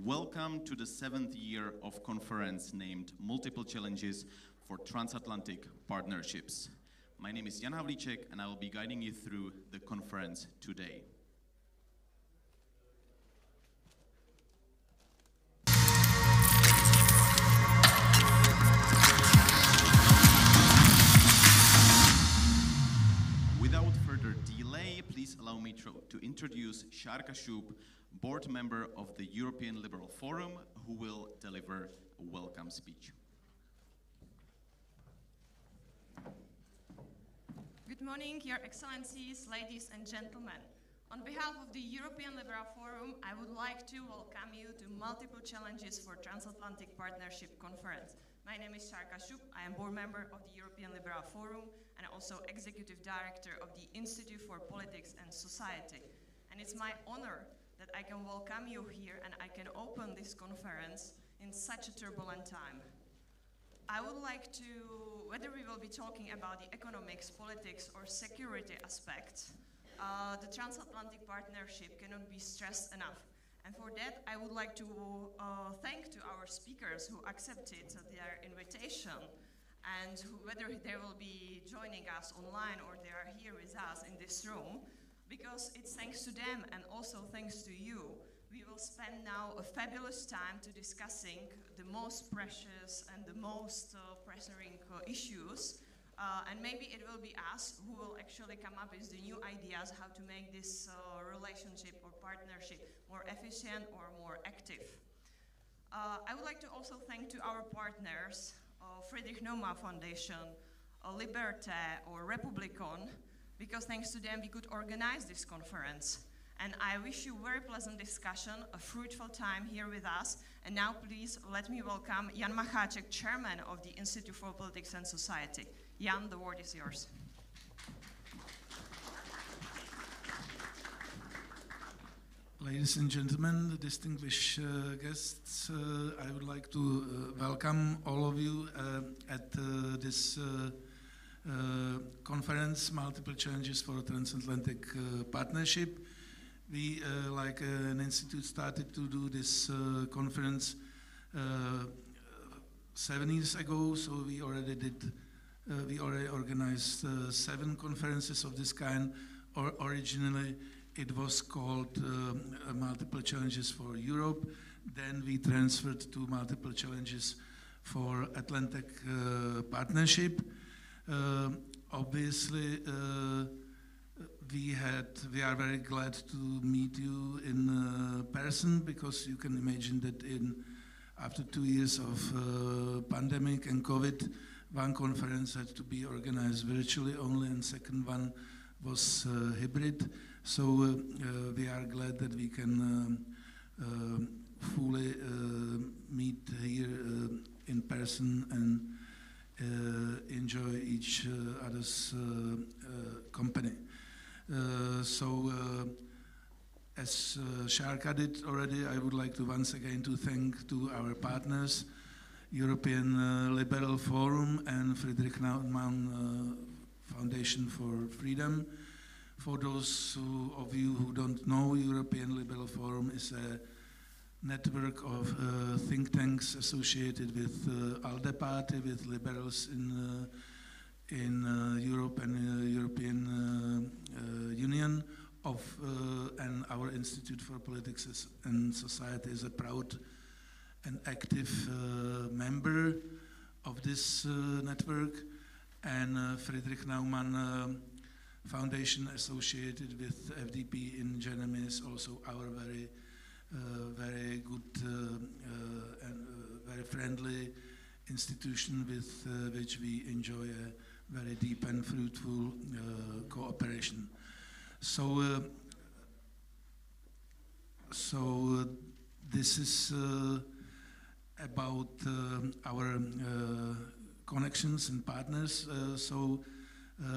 Welcome to the 7th year of conference named Multiple Challenges for Transatlantic Partnerships. My name is Jan Havlíček and I will be guiding you through the conference today. Without further delay, please allow me to introduce Šárka Šoup, board member of the European Liberal Forum, who will deliver a welcome speech. Good morning, Your Excellencies, ladies and gentlemen. On behalf of the European Liberal Forum, I would like to welcome you to Multiple Challenges for Transatlantic Partnership Conference. My name is Šárka Šoup. I am board member of the European Liberal Forum and also executive director of the Institut for Politics and Society. And it's my honor that I can welcome you here and I can open this conference in such a turbulent time. I would like to, whether we will be talking about the economics, politics, or security aspects, the transatlantic partnership cannot be stressed enough. And for that, I would like to thank to our speakers who accepted their invitation and whether they will be joining us online or they are here with us in this room. Because it's thanks to them and also thanks to you, we will spend now a fabulous time to discussing the most precious and the most pressing issues. And maybe it will be us who will actually come up with the new ideas how to make this relationship or partnership more efficient or more active. I would like to also thank to our partners, Friedrich Naumann Foundation, Liberté or Republikon, because thanks to them we could organize this conference. And I wish you a very pleasant discussion, a fruitful time here with us. And now please let me welcome Jan Macháček, chairman of the Institute for Politics and Society. Jan, the word is yours. Ladies and gentlemen, distinguished guests, I would like to welcome all of you at this conference, Multiple Challenges for Transatlantic Partnership. We, like an institute, started to do this conference 7 years ago, so we already organized 7 conferences of this kind. Originally, it was called Multiple Challenges for Europe. Then we transferred to Multiple Challenges for Atlantic Partnership. Obviously, we are very glad to meet you in person, because you can imagine that after 2 years of pandemic and COVID, one conference had to be organized virtually only, and second one was hybrid. So we are glad that we can fully meet here in person and enjoy each other's company. As Šárka did already, I would like to once again to thank to our partners, European Liberal Forum and Friedrich Naumann Foundation for Freedom. For those of you who don't know, European Liberal Forum is a network of think tanks associated with ALDE party, with liberals in Europe and European Union, and our Institute for Politics and Society is a proud and active member of this network, and Friedrich Naumann Foundation associated with FDP in Germany is also our very good and very friendly institution with which we enjoy a very deep and fruitful cooperation. So this is about our connections and partners.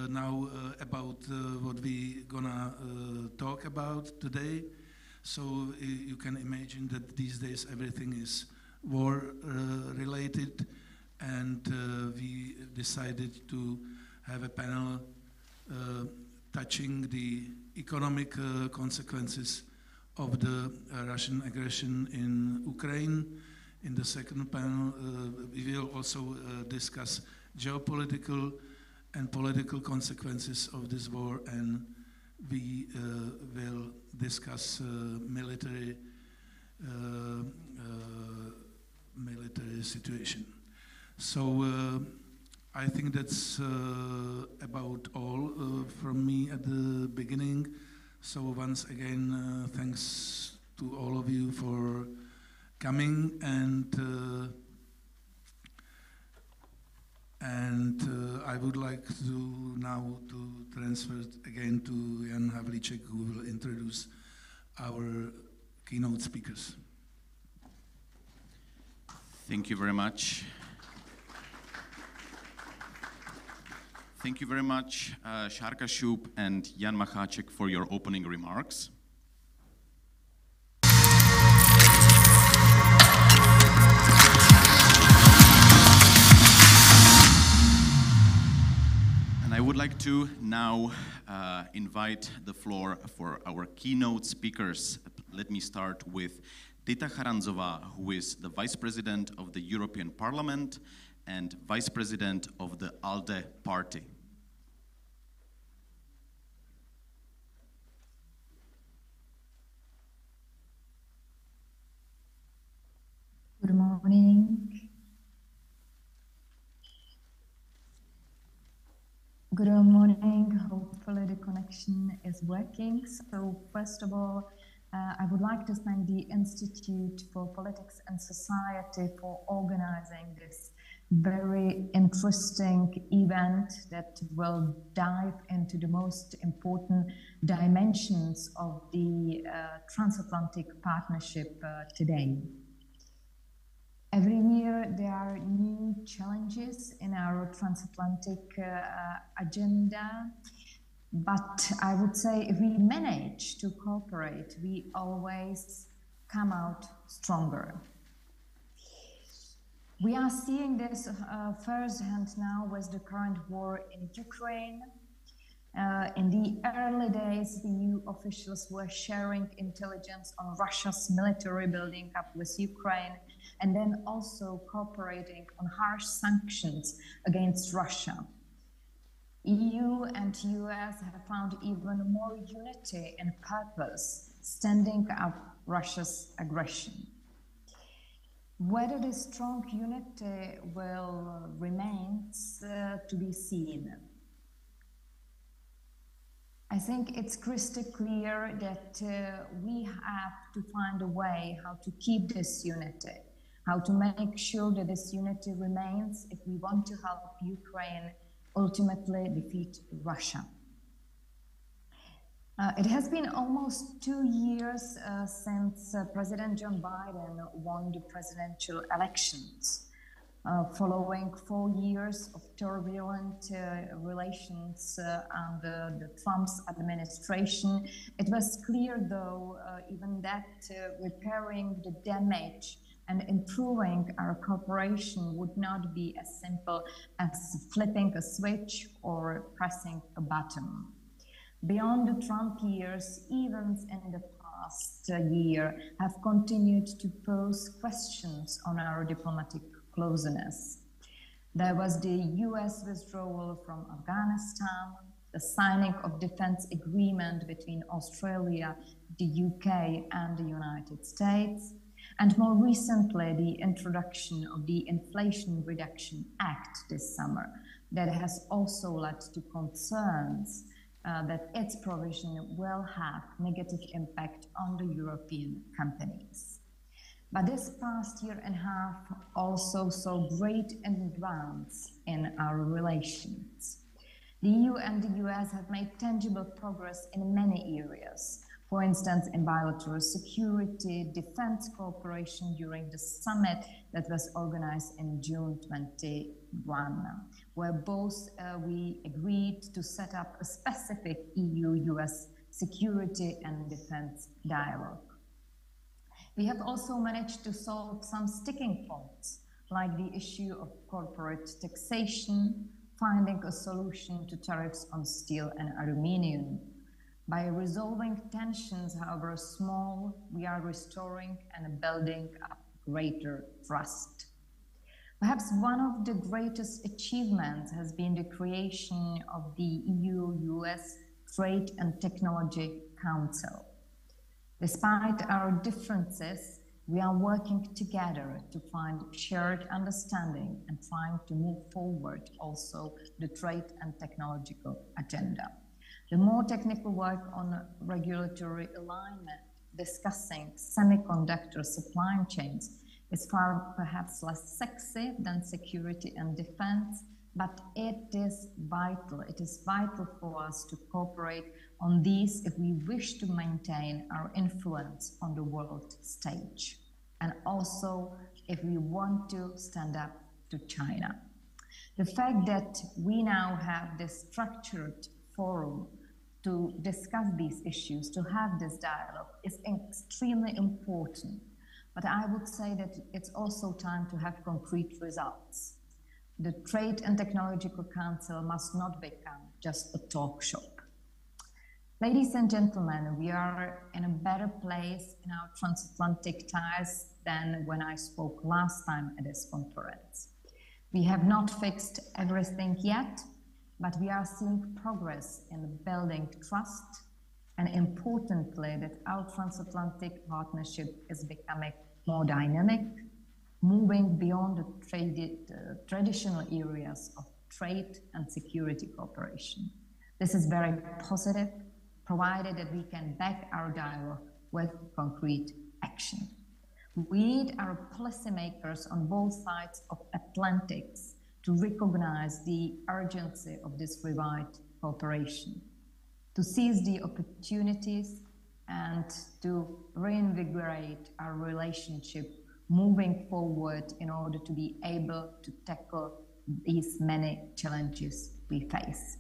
Now about what we gonna talk about today. So you can imagine that these days everything is war related, and we decided to have a panel touching the economic consequences of the Russian aggression in Ukraine. In the second panel, we will also discuss geopolitical and political consequences of this war, and we will discuss military situation. So I think that's about all from me at the beginning. So once again, thanks to all of you for coming, and I would like to now to transfer it again to Jan Havlíček, who will introduce our keynote speakers. Thank you very much. Thank you very much, Šárka, Shoup, and Jan Macháček, for your opening remarks. And I would like to now invite the floor for our keynote speakers. Let me start with Dita Charanzová, who is the Vice President of the European Parliament and Vice President of the ALDE party. Good morning. Good morning. Hopefully the connection is working. So first of all, I would like to thank the Institute for Politics and Society for organizing this very interesting event that will dive into the most important dimensions of the transatlantic partnership today. Every year there are new challenges in our transatlantic agenda, but I would say if we manage to cooperate, we always come out stronger. We are seeing this firsthand now with the current war in Ukraine. In the early days, the EU officials were sharing intelligence on Russia's military building up with Ukraine, and then also cooperating on harsh sanctions against Russia. EU and US have found even more unity and purpose, standing up Russia's aggression. Whether this strong unity will remain to be seen. I think it's crystal clear that we have to find a way how to keep this unity, how to make sure that this unity remains if we want to help Ukraine ultimately defeat Russia. It has been almost 2 years since President Joe Biden won the presidential elections. Following 4 years of turbulent relations under the Trump's administration, it was clear, though, even that repairing the damage and improving our cooperation would not be as simple as flipping a switch or pressing a button. Beyond the Trump years, events in the past year have continued to pose questions on our diplomatic closeness. There was the US withdrawal from Afghanistan, the signing of defense agreement between Australia, the UK and the United States, and more recently the introduction of the Inflation Reduction Act this summer that has also led to concerns that its provision will have negative impact on the European companies. But this past year and a half also saw great advance in our relations. The EU and the US have made tangible progress in many areas. For instance, in bilateral security, defense cooperation during the summit that was organized in June 21, where both we agreed to set up a specific EU-US security and defense dialogue. We have also managed to solve some sticking points, like the issue of corporate taxation, finding a solution to tariffs on steel and aluminium, By resolving tensions, however small, we are restoring and building up greater trust. Perhaps one of the greatest achievements has been the creation of the EU-US Trade and Technology Council. Despite our differences, we are working together to find shared understanding and trying to move forward also the trade and technological agenda. The more technical work on regulatory alignment, discussing semiconductor supply chains, is far perhaps less sexy than security and defense, but it is vital. It is vital for us to cooperate on these if we wish to maintain our influence on the world stage, and also if we want to stand up to China. The fact that we now have this structured forum to discuss these issues, to have this dialogue, is extremely important. But I would say that it's also time to have concrete results. The Trade and Technological Council must not become just a talk shop. Ladies and gentlemen, we are in a better place in our transatlantic ties than when I spoke last time at this conference. We have not fixed everything yet, but we are seeing progress in building trust, and importantly, that our transatlantic partnership is becoming more dynamic, moving beyond the traditional areas of trade and security cooperation. This is very positive, provided that we can back our dialogue with concrete action. We need our policymakers on both sides of Atlantics to recognize the urgency of this revived cooperation, to seize the opportunities and to reinvigorate our relationship moving forward in order to be able to tackle these many challenges we face.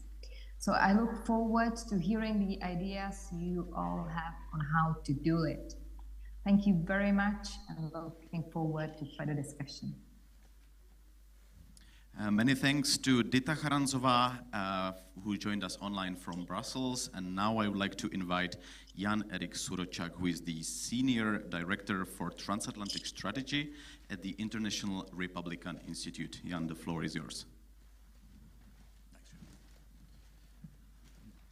So I look forward to hearing the ideas you all have on how to do it. Thank you very much, and looking forward to further discussion. Many thanks to Dita Charanzová, who joined us online from Brussels. And now I would like to invite Jan-Erik Suročák, who is the Senior Director for Transatlantic Strategy at the International Republican Institute. Jan, the floor is yours.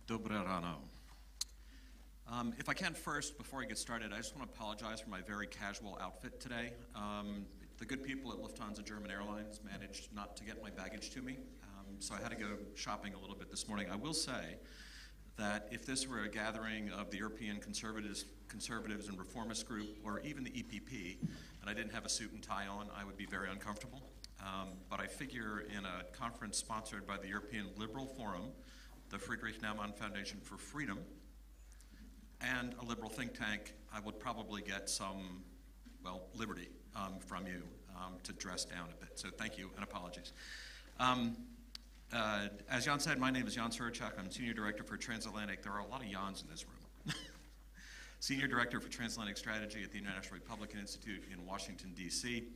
Dobré ráno. If I can first, before I get started, I just want to apologize for my very casual outfit today. The good people at Lufthansa German Airlines managed not to get my baggage to me, so I had to go shopping a little bit this morning. I will say that if this were a gathering of the European Conservatives and Reformist Group, or even the EPP, and I didn't have a suit and tie on, I would be very uncomfortable. But I figure in a conference sponsored by the European Liberal Forum, the Friedrich Naumann Foundation for Freedom, and a liberal think tank, I would probably get some, well, liberty from you to dress down a bit. So thank you and apologies. As Jan said, my name is Jan Suročák. I'm Senior Director for Transatlantic. There are a lot of Jans in this room. Senior Director for Transatlantic Strategy at the International Republican Institute in Washington, D.C.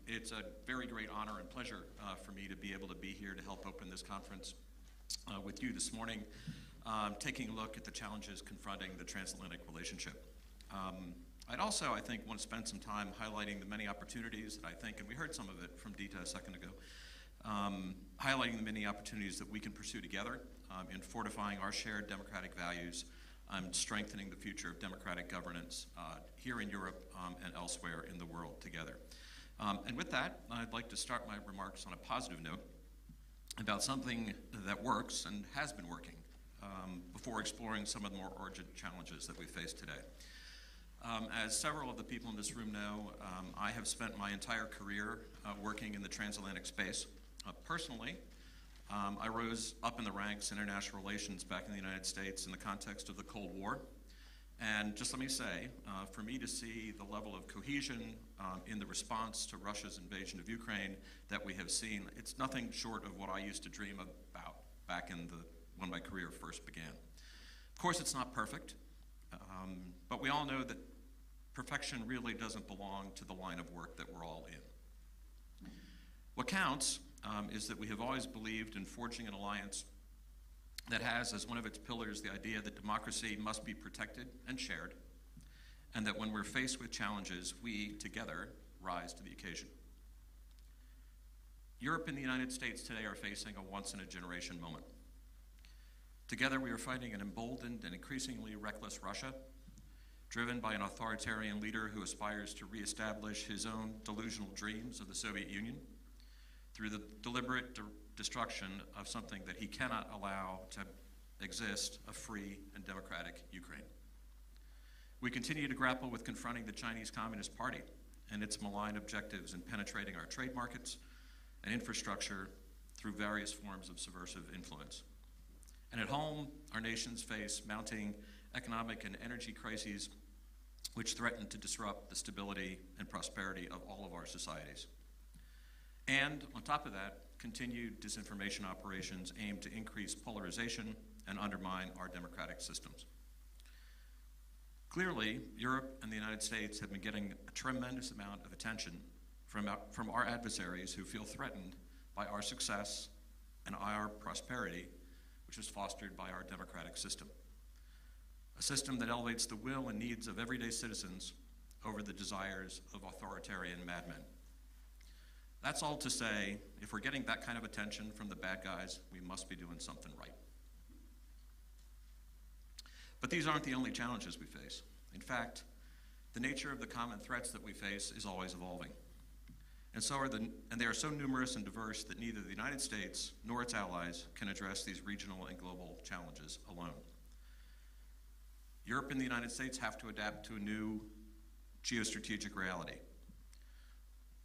It's a very great honor and pleasure for me to be able to be here to help open this conference with you this morning, taking a look at the challenges confronting the transatlantic relationship. I'd also, I think, want to spend some time highlighting the many opportunities that I think, and we heard some of it from Dita a second ago, highlighting the many opportunities that we can pursue together in fortifying our shared democratic values and strengthening the future of democratic governance here in Europe and elsewhere in the world together. And with that, I'd like to start my remarks on a positive note about something that works and has been working before exploring some of the more urgent challenges that we face today. As several of the people in this room know, I have spent my entire career working in the transatlantic space. Personally, I rose up in the ranks in international relations back in the United States in the context of the Cold War. And just let me say, for me to see the level of cohesion in the response to Russia's invasion of Ukraine that we have seen, it's nothing short of what I used to dream about back in when my career first began. Of course, it's not perfect, but we all know that perfection really doesn't belong to the line of work that we're all in. What counts is that we have always believed in forging an alliance that has as one of its pillars the idea that democracy must be protected and shared, and that when we're faced with challenges, we, together, rise to the occasion. Europe and the United States today are facing a once-in-a-generation moment. Together, we are fighting an emboldened and increasingly reckless Russia, driven by an authoritarian leader who aspires to reestablish his own delusional dreams of the Soviet Union through the deliberate destruction of something that he cannot allow to exist, a free and democratic Ukraine. We continue to grapple with confronting the Chinese Communist Party and its malign objectives in penetrating our trade markets and infrastructure through various forms of subversive influence. And at home, our nations face mounting economic and energy crises which threaten to disrupt the stability and prosperity of all of our societies. And on top of that, continued disinformation operations aimed to increase polarization and undermine our democratic systems. Clearly, Europe and the United States have been getting a tremendous amount of attention from our adversaries who feel threatened by our success and our prosperity, which is fostered by our democratic system. A system that elevates the will and needs of everyday citizens over the desires of authoritarian madmen. That's all to say, if we're getting that kind of attention from the bad guys, we must be doing something right. But these aren't the only challenges we face. In fact, the nature of the common threats that we face is always evolving. And they are so numerous and diverse that neither the United States nor its allies can address these regional and global challenges alone. Europe and the United States have to adapt to a new geostrategic reality,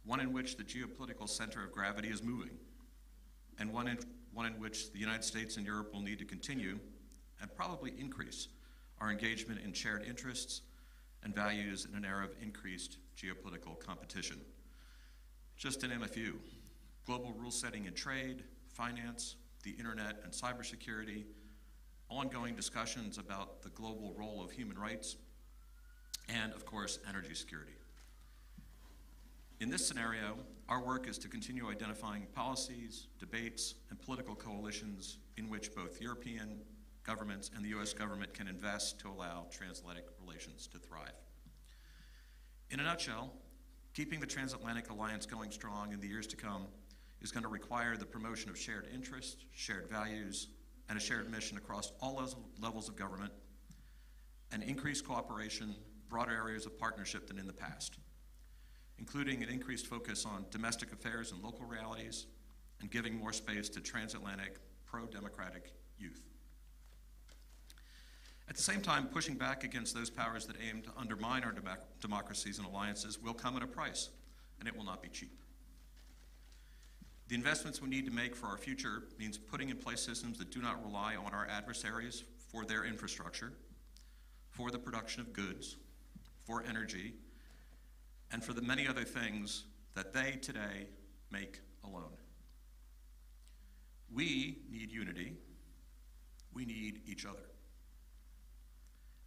one in which the geopolitical center of gravity is moving, and one in which the United States and Europe will need to continue and probably increase our engagement in shared interests and values in an era of increased geopolitical competition. Just to name a few: global rule setting in trade, finance, the internet and cybersecurity, ongoing discussions about the global role of human rights, and of course, energy security. In this scenario, our work is to continue identifying policies, debates, and political coalitions in which both European governments and the US government can invest to allow transatlantic relations to thrive. In a nutshell, keeping the transatlantic alliance going strong in the years to come is going to require the promotion of shared interests, shared values, and a shared mission across all levels of government, and increased cooperation, broader areas of partnership than in the past, including an increased focus on domestic affairs and local realities, and giving more space to transatlantic, pro-democratic youth. At the same time, pushing back against those powers that aim to undermine our democracies and alliances will come at a price, and it will not be cheap. The investments we need to make for our future means putting in place systems that do not rely on our adversaries for their infrastructure, for the production of goods, for energy, and for the many other things that they today make alone. We need unity. We need each other.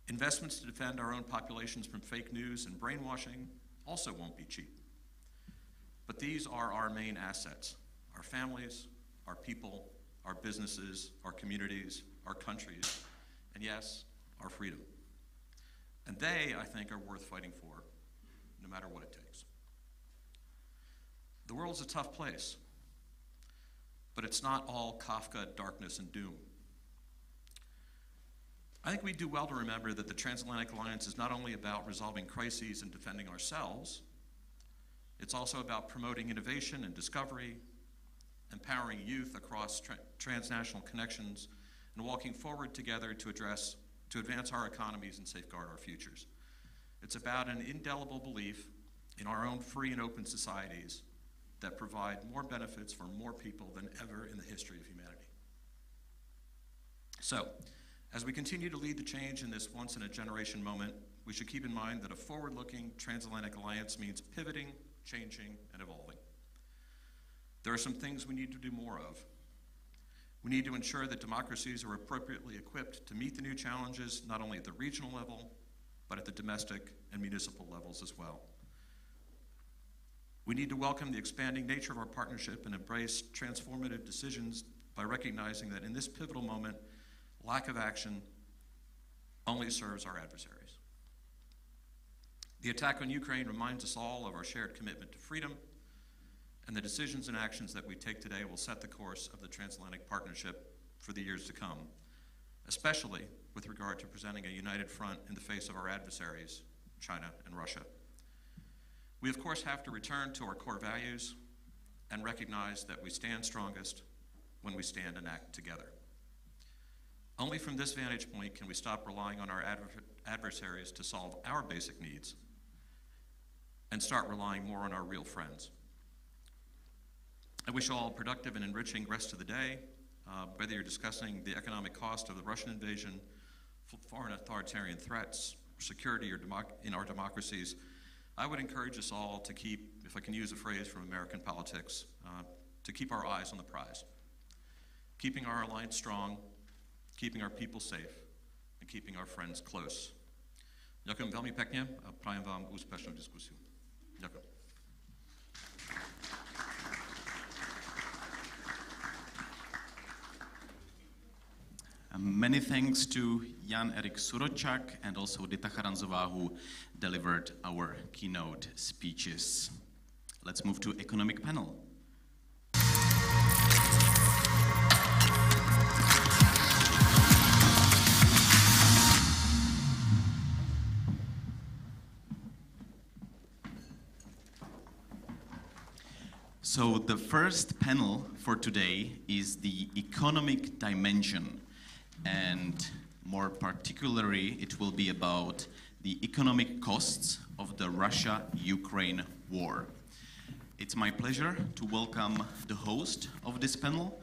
Investments to defend our own populations from fake news and brainwashing also won't be cheap. But these are our main assets: our families, our people, our businesses, our communities, our countries, and yes, our freedom. And they, I think, are worth fighting for, no matter what it takes. The world's a tough place, but it's not all Kafka, darkness, and doom. I think we do well to remember that the Transatlantic Alliance is not only about resolving crises and defending ourselves, it's also about promoting innovation and discovery, empowering youth across transnational connections, and walking forward together to advance our economies and safeguard our futures. It's about an indelible belief in our own free and open societies that provide more benefits for more people than ever in the history of humanity. So, as we continue to lead the change in this once-in-a-generation moment, we should keep in mind that a forward-looking transatlantic alliance means pivoting, changing, and evolving. There are some things we need to do more of. We need to ensure that democracies are appropriately equipped to meet the new challenges, not only at the regional level, but at the domestic and municipal levels as well. We need to welcome the expanding nature of our partnership and embrace transformative decisions by recognizing that in this pivotal moment, lack of action only serves our adversaries. The attack on Ukraine reminds us all of our shared commitment to freedom, and the decisions and actions that we take today will set the course of the Transatlantic Partnership for the years to come, especially with regard to presenting a united front in the face of our adversaries, China and Russia. We, of course, have to return to our core values and recognize that we stand strongest when we stand and act together. Only from this vantage point can we stop relying on our adversaries to solve our basic needs and start relying more on our real friends. I wish you all a productive and enriching rest of the day. Whether you're discussing the economic cost of the Russian invasion, foreign authoritarian threats, security or in our democracies, I would encourage us all to keep, if I can use a phrase from American politics, to keep our eyes on the prize. Keeping our alliance strong, keeping our people safe, and keeping our friends close. Ďakujem veľmi pekne a prajem vám úspešnú diskusiu. Ďakujem. Many thanks to Jan Erik Suročák and also Dita Charanzová, who delivered our keynote speeches. Let's move to economic panel. So the first panel for today is the economic dimension, and more particularly it will be about the economic costs of the Russia-Ukraine war. It's my pleasure to welcome the host of this panel,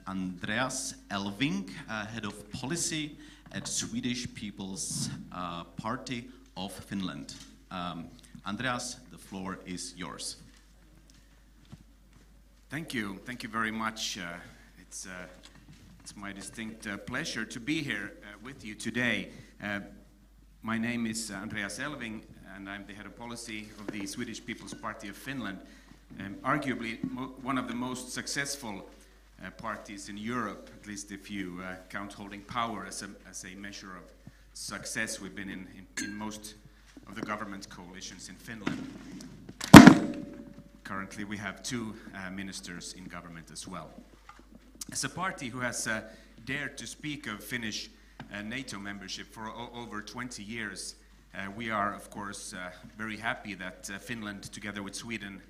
Andreas Elfving, Head of Policy at Swedish People's Party of Finland. Andreas, the floor is yours. Thank you very much. It's my distinct pleasure to be here with you today. My name is Andreas Elfving, and I'm the head of policy of the Swedish People's Party of Finland, arguably one of the most successful parties in Europe, at least if you count holding power as a measure of success. We've been in most of the government coalitions in Finland. Currently, we have two ministers in government as well. As a party who has dared to speak of Finnish NATO membership for over 20 years, we are, of course, very happy that Finland, together with Sweden,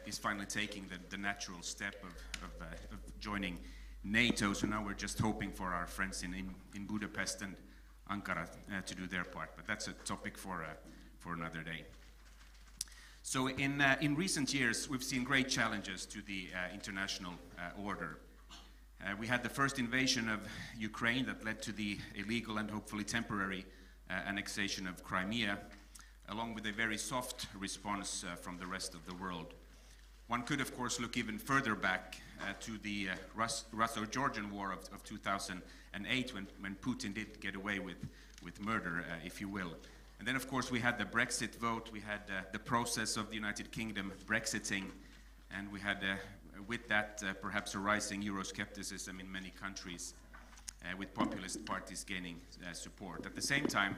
is finally taking the natural step of joining NATO. So now we're just hoping for our friends in Budapest and Ankara to do their part. But that's a topic for another day. So in recent years, we've seen great challenges to the international order. We had the first invasion of Ukraine that led to the illegal and hopefully temporary annexation of Crimea, along with a very soft response from the rest of the world. One could, of course, look even further back to the Russo-Georgian War of 2008, when Putin did get away with murder, if you will. And then, of course, we had the Brexit vote, we had the process of the United Kingdom Brexiting, and we had, with that, perhaps a rising Euroscepticism in many countries, with populist parties gaining support. At the same time,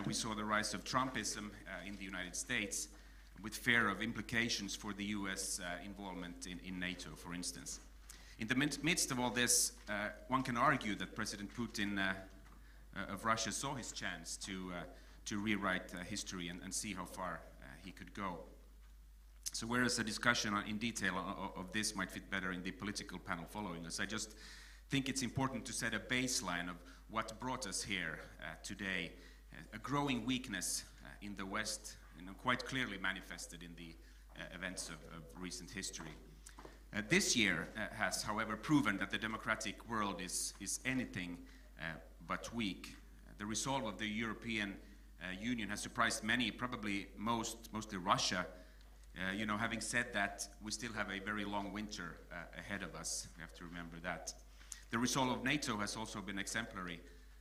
we saw the rise of Trumpism in the United States, with fear of implications for the US involvement in NATO, for instance. In the midst of all this, one can argue that President Putin of Russia saw his chance to rewrite history and see how far he could go. So whereas a discussion in detail of this might fit better in the political panel following us, I just think it's important to set a baseline of what brought us here today. A growing weakness in the West, quite clearly manifested in the events of recent history. This year has, however, proven that the democratic world is anything but weak. The resolve of the European Union has surprised many, probably mostly Russia. Having said that, we still have a very long winter ahead of us. We have to remember that. The resolve of NATO has also been exemplary,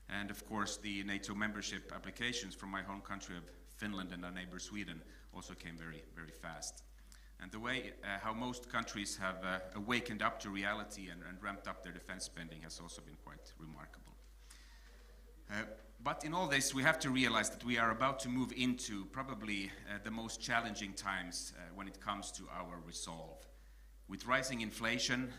and of course the NATO membership applications from my home country of Finland and our neighbor Sweden also came very, very fast. And the way how most countries have awakened up to reality and ramped up their defense spending has also been quite remarkable. But in all this, we have to realize that we are about to move into probably the most challenging times when it comes to our resolve. With rising inflation,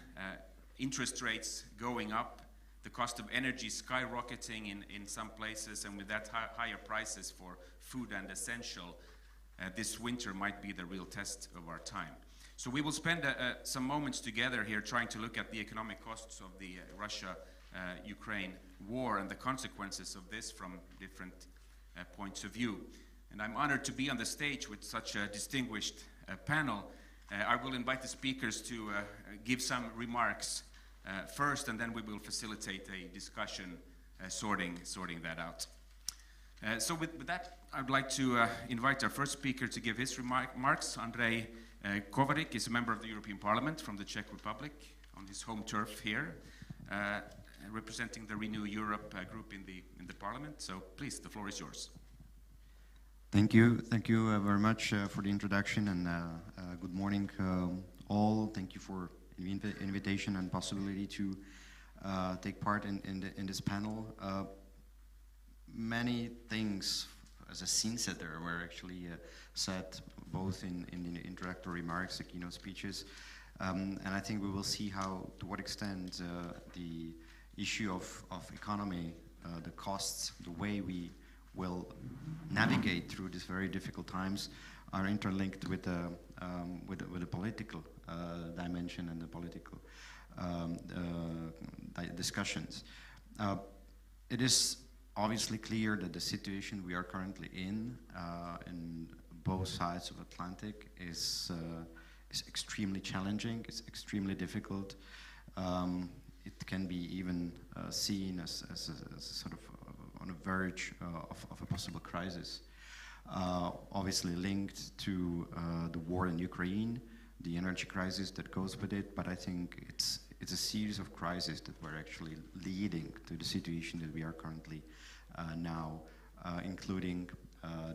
interest rates going up, the cost of energy skyrocketing in some places, and with that higher prices for food and essential, this winter might be the real test of our time. So we will spend some moments together here trying to look at the economic costs of the Russia-Ukraine war and the consequences of this from different points of view. And I'm honored to be on the stage with such a distinguished panel. I will invite the speakers to give some remarks first, and then we will facilitate a discussion sorting that out. So with that, I'd like to invite our first speaker to give his remarks. Ondřej Kovařík is a member of the European Parliament from the Czech Republic on his home turf here, representing the Renew Europe group in the Parliament. So please, the floor is yours. Thank you very much for the introduction, and good morning all. Thank you for the invitation and possibility to take part in this panel. Many things as a scene setter were actually said both in the introductory remarks, the keynote speeches, and I think we will see to what extent the issue of economy, the costs, the way we will navigate through these very difficult times are interlinked with the political dimension and the political discussions. It is obviously clear that the situation we are currently in both sides of Atlantic is extremely challenging. It's extremely difficult. It can be even seen as a sort of on the verge of a possible crisis. Obviously linked to the war in Ukraine, the energy crisis that goes with it, but I think it's a series of crises that were actually leading to the situation that we are currently now, including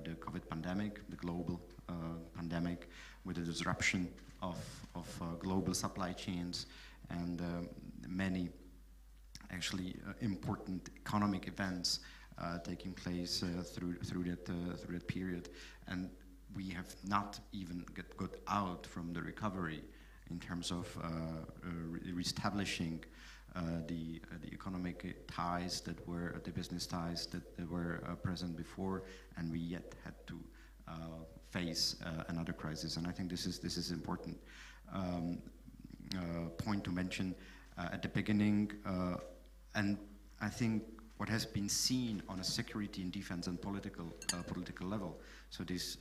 the COVID pandemic, the global pandemic, with the disruption of global supply chains and many actually important economic events taking place through that period, and we have not even got out from the recovery in terms of reestablishing the economic ties that were the business ties that were present before, and we yet had to face another crisis. And I think this is important point to mention at the beginning, and I think what has been seen on a security and defense and political level. So this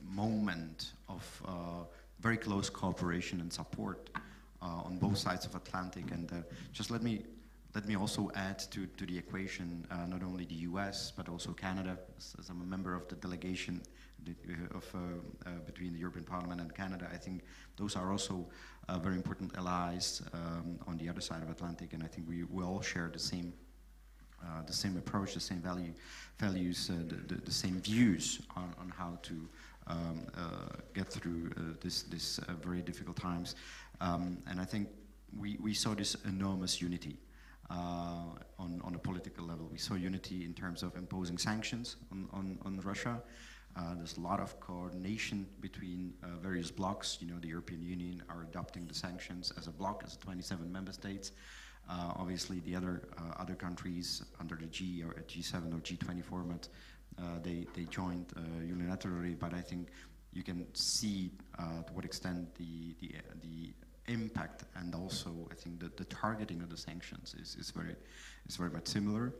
moment of very close cooperation and support on both sides of Atlantic, and just let me also add to the equation not only the US but also Canada, as I'm a member of the delegation between the European Parliament and Canada. I think those are also very important allies on the other side of Atlantic, and I think we all share the same approach, the same values, the same views on how to get through this very difficult times. And I think we saw this enormous unity on a political level. We saw unity in terms of imposing sanctions on Russia. There's a lot of coordination between various blocs. You know, the European Union are adopting the sanctions as a bloc, as 27 member states. Obviously, the other countries under the G7 or G20 format, they joined unilaterally. But I think you can see to what extent the impact, and also I think that the targeting of the sanctions is very much similar.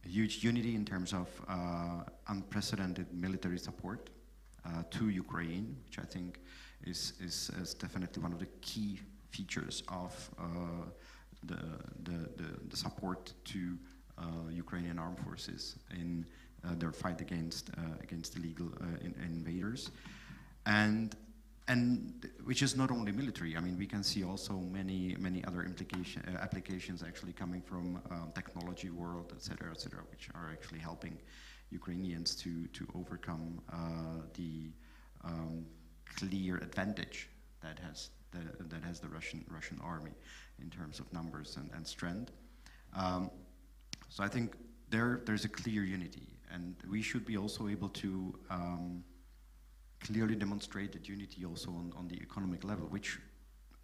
Huge unity in terms of unprecedented military support to Ukraine, which I think is definitely one of the key features of the support to Ukrainian armed forces in their fight against illegal invaders, and which is not only military. I mean, we can see also many other applications actually coming from technology world, etc., which are actually helping Ukrainians to overcome the clear advantage that has the Russian army in terms of numbers and strength. So I think there's a clear unity, and we should be also able to clearly demonstrate that unity also on the economic level,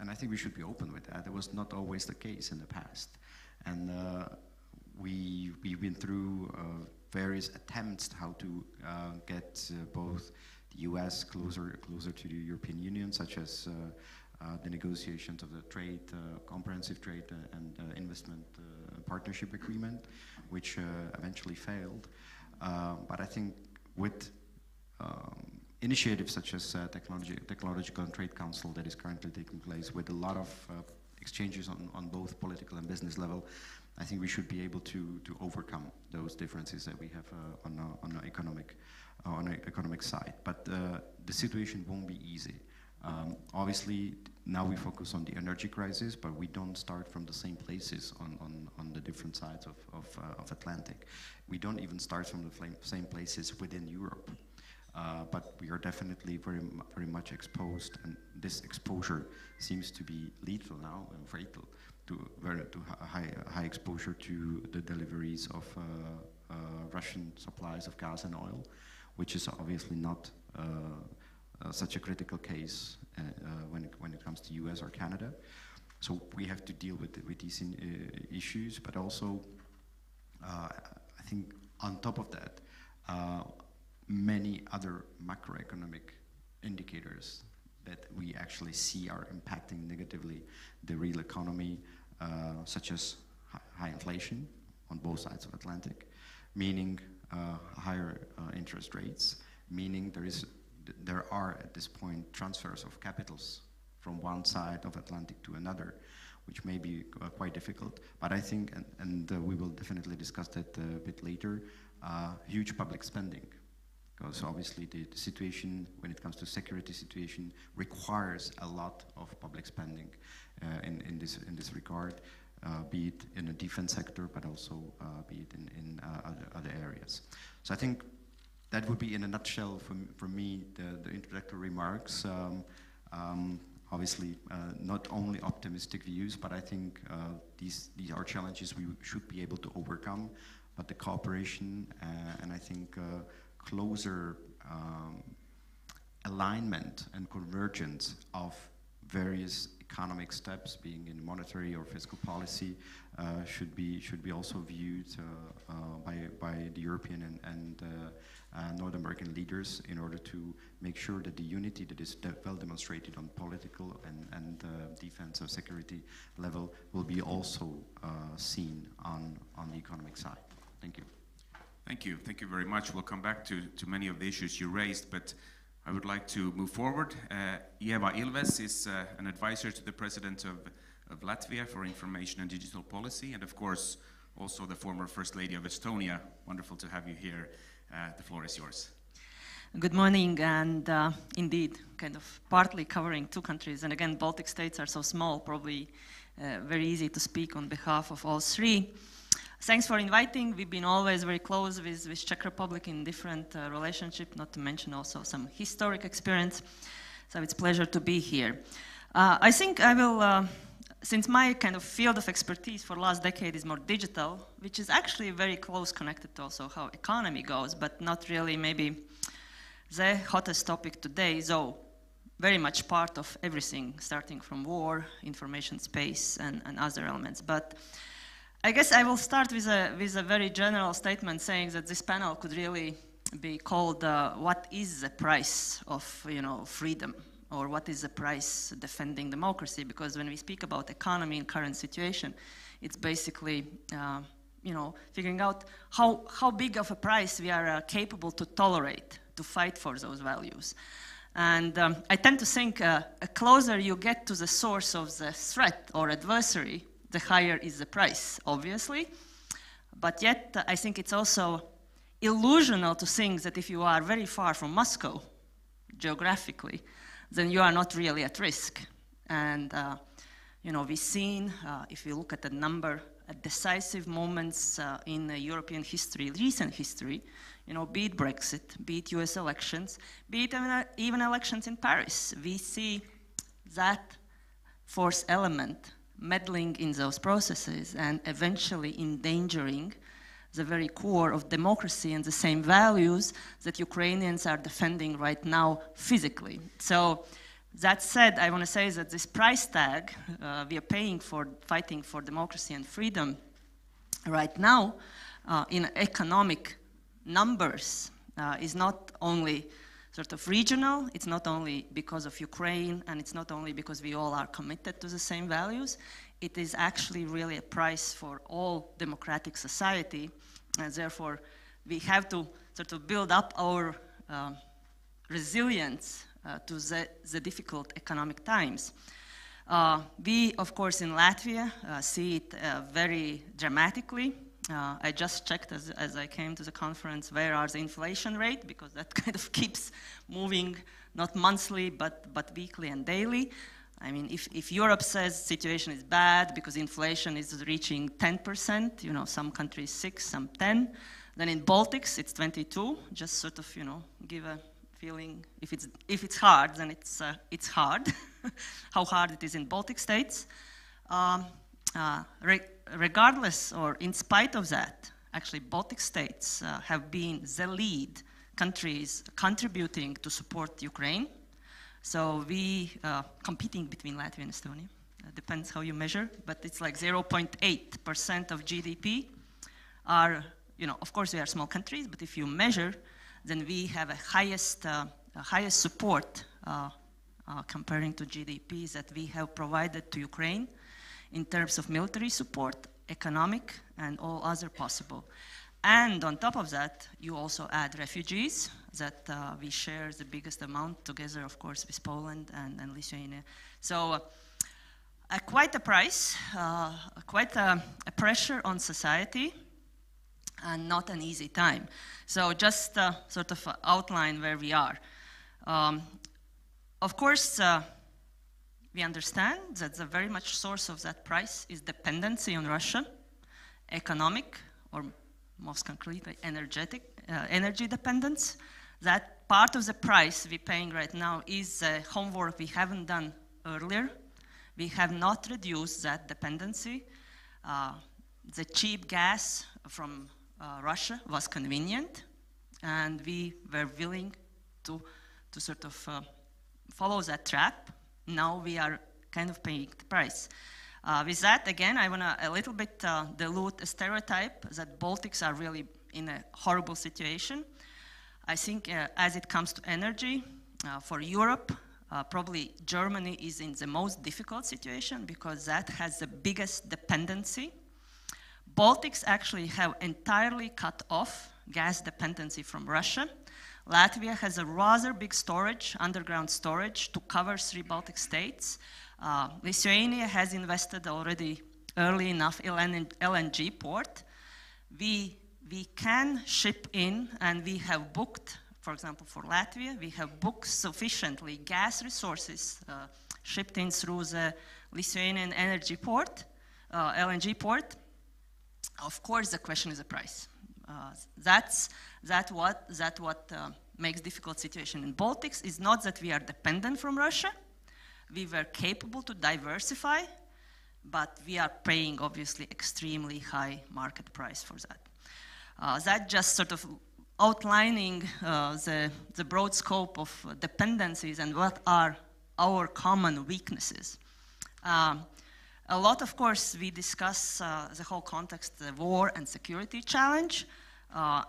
and I think we should be open with that. It was not always the case in the past, and we've been through various attempts how to get both the US closer to the European Union, such as the negotiations of the comprehensive trade and investment partnership agreement, which eventually failed. But I think with initiatives such as Technological and Trade Council that is currently taking place, with a lot of exchanges on both political and business level, I think we should be able to overcome those differences that we have on the economic side. But the situation won't be easy. Obviously, now we focus on the energy crisis, but we don't start from the same places on the different sides of Atlantic. We don't even start from the same places within Europe. But we are definitely very much exposed, and this exposure seems to be lethal now and fatal to high exposure to the deliveries of Russian supplies of gas and oil, which is obviously not such a critical case when it comes to US or Canada. So we have to deal with these issues, but also I think on top of that, many other macroeconomic indicators that we actually see are impacting negatively the real economy, such as high inflation on both sides of Atlantic, meaning higher interest rates, meaning there are at this point transfers of capitals from one side of Atlantic to another, which may be quite difficult. But I think, and we will definitely discuss that a bit later, huge public spending. Because obviously the situation when it comes to security situation requires a lot of public spending in this regard, be it in the defense sector, but also be it in other areas. So I think that would be in a nutshell for me the introductory remarks. Obviously not only optimistic views, but I think these are challenges we should be able to overcome, but the cooperation and I think closer alignment and convergence of various economic steps, being in monetary or fiscal policy, should be also viewed by the European and North American leaders in order to make sure that the unity that is well demonstrated on political and defense or security level will be also seen on the economic side. Thank you. Thank you. Thank you very much. We'll come back to many of the issues you raised, but I would like to move forward. Ieva Ilves is an advisor to the President of Latvia for Information and Digital Policy, and of course, also the former First Lady of Estonia. Wonderful to have you here. The floor is yours. Good morning, and indeed, kind of partly covering two countries, and again, Baltic states are so small, probably very easy to speak on behalf of all three. Thanks for inviting. We've been always very close with Czech Republic in different relationships, not to mention also some historic experience. So it's a pleasure to be here. I think I will, since my kind of field of expertise for the last decade is more digital, which is actually very close connected to also how economy goes, but not really maybe the hottest topic today, though very much part of everything, starting from war, information space, and other elements. But I guess I will start with a very general statement saying that this panel could really be called what is the price of freedom, or what is the price defending democracy? Because when we speak about economy in current situation, it's basically figuring out how big of a price we are capable to tolerate to fight for those values. And I tend to think the closer you get to the source of the threat or adversary, the higher is the price, obviously. But yet, I think it's also illusional to think that if you are very far from Moscow, geographically, then you are not really at risk. And, we've seen, if you look at the number of decisive moments in European history, recent history, you know, be it Brexit, be it US elections, be it even elections in Paris. We see that force element meddling in those processes and eventually endangering the very core of democracy and the same values that Ukrainians are defending right now physically. So that said, I want to say that this price tag we are paying for fighting for democracy and freedom right now in economic numbers is not only sort of regional, it's not only because of Ukraine, and it's not only because we all are committed to the same values, it is actually really a price for all democratic society, and therefore we have to sort of build up our resilience to the difficult economic times. We, of course, in Latvia see it very dramatically. I just checked as I came to the conference where are the inflation rate, because that kind of keeps moving, not monthly, but weekly and daily. I mean, if Europe says situation is bad because inflation is reaching 10%, you know, some countries 6, some 10, then in Baltics it's 22, just sort of, you know, give a feeling, if it's hard, then it's hard, how hard it is in Baltic states. Regardless or in spite of that, actually Baltic states have been the lead countries contributing to support Ukraine. So we, competing between Latvia and Estonia, depends how you measure, but it's like 0.8% of GDP are, you know, of course we are small countries, but if you measure, then we have a highest support comparing to GDPs that we have provided to Ukraine in terms of military support, economic, and all other possible. And on top of that, you also add refugees that we share the biggest amount together, of course, with Poland and Lithuania. So quite a price, quite a pressure on society, and not an easy time. So just sort of outline where we are. Of course, we understand that the very much source of that price is dependency on Russia, economic, or most concretely, energy dependence. That part of the price we're paying right now is homework we haven't done earlier. We have not reduced that dependency. The cheap gas from Russia was convenient, and we were willing to sort of follow that trap. Now we are kind of paying the price. With that, again, I want to a little bit dilute a stereotype that Baltics are really in a horrible situation. I think as it comes to energy, for Europe, probably Germany is in the most difficult situation because that has the biggest dependency. Baltics actually have entirely cut off gas dependency from Russia. Latvia has a rather big storage, underground storage, to cover 3 Baltic states. Lithuania has invested already early enough in LNG port. We can ship in, and we have booked, for example, for Latvia, we have booked sufficiently gas resources shipped in through the Lithuanian energy port, LNG port. Of course, the question is the price. That's what makes difficult situation in Baltics is not that we are dependent from Russia. We were capable to diversify, but we are paying obviously extremely high market price for that. That just sort of outlining the broad scope of dependencies and what are our common weaknesses. A lot, of course, we discuss the whole context, the war and security challenge,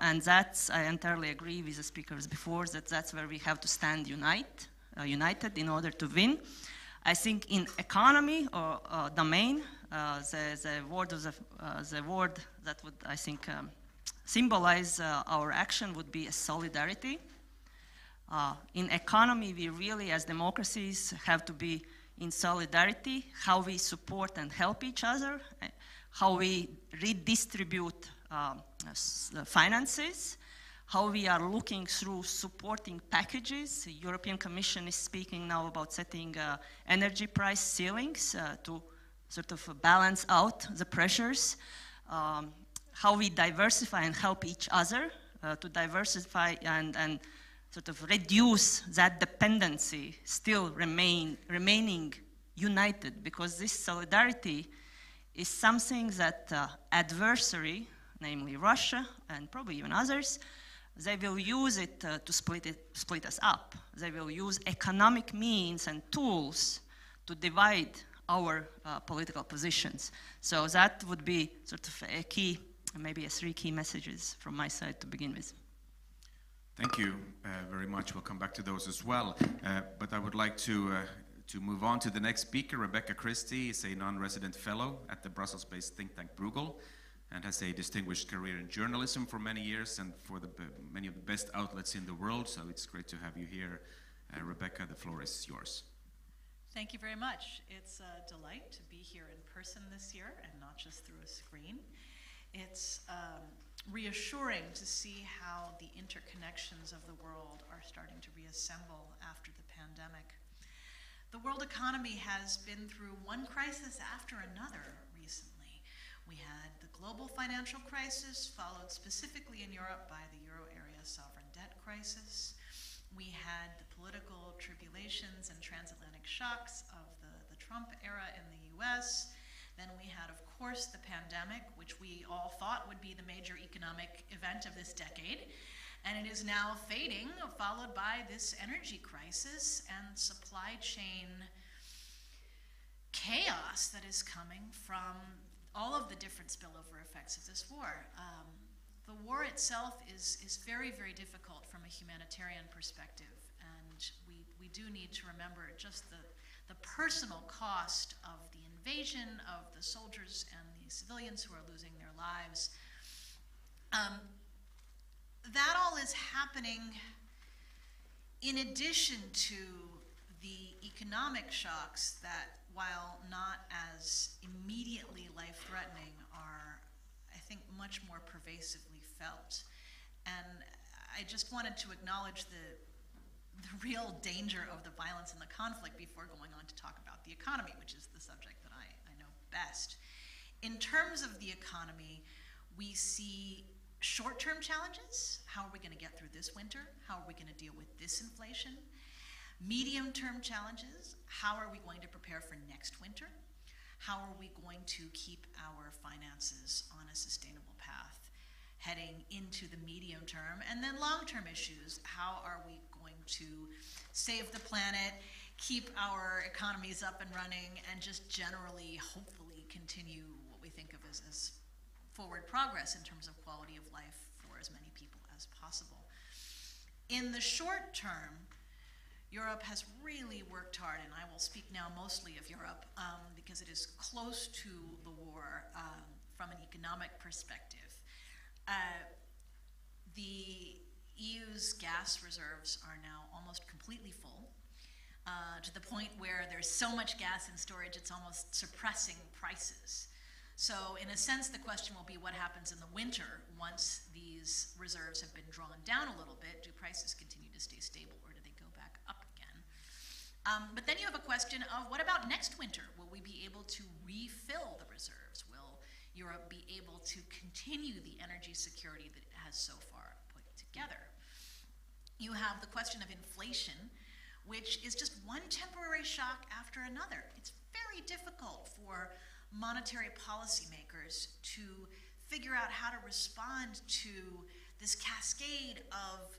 and that's, I entirely agree with the speakers before, that's where we have to stand united in order to win. I think in economy or domain, the word that would, I think, symbolize our action would be a solidarity. In economy, we really, as democracies, have to be in solidarity, how we support and help each other, how we redistribute finances, how we are looking through supporting packages. The European Commission is speaking now about setting energy price ceilings to sort of balance out the pressures, how we diversify and help each other to diversify and sort of reduce that dependency, still remaining united, because this solidarity is something that adversary, namely Russia and probably even others, they will use it to split us up. They will use economic means and tools to divide our political positions. So that would be sort of a key, maybe 3 key messages from my side to begin with. Thank you very much. We'll come back to those as well. But I would like to move on to the next speaker. Rebecca Christie is a non-resident fellow at the Brussels-based think tank Bruegel, and has a distinguished career in journalism for many years and for many of the best outlets in the world. So it's great to have you here. Rebecca, the floor is yours. Thank you very much. It's a delight to be here in person this year and not just through a screen. It's reassuring to see how the interconnections of the world are starting to reassemble after the pandemic. The world economy has been through one crisis after another recently. We had the global financial crisis, followed specifically in Europe by the euro area sovereign debt crisis. We had the political tribulations and transatlantic shocks of the Trump era in the US. Then we had, of course, the pandemic, which we all thought would be the major economic event of this decade. And it is now fading, followed by this energy crisis and supply chain chaos that is coming from all of the different spillover effects of this war. The war itself is very, very difficult from a humanitarian perspective, and we do need to remember just the personal cost of the invasion, of the soldiers and the civilians who are losing their lives. That all is happening in addition to the economic shocks that, while not as immediately life-threatening, are, I think, much more pervasively felt. And I just wanted to acknowledge the real danger of the violence and the conflict before going on to talk about the economy, which is the subject that I know best. In terms of the economy, we see short-term challenges. How are we going to get through this winter? How are we going to deal with this inflation? Medium-term challenges. How are we going to prepare for next winter? How are we going to keep our finances on a sustainable path heading into the medium term? And then long-term issues. How are we going to save the planet, keep our economies up and running, and just generally, hopefully, continue what we think of as forward progress in terms of quality of life for as many people as possible. In the short term, Europe has really worked hard, and I will speak now mostly of Europe because it is close to the war from an economic perspective. The EU's gas reserves are now almost completely full, to the point where there's so much gas in storage it's almost suppressing prices. So in a sense, the question will be what happens in the winter once these reserves have been drawn down a little bit. Do prices continue to stay stable, or do they go back up again? But then you have a question of what about next winter? Will we be able to refill the reserves? Will Europe be able to continue the energy security that it has so far put together? You have the question of inflation, which is just one temporary shock after another. It's very difficult for monetary policymakers to figure out how to respond to this cascade of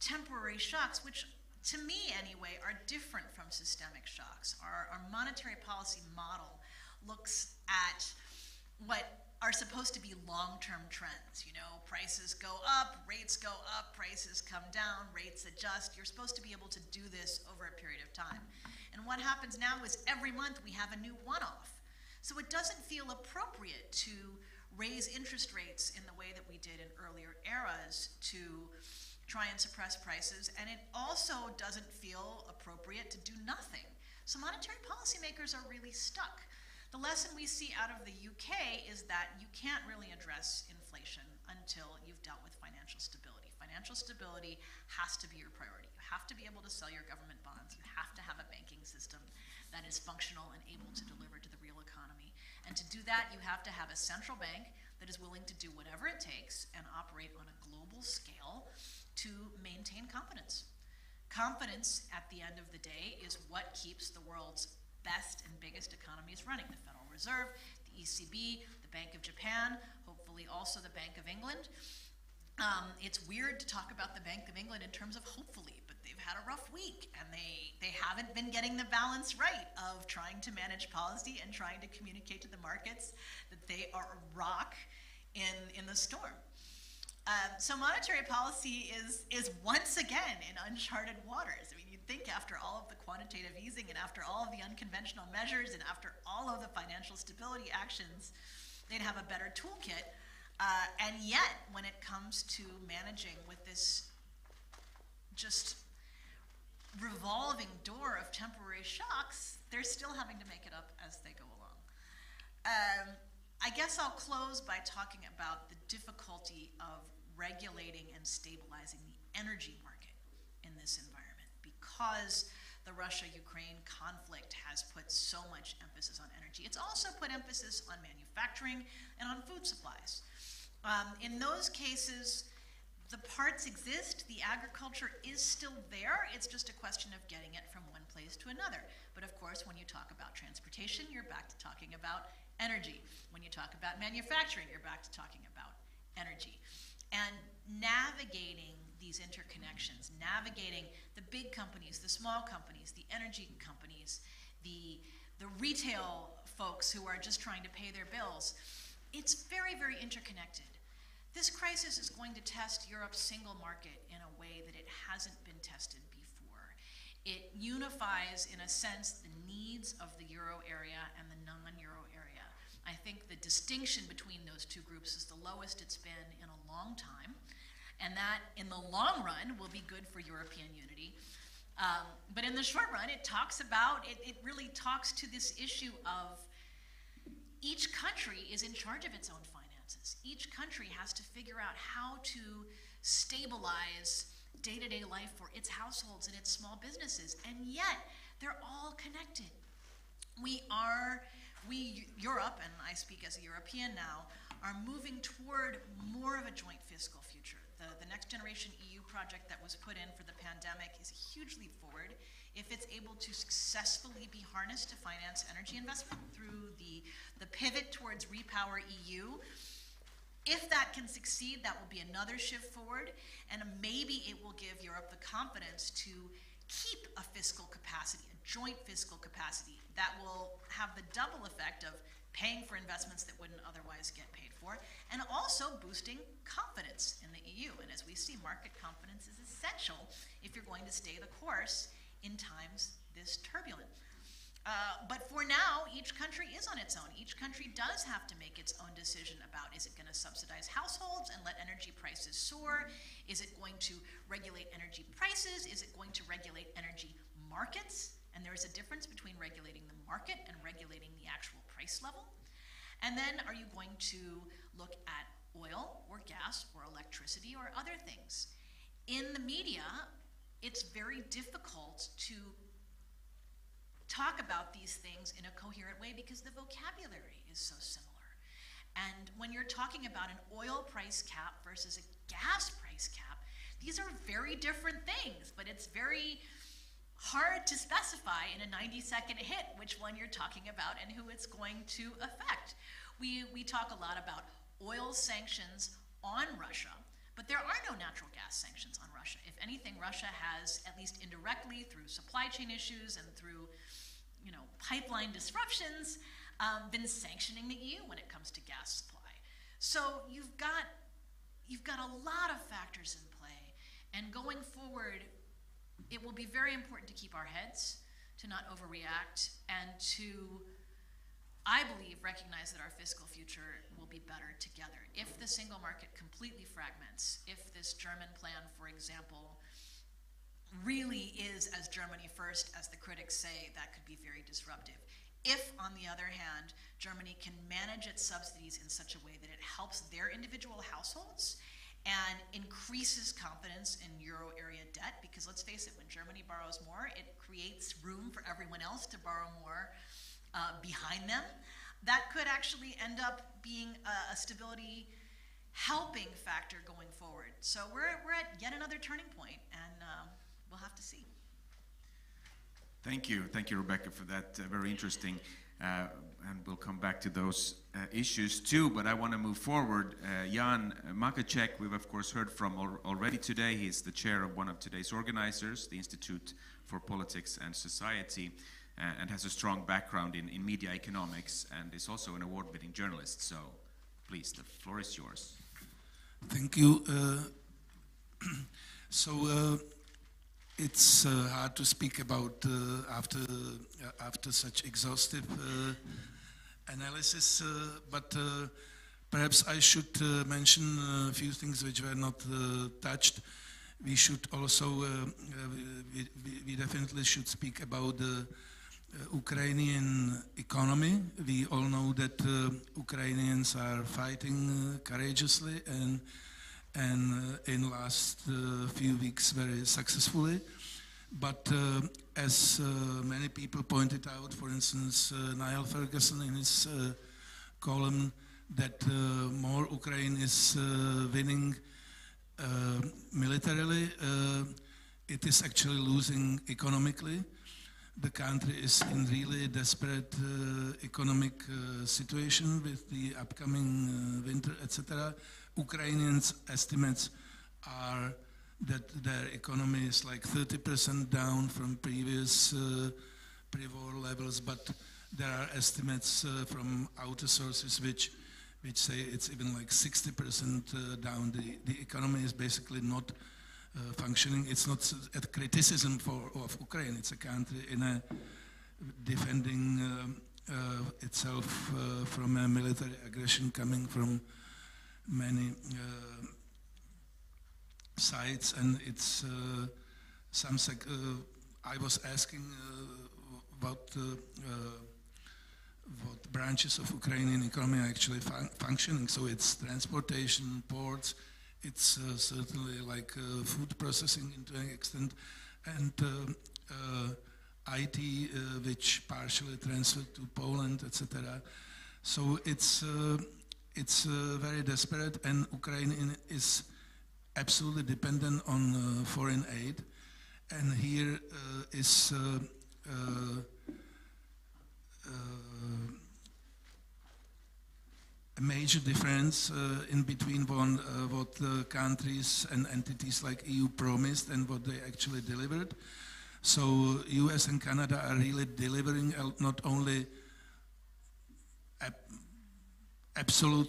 temporary shocks, which to me anyway are different from systemic shocks. Our monetary policy model looks at what are supposed to be long-term trends. You know, prices go up, rates go up, prices come down, rates adjust. You're supposed to be able to do this over a period of time. And what happens now is every month we have a new one-off. So it doesn't feel appropriate to raise interest rates in the way that we did in earlier eras to try and suppress prices, and it also doesn't feel appropriate to do nothing. So monetary policymakers are really stuck. The lesson we see out of the UK is that you can't really address inflation until you've dealt with financial stability. Financial stability has to be your priority. You have to be able to sell your government bonds. You have to have a banking system that is functional and able to deliver to the real economy. And to do that, you have to have a central bank that is willing to do whatever it takes and operate on a global scale to maintain confidence. Confidence, at the end of the day, is what keeps the world's best and biggest economies running. The Federal Reserve, the ECB, the Bank of Japan, hopefully also the Bank of England. It's weird to talk about the Bank of England in terms of hopefully, but they've had a rough week and they haven't been getting the balance right of trying to manage policy and trying to communicate to the markets that they are a rock in the storm. So monetary policy is once again in uncharted waters. I mean, you'd think after all of the quantitative easing and after all of the unconventional measures and after all of the financial stability actions, they'd have a better toolkit. And yet, when it comes to managing with this just revolving door of temporary shocks, they're still having to make it up as they go along. I guess I'll close by talking about the difficulty of regulating and stabilizing the energy market in this environment, because the Russia-Ukraine conflict has put so much emphasis on energy. It's also put emphasis on manufacturing and on food supplies. In those cases, the parts exist, the agriculture is still there, it's just a question of getting it from one place to another. But of course, when you talk about transportation, you're back to talking about energy. When you talk about manufacturing, you're back to talking about energy. And navigating these interconnections, navigating the big companies, the small companies, the energy companies, the retail folks who are just trying to pay their bills, it's very, very interconnected. This crisis is going to test Europe's single market in a way that it hasn't been tested before. It unifies, in a sense, the needs of the euro area and the non-euro area. I think the distinction between those two groups is the lowest it's been in a long time, and that, in the long run, will be good for European unity. But in the short run, it really talks to this issue of each country is in charge of its own finances. Each country has to figure out how to stabilize day-to-day life for its households and its small businesses, and yet they're all connected. Europe, and I speak as a European now, are moving toward more of a joint fiscal future. The Next Generation EU project that was put in for the pandemic is a huge leap forward. If it's able to successfully be harnessed to finance energy investment through the pivot towards Repower EU, if that can succeed, that will be another shift forward, and maybe it will give Europe the confidence to keep a fiscal capacity, a joint fiscal capacity, that will have the double effect of paying for investments that wouldn't otherwise get paid for, and also boosting confidence in the EU. And as we see, market confidence is essential if you're going to stay the course in times this turbulent. But for now, each country is on its own. Each country does have to make its own decision about, is it going to subsidize households and let energy prices soar? Is it going to regulate energy prices? Is it going to regulate energy markets? And there is a difference between regulating the market and regulating the actual price level. And then are you going to look at oil or gas or electricity or other things? In the media, it's very difficult to talk about these things in a coherent way because the vocabulary is so similar. And when you're talking about an oil price cap versus a gas price cap, these are very different things, but it's very hard to specify in a 90-second hit which one you're talking about and who it's going to affect. We talk a lot about oil sanctions on Russia, but there are no natural gas sanctions on Russia. If anything, Russia has, at least indirectly through supply chain issues and through pipeline disruptions, been sanctioning the EU when it comes to gas supply. So you've got a lot of factors in play, and going forward, it will be very important to keep our heads, to not overreact, and to, I believe, recognize that our fiscal future will be better together. If the single market completely fragments, if this German plan, for example, really is as Germany first, as the critics say, that could be very disruptive. If, on the other hand, Germany can manage its subsidies in such a way that it helps their individual households and increases confidence in euro area debt, because let's face it, when Germany borrows more, it creates room for everyone else to borrow more behind them. that could actually end up being a stability helping factor going forward. So we're at yet another turning point, and we'll have to see. Thank you, Rebecca, for that. Very interesting, and we'll come back to those issues too. But I want to move forward. Jan Macháček, we've of course heard from already today. He's the chair of one of today's organizers, the Institute for Politics and Society, and has a strong background in media economics, and is also an award-winning journalist. So, please, the floor is yours. Thank you. It's hard to speak about after such exhaustive analysis, but perhaps I should mention a few things which were not touched. We should also, we definitely should speak about the Ukrainian economy. We all know that Ukrainians are fighting courageously and in last few weeks very successfully. But as many people pointed out, for instance, Niall Ferguson in his column, that more Ukraine is winning militarily, it is actually losing economically. The country is in really desperate economic situation with the upcoming winter, etc. Ukrainians' estimates are that their economy is like 30% down from previous pre-war levels, but there are estimates from outer sources which say it's even like 60% down. The economy is basically not functioning. It's not a criticism of Ukraine. It's a country in a defending itself from a military aggression coming from many sides, and it's I was asking what branches of Ukrainian economy are actually functioning. So it's transportation, ports, it's certainly like food processing to an extent, and IT, which partially transferred to Poland, etc. So it's very desperate, and Ukraine is absolutely dependent on foreign aid. And here is a major difference in between what countries and entities like EU promised and what they actually delivered. So US and Canada are really delivering not only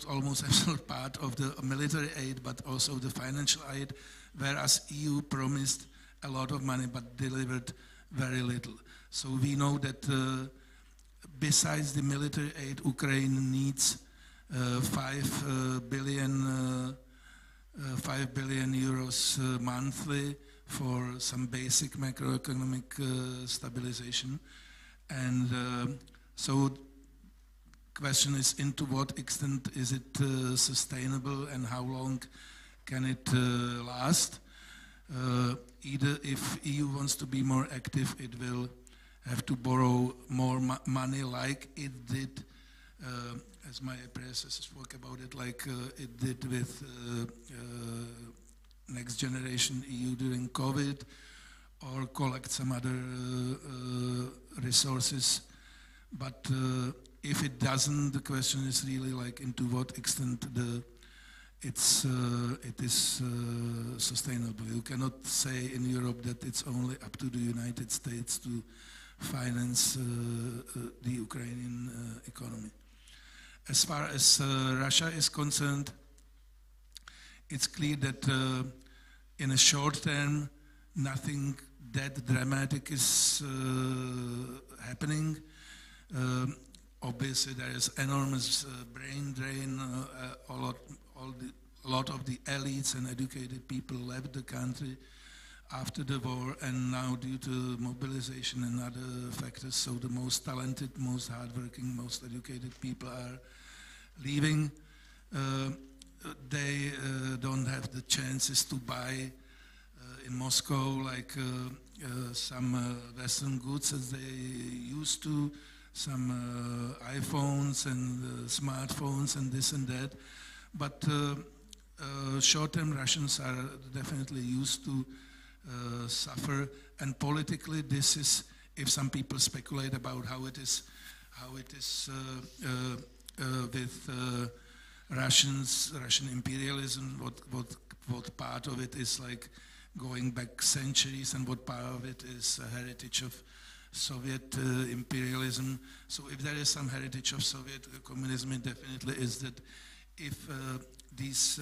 almost absolute part of the military aid, but also the financial aid, whereas EU promised a lot of money but delivered very little. So we know that besides the military aid, Ukraine needs 5 billion euros monthly for some basic macroeconomic stabilization. And so question is, into what extent is it sustainable and how long can it last? Either if EU wants to be more active, it will have to borrow more money like it did, as my predecessor spoke about it, like it did with Next Generation EU during COVID, or collect some other resources. But if it doesn't, the question is really like into what extent it is sustainable. You cannot say in Europe that it's only up to the United States to finance the Ukrainian economy. As far as Russia is concerned, it's clear that in a short term, nothing that dramatic is happening. Obviously, there is enormous brain drain. A lot of the elites and educated people left the country after the war, and now due to mobilization and other factors, so the most talented, most hardworking, most educated people are leaving. They don't have the chances to buy in Moscow like some Western goods as they used to. iPhones and smartphones and this and that. But short-term Russians are definitely used to suffer, and politically this is, if some people speculate about how it is with Russian imperialism, what part of it is like going back centuries and what part of it is a heritage of Soviet imperialism. So if there is some heritage of Soviet communism, it definitely is that if these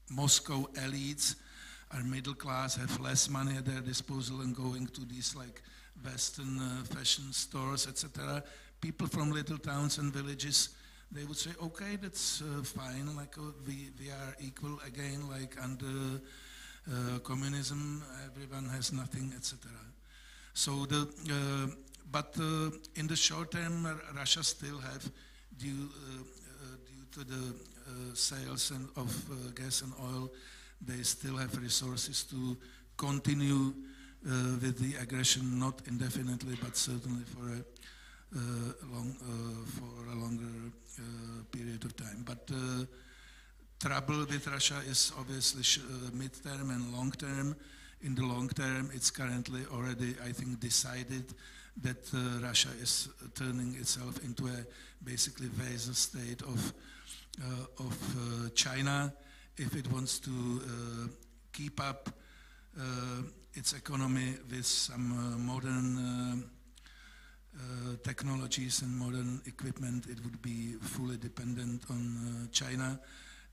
Moscow elites are middle class, have less money at their disposal and going to these like Western fashion stores, etc., people from little towns and villages, they would say, okay, that's fine, like we are equal again, like under communism, everyone has nothing, etc. So but in the short term, Russia still have, due to the sales of gas and oil, they still have resources to continue with the aggression, not indefinitely, but certainly for a longer period of time. But trouble with Russia is obviously mid-term and long-term. In the long term, it's currently already, I think, decided that Russia is turning itself into a basically vassal state of China. If it wants to keep up its economy with some modern technologies and modern equipment, it would be fully dependent on China,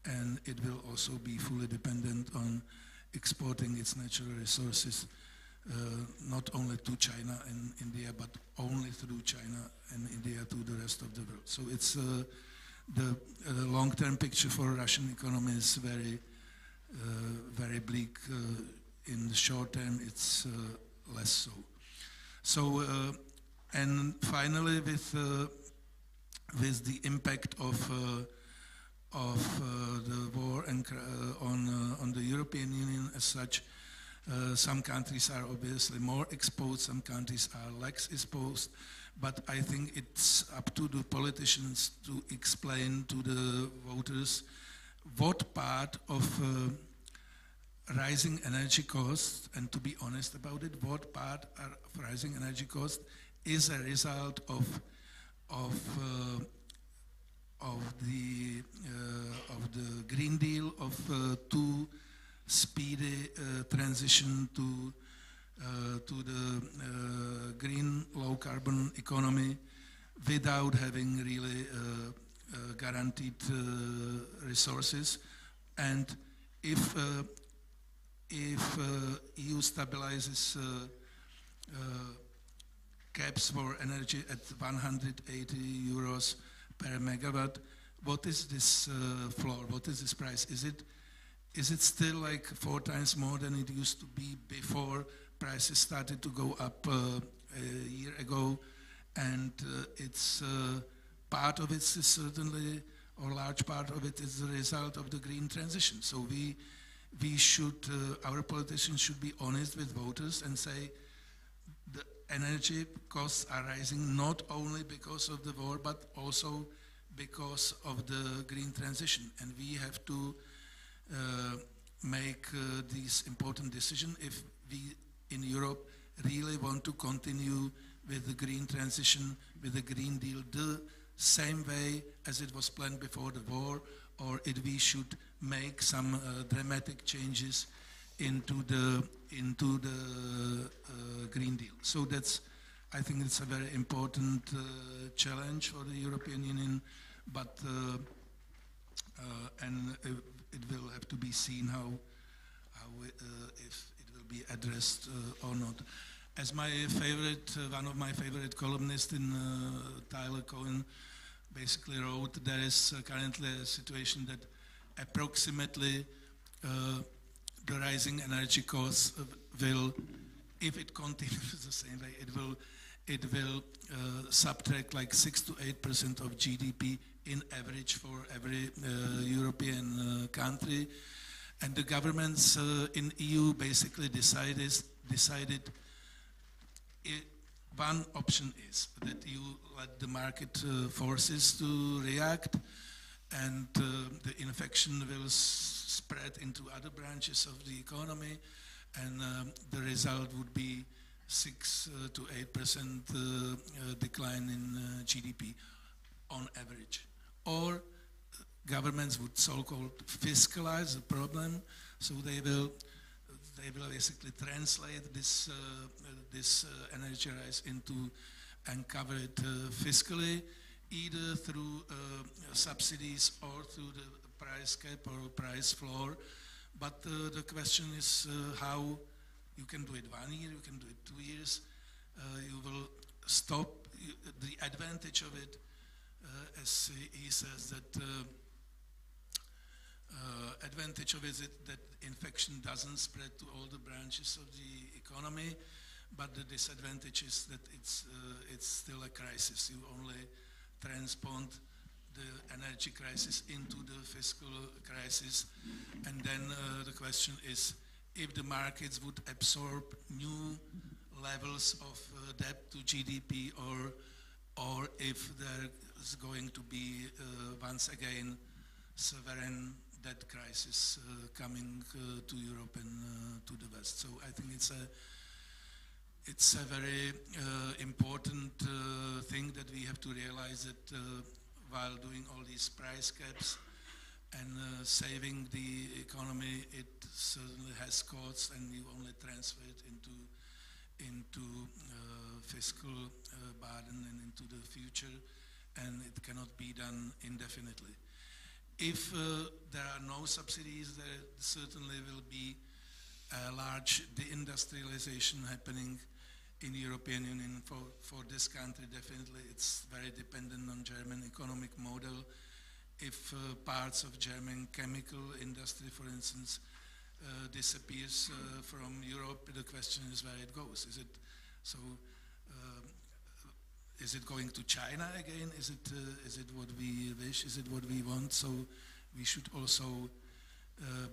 and it will also be fully dependent on exporting its natural resources not only to China and India, but only through China and India to the rest of the world. So it's the long-term picture for Russian economy is very, very bleak. In the short term, it's less so. So, and finally, with the impact of the war and on the European Union as such, some countries are obviously more exposed, some countries are less exposed, but I think it's up to the politicians to explain to the voters what part of rising energy costs, and to be honest about it, what part of rising energy costs is a result of the Green Deal, of too speedy transition to the green low carbon economy without having really guaranteed resources. And if EU stabilizes caps for energy at 180 euros per megawatt, what is this floor? What is this price? Is it still like 4 times more than it used to be before prices started to go up a year ago? And it's part of it is certainly, or large part of it is the result of the green transition. So we should, our politicians should be honest with voters and say the energy costs are rising not only because of the war, but also because of the green transition. And we have to make these important decisions if we in Europe really want to continue with the green transition, with the Green Deal, the same way as it was planned before the war, or if we should make some dramatic changes into the Green Deal. So that's, I think it's a very important challenge for the European Union, but and it will have to be seen how if it will be addressed or not. As my favorite, one of my favorite columnists in Tyler Cohen basically wrote, there is currently a situation that approximately the rising energy costs will, if it continues the same way, it will subtract like 6 to 8% of GDP in average for every European country. And the governments in EU basically decided one option is that you let the market forces to react, and the infection will spread into other branches of the economy, and the result would be 6 to 8% decline in GDP on average. Or governments would so-called fiscalize the problem, so they will basically translate this energy rise into and cover it fiscally, either through subsidies or through the price cap or price floor. But the question is how you can do it 1 year, you can do it 2 years. You will stop. The advantage of it, as he says, that advantage of it is that infection doesn't spread to all the branches of the economy, but the disadvantage is that it's still a crisis. You only transpond the energy crisis into the fiscal crisis, and then the question is if the markets would absorb new levels of debt to GDP, or if there is going to be once again sovereign debt crisis coming to Europe and to the West. So I think it's a very important thing that we have to realize that while doing all these price caps and saving the economy, it certainly has costs, and you only transfer it into fiscal burden and into the future, and it cannot be done indefinitely. If there are no subsidies, there certainly will be a large deindustrialization happening in the European Union. For this country, definitely it's very dependent on German economic model. If parts of German chemical industry, for instance, disappears from Europe, the question is where it goes. Is it going to China again? Is it what we wish? Is it what we want? So we should also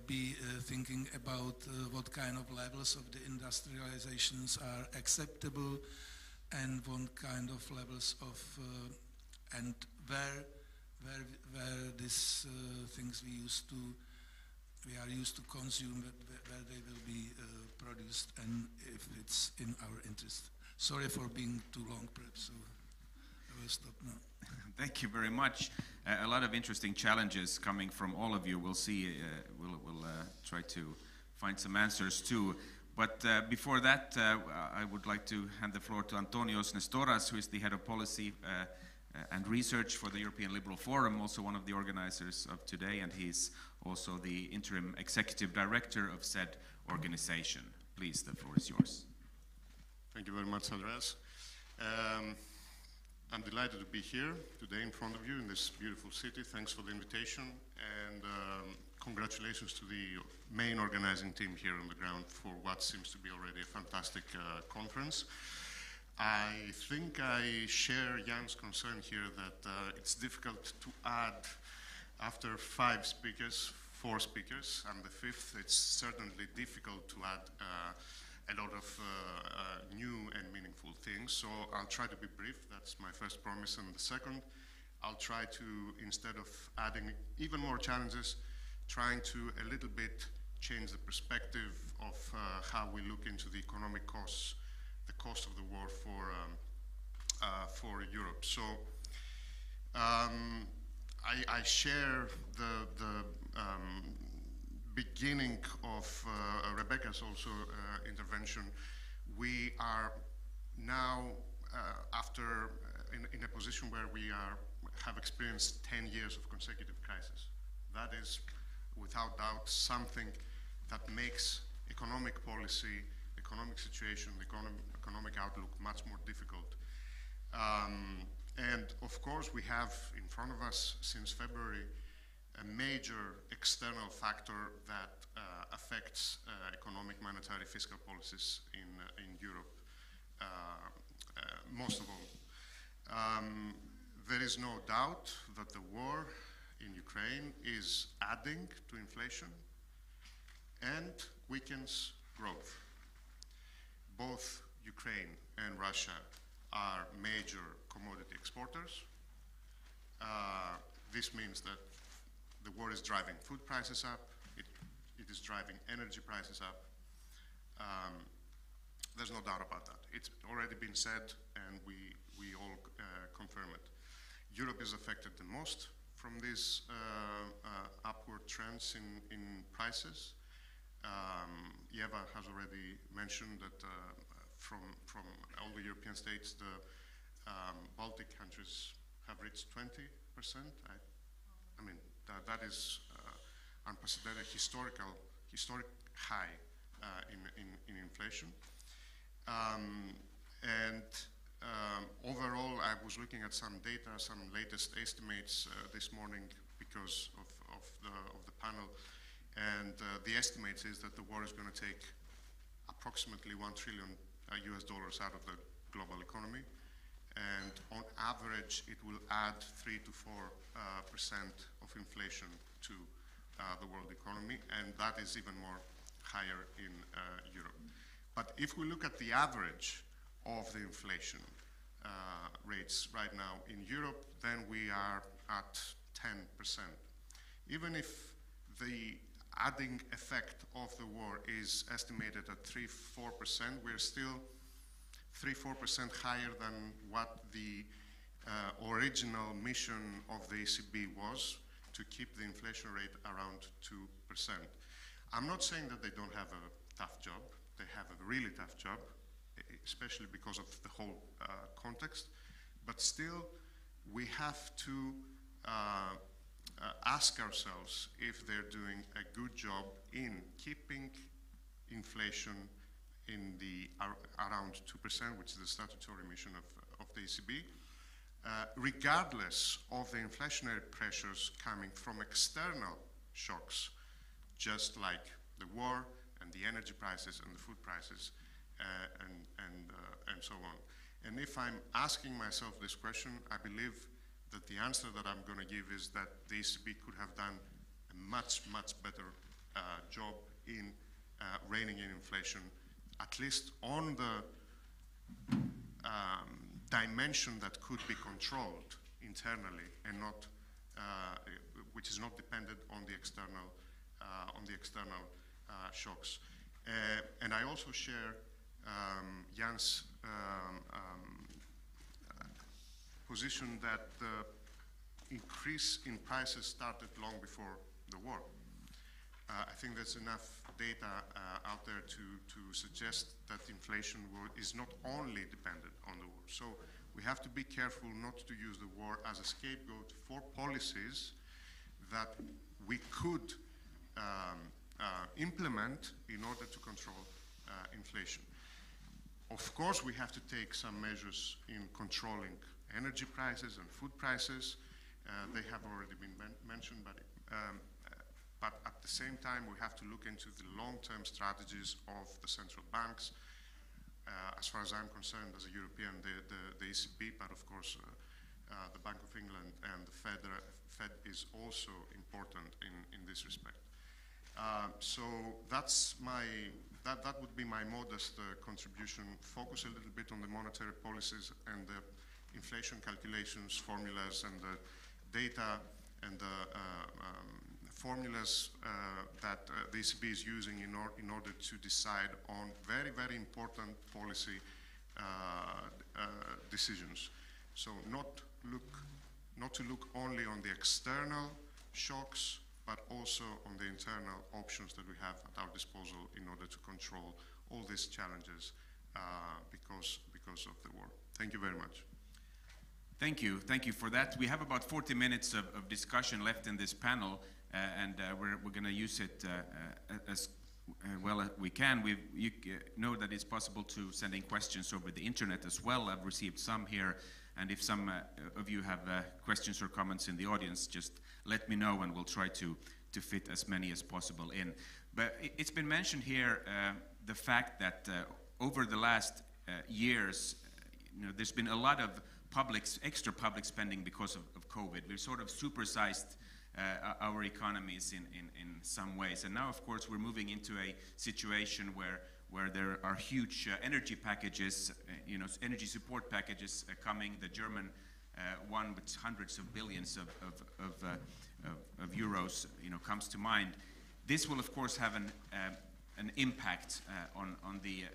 be thinking about what kind of levels of the industrializations are acceptable, and what kind of levels of and where these things we are used to consume, where they will be produced, and if it's in our interest. Sorry for being too long, perhaps. So I will stop now. Thank you very much. A lot of interesting challenges coming from all of you. We'll see. We'll try to find some answers too. But before that, I would like to hand the floor to Antonios Nestoras, who is the head of policy and research for the European Liberal Forum, also one of the organizers of today, and he's also the interim executive director of said organization. Please, the floor is yours. Thank you very much, Andreas. I'm delighted to be here today in front of you in this beautiful city. Thanks for the invitation, and congratulations to the main organizing team here on the ground for what seems to be already a fantastic conference. I think I share Jan's concern here that it's difficult to add, after 5 speakers, 4 speakers, and the 5th, it's certainly difficult to add a lot of new and meaningful things. So I'll try to be brief. That's my first promise. And the second, I'll try to, instead of adding even more challenges, trying to a little bit change the perspective of how we look into the economic costs, the cost of the war for Europe. So I share the beginning of Rebecca's also intervention. We are now in a position where we have experienced 10 years of consecutive crisis. That is, without doubt, something that makes economic policy, economic situation, economic outlook much more difficult. And of course, we have in front of us since February a major external factor that affects economic, monetary, fiscal policies in Europe, most of all. There is no doubt that the war in Ukraine is adding to inflation and weakens growth. Both Ukraine and Russia are major commodity exporters. This means that the war is driving food prices up, it is driving energy prices up. There's no doubt about that. It's already been said, and we all confirm it. Europe is affected the most from these upward trends in prices. Eva has already mentioned that from all the European states, the Baltic countries have reached 20%. I mean, that is unprecedented historic high in inflation. Overall, I was looking at some data, some latest estimates this morning because of the panel, and the estimates is that the war is going to take approximately $1 trillion US out of the global economy, and on average, it will add 3 to 4% of inflation to the world economy, and that is even more higher in Europe. But if we look at the average of the inflation rates right now in Europe, then we are at 10%. Even if the adding effect of the war is estimated at 3–4%, we're still 3–4% higher than what the original mission of the ECB was, to keep the inflation rate around 2%. I'm not saying that they don't have a tough job. They have a really tough job, especially because of the whole context. But still, we have to ask ourselves if they're doing a good job in keeping inflation in the around 2%, which is the statutory mission of the ECB, regardless of the inflationary pressures coming from external shocks, just like the war and the energy prices and the food prices and so on. And if I'm asking myself this question, I believe that the answer that I'm going to give is that the ECB could have done a much, much better job in reining in inflation, at least on the dimension that could be controlled internally and not, which is not dependent on the external shocks. And I also share Jan's position that the increase in prices started long before the war. I think there's enough data out there to suggest that inflation is not only dependent on the war. So we have to be careful not to use the war as a scapegoat for policies that we could implement in order to control inflation. Of course, we have to take some measures in controlling energy prices and food prices. They have already been mentioned, but at the same time, we have to look into the long-term strategies of the central banks. As far as I'm concerned, as a European, the ECB, but of course, the Bank of England and the Fed is also important in this respect. So that's that would be my modest contribution. Focus a little bit on the monetary policies and the inflation calculations, formulas, and the data and the formulas that the ECB is using in order to decide on very, very important policy decisions. So not to look only on the external shocks, but also on the internal options that we have at our disposal in order to control all these challenges because of the war. Thank you very much. Thank you for that. We have about 40 minutes of discussion left in this panel, and we're going to use it as well as we can. You know that it's possible to send in questions over the internet as well. I've received some here, and if some of you have questions or comments in the audience, just let me know and we'll try to fit as many as possible in. But it's been mentioned here the fact that over the last years, there's been a lot of extra public spending because of COVID. We've sort of supersized our economies in some ways. And now, of course, we're moving into a situation where where there are huge energy packages, energy support packages coming. The German one with hundreds of billions of euros, comes to mind. This will, of course, have an impact on the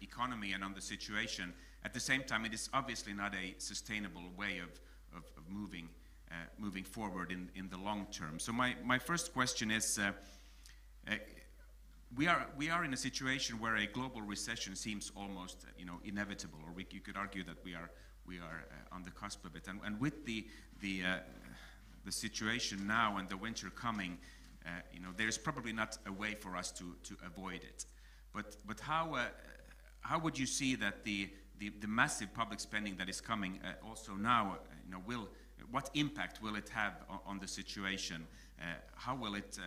economy and on the situation. At the same time, it is obviously not a sustainable way of moving forward in the long term. So my first question is, we are in a situation where a global recession seems almost inevitable, or you could argue that we are on the cusp of it. And with the situation now and the winter coming, there's probably not a way for us to avoid it. But how would you see that the massive public spending that is coming also now, what impact will it have on the situation? How will it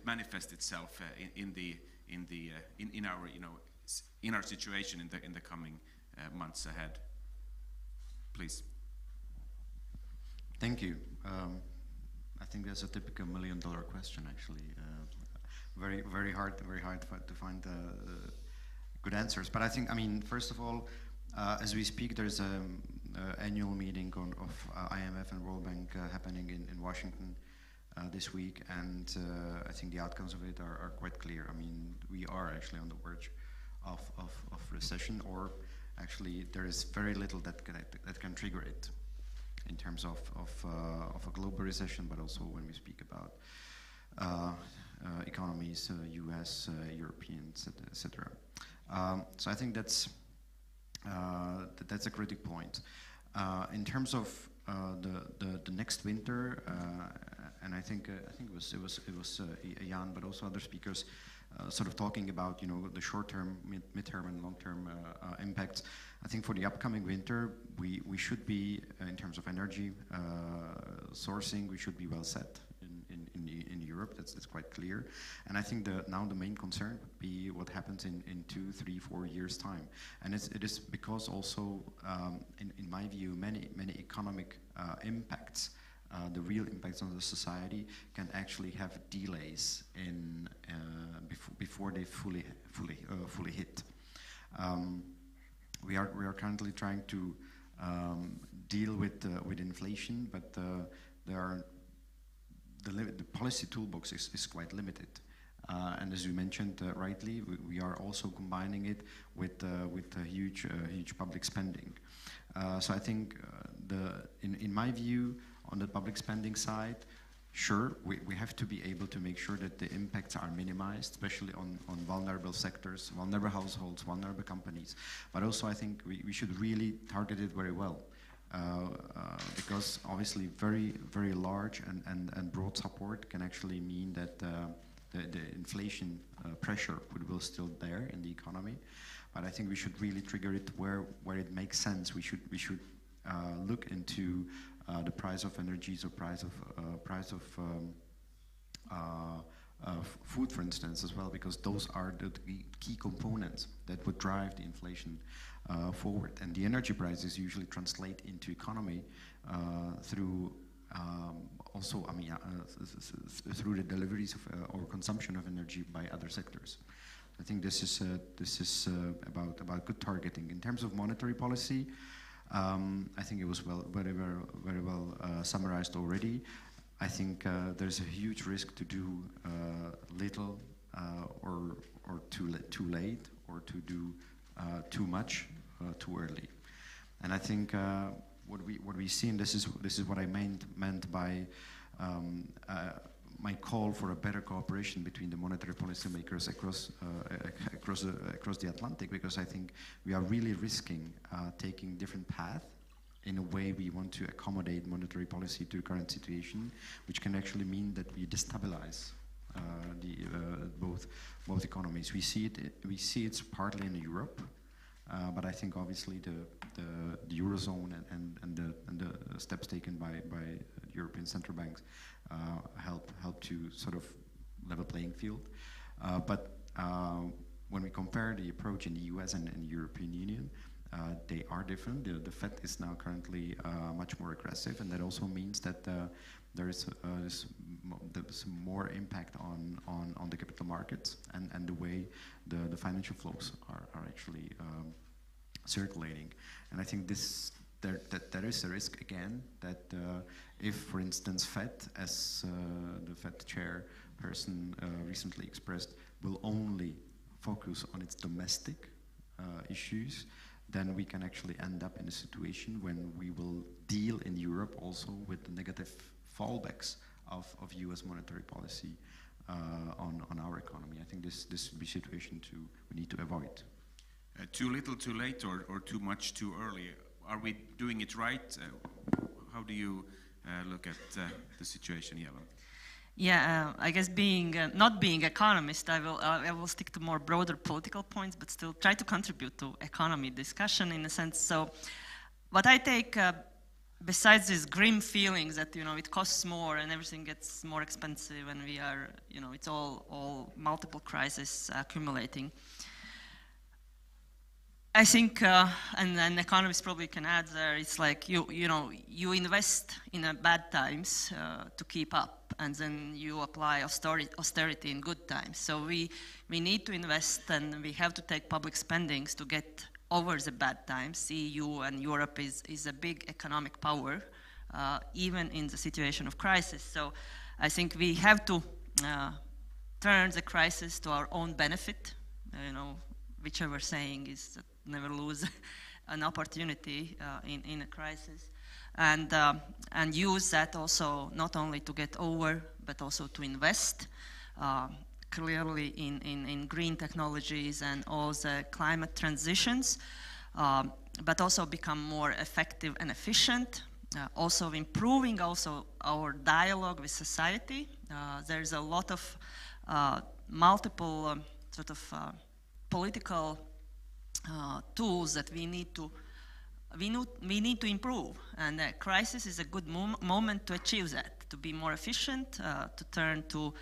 manifest itself in our situation in the coming months ahead? Please. Thank you. I think that's a typical $1 million question, actually. Very hard to find good answers. But I think, first of all, as we speak, there's an annual meeting of IMF and World Bank happening in Washington this week, and I think the outcomes of it are quite clear. We are actually on the verge of recession, or actually there is very little that can trigger it in terms of a global recession, but also when we speak about economies, US, Europeans, etc. So I think that's a critical point. In terms of the next winter, and I think it was Jan, but also other speakers, sort of talking about the short-term, mid-term, and long-term impacts. I think for the upcoming winter, we should be in terms of energy sourcing, we should be well set in Europe. That's quite clear. And I think now the main concern would be what happens in 2, 3, 4 years' time. And it is because also, in my view, many economic impacts, the real impacts on the society, can actually have delays in before they fully hit. We are currently trying to deal with inflation, but the policy toolbox is quite limited. And as you mentioned rightly, we are also combining it with huge public spending. So I think in my view, on the public spending side, sure, we have to be able to make sure that the impacts are minimized, especially on vulnerable sectors, vulnerable households, vulnerable companies. But also I think we should really target it very well. Because obviously very, very large and broad support can actually mean that the inflation pressure will still there in the economy. But I think we should really trigger it where it makes sense. We should look into the price of energies or price of food, for instance, as well, because those are the key components that would drive the inflation forward. And the energy prices usually translate into economy through also, through the deliveries of, or consumption of energy by other sectors. I think this is about good targeting. In terms of monetary policy, I think it was very well summarized already. I think there's a huge risk to do little or too late, or to do too much too early. And I think what we see, and this is what I meant by my call for a better cooperation between the monetary policymakers across the Atlantic, because I think we are really risking taking different paths in a way we want to accommodate monetary policy to the current situation, which can actually mean that we destabilize both economies. We see it partly in Europe, but I think obviously the Eurozone and the steps taken by European central banks help to sort of level playing field. But when we compare the approach in the US and in the European Union, they are different. The Fed is now currently much more aggressive, and that also means that there is more impact on the capital markets and the way the financial flows are actually circulating. And I think there is a risk again that if, for instance, Fed, as the Fed chairperson recently expressed, will only focus on its domestic issues, then we can actually end up in a situation when we will deal in Europe also with the negative fallbacks of US monetary policy on our economy. I think this would be a situation we need to avoid. Too little, too late, or too much, too early? Are we doing it right? How do you look at the situation, Jeva? Yeah, I guess not being economist, I will stick to more broader political points, but still try to contribute to economy discussion in a sense. So, what I take besides these grim feelings that it costs more and everything gets more expensive, and we are it's all multiple crises accumulating. I think, and economists probably can add there, it's like you invest in bad times to keep up, and then you apply austerity in good times. So we need to invest, and we have to take public spendings to get over the bad times. EU and Europe is a big economic power, even in the situation of crisis. So I think we have to turn the crisis to our own benefit. Whichever saying is that never lose an opportunity in a crisis, and use that also not only to get over, but also to invest clearly in green technologies and all the climate transitions, but also become more effective and efficient. Also improving also our dialogue with society. There's a lot of multiple political tools that we need to improve, and a crisis is a good moment to achieve that, to be more efficient, to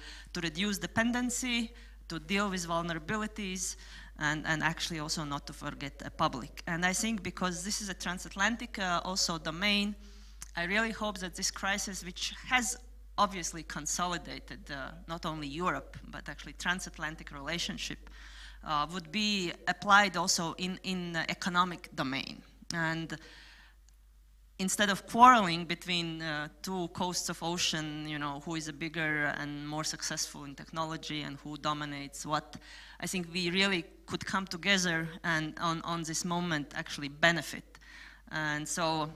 reduce dependency, to deal with vulnerabilities, and actually also not to forget a public. And I think because this is a transatlantic also domain, I really hope that this crisis, which has obviously consolidated not only Europe, but actually transatlantic relationship, would be applied also in the economic domain. And instead of quarreling between two coasts of ocean, who is a bigger and more successful in technology and who dominates what, I think we really could come together and on this moment actually benefit. And so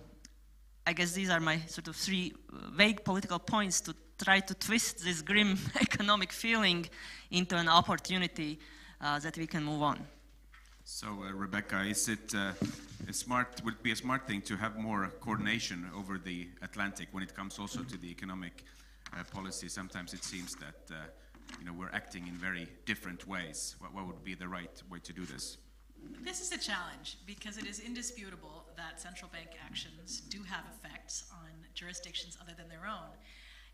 I guess these are my three vague political points to try to twist this grim economic feeling into an opportunity that we can move on. So, Rebecca, is it would it be a smart thing to have more coordination over the Atlantic when it comes also to the economic policy? Sometimes it seems that we're acting in very different ways. What would be the right way to do this? This is a challenge because it is indisputable that central bank actions do have effects on jurisdictions other than their own.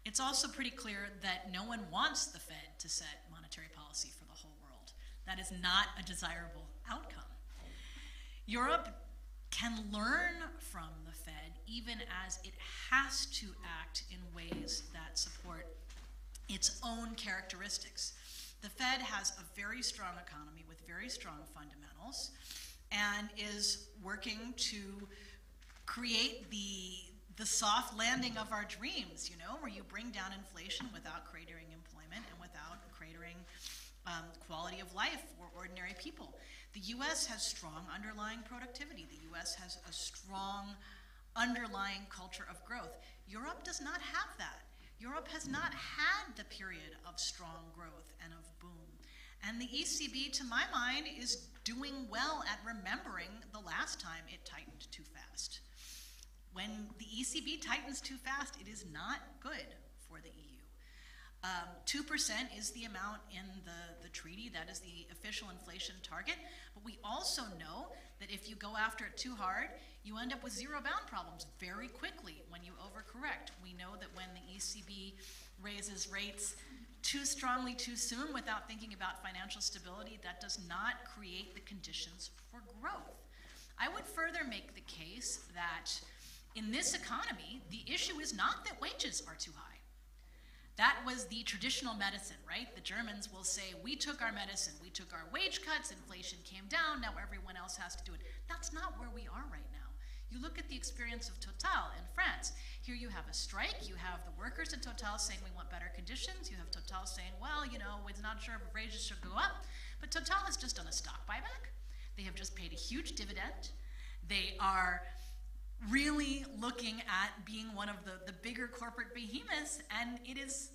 It's also pretty clear that no one wants the Fed to set monetary policy for the whole world. That is not a desirable outcome. Europe can learn from the Fed even as it has to act in ways that support its own characteristics. The Fed has a very strong economy with very strong fundamentals and is working to create the soft landing of our dreams, where you bring down inflation without cratering employment and without cratering quality of life for ordinary people. The US has strong underlying productivity. The US has a strong underlying culture of growth. Europe does not have that. Europe has not had the period of strong growth and of boom. And the ECB, to my mind, is doing well at remembering the last time it tightened too fast. When the ECB tightens too fast, it is not good for the EU. 2% is the amount in the treaty. That is the official inflation target. But we also know that if you go after it too hard, you end up with zero-bound problems very quickly when you overcorrect. We know that when the ECB raises rates too strongly too soon without thinking about financial stability, that does not create the conditions for growth. I would further make the case that in this economy, the issue is not that wages are too high. That was the traditional medicine, right? The Germans will say, we took our medicine, we took our wage cuts, inflation came down, now everyone else has to do it. That's not where we are right now. You look at the experience of Total in France. Here you have a strike, you have the workers in Total saying we want better conditions, you have Total saying, well, you know, we're not sure if wages should go up, but Total has just done a stock buyback. They have just paid a huge dividend. They are really looking at being one of the bigger corporate behemoths, and it is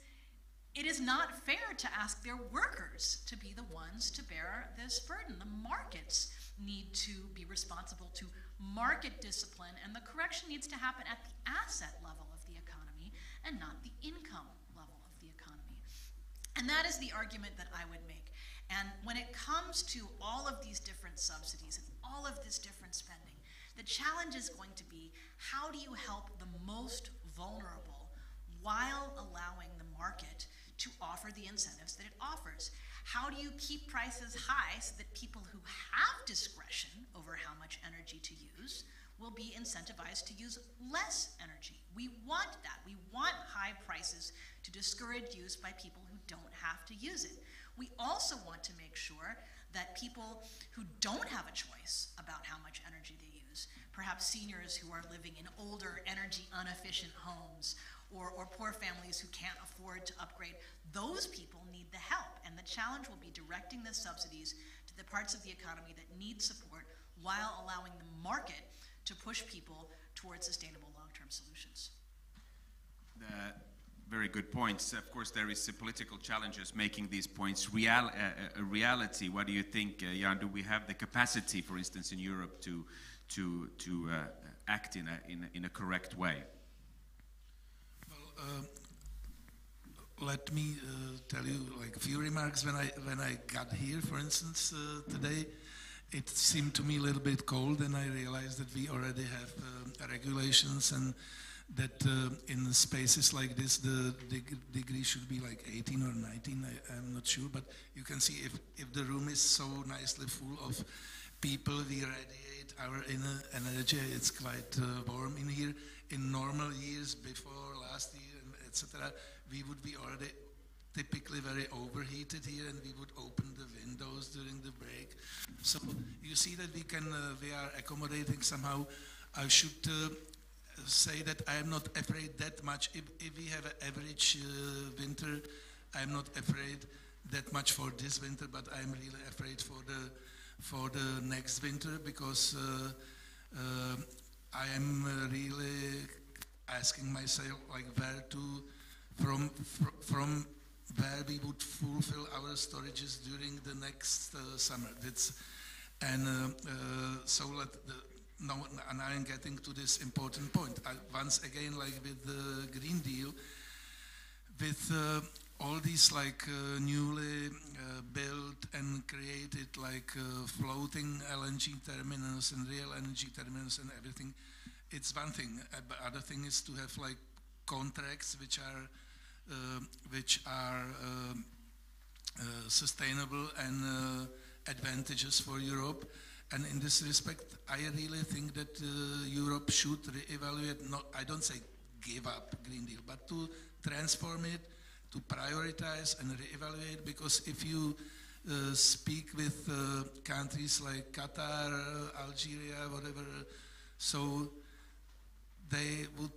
not fair to ask their workers to be the ones to bear this burden. The markets need to be responsible to market discipline, and the correction needs to happen at the asset level of the economy and not the income level of the economy. And that is the argument that I would make. And when it comes to all of these different subsidies and all of this different spending, the challenge is going to be, how do you help the most vulnerable while allowing the market to offer the incentives that it offers? How do you keep prices high so that people who have discretion over how much energy to use will be incentivized to use less energy? We want that. We want high prices to discourage use by people who don't have to use it. We also want to make sure that people who don't have a choice about how much energy they use, perhaps seniors who are living in older, energy inefficient homes, or poor families who can't afford to upgrade, those people need the help. And the challenge will be directing the subsidies to the parts of the economy that need support while allowing the market to push people towards sustainable long-term solutions. Very good points. Of course, there is political challenges making these points a reality. What do you think, Jan? Do we have the capacity, for instance, in Europe to act in a correct way? Well, let me tell you like a few remarks. When I got here, for instance, today, it seemed to me a little bit cold, and I realized that we already have regulations, and that in spaces like this, the degree should be like 18 or 19, I'm not sure, but you can see if the room is so nicely full of people, we radiate our inner energy, it's quite warm in here. In normal years, before last year, etc., we would be already typically very overheated here, and we would open the windows during the break. So you see that we are accommodating somehow. I should say that I am not afraid that much. If we have an average winter, I'm not afraid that much for this winter, but I'm really afraid for the next winter, because I am really asking myself like from where we would fulfill our storages during the next summer. Now I'm getting to this important point. Once again, like with the Green Deal, with all these like newly built and created like floating LNG terminals and real energy terminals and everything, it's one thing. But other thing is to have like contracts which are sustainable and advantageous for Europe. And in this respect, I really think that Europe should reevaluate, I don't say give up Green Deal, but to transform it, to prioritize and reevaluate, because if you speak with countries like Qatar, Algeria, whatever, so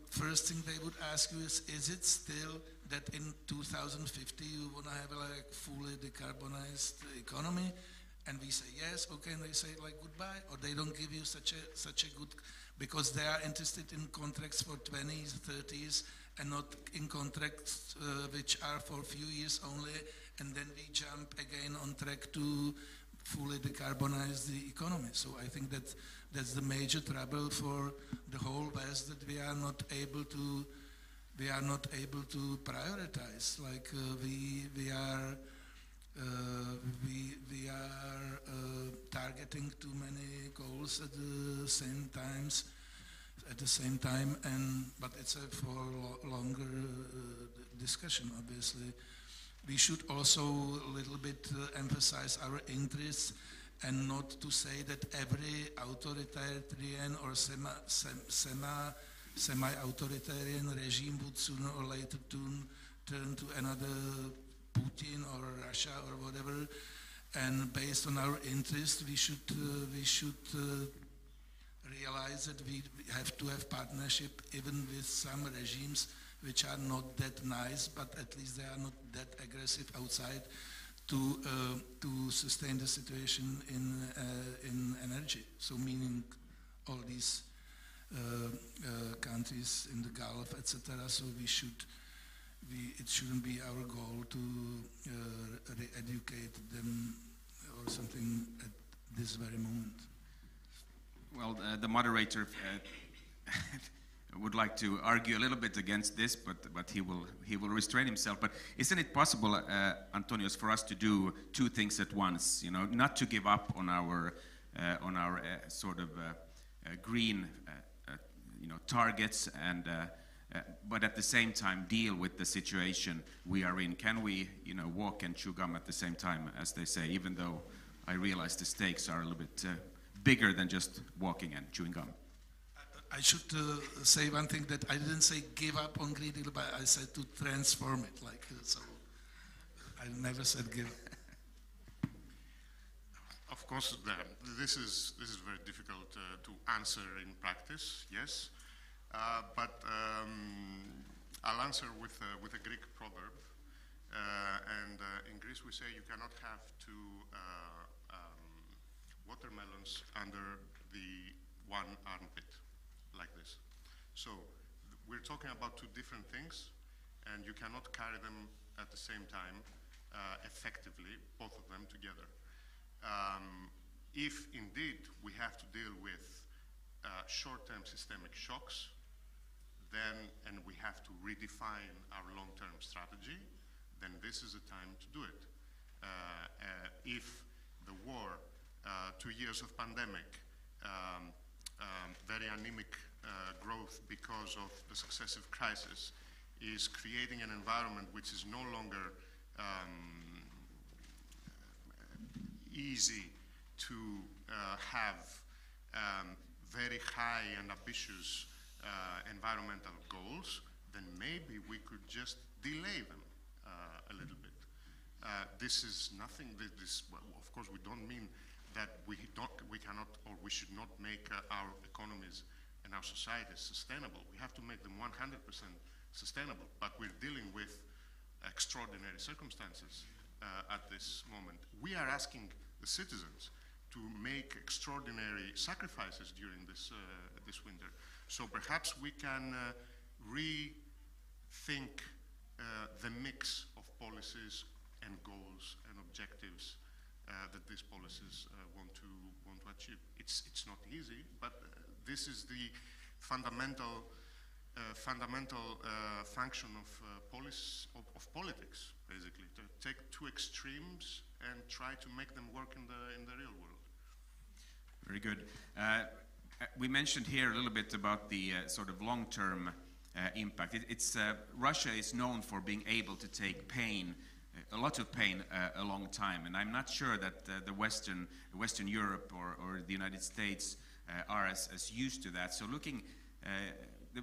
first thing they would ask you is it still that in 2050 you want to have like fully decarbonized economy? And we say yes, okay, and they say like goodbye, or they don't give you such a good, because they are interested in contracts for 20s, 30s, and not in contracts which are for a few years only, and then we jump again on track to fully decarbonize the economy. So I think that's the major trouble for the whole West, that we are not able to prioritize. Like we are targeting too many goals at the same time, but it's for longer discussion. Obviously, we should also a little bit emphasize our interests, and not to say that every authoritarian or semi-authoritarian regime would sooner or later turn to another Putin or Russia or whatever. And based on our interest, we should realize that we have to have partnership even with some regimes which are not that nice, but at least they are not that aggressive outside to sustain the situation in energy. So meaning all these countries in the Gulf, etc. So it shouldn't be our goal to re-educate them or something at this very moment. Well, the moderator would like to argue a little bit against this, but he will restrain himself. But isn't it possible, Antonios, for us to do two things at once? You know, not to give up on our sort of green, targets, and but at the same time deal with the situation we are in. Can we, walk and chew gum at the same time, as they say? Even though I realize the stakes are a little bit bigger than just walking and chewing gum. I should say one thing, that I didn't say give up on Green Deal, but I said to transform it. So I never said give up. Of course, this is very difficult to answer in practice. Yes, but I'll answer with a Greek proverb, and in Greece we say you cannot have two watermelons under the one armpit, like this. So we're talking about two different things, and you cannot carry them at the same time effectively, both of them together. If indeed we have to deal with short-term systemic shocks, and we have to redefine our long-term strategy, then this is the time to do it. If the war, 2 years of pandemic, very anemic growth because of the successive crisis, is creating an environment which is no longer easy to have very high and ambitious environmental goals, then maybe we could just delay them a little bit. This is nothing. Well, of course, we don't mean that we cannot, or we should not make our economies and our societies sustainable. We have to make them 100% sustainable. But we're dealing with extraordinary circumstances at this moment. We are asking the citizens to make extraordinary sacrifices during this winter. So perhaps we can rethink the mix of policies and goals and objectives that these policies want to achieve. It's not easy, but this is the fundamental function of politics, basically, to take two extremes and try to make them work in the real world. Very good. We mentioned here a little bit about the sort of long-term impact. Russia is known for being able to take pain, a lot of pain, a long time, and I'm not sure that the Western Europe or the United States are as used to that. So looking,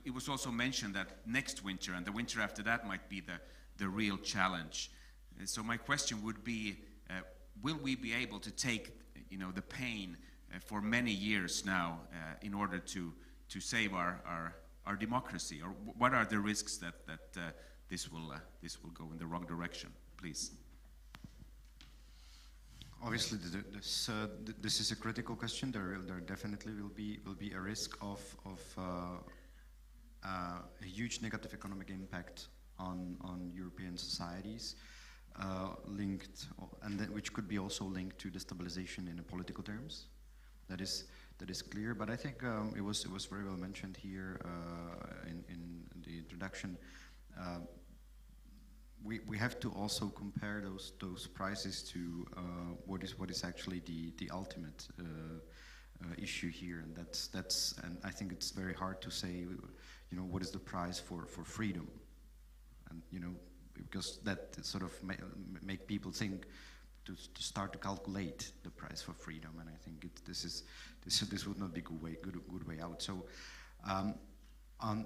it was also mentioned that next winter and the winter after that might be the real challenge. So my question would be, will we be able to take the pain for many years now in order to save our democracy, or what are the risks that this will go in the wrong direction? Please. Obviously, this is a critical question. There definitely will be a risk of a huge negative economic impact on European societies, which could be also linked to destabilization in the political terms. That is clear. But I think it was very well mentioned here in the introduction. We have to also compare those prices to what is actually the ultimate issue here, and and I think it's very hard to say, what is the price for freedom, and because that sort of make people think to start to calculate the price for freedom, and I think this would not be good way out. So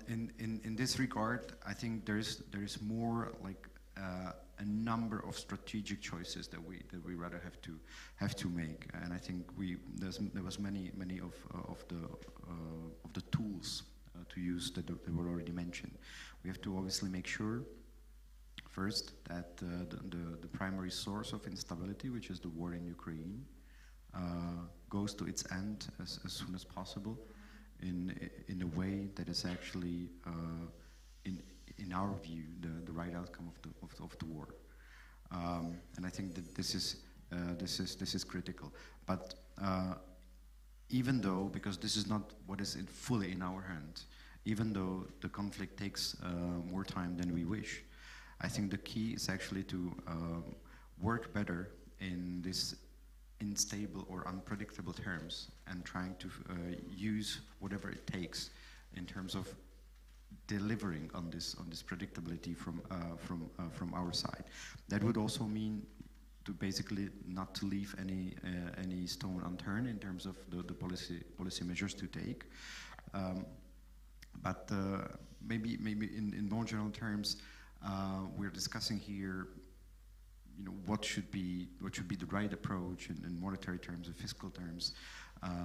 in this regard, I think there is more like a number of strategic choices that we rather have to make, and I think there was many of the tools to use that were already mentioned. We have to obviously make sure first that the primary source of instability, which is the war in Ukraine, goes to its end as soon as possible, in a way that is actually in our view, the right outcome of the war, and I think that this is critical. But even though, because this is not what is fully in our hands, even though the conflict takes more time than we wish, I think the key is actually to work better in this unstable or unpredictable terms, and trying to use whatever it takes in terms of delivering on this predictability from our side. That would also mean to basically not to leave any stone unturned in terms of the policy measures to take. But maybe in more general terms, we're discussing here, what should be the right approach in monetary terms, in fiscal terms,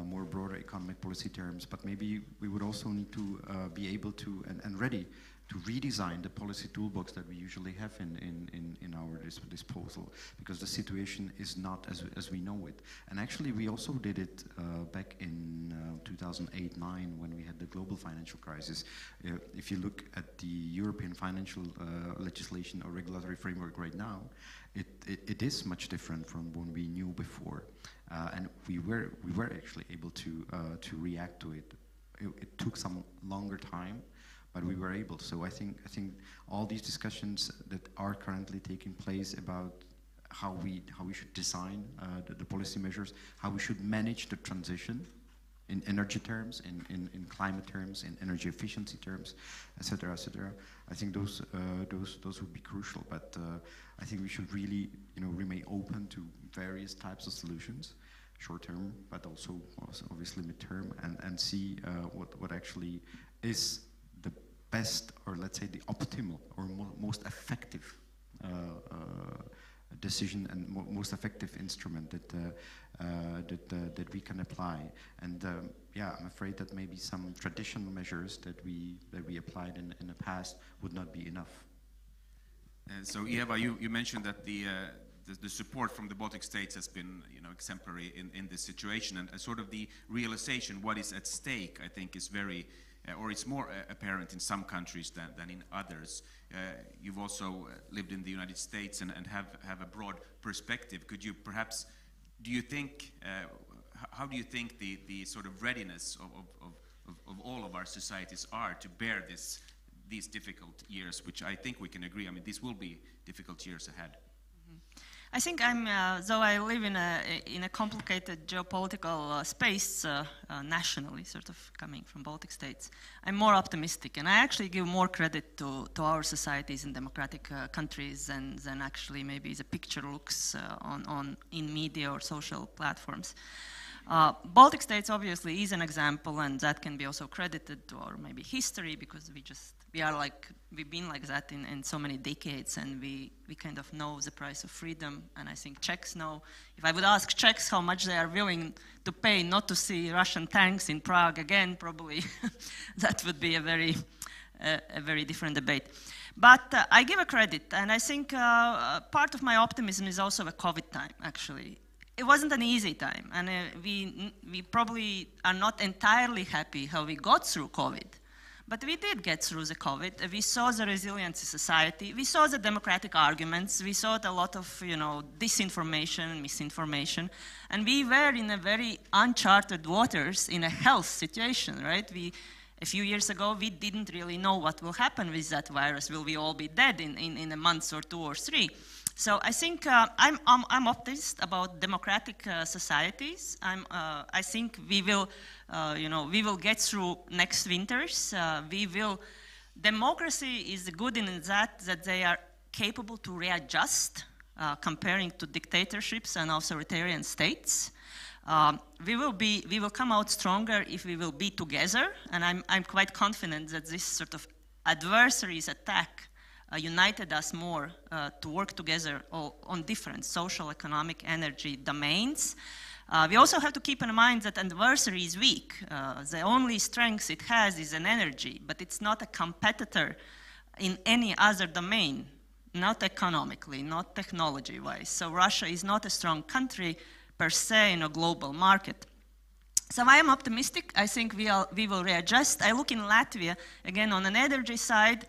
more broader economic policy terms. But maybe we would also need to be able to and ready to redesign the policy toolbox that we usually have in our disposal, because the situation is not as we know it. And actually, we also did it back in 2008-09 when we had the global financial crisis. If you look at the European financial legislation or regulatory framework right now, it is much different from what we knew before, and we were actually able to react to it. It took some longer time, but we were able. So I think all these discussions that are currently taking place about how we should design the policy measures, how we should manage the transition in energy terms, in climate terms, in energy efficiency terms, etc., etc. I think those would be crucial. But I think we should really remain open to various types of solutions, short term, but also obviously midterm, and see what actually is the best, or let's say the optimal or most effective decision and most effective instrument that we can apply. And yeah, I'm afraid that maybe some traditional measures that we applied in the past would not be enough. So Eva, you mentioned that the support from the Baltic states has been exemplary in this situation, and sort of the realization what is at stake, I think, is very or it's more apparent in some countries than in others. You've also lived in the United States and have a broad perspective. Could you perhaps, how do you think the sort of readiness of all of our societies are to bear these difficult years, which I think we can agree, I mean, these will be difficult years ahead? I think though I live in a complicated geopolitical space nationally, sort of coming from Baltic states, I'm more optimistic, and I actually give more credit to our societies in democratic countries than actually maybe the picture looks in media or social platforms. Baltic states obviously is an example, and that can be also credited to our maybe history, because we've been like that in so many decades, and we kind of know the price of freedom. And I think Czechs know. If I would ask Czechs how much they are willing to pay not to see Russian tanks in Prague again, probably that would be a very different debate. But I give a credit, and I think part of my optimism is also the COVID time, actually. It wasn't an easy time, and we probably are not entirely happy how we got through COVID. But we did get through the COVID. We saw the resilience in society. We saw the democratic arguments. We saw a lot of, disinformation, misinformation. And we were in a very uncharted waters in a health situation, right? A few years ago, we didn't really know what will happen with that virus. Will we all be dead in a month or 2 or 3? So I think I'm optimist about democratic societies. I think we will get through next winters. Democracy is good in that they are capable to readjust, comparing to dictatorships and authoritarian states. We will come out stronger if we will be together, and I'm quite confident that this sort of adversaries attack united us more to work together on different social, economic, energy domains. We also have to keep in mind that adversary is weak. The only strength it has is an energy, but it's not a competitor in any other domain, not economically, not technology-wise. So Russia is not a strong country per se in a global market. So I am optimistic. I think we will readjust. I look in Latvia, again, on an energy side,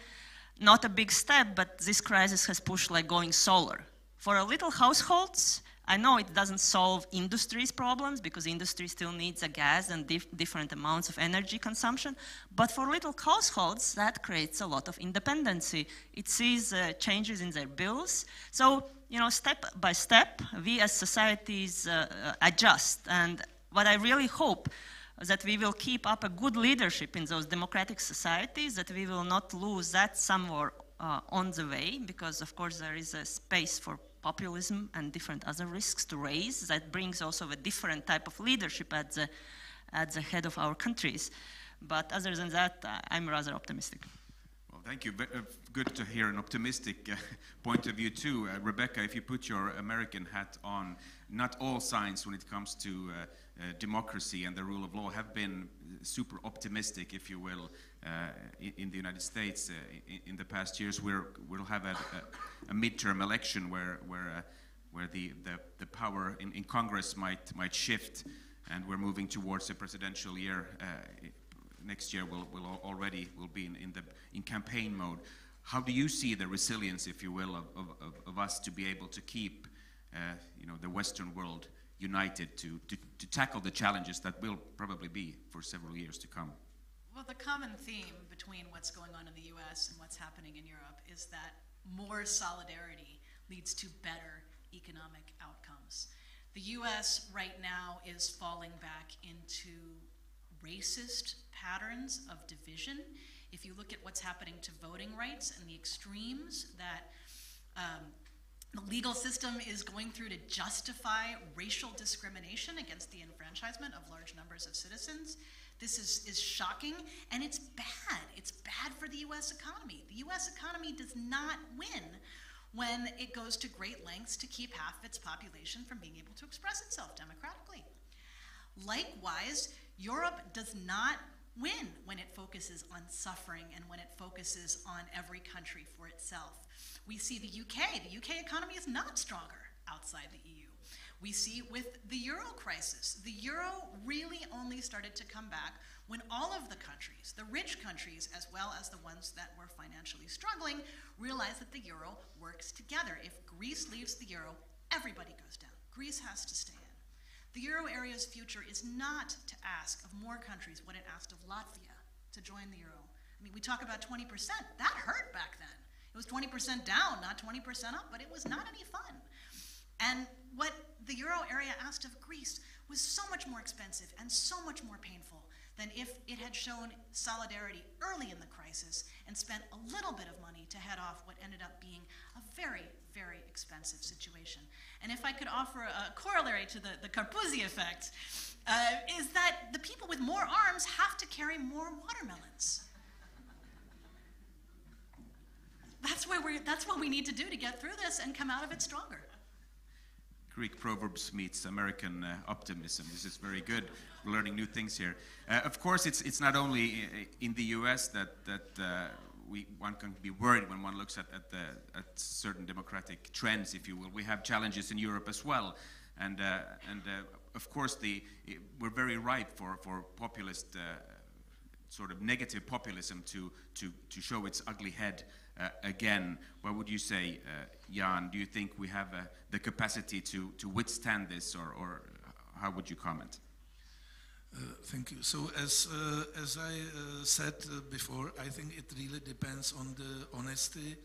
not a big step, but this crisis has pushed like going solar. For a little households, I know it doesn't solve industry's problems because industry still needs a gas and different amounts of energy consumption. But for little households, that creates a lot of independency. It sees changes in their bills. So, you know, step by step, we as societies adjust. And what I really hope is that we will keep up a good leadership in those democratic societies, that we will not lose that somewhere on the way, because of course there is a space for populism and different other risks to raise. That brings also a different type of leadership at the head of our countries. But other than that, I'm rather optimistic. Well, thank you. Good to hear an optimistic point of view too. Rebecca, if you put your American hat on, not all signs when it comes to democracy and the rule of law have been super optimistic, if you will, in the United States in the past years. We'll have a midterm election where the power in Congress might shift, and we're moving towards a presidential year. Next year we'll already be in campaign mode. How do you see the resilience, if you will, of us to be able to keep you know, the Western world united to tackle the challenges that will probably be for several years to come? Well, the common theme between what's going on in the US and what's happening in Europe is that more solidarity leads to better economic outcomes. The US right now is falling back into racist patterns of division. If you look at what's happening to voting rights and the extremes that the legal system is going through to justify racial discrimination against the enfranchisement of large numbers of citizens, this is shocking, and it's bad. It's bad for the US economy. The US economy does not win when it goes to great lengths to keep half of its population from being able to express itself democratically. Likewise, Europe does not win when it focuses on suffering and when it focuses on every country for itself. We see the UK. The UK economy is not stronger outside the EU. We see with the euro crisis, the euro really only started to come back when all of the countries, the rich countries as well as the ones that were financially struggling, realized that the euro works together. If Greece leaves the euro, everybody goes down. Greece has to stay in. The euro area's future is not to ask of more countries what it asked of Latvia to join the euro. I mean, we talk about 20%. That hurt back then. It was 20% down, not 20% up, but it was not any fun. And what the euro area asked of Greece was so much more expensive and so much more painful than if it had shown solidarity early in the crisis and spent a little bit of money to head off what ended up being a very, very expensive situation. And if I could offer a corollary to the Carpuzzi effect, is that the people with more arms have to carry more watermelons. That's what we need to do to get through this and come out of it stronger. Greek proverbs meets American optimism. This is very good. We're learning new things here. Of course, it's not only in the U.S. that one can be worried when one looks at certain democratic trends, if you will. We have challenges in Europe as well, and of course we're very ripe for populist sort of negative populism to show its ugly head again. What would you say, Jan? Do you think we have the capacity to withstand this, or how would you comment? Thank you. So as I said before, I think it really depends on the honesty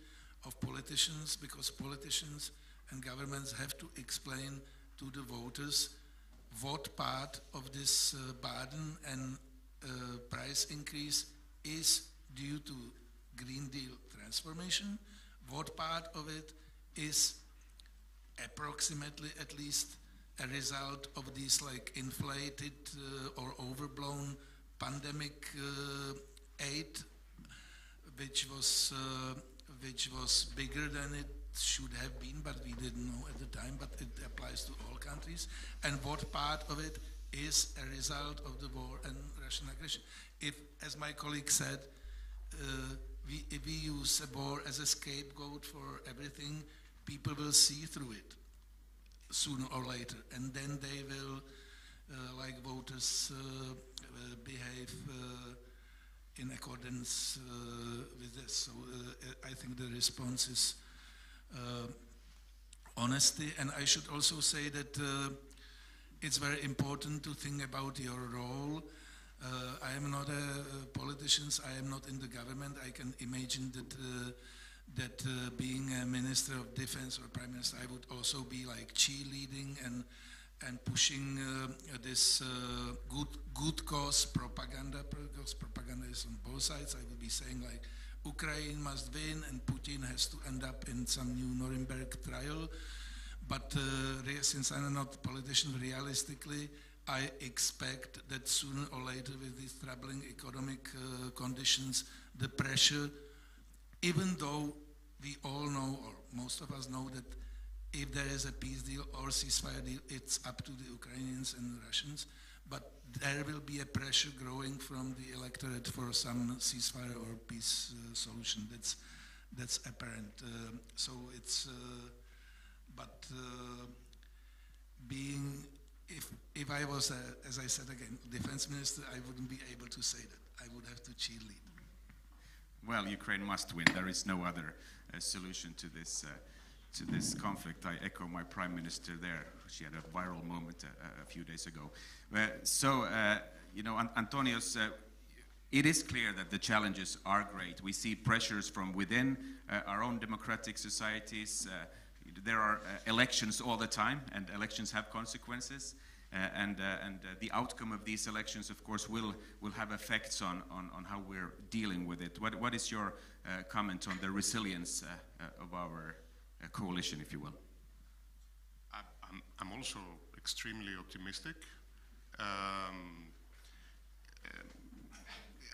of politicians, because politicians and governments have to explain to the voters what part of this burden and price increase is due to Green Deal transformation, what part of it is approximately at least a result of these like inflated or overblown pandemic aid, which was bigger than it should have been, but we didn't know at the time, but it applies to all countries, and what part of it is a result of the war and Russian aggression. If, as my colleague said, if we use a war as a scapegoat for everything, people will see through it sooner or later, and then they will, like voters, behave in accordance with this. So I think the response is honesty, and I should also say that it's very important to think about your role. I am not a politician, I am not in the government. I can imagine that being a Minister of Defense or Prime Minister, I would also be like cheerleading and pushing this good cause propaganda, because propaganda is on both sides. I would be saying like, Ukraine must win and Putin has to end up in some new Nuremberg trial. But since I'm not a politician, realistically, I expect that sooner or later with these troubling economic conditions, the pressure, even though we all know, or most of us know, that if there is a peace deal or ceasefire deal, it's up to the Ukrainians and the Russians, but there will be a pressure growing from the electorate for some ceasefire or peace solution. That's apparent. So it's, being, if I was, as I said again, defense minister, I wouldn't be able to say that. I would have to cheerlead. Well, Ukraine must win. There is no other solution to this conflict. I echo my prime minister there. She had a viral moment a few days ago. You know, Antonios, it is clear that the challenges are great. We see pressures from within our own democratic societies. There are elections all the time, and elections have consequences. And the outcome of these elections, of course, will have effects on how we're dealing with it. What is your comment on the resilience of our coalition, if you will? I'm also extremely optimistic.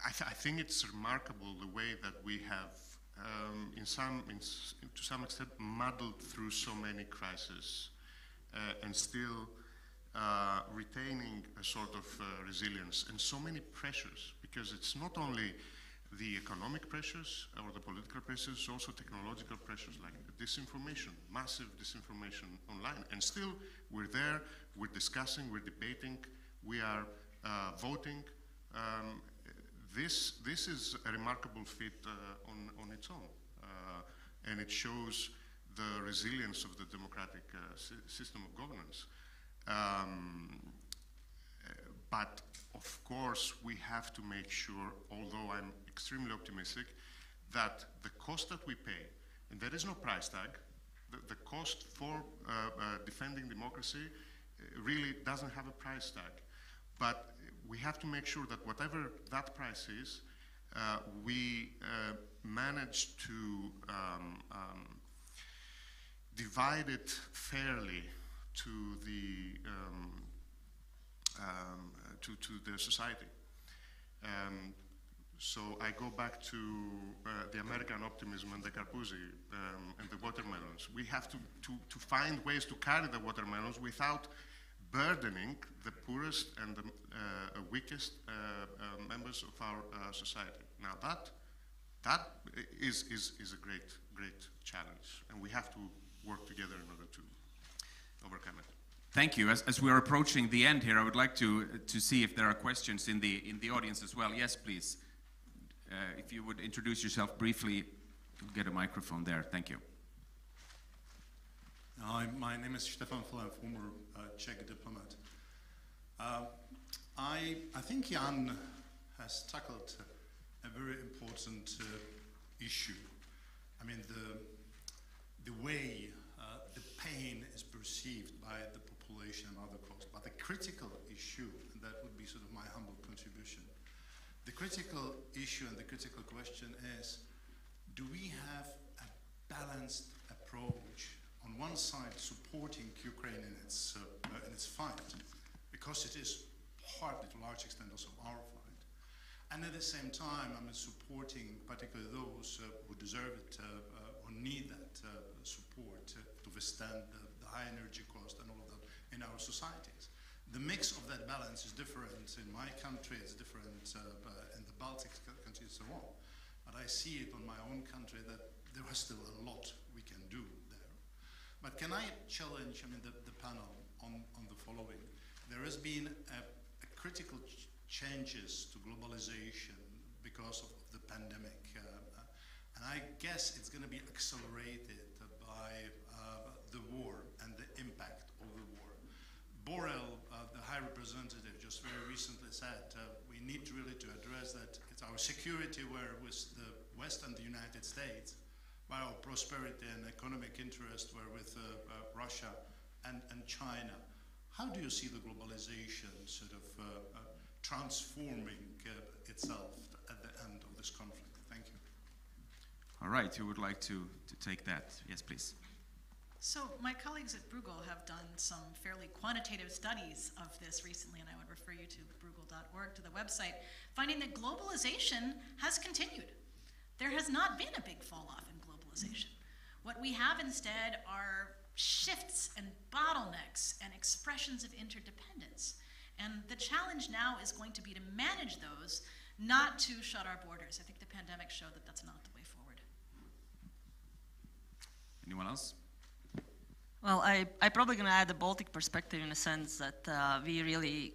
I think it's remarkable the way that we have, to some extent, muddled through so many crises and still retaining a sort of resilience and so many pressures, because it's not only the economic pressures or the political pressures, it's also technological pressures like disinformation, massive disinformation online. And still, we're there, we're discussing, we're debating, we are voting. This is a remarkable feat on its own. And it shows the resilience of the democratic system of governance. But of course, we have to make sure, although I'm extremely optimistic, that the cost that we pay, and there is no price tag, the cost for defending democracy really doesn't have a price tag. But we have to make sure that whatever that price is, we manage to divide it fairly to the society. So I go back to the American optimism and the Carpuzzi and the watermelons. We have to find ways to carry the watermelons without burdening the poorest and the weakest members of our society. Now that is a great challenge, and we have to work together in order to overcome it. Thank you. As we are approaching the end here, I would like to see if there are questions in the audience as well. Yes, please. If you would introduce yourself briefly, you'll get a microphone there. Thank you. Hi, my name is Stefan Fle, former Czech diplomat. I think Jan has tackled a very important issue. I mean, the way the pain is perceived by the population and other costs, but the critical issue, and that would be sort of my humble contribution. The critical issue and the critical question is, do we have a balanced approach on one side supporting Ukraine in its fight, because it is partly to a large extent also our fight, and at the same time I'm supporting particularly those who deserve it or need that support to withstand the high energy cost and all of that in our societies. The mix of that balance is different in my country, it's different in the Baltic countries and so on. But I see it on my own country that there is still a lot we can do there. But can I challenge the panel on the following? There has been a critical changes to globalization because of the pandemic. And I guess it's going to be accelerated by the war and the impact of the war. Borrell, the High Representative, just very recently said we need really to address that it's our security where with the West and the United States, by our prosperity and economic interest were with Russia and China. How do you see the globalization sort of transforming itself at the end of this conflict? Thank you. All right, who would like to take that? Yes, please. So my colleagues at Bruegel have done some fairly quantitative studies of this recently, and I would refer you to bruegel.org, to the website, finding that globalization has continued. There has not been a big fall off in globalization. What we have instead are shifts and bottlenecks and expressions of interdependence. And the challenge now is going to be to manage those, not to shut our borders. I think the pandemic showed that that's not the way forward. Anyone else? Well, I'm probably going to add a Baltic perspective in a sense that we really,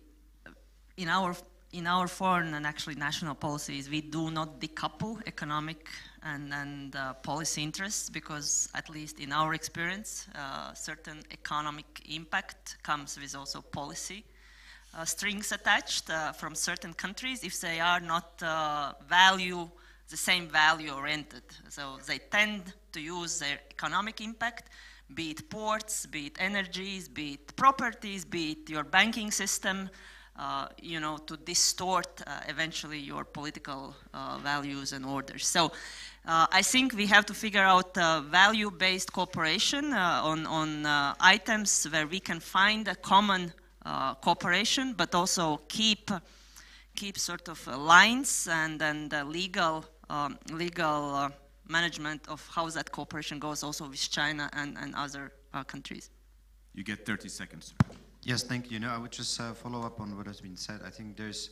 in our foreign and actually national policies, we do not decouple economic and policy interests, because at least in our experience, certain economic impact comes with also policy strings attached from certain countries if they are not the same value oriented. So they tend to use their economic impact, be it ports, be it energies, be it properties, be it your banking system, to distort eventually your political values and orders. So I think we have to figure out value-based cooperation on items where we can find a common cooperation, but also keep sort of lines and legal management of how that cooperation goes also with China and other countries. You get 30 seconds. Yes, thank you. I would just follow up on what has been said. I think there is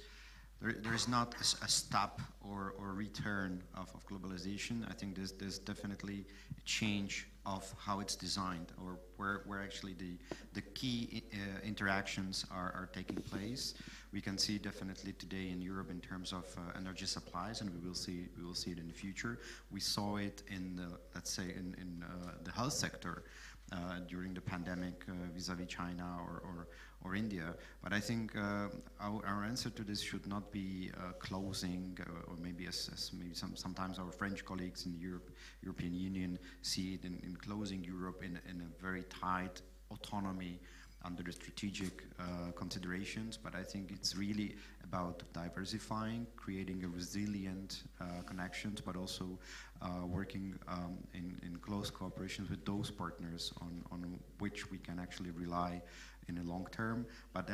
not a stop or return of globalization. I think there's definitely a change of how it's designed, or where actually the key interactions are taking place. We can see definitely today in Europe in terms of energy supplies, and we will see it in the future. We saw it in let's say in the health sector during the pandemic vis-a-vis China or India. But I think our answer to this should not be closing, or maybe as maybe sometimes our French colleagues in the European Union see it in closing Europe in a very tight autonomy under the strategic considerations. But I think it's really about diversifying, creating a resilient connections, but also working in close cooperation with those partners on which we can actually rely in the long term. But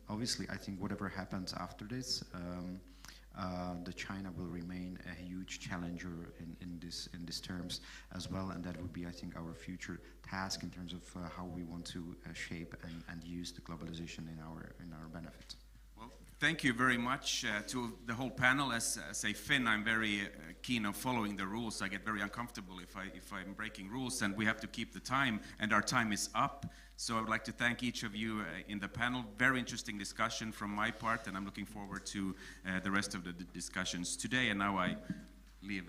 obviously, I think whatever happens after this, the China will remain a huge challenger in these terms as well, and that would be, I think, our future task in terms of how we want to shape and use the globalization in our benefit. Well, thank you very much to the whole panel. As a Finn, I'm very keen on following the rules. I get very uncomfortable if I'm breaking rules, and we have to keep the time, and our time is up. So I would like to thank each of you in the panel. Very interesting discussion from my part, and I'm looking forward to the rest of the discussions today. And now I leave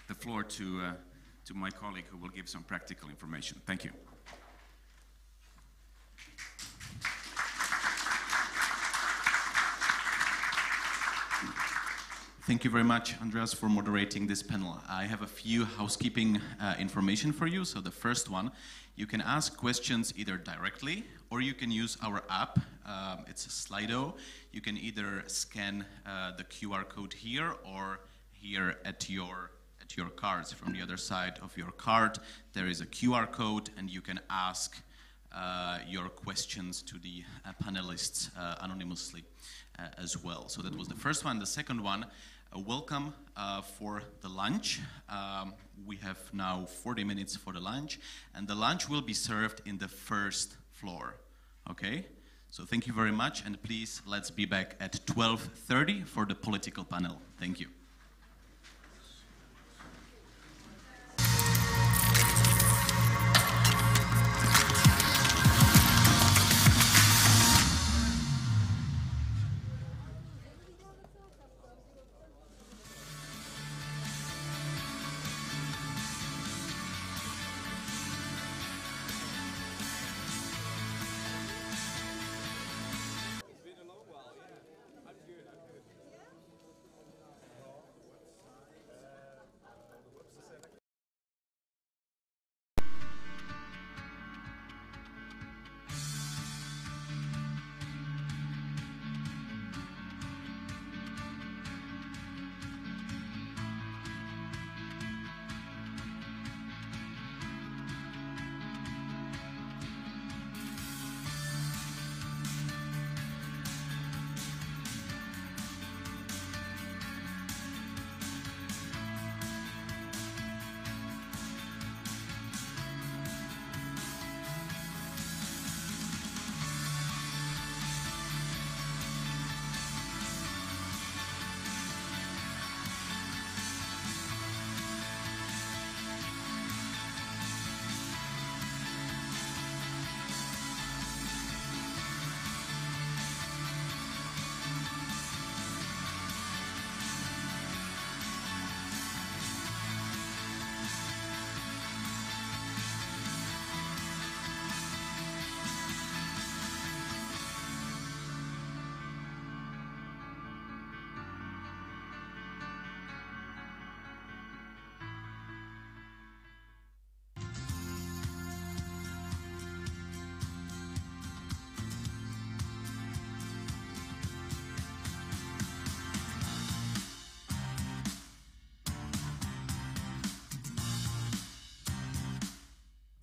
the floor to my colleague who will give some practical information. Thank you. Thank you very much, Andreas, for moderating this panel. I have a few housekeeping information for you. So the first one, you can ask questions either directly or you can use our app. It's a Slido. You can either scan the QR code here or here at your at your cards. From the other side of your card, there is a QR code, and you can ask your questions to the panelists anonymously as well. So that was the first one. The second one, welcome for the lunch. We have now 40 minutes for the lunch, and the lunch will be served in the first floor, okay? So thank you very much, and please, let's be back at 12:30 for the political panel. Thank you.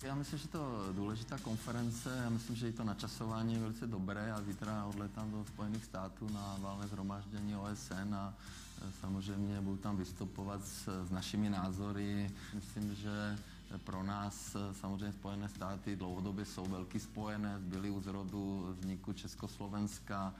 Já myslím, že to je důležitá konference, já myslím, že i to načasování je velice dobré. Já zítra odletám do Spojených států na valné shromáždění OSN a samozřejmě budu tam vystupovat s našimi názory. Myslím, že pro nás samozřejmě Spojené státy dlouhodobě jsou velký spojenec, byly u zrodu vzniku Československa.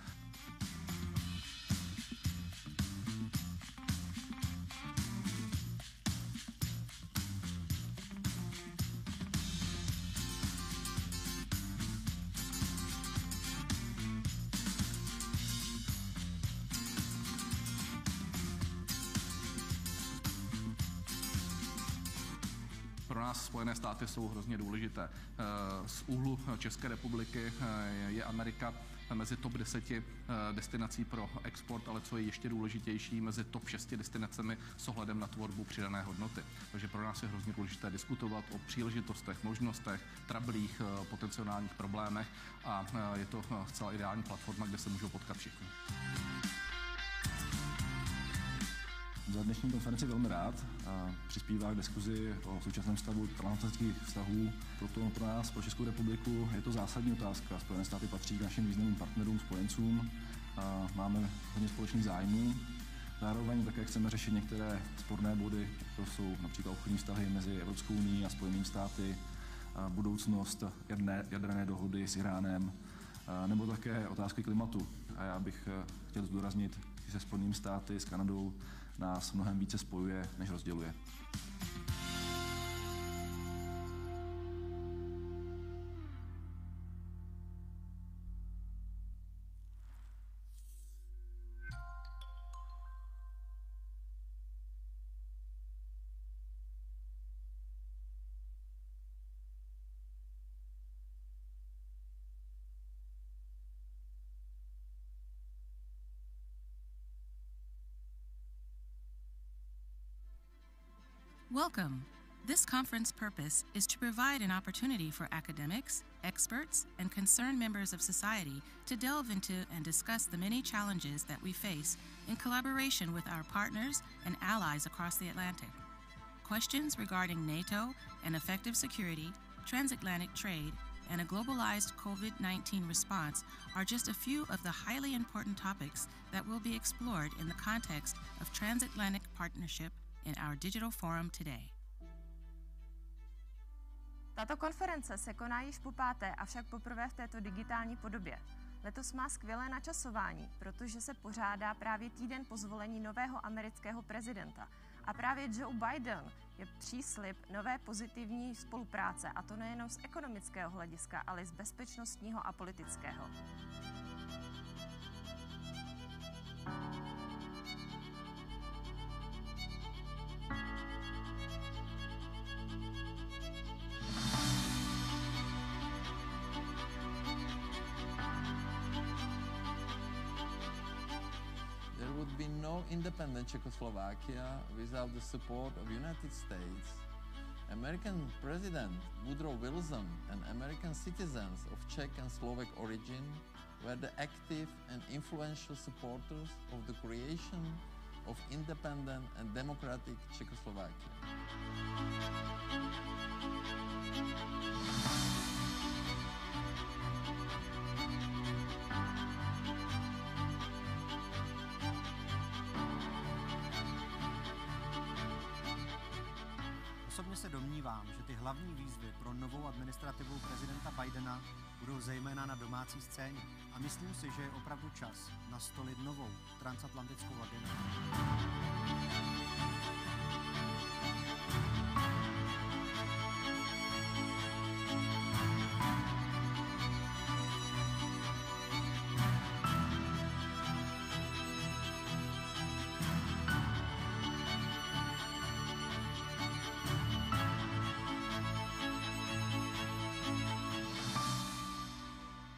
Pro nás Spojené státy jsou hrozně důležité. Z úhlu České republiky je Amerika mezi top 10 destinací pro export, ale co je ještě důležitější, mezi top 6 destinacemi s ohledem na tvorbu přidané hodnoty. Takže pro nás je hrozně důležité diskutovat o příležitostech, možnostech, trablích, potenciálních problémech a je to zcela ideální platforma, kde se můžou potkat všichni. Za dnešní konferenci velmi rád a přispívá k diskuzi o současném stavu transatlantických vztahů. Proto pro nás, pro Českou republiku, je to zásadní otázka. Spojené státy patří k našim významným partnerům, spojencům a máme hodně společných zájmů. Zároveň také chceme řešit některé sporné body, to jsou například obchodní vztahy mezi Evropskou unií a Spojenými státy, a budoucnost jaderné dohody s Iránem, nebo také otázky klimatu. A já bych chtěl zdůraznit, že se Spojenými státy, s Kanadou, nás mnohem více spojuje, než rozděluje. Welcome. This conference purpose is to provide an opportunity for academics, experts, and concerned members of society to delve into and discuss the many challenges that we face in collaboration with our partners and allies across the Atlantic. questions regarding NATO and effective security, transatlantic trade, and a globalized COVID-19 response are just a few of the highly important topics that will be explored in the context of transatlantic partnership in our digital forum today. Tato konference se koná již po páté, avšak poprvé v této digitální podobě. Letos má skvělé načasování, protože se pořádá právě týden po zvolení nového amerického prezidenta. A právě Joe Biden je příslib nové pozitivní spolupráce, a to nejenom z ekonomického hlediska, ale i z bezpečnostního a politického. Independent Czechoslovakia without the support of United States. American President Woodrow Wilson and American citizens of Czech and Slovak origin were the active and influential supporters of the creation of independent and democratic Czechoslovakia. Osobně se domnívám, že ty hlavní výzvy pro novou administrativu prezidenta Bidena budou zejména na domácí scéně. A myslím si, že je opravdu čas nastolit novou transatlantickou agendu.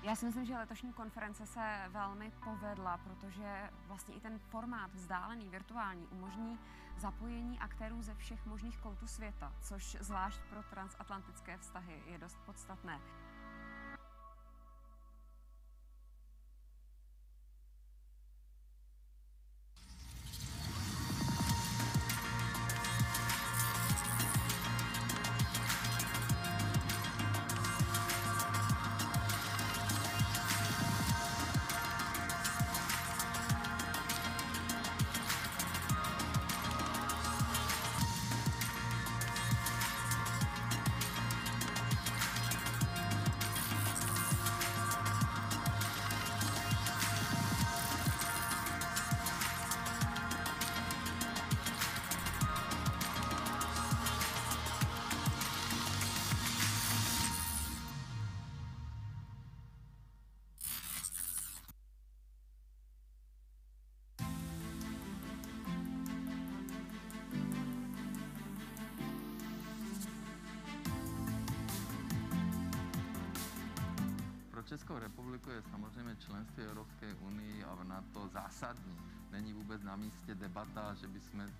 Já si myslím, že letošní konference se velmi povedla, protože vlastně i ten formát vzdálený, virtuální, umožní zapojení aktérů ze všech možných koutů světa, což zvlášť pro transatlantické vztahy je dost podstatné. Českou republiku je samozřejmě členství Evropské unii a v NATO zásadní. Není vůbec na místě debata, že bychom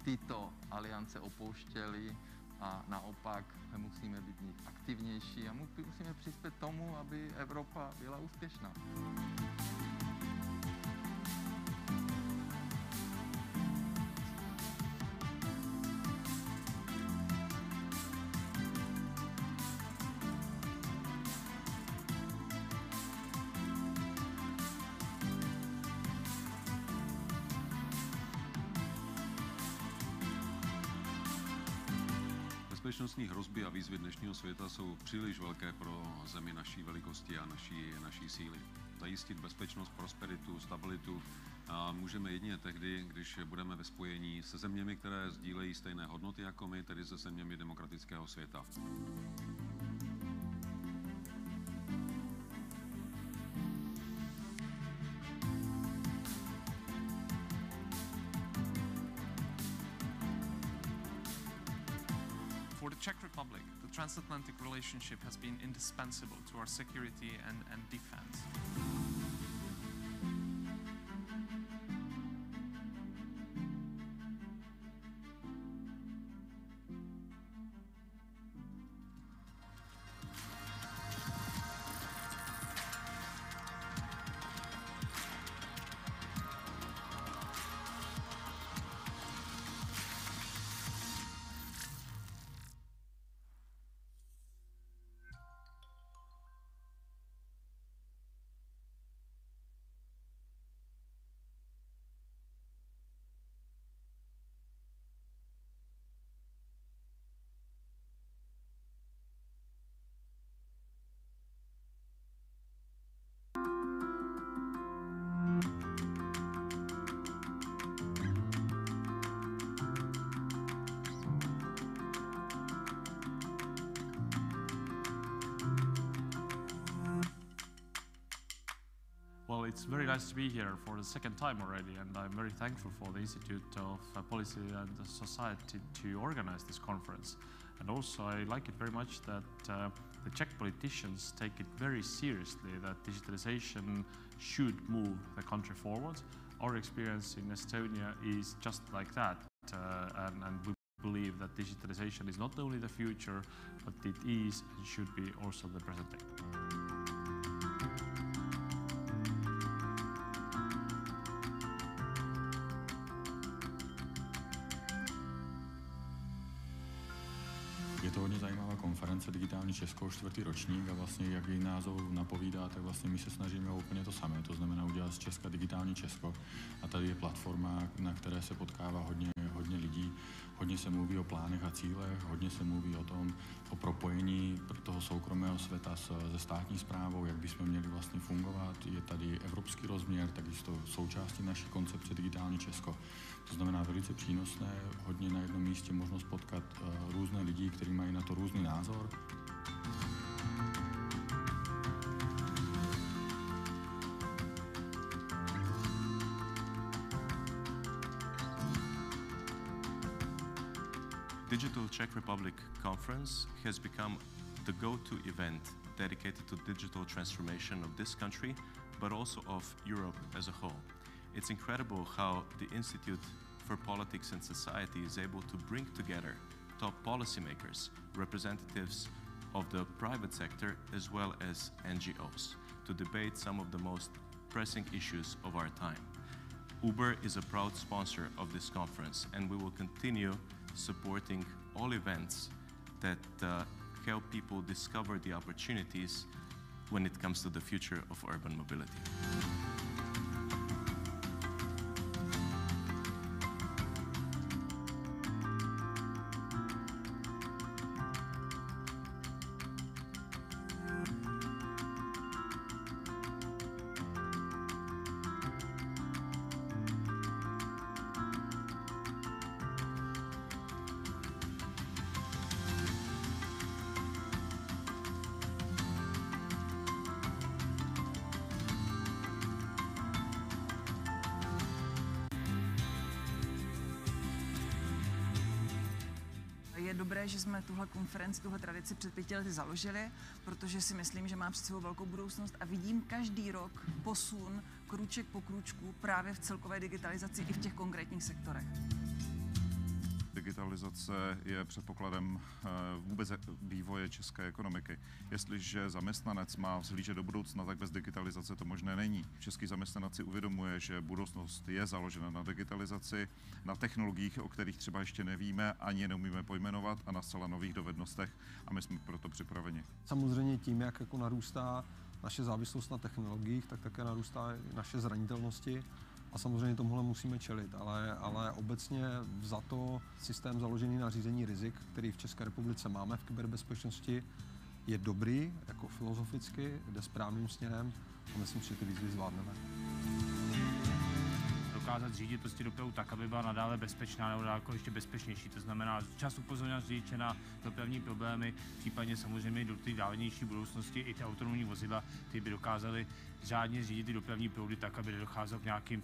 tyto aliance opouštěli a naopak musíme být v nich aktivnější a musíme přispět tomu, aby Evropa byla úspěšná. Bezpečnostní hrozby a výzvy dnešního světa jsou příliš velké pro zemi naší velikosti a naší síly. Zajistit bezpečnost, prosperitu, stabilitu můžeme jedině tehdy, když budeme ve spojení se zeměmi, které sdílejí stejné hodnoty jako my, tedy se zeměmi demokratického světa. For the Czech Republic, the transatlantic relationship has been indispensable to our security and defense. it's very nice to be here for the second time already, and I'm very thankful for the Institute of Policy and Society to organize this conference. And also I like it very much that the Czech politicians take it very seriously that digitalization should move the country forward. Our experience in Estonia is just like that, and we believe that digitalization is not only the future, but it is and should be also the present day. Je to hodně zajímavá konference Digitální Česko, 4. ročník, a vlastně, jak její název napovídá, tak vlastně my se snažíme úplně to samé, to znamená udělat z Česka Digitální Česko. A tady je platforma, na které se potkává hodně lidí, hodně se mluví o plánech a cílech, hodně se mluví o propojení toho soukromého světa se státní správou, jak bychom měli vlastně fungovat. Je tady evropský rozměr, takisto součástí naší koncepce Digitální Česko. To znamená velice přínosné, hodně na jednom místě možnost potkat různé lidi, kteří mají na to různý názor. Digital Czech Republic Conference has become the go-to event dedicated to digital transformation of this country, but also of Europe as a whole. It's incredible how the Institute for Politics and Society is able to bring together top policymakers, representatives of the private sector, as well as NGOs, to debate some of the most pressing issues of our time. Uber is a proud sponsor of this conference, and we will continue supporting all events that help people discover the opportunities when it comes to the future of urban mobility. Je dobré, že jsme tuhle konferenci, tuhle tradici před 5 lety založili, protože si myslím, že má před sebou velkou budoucnost a vidím každý rok posun krůček po krůčku právě v celkové digitalizaci i v těch konkrétních sektorech. Digitalizace je předpokladem vůbec vývoje české ekonomiky. Jestliže zaměstnanec má vzhlížet do budoucna, tak bez digitalizace to možné není. Český zaměstnanec si uvědomuje, že budoucnost je založena na digitalizaci, na technologiích, o kterých třeba ještě nevíme, ani je neumíme pojmenovat, a na zcela nových dovednostech, a my jsme proto připraveni. Samozřejmě tím, jak jako narůstá naše závislost na technologiích, tak také narůstá i naše zranitelnosti. A samozřejmě tomuhle musíme čelit, ale obecně za to systém založený na řízení rizik, který v České republice máme v kyberbezpečnosti, je dobrý, jako filozoficky, jde správným směrem a myslím si, že ty výzvy zvládneme. Dokázat řídit prostě dopravu tak, aby byla nadále bezpečná nebo daleko ještě bezpečnější. To znamená čas upozorňovat řidiče na dopravní problémy, případně samozřejmě do té dálnější budoucnosti i ty autonomní vozidla, ty by dokázaly řádně řídit ty dopravní proudy tak, aby nedocházelo k nějakým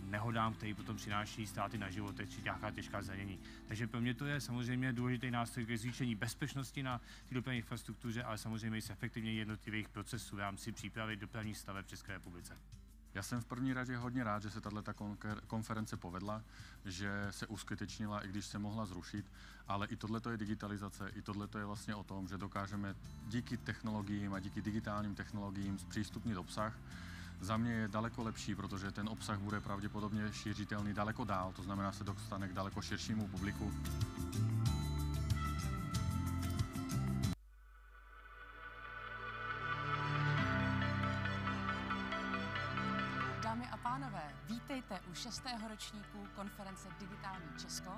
nehodám, který potom přináší ztráty na životech či nějaká těžká zranění. Takže pro mě to je samozřejmě důležitý nástroj ke zvýšení bezpečnosti na té dopravní infrastruktuře, ale samozřejmě i efektivně jednotlivých procesů v rámci přípravy dopravních staveb v České republice. Já jsem v první řadě hodně rád, že se tato konference povedla, že se uskutečnila, i když se mohla zrušit, ale i tohleto je digitalizace, i tohleto je vlastně o tom, že dokážeme díky technologiím a díky digitálním technologiím zpřístupnit obsah. Za mě je daleko lepší, protože ten obsah bude pravděpodobně šířitelný daleko dál, to znamená se dostane k daleko širšímu publiku. Dámy a pánové, vítejte u 6. ročníku konference Digitální Česko.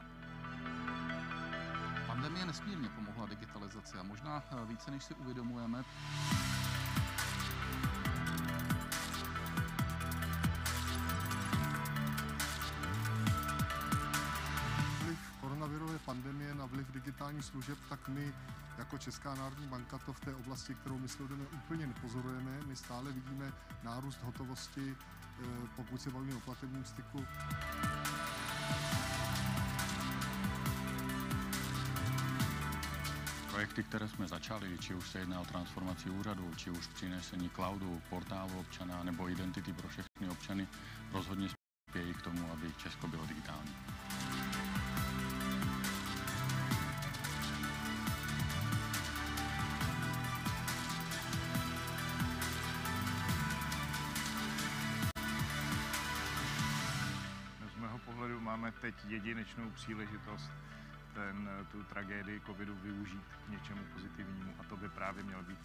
Pandemie nesmírně pomohla digitalizaci a možná více, než si uvědomujeme. Koronavirové pandemie na vliv digitálních služeb, tak my jako Česká národní banka to v té oblasti, kterou my sledujeme, úplně nepozorujeme. My stále vidíme nárůst hotovosti pokud se bavíme o platebním styku. Projekty, které jsme začali, či už se jedná o transformaci úřadu, či už přinesení cloudu, portálu občana nebo identity pro všechny občany, rozhodně spějí k tomu, aby Česko bylo digitální. Z mého pohledu máme teď jedinečnou příležitost tu tragédii covidu využít k něčemu pozitivnímu a to by právě měl být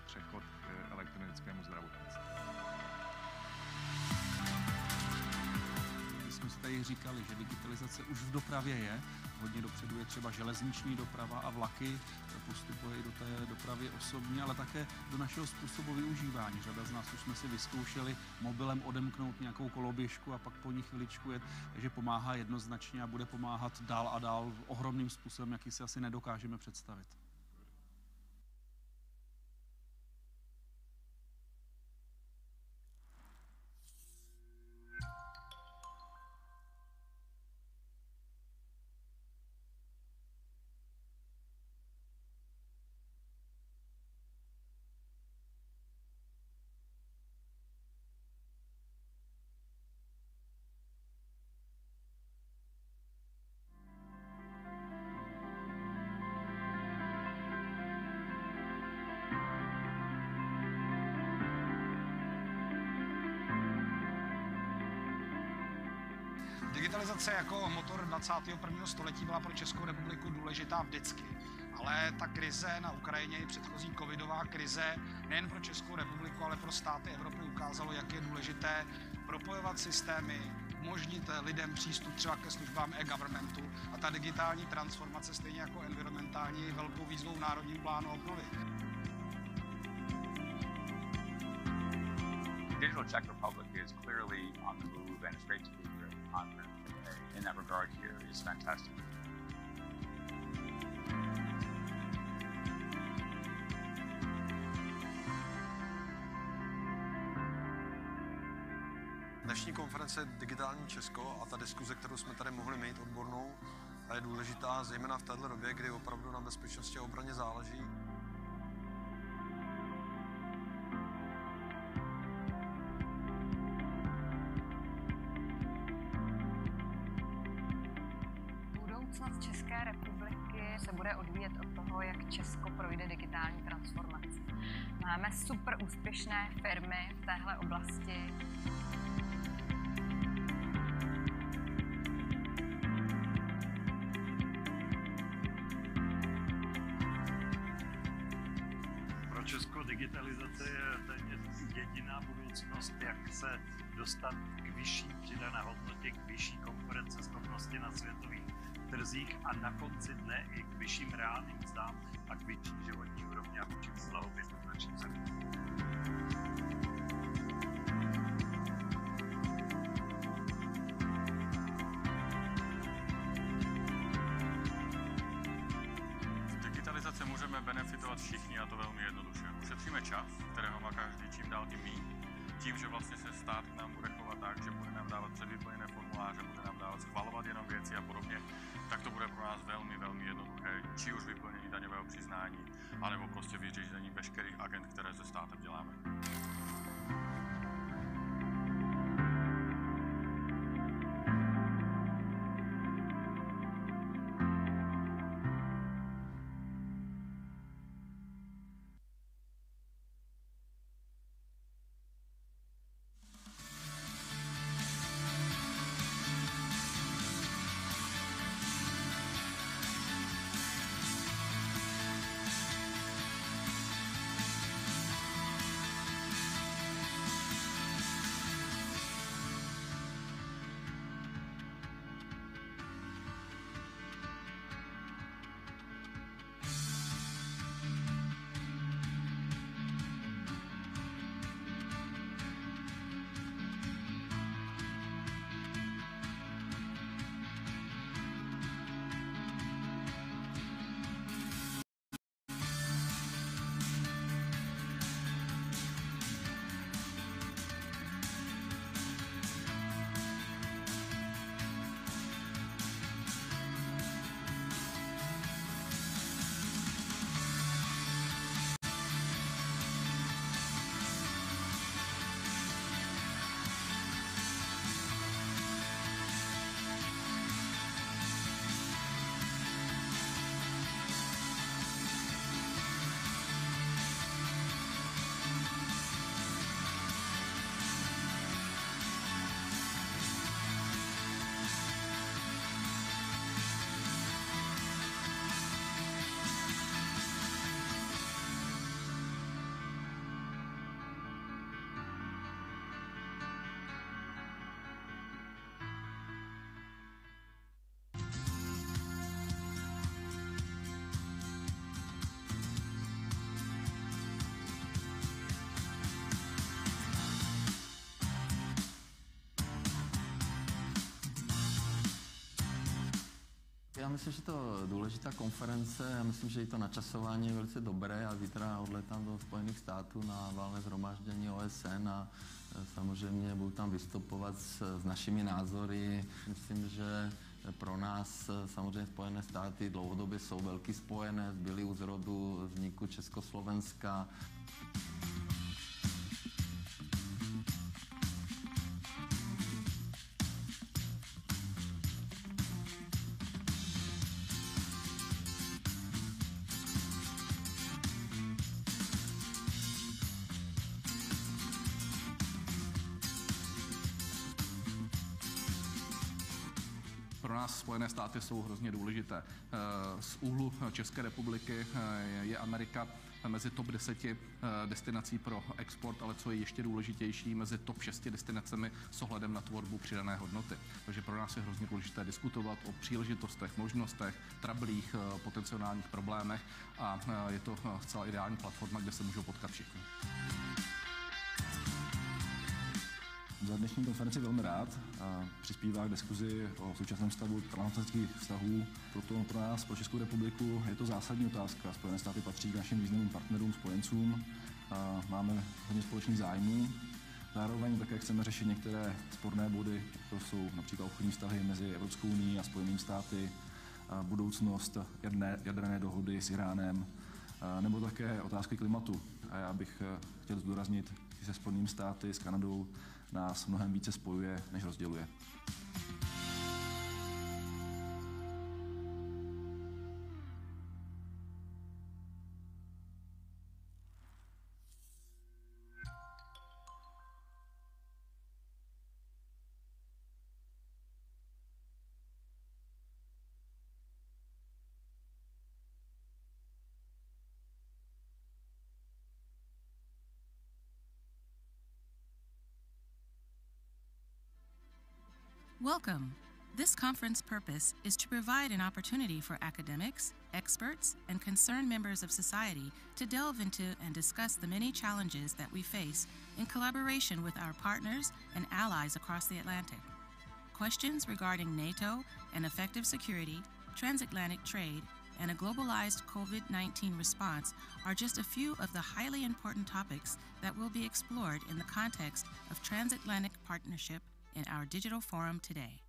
přechod k elektronickému zdravotnictví. My jsme si tady říkali, že digitalizace už v dopravě je. Hodně dopředu je třeba železniční doprava a vlaky, postupuje i do té dopravy osobní, ale také do našeho způsobu využívání. Řada z nás už jsme si vyzkoušeli mobilem odemknout nějakou koloběžku a pak po ní chviličku jet, takže pomáhá jednoznačně a bude pomáhat dál a dál ohromným způsobem, jaký si asi nedokážeme představit. Digitalizace jako motor 21. století byla pro Českou republiku důležitá vždycky. Ale ta krize na Ukrajině i předchozí covidová krize nejen pro Českou republiku, ale pro státy Evropy ukázalo, jak je důležité propojovat systémy, umožnit lidem přístup třeba ke službám e-governmentu a ta digitální transformace stejně jako environmentální je velkou výzvou v Národním plánu obnovy. Digital Czech Republic is clearly on the move, and it's great to be here at the conference. In that regard, here is fantastic. Dnešní konference Digitální Česko a ta diskuze, kterou jsme tady mohli mít odbornou, je důležitá, zejména v této době, kdy opravdu na bezpečnosti a obraně záleží. Budoucnost České republiky se bude odvíjet od toho, jak Česko projde digitální transformaci. Máme super úspěšné firmy v téhle oblasti. Pro Česko digitalizace je jediná budoucnost, jak se dostat k vyšší přidané hodnotě, k vyšší konkurenceschopnosti na světových trzích a na konci dne i k vyšším reálným mzdám a k vyšší životní úrovni a vyšším blahobytu v naší zemi. Z digitalizace můžeme benefitovat všichni a to velmi jednoduše. Ušetříme čas, kterého má každý čím dál tím míň. Tím, že vlastně se stát k nám bude chovat tak, že bude nám dávat předvyplněné formuláře, bude nám dávat schvalovat jenom věci a podobně, tak to bude pro nás velmi, velmi jednoduché. Či už vyplnění daňového přiznání, anebo prostě vyřízení veškerých agent, které se státem děláme. Já myslím, že to důležitá konference, já myslím, že i to načasování je velice dobré. Já zítra odletám do Spojených států na valné shromáždění OSN a samozřejmě budu tam vystupovat s našimi názory. Myslím, že pro nás samozřejmě Spojené státy dlouhodobě jsou velký spojenec, byli u zrodu vzniku Československa. Pro nás Spojené státy jsou hrozně důležité. Z úhlu České republiky je Amerika mezi top 10 destinací pro export, ale co je ještě důležitější, mezi top 6 destinacemi s ohledem na tvorbu přidané hodnoty. Takže pro nás je hrozně důležité diskutovat o příležitostech, možnostech, trablích, potenciálních problémech a je to zcela ideální platforma, kde se můžou potkat všichni. Za dnešní konferenci velmi rád a přispívá k diskuzi o současném stavu transatlantických vztahů. Proto pro nás, pro Českou republiku, je to zásadní otázka. Spojené státy patří k našim významným partnerům, spojencům a máme hodně společných zájmů. Zároveň také chceme řešit některé sporné body, jako jsou například obchodní vztahy mezi Evropskou unií a Spojenými státy, a budoucnost jaderné dohody s Iránem, nebo také otázky klimatu. A já bych chtěl zdůraznit, že se Spojenými státy, s Kanadou, nás mnohem více spojuje, než rozděluje. Welcome. This conference purpose is to provide an opportunity for academics, experts, and concerned members of society to delve into and discuss the many challenges that we face in collaboration with our partners and allies across the Atlantic. Questions regarding NATO and effective security, transatlantic trade, and a globalized COVID-19 response are just a few of the highly important topics that will be explored in the context of transatlantic partnership in our digital forum today.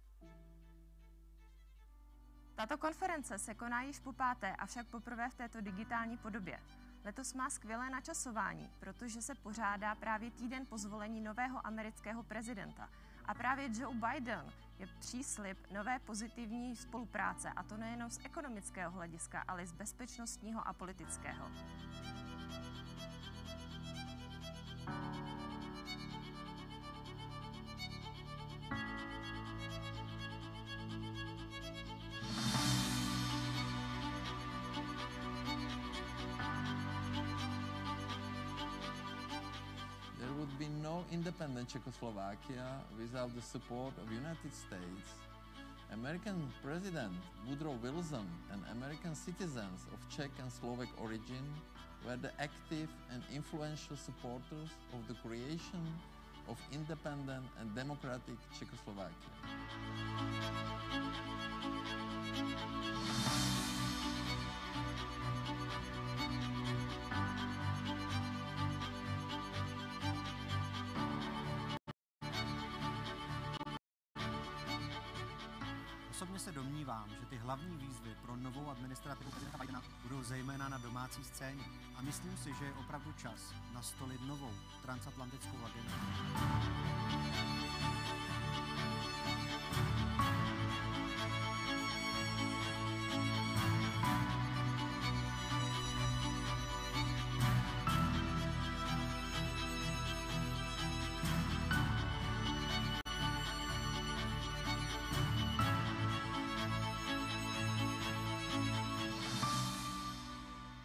Tato konference se koná již po páté, avšak poprvé v této digitální podobě. Letos má skvělé načasování, protože se pořádá právě týden po zvolení nového amerického prezidenta. A právě Joe Biden je příslib nové pozitivní spolupráce, a to nejen z ekonomického hlediska, ale i z bezpečnostního a politického. Independent Czechoslovakia without the support of United States. American President Woodrow Wilson and American citizens of Czech and Slovak origin were the active and influential supporters of the creation of independent and democratic Czechoslovakia. Osobně se domnívám, že ty hlavní výzvy pro novou administrativu prezidenta Bidena budou zejména na domácí scéně. A myslím si, že je opravdu čas nastolit novou transatlantickou agendu.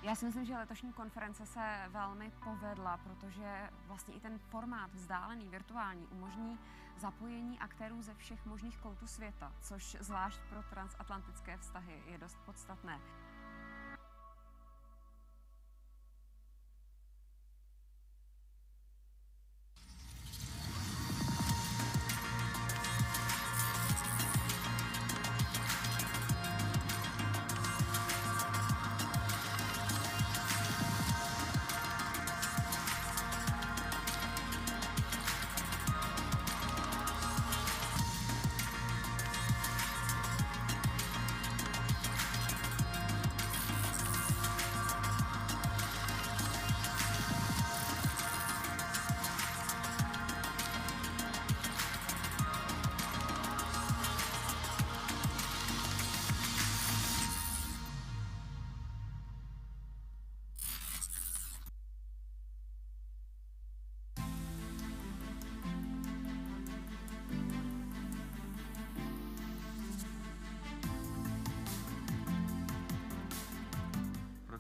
Já si myslím, že letošní konference se velmi povedla, protože vlastně i ten formát vzdálený, virtuální, umožní zapojení aktérů ze všech možných koutů světa, což zvlášť pro transatlantické vztahy je dost podstatné.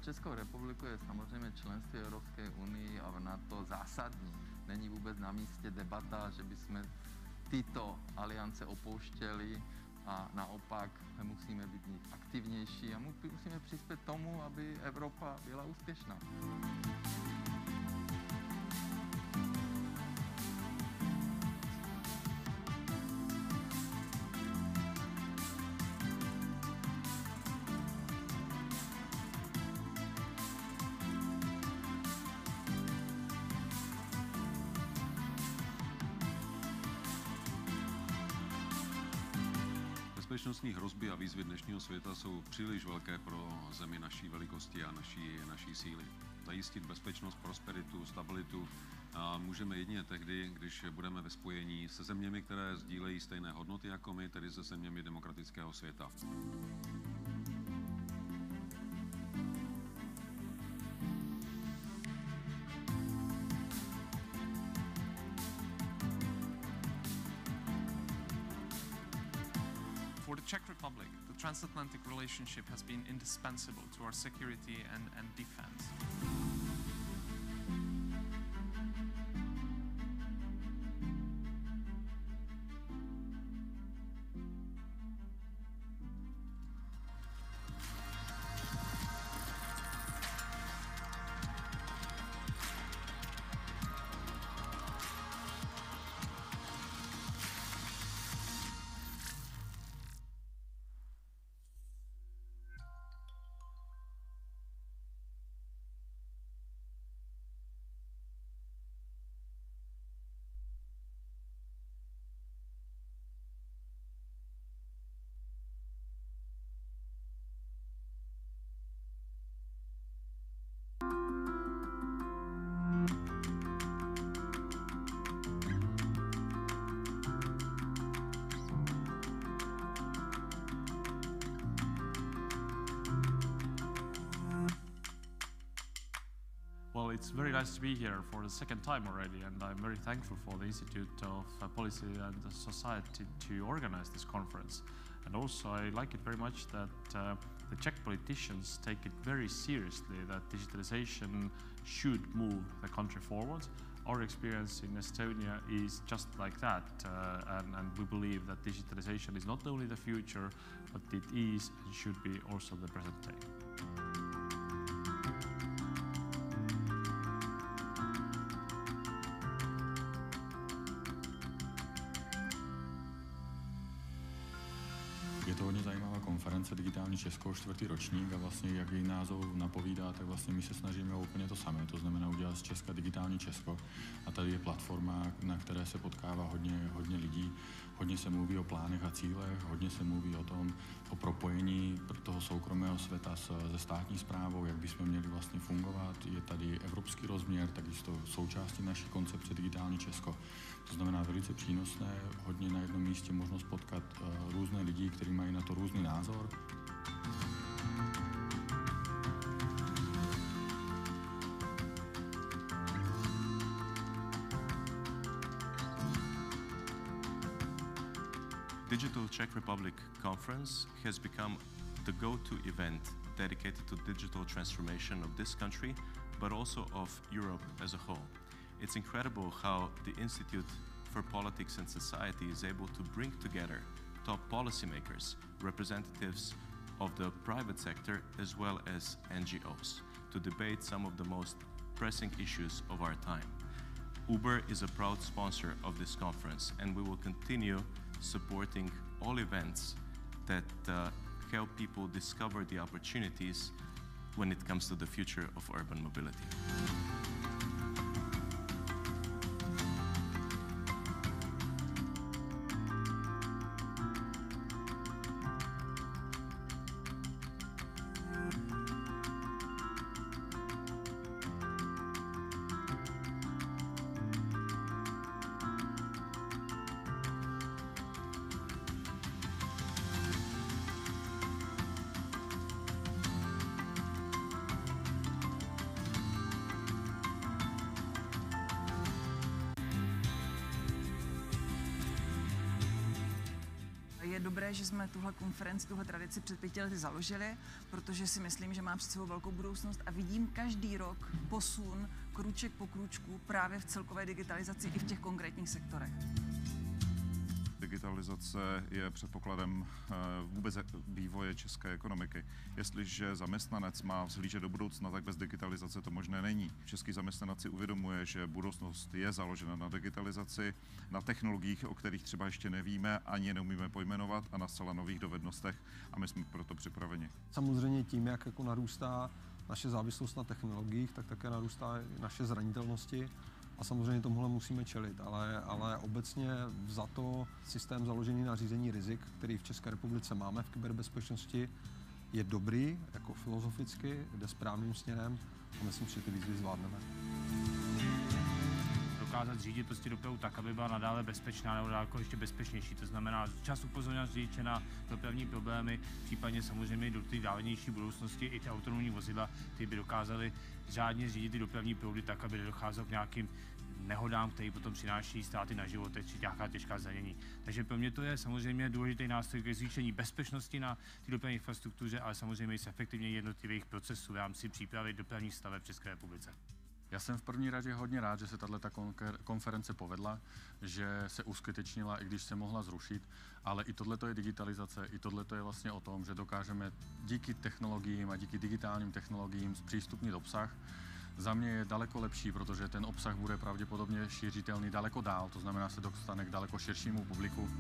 Českou republiku je samozřejmě členství Evropské unii a v NATO zásadní. Není vůbec na místě debata, že bychom tyto aliance opouštěli a naopak musíme být aktivnější a musíme přispět tomu, aby Evropa byla úspěšná. Bezpečnostní hrozby a výzvy dnešního světa jsou příliš velké pro zemi naší velikosti a naší síly. Zajistit bezpečnost, prosperitu, stabilitu můžeme jedině tehdy, když budeme ve spojení se zeměmi, které sdílejí stejné hodnoty jako my, tedy se zeměmi demokratického světa. For the Czech Republic, the transatlantic relationship has been indispensable to our security and defense. Well, it's very nice to be here for the second time already, and I'm very thankful for the Institute of Policy and the Society to organize this conference. And also I like it very much that the Czech politicians take it very seriously, that digitalization should move the country forward. Our experience in Estonia is just like that, and we believe that digitalization is not only the future, but it is and should be also the present day. Je to hodně zajímavá konference Digitální Česko, 4. ročník a vlastně jak její název napovídá, tak vlastně my se snažíme úplně to samé, to znamená udělat z Česka Digitální Česko a tady je platforma, na které se potkává hodně lidí, hodně se mluví o plánech a cílech, hodně se mluví o propojení toho soukromého světa se státní správou, jak bychom měli vlastně fungovat, je tady evropský rozměr, takisto součástí naší koncepce Digitální Česko. To znamená velice přínosné, hodně na jednom místě možnost potkat různé lidi, kteří mají na to různý názor. Digital Czech Republic Conference has become the go-to event dedicated to digital transformation of this country, but also of Europe as a whole. It's incredible how the Institute for Politics and Society is able to bring together top policymakers, representatives of the private sector, as well as NGOs, to debate some of the most pressing issues of our time. Uber is a proud sponsor of this conference, and we will continue supporting all events that help people discover the opportunities when it comes to the future of urban mobility. dobré, že jsme tuhle konferenci, tuhle tradici před 5 lety založili, protože si myslím, že má před sebou velkou budoucnost a vidím každý rok posun krůček po krůčku právě v celkové digitalizaci i v těch konkrétních sektorech. Digitalizace je předpokladem vůbec vývoje české ekonomiky. Jestliže zaměstnanec má vzhlížet do budoucna, tak bez digitalizace to možné není. Český zaměstnanec si uvědomuje, že budoucnost je založena na digitalizaci, na technologiích, o kterých třeba ještě nevíme, ani je neumíme pojmenovat, a na zcela nových dovednostech, a my jsme proto připraveni. Samozřejmě tím, jak jako narůstá naše závislost na technologiích, tak také narůstá i naše zranitelnosti. A samozřejmě tomuhle musíme čelit, ale obecně za to systém založený na řízení rizik, který v České republice máme v kyberbezpečnosti, je dobrý, jako filozoficky, jde správným směrem a myslím, že ty výzvy zvládneme. Dokázat řídit prostě dopravu tak, aby byla nadále bezpečná nebo daleko ještě bezpečnější. To znamená čas upozorňovat řidiče na dopravní problémy, případně samozřejmě do té dálnější budoucnosti i ty autonomní vozidla, ty by dokázaly řádně řídit ty dopravní proudy tak, aby nedocházelo k nějakým nehodám, které potom přináší ztráty na životech či nějaká těžká zranění. Takže pro mě to je samozřejmě důležitý nástroj ke zvýšení bezpečnosti na té dopravní infrastruktuře, ale samozřejmě i efektivně jednotlivých procesů v rámci přípravy dopravních staveb v České republice. Já jsem v první řadě hodně rád, že se tato konference povedla, že se uskutečnila, i když se mohla zrušit, ale i tohleto je digitalizace, i tohleto je vlastně o tom, že dokážeme díky technologiím a díky digitálním technologiím zpřístupnit obsah. Za mě je daleko lepší, protože ten obsah bude pravděpodobně šířitelný daleko dál, to znamená, se dostane k daleko širšímu publiku.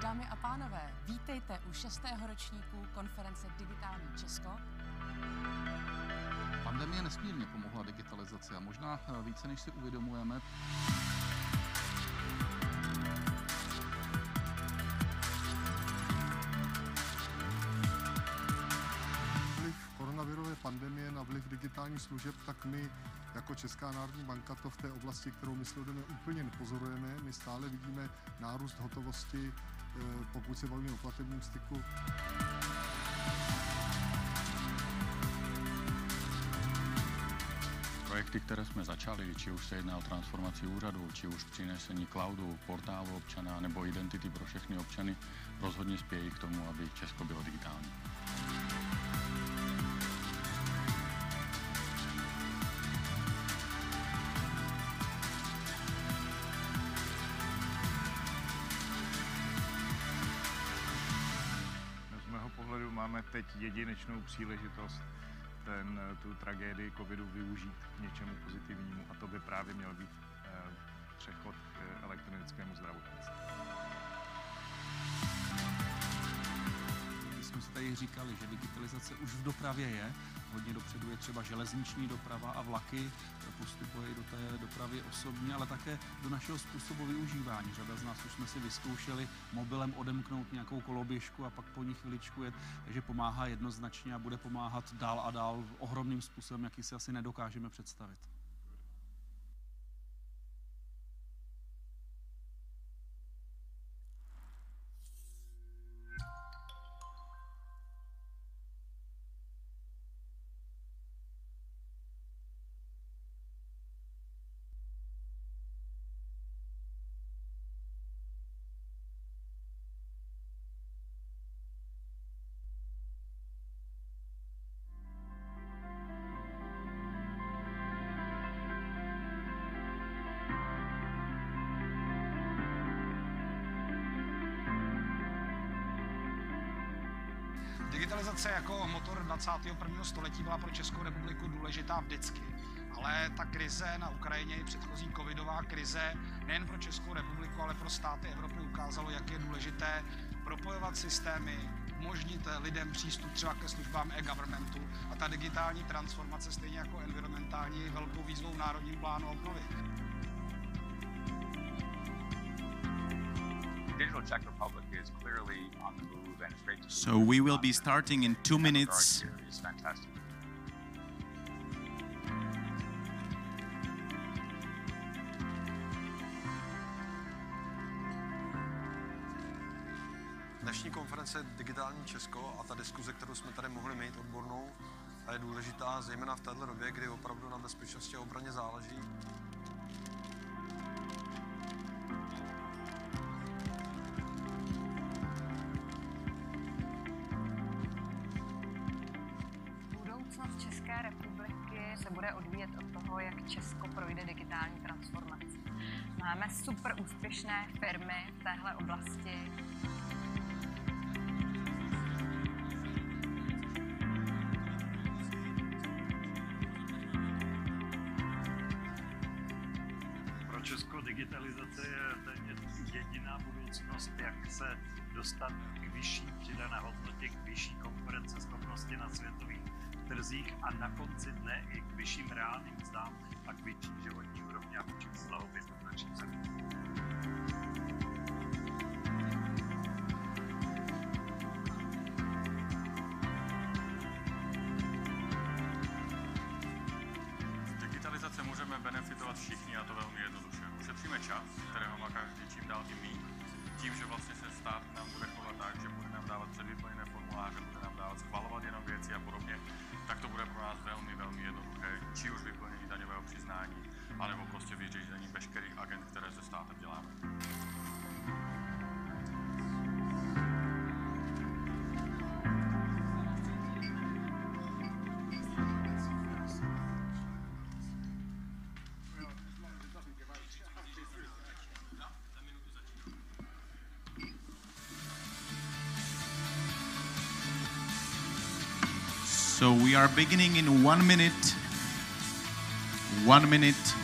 Dámy a pánové, vítejte u 6. ročníku konference Digitální Česko. Pandemie nesmírně pomohla digitalizaci a možná více, než si uvědomujeme. Vliv koronavirové pandemie na vliv digitálních služeb, tak my jako Česká národní banka to v té oblasti, kterou my sledujeme, úplně nepozorujeme. My stále vidíme nárůst hotovosti, pokud se bavíme o platebním styku. Projekty, které jsme začali, či už se jedná o transformaci úřadu, či už přinesení cloudu, portálu občana nebo identity pro všechny občany, rozhodně spějí k tomu, aby Česko bylo digitální. Máme teď jedinečnou příležitost tu tragédii covidu využít k něčemu pozitivnímu, a to by právě měl být přechod k elektronickému zdravotnictví. My jsme si tady říkali, že digitalizace už v dopravě je, hodně dopředu je třeba železniční doprava a vlaky, postupuje i do té dopravy osobní, ale také do našeho způsobu využívání. Řada z nás už jsme si vyzkoušeli mobilem odemknout nějakou koloběžku a pak po ní chviličku jet, takže pomáhá jednoznačně a bude pomáhat dál a dál ohromným způsobem, jaký si asi nedokážeme představit. Digitalizace jako motor 21. století byla pro Českou republiku důležitá vždycky. Ale ta krize na Ukrajině i předchozí covidová krize nejen pro Českou republiku, ale pro státy Evropy ukázalo, jak je důležité propojovat systémy, umožnit lidem přístup třeba ke službám e-governmentu, a ta digitální transformace stejně jako environmentální je velkou výzvou v Národním plánu obnovy. Digital Czech Republic is clearly on the move and straight to the So we will be starting in 2 minutes. is fantastic. Dnešní konference Digitální Česko a ta diskuze, kterou jsme tady mohli mít odbornou, a je důležitá zejména v této době, kdy opravdu na bezpečnosti a obraně záleží. Budoucnost České republiky se bude odvíjet od toho, jak Česko projde digitální transformaci. Máme super úspěšné firmy v téhle oblasti. Pro Česko digitalizace je téměř jediná budoucnost, jak se dostat k vyšší přidané hodnotě, k vyšší konkurenceschopnosti na světových trzích a na konci dne i k vyšším reálným mzdám a k vyšší životní úrovni a vyšším blahobytu v naší zemi. Z digitalizace můžeme benefitovat všichni a to velmi jednoduše. Ušetříme čas, kterého má každý čím dál tím míň. Tím, že vlastně se stát nám bude chovat tak, že bude nám dávat předvyplněné formuláře, bude nám dávat schvalovat jenom věci a podobně, tak to bude pro nás velmi, velmi jednoduché, či už vyplnění daňového přiznání, anebo prostě vyřízení veškerých agent, které se státem děláme. So we are beginning in 1 minute. 1 minute.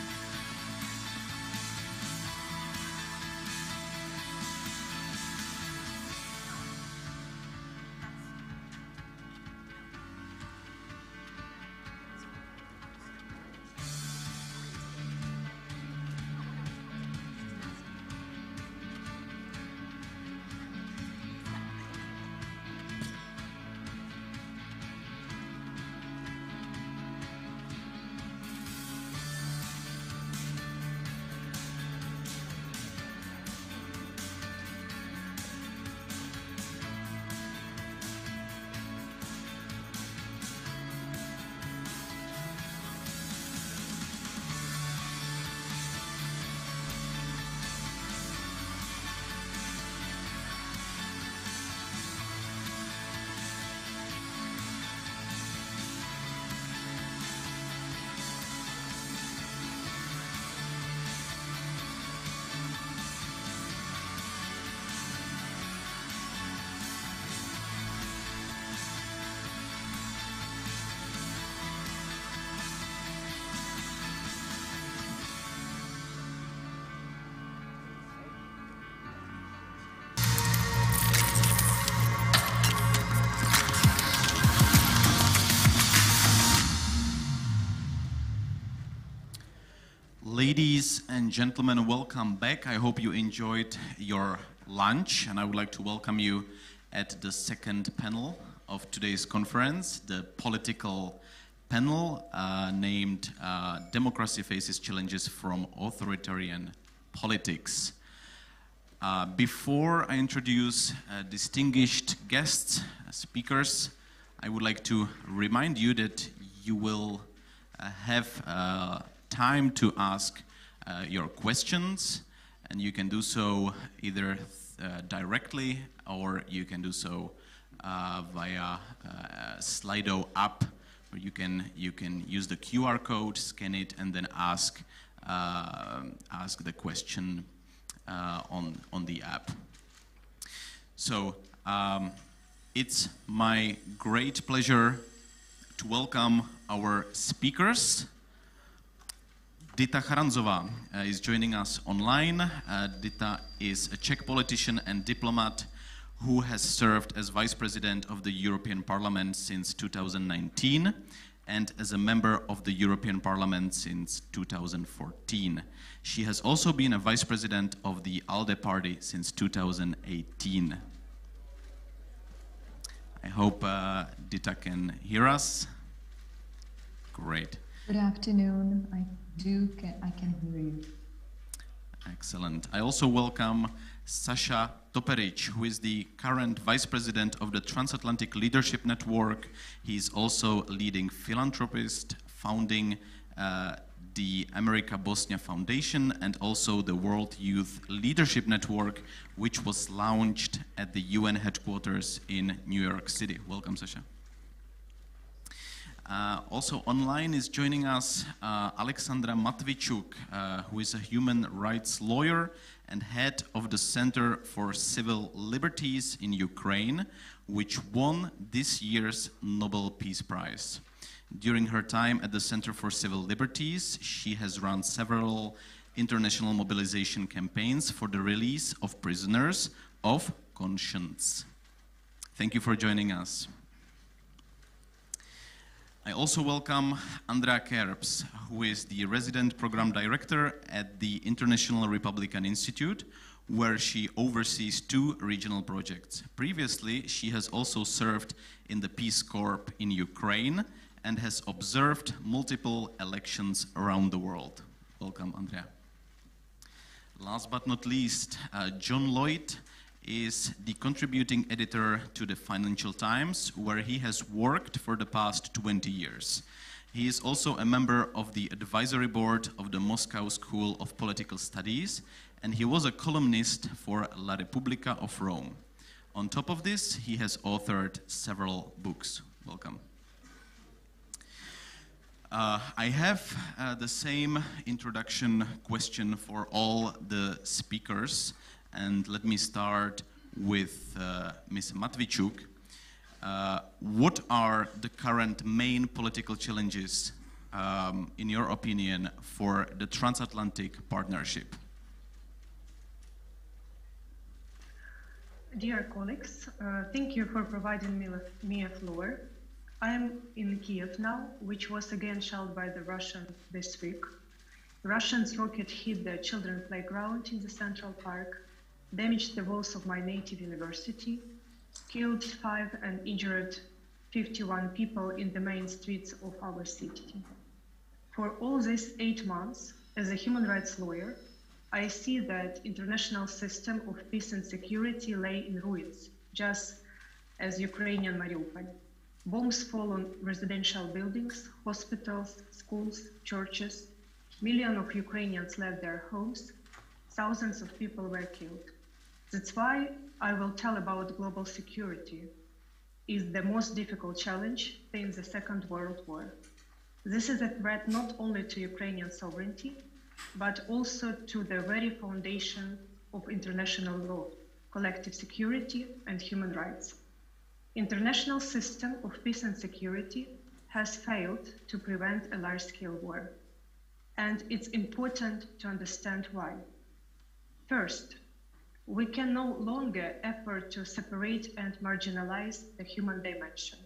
Ladies and gentlemen, welcome back. I hope you enjoyed your lunch, and I would like to welcome you at the second panel of today's conference, the political panel named Democracy Faces Challenges from Authoritarian Politics. Before I introduce distinguished guests, speakers, I would like to remind you that you will have time to ask your questions, and you can do so either directly or you can do so via Slido app, where you can use the QR code, scan it, and then ask the question on the app. So it's my great pleasure to welcome our speakers. Dita Charanzová is joining us online. Dita is a Czech politician and diplomat who has served as Vice President of the European Parliament since 2019 and as a member of the European Parliament since 2014. She has also been a Vice President of the ALDE party since 2018. I hope Dita can hear us. Great. Good afternoon. I can hear you. Excellent. I also welcome Sasha Toperic, who is the current Vice President of the Transatlantic Leadership Network. He's also leading philanthropist, founding the America Bosnia Foundation and also the World Youth Leadership Network, which was launched at the UN headquarters in New York City. Welcome, Sasha. Also online is joining us Alexandra Matvichuk, who is a human rights lawyer and head of the Center for Civil Liberties in Ukraine, which won this year's Nobel Peace Prize. During her time at the Center for Civil Liberties, she has run several international mobilization campaigns for the release of prisoners of conscience. Thank you for joining us. I also welcome Andrea Kerbs, who is the resident program director at the International Republican Institute, where she oversees 2 regional projects. Previously, she has also served in the Peace Corps in Ukraine and has observed multiple elections around the world. Welcome, Andrea. Last but not least, John Lloyd is the contributing editor to the Financial Times, where he has worked for the past 20 years. He is also a member of the advisory board of the Moscow School of Political Studies, and he was a columnist for La Repubblica of Rome. On top of this, he has authored several books. Welcome. I have the same introduction question for all the speakers. And let me start with Ms. Matvichuk. What are the current main political challenges, in your opinion, for the transatlantic partnership? Dear colleagues, thank you for providing me a floor. I am in Kiev now, which was again shelled by the Russians this week. Russians' rocket hit the children's playground in the Central Park, damaged the walls of my native university, killed 5 and injured 51 people in the main streets of our city. For all these 8 months, as a human rights lawyer, I see that international system of peace and security lay in ruins, just as Ukrainian Mariupol. Bombs fall on residential buildings, hospitals, schools, churches. Millions of Ukrainians left their homes. Thousands of people were killed. That's why I will tell about global security is the most difficult challenge since the Second World War. This is a threat not only to Ukrainian sovereignty, but also to the very foundation of international law, collective security and human rights. International system of peace and security has failed to prevent a large-scale war. And it's important to understand why. First, we can no longer afford to separate and marginalize the human dimension.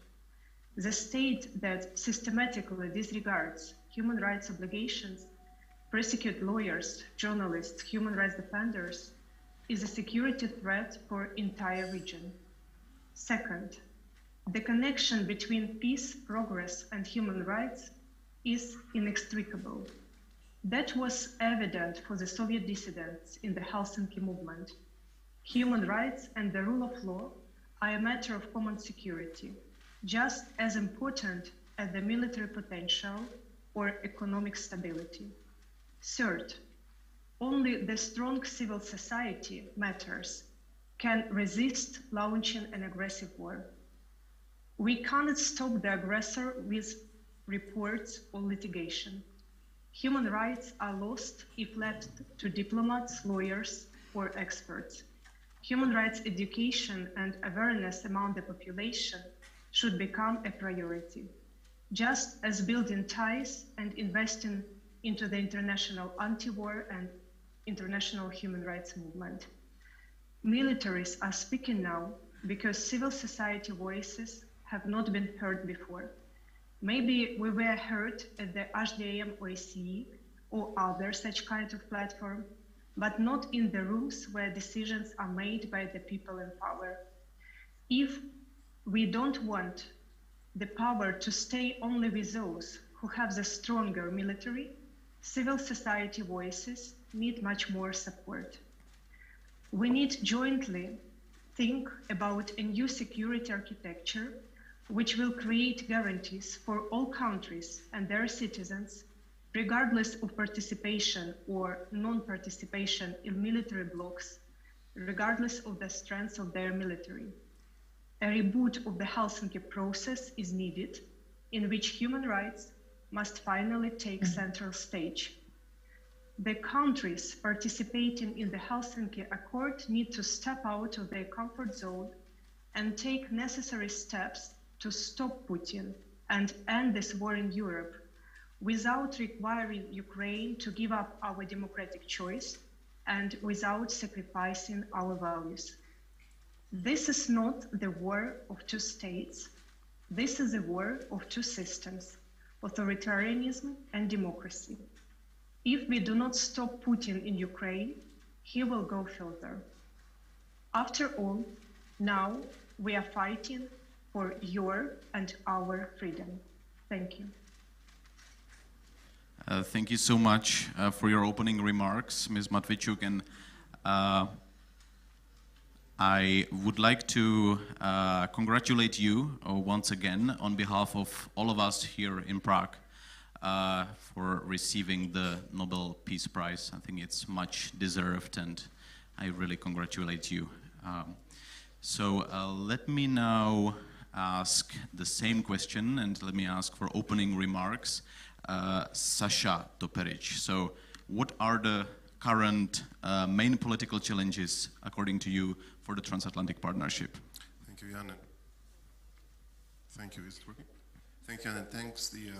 The state that systematically disregards human rights obligations, persecute lawyers, journalists, human rights defenders, is a security threat for the entire region. Second, the connection between peace, progress, and human rights is inextricable. That was evident for the Soviet dissidents in the Helsinki movement. Human rights and the rule of law are a matter of common security, just as important as the military potential or economic stability. Third, only the strong civil society matters can resist launching an aggressive war. We cannot stop the aggressor with reports or litigation. Human rights are lost if left to diplomats, lawyers, or experts. Human rights education and awareness among the population should become a priority, just as building ties and investing into the international anti-war and international human rights movement. Militaries are speaking now because civil society voices have not been heard before. Maybe we were heard at the HDM OSCE or other such kind of platform, but not in the rooms where decisions are made by the people in power. If we don't want the power to stay only with those who have the stronger military, civil society voices need much more support. We need jointly think about a new security architecture which will create guarantees for all countries and their citizens, regardless of participation or non-participation in military blocs, regardless of the strength of their military. A reboot of the Helsinki process is needed, in which human rights must finally take central stage. The countries participating in the Helsinki Accord need to step out of their comfort zone and take necessary steps to stop Putin and end this war in Europe without requiring Ukraine to give up our democratic choice and without sacrificing our values. This is not the war of two states. This is a war of two systems, authoritarianism and democracy. If we do not stop Putin in Ukraine, he will go further. After all, now we are fighting for your and our freedom. Thank you. Thank you so much for your opening remarks, Ms. Matvichuk, and I would like to congratulate you once again on behalf of all of us here in Prague for receiving the Nobel Peace Prize. I think it's much deserved, and I really congratulate you. So let me now ask the same question, and let me ask for opening remarks. Sasha Toperic. So what are the current main political challenges, according to you, for the Transatlantic Partnership? Thank you, Jan. Thank you. Is it working? Thank you, and thanks the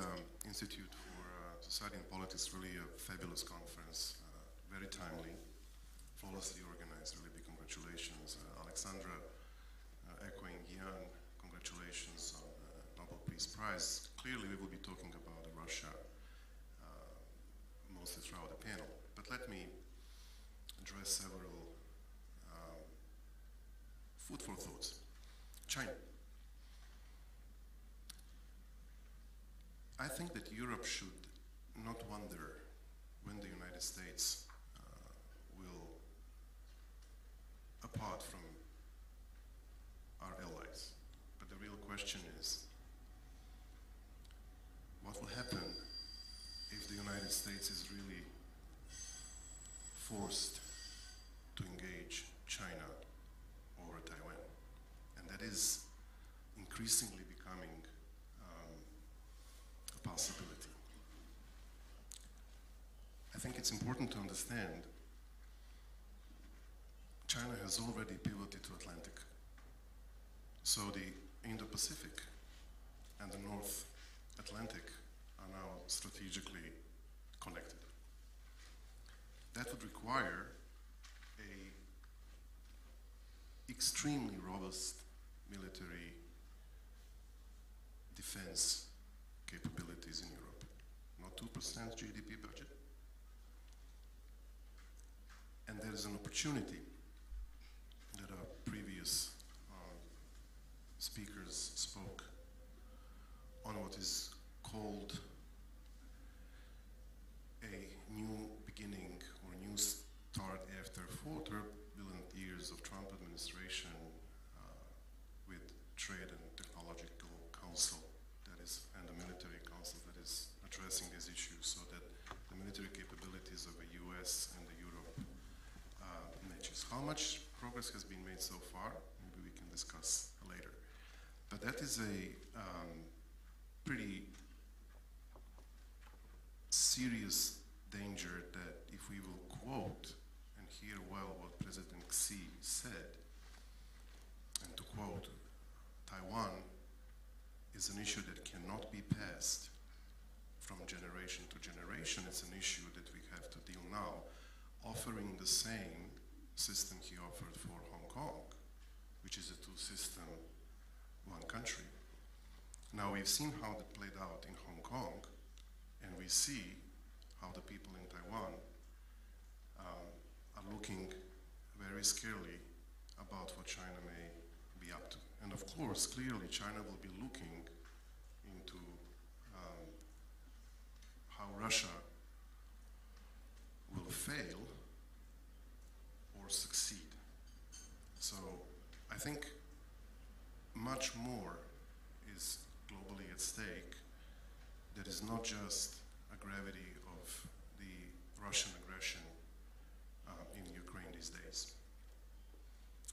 Institute for Society and Politics. Really a fabulous conference, very timely, flawlessly organized. Really big congratulations, Alexandra. Echoing Jan, congratulations on the Nobel Peace Prize. Clearly, we will be talking about Russia mostly throughout the panel, but let me address several food for thoughts. China. I think that Europe should not wonder when the United States will, apart from our allies, but the real question is, what will happen if the United States is really forced to engage China over Taiwan? And that is increasingly becoming a possibility. I think it's important to understand China has already pivoted to Atlantic. So the Indo-Pacific and the North Atlantic are now strategically connected. That would require a extremely robust military defense capabilities in Europe. Not 2% GDP budget. And there is an opportunity that our previous speakers spoke on what is called a new beginning or a new start after 4 turbulent years of Trump administration with Trade and Technological Council that is, and the Military Council that is addressing these issues so that the military capabilities of the US and the Europe matches. How much progress has been made so far? Maybe we can discuss later. But that is a pretty serious danger that if we will quote and hear well what President Xi said, and to quote, Taiwan is an issue that cannot be passed from generation to generation. It's an issue that we have to deal now, offering the same system he offered for Hong Kong, which is a two-system, one country. Now we've seen how that played out in Hong Kong, and we see how the people in Taiwan are looking very scarily about what China may be up to. And of course, clearly China will be looking into how Russia will fail or succeed. So I think much more is globally at stake. That is not just a gravity of the Russian aggression in Ukraine these days.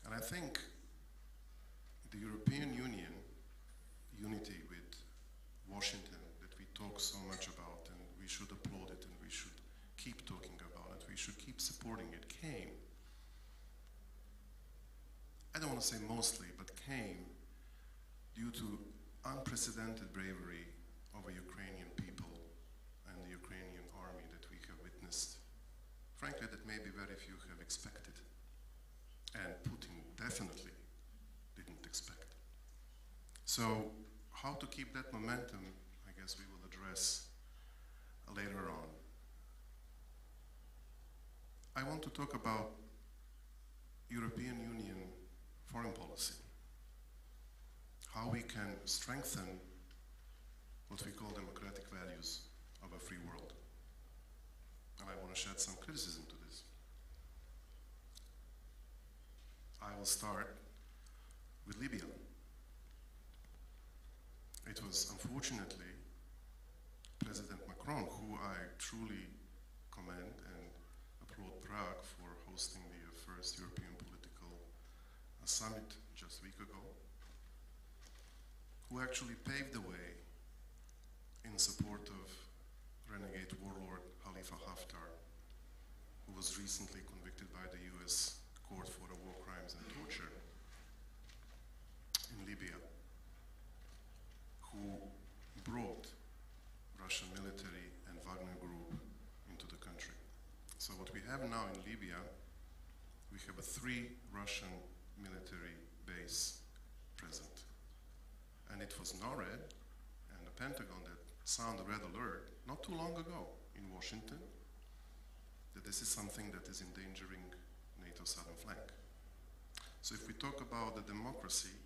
And I think the European Union unity with Washington that we talk so much about, and we should applaud it, and we should keep talking about it, we should keep supporting it, came, I don't want to say mostly, but came due to unprecedented bravery of the Ukrainian people and the Ukrainian army that we have witnessed. Frankly, that maybe very few have expected, and Putin definitely didn't expect. So how to keep that momentum, I guess we will address later on. I want to talk about European Union foreign policy, how we can strengthen what we call democratic values of a free world. And I want to shed some criticism to this. I will start with Libya. It was unfortunately President Macron, who I truly commend and applaud Prague for hosting the first European political summit just a week ago, who actually paved the way in support of renegade warlord Khalifa Haftar, who was recently convicted by the US court for the war crimes and torture in Libya, who brought Russian military and Wagner group into the country. So what we have now in Libya, we have a 3 Russian military base present. And it was NORAD and the Pentagon that sounded red alert not too long ago in Washington that this is something that is endangering NATO's southern flank. So if we talk about the democracy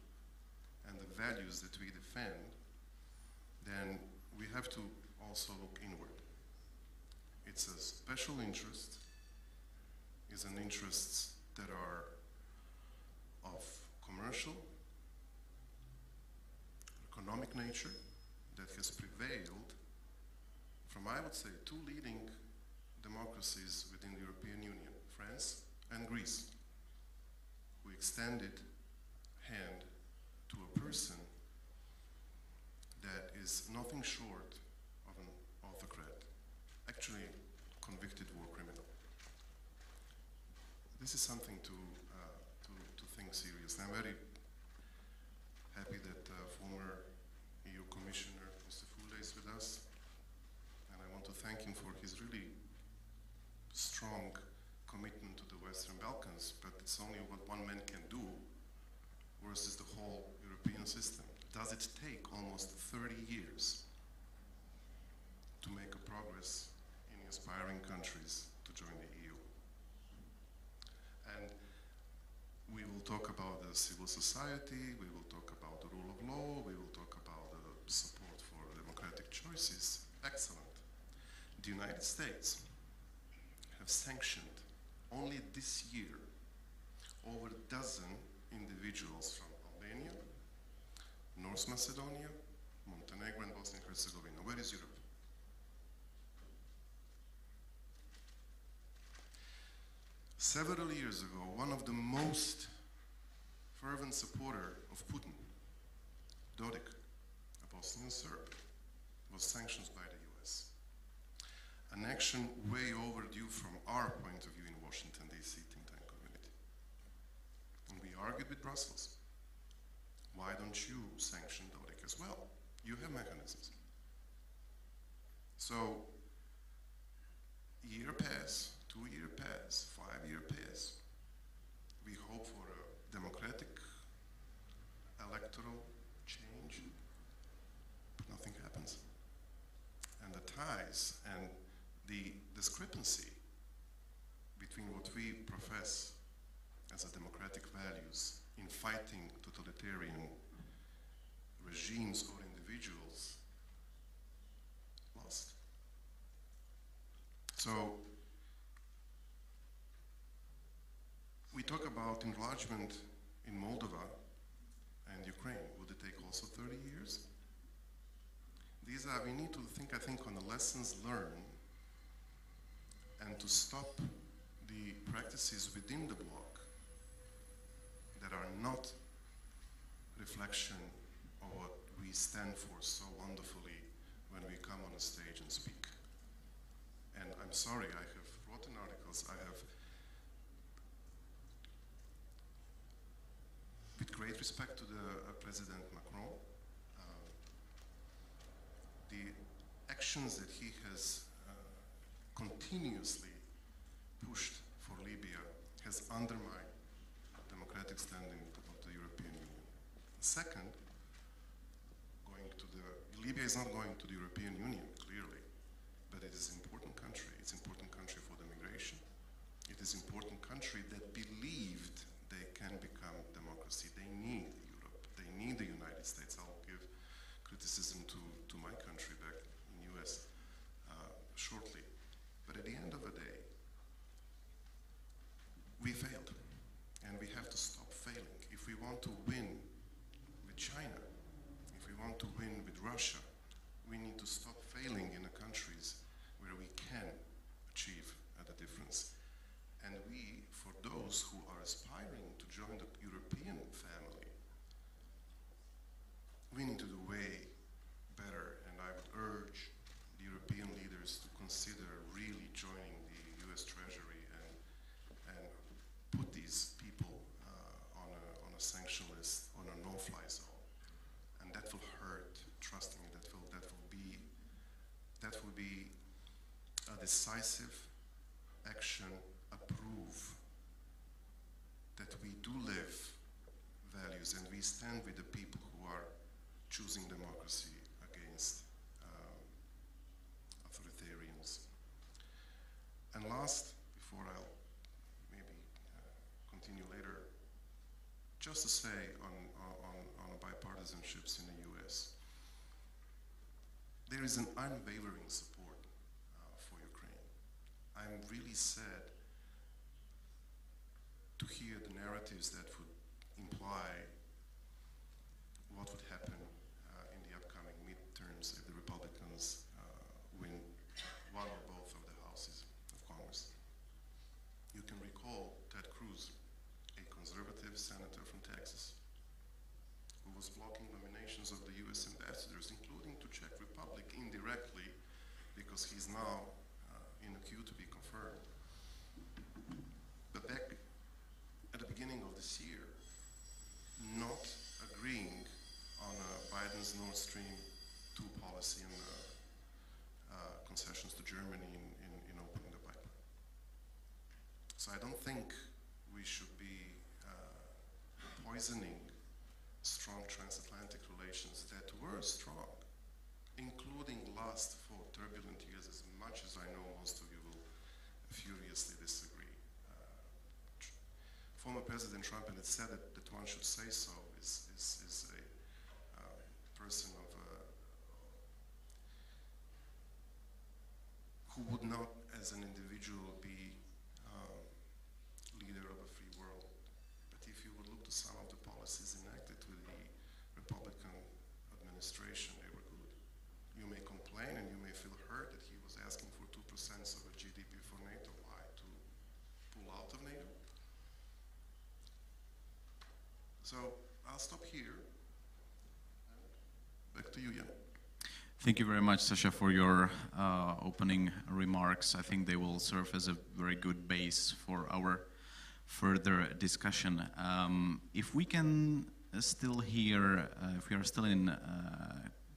and the values that we defend, then we have to also look inward. It's a special interest, it's an interests that are of commercial, economic nature that has prevailed from, I would say, 2 leading democracies within the European Union, France and Greece, who extended hand to a person that is nothing short of an autocrat, actually convicted war criminal. This is something to think seriously. I'm very happy that former EU Commissioner Mr. Füle is with us, and I want to thank him for his really strong commitment to the Western Balkans, but it's only what one man can do versus the whole European system. Does it take almost 30 years to make a progress in aspiring countries to join the EU? And we will talk about the civil society, we will talk about the rule of law, we will talk about the support for democratic choices. Excellent. The United States have sanctioned only this year over a dozen individuals from Albania, North Macedonia, Montenegro, and Bosnia and Herzegovina. Where is Europe? Several years ago, one of the most fervent supporter of Putin, Dodik, a Bosnian Serb, was sanctioned by the US. An action way overdue from our point of view in Washington, D.C. think tank community. And we argued with Brussels. Why don't you sanction Dodik as well? You have mechanisms. So, year pass, 2-year pass, 5-year pass. We hope for a democratic electoral change, but nothing happens. And the ties and the discrepancy between what we profess as a democratic values in fighting totalitarian regimes or individuals lost. So talk about enlargement in Moldova and Ukraine, would it take also 30 years? We need to think, I think, on the lessons learned and to stop the practices within the bloc that are not reflection of what we stand for so wonderfully when we come on a stage and speak. And I'm sorry, I have written articles, I have, with great respect to the President Macron, the actions that he has continuously pushed for Libya has undermined democratic standing of the European Union. Second, Libya is not going to the European Union, clearly, but it is an important country. It's an important country for the migration. It is an important country that believed they can become democracy. They need Europe. They need the United States. I'll give criticism to my country back in the US shortly. But at the end of the day, we failed, and we have to stop failing. If we want to win with China, if we want to win with Russia, we need to stop failing in the countries where we can achieve the difference. And we, for those who are aspiring to join the European family, we need to do way better, and I would urge the European leaders to consider really joining the US Treasury and put these people on a sanction list, on a no-fly zone. And that will hurt, trust me, that will be a decisive action, a proof that we do live values and we stand with the people who are choosing democracy against authoritarians. And last, before I'll maybe continue later, just to say on bipartisanships in the US, there is an unwavering support for Ukraine. I'm really sad to hear the narratives that would imply what would happen in the upcoming midterms if the Republicans win one or both of the houses of Congress. You can recall Ted Cruz, a conservative senator from Texas, who was blocking nominations of the US ambassadors, including to Czech Republic, indirectly, because he's now in the queue to be confirmed. But back at the beginning of this year, not agreeing on Biden's Nord Stream 2 policy and concessions to Germany in opening the pipeline. So I don't think we should be poisoning strong transatlantic relations that were strong, including last 4 turbulent years, as much as I know most of you will furiously disagree. Former President Trump, and it's said that one should say so, is a person of who would not, as an individual, be leader of a free world. But if you would look to some of the policies enacted with the Republican administration, they were good. You may complain and you may feel hurt that he was asking for 2% of a GDP for NATO. Why? To pull out of NATO? So I'll stop here. Back to you, Jan. Thank you very much, Sasha, for your opening remarks. I think they will serve as a very good base for our further discussion. If we can still hear, if we are still in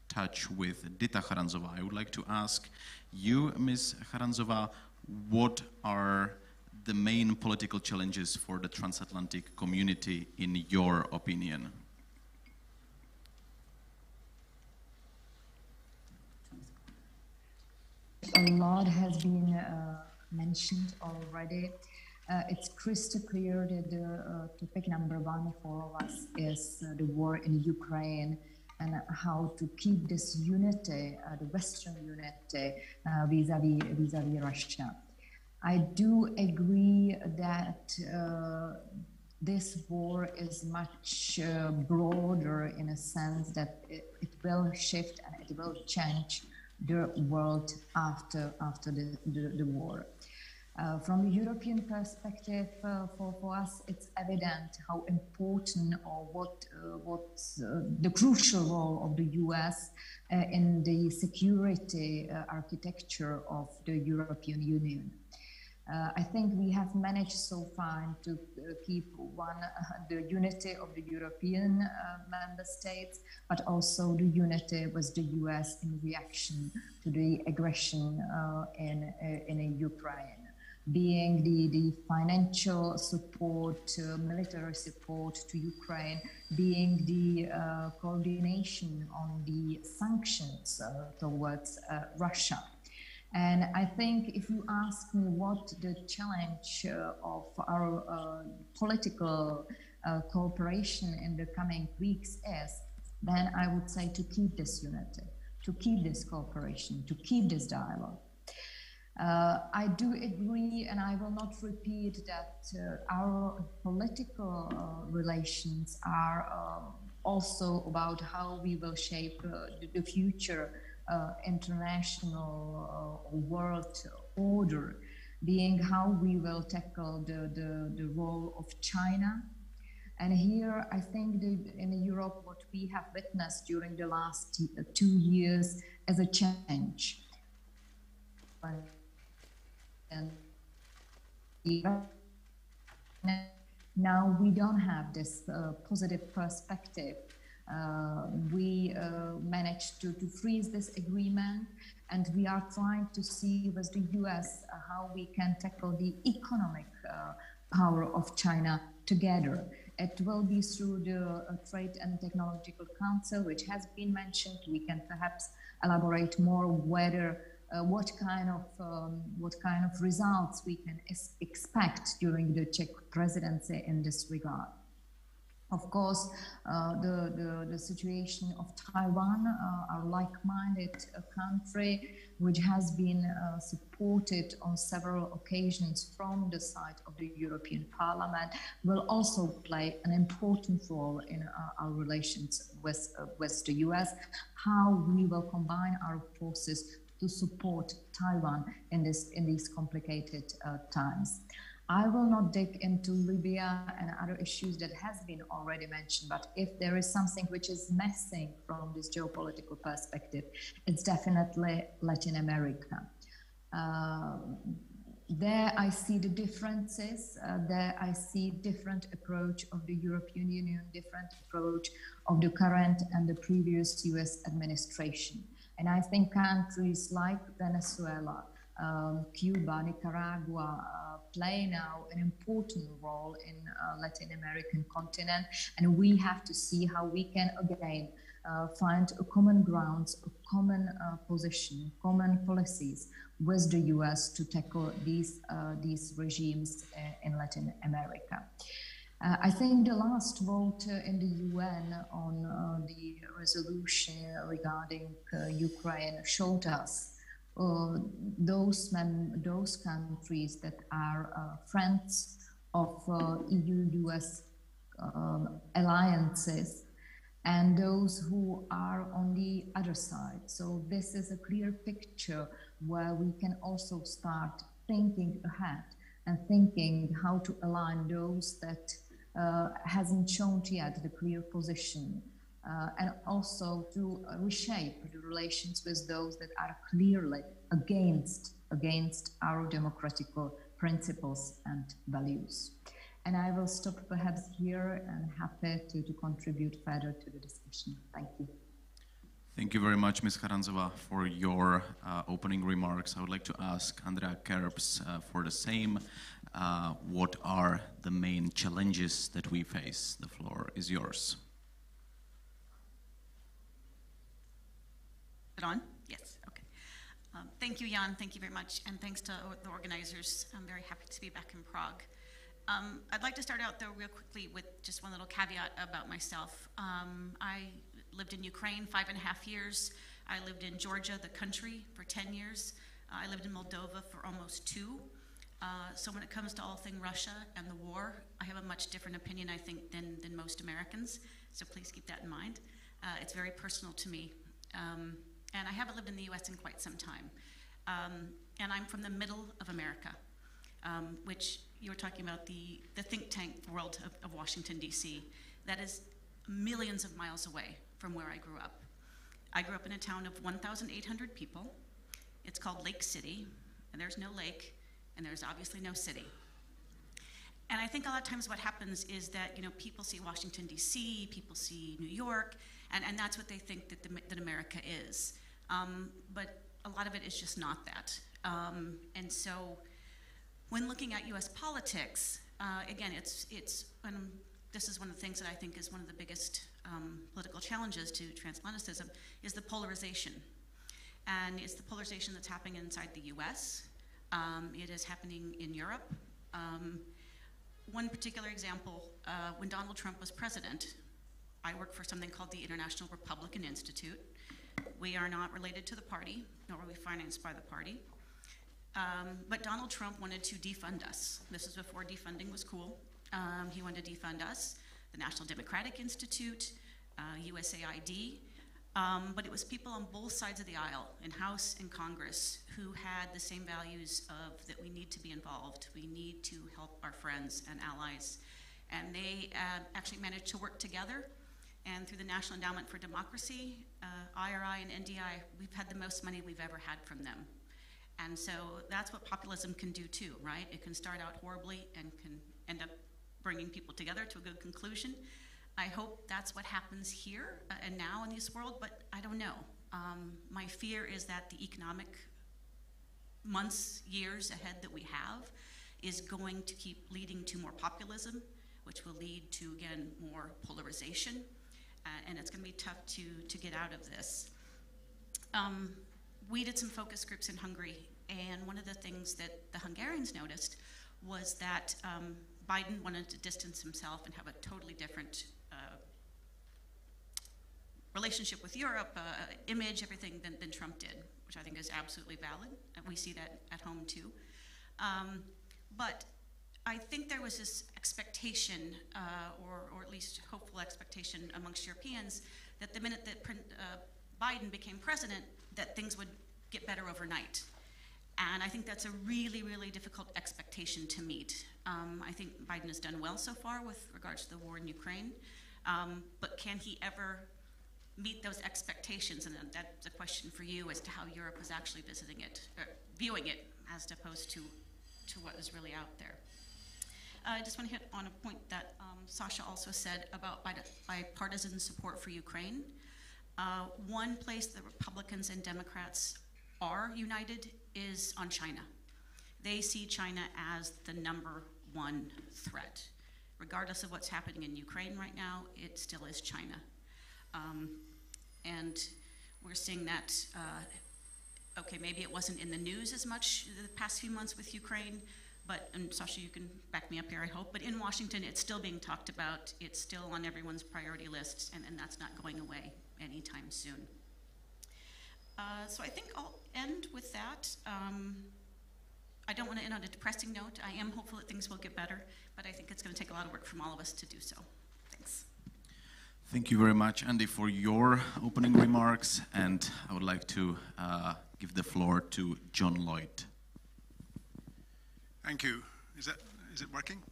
touch with Dita Charanzová, I would like to ask you, Ms. Charanzová, what are the main political challenges for the transatlantic community in your opinion? A lot has been mentioned already. It's crystal clear that the topic number one for all of us is the war in Ukraine and how to keep this unity, the Western unity vis-a-vis Russia. I do agree that this war is much broader in a sense that it will shift and it will change the world after the war. From the European perspective, for us, it's evident how important or what's the crucial role of the US in the security architecture of the European Union. I think we have managed so far to keep the unity of the European member states, but also the unity with the US in reaction to the aggression in Ukraine. Being the financial support, military support to Ukraine, being the coordination on the sanctions towards Russia. And I think if you ask me what the challenge of our political cooperation in the coming weeks is, then I would say to keep this unity, to keep this cooperation, to keep this dialogue. I do agree, and I will not repeat that our political relations are also about how we will shape the future international world order, being how we will tackle the role of China. And here, I think in Europe, what we have witnessed during the last 2 years is a change. And now we don't have this positive perspective. We managed to freeze this agreement, and we are trying to see with the US how we can tackle the economic power of China together. It will be through the Trade and Technological Council, which has been mentioned. We can perhaps elaborate more whether what kind of results we can expect during the Czech presidency in this regard. Of course, the situation of Taiwan, our like-minded country, which has been supported on several occasions from the side of the European Parliament, will also play an important role in our relations with the US, how we will combine our forces to support Taiwan in these complicated times. I will not dig into Libya and other issues that has been already mentioned, but if there is something which is missing from this geopolitical perspective, it's definitely Latin America. There I see the differences, there I see different approach of the European Union, different approach of the current and the previous US administration. And I think countries like Venezuela, Cuba, Nicaragua play now an important role in Latin American continent, and we have to see how we can again find a common grounds, a common position, common policies with the US to tackle these regimes in Latin America. I think the last vote in the UN on the resolution regarding Ukraine showed us those countries that are friends of EU-US alliances and those who are on the other side. So this is a clear picture where we can also start thinking ahead and thinking how to align those that hasn't shown yet the clear position, and also to reshape the relations with those that are clearly against our democratical principles and values. And I will stop perhaps here and happy to contribute further to the discussion. Thank you. Thank you very much, Ms. Charanzová, for your opening remarks. I would like to ask Andrea Kerbs for the same. What are the main challenges that we face? The floor is yours. Is it on? Yes, okay. Thank you, Jan, thank you very much, and thanks to the organizers. I'm very happy to be back in Prague. I'd like to start out, though, real quickly with just one little caveat about myself. I lived in Ukraine 5.5 years. I lived in Georgia, the country, for 10 years. I lived in Moldova for almost 2. So when it comes to all things Russia and the war, I have a much different opinion, I think, than most Americans. So please keep that in mind. It's very personal to me. And I haven't lived in the US in quite some time. And I'm from the middle of America, which you were talking about the think tank world of Washington, D.C. That is millions of miles away from where I grew up. I grew up in a town of 1,800 people. It's called Lake City, and there's no lake, and there's obviously no city. And I think a lot of times what happens is that, you know, people see Washington, D.C., people see New York, and that's what they think that America is. But a lot of it is just not that. And so when looking at US politics, again, this is one of the things that I think is one of the biggest political challenges to transatlanticism, is the polarization. And it's the polarization that's happening inside the US. It is happening in Europe. One particular example, when Donald Trump was president, I worked for something called the International Republican Institute. We are not related to the party, nor are we financed by the party. But Donald Trump wanted to defund us. This is before defunding was cool. He wanted to defund us, the National Democratic Institute, USAID. But it was people on both sides of the aisle, in House and Congress, who had the same values of that we need to be involved. We need to help our friends and allies. And they actually managed to work together. And through the National Endowment for Democracy, IRI and NDI, we've had the most money we've ever had from them. And so that's what populism can do too, right? It can start out horribly and can end up bringing people together to a good conclusion. I hope that's what happens here and now in this world, but I don't know. My fear is that the economic months, years ahead that we have is going to keep leading to more populism, which will lead to, again, more polarization. And it's going to be tough to get out of this. We did some focus groups in Hungary, and one of the things that the Hungarians noticed was that Biden wanted to distance himself and have a totally different relationship with Europe, image, everything than Trump did, which I think is absolutely valid, and we see that at home too. But I think there was this expectation, or at least hopeful expectation amongst Europeans, that the minute that Biden became president, that things would get better overnight. And I think that's a really, really difficult expectation to meet. I think Biden has done well so far with regards to the war in Ukraine, but can he ever meet those expectations? And that's a question for you as to how Europe is actually viewing it, as opposed to what is really out there. I just want to hit on a point that Sasha also said about bipartisan support for Ukraine. One place the Republicans and Democrats are united is on China. They see China as the #1 threat. Regardless of what's happening in Ukraine right now, it still is China. And we're seeing that, okay, maybe it wasn't in the news as much the past few months with Ukraine, but, and Sasha, you can back me up here, I hope, but in Washington, it's still being talked about. It's still on everyone's priority lists, and that's not going away anytime soon. So I think I'll end with that. I don't want to end on a depressing note. I am hopeful that things will get better, but I think it's going to take a lot of work from all of us to do so. Thanks. Thank you very much, Andy, for your opening remarks, and I would like to give the floor to John Lloyd. Thank you. Is it working?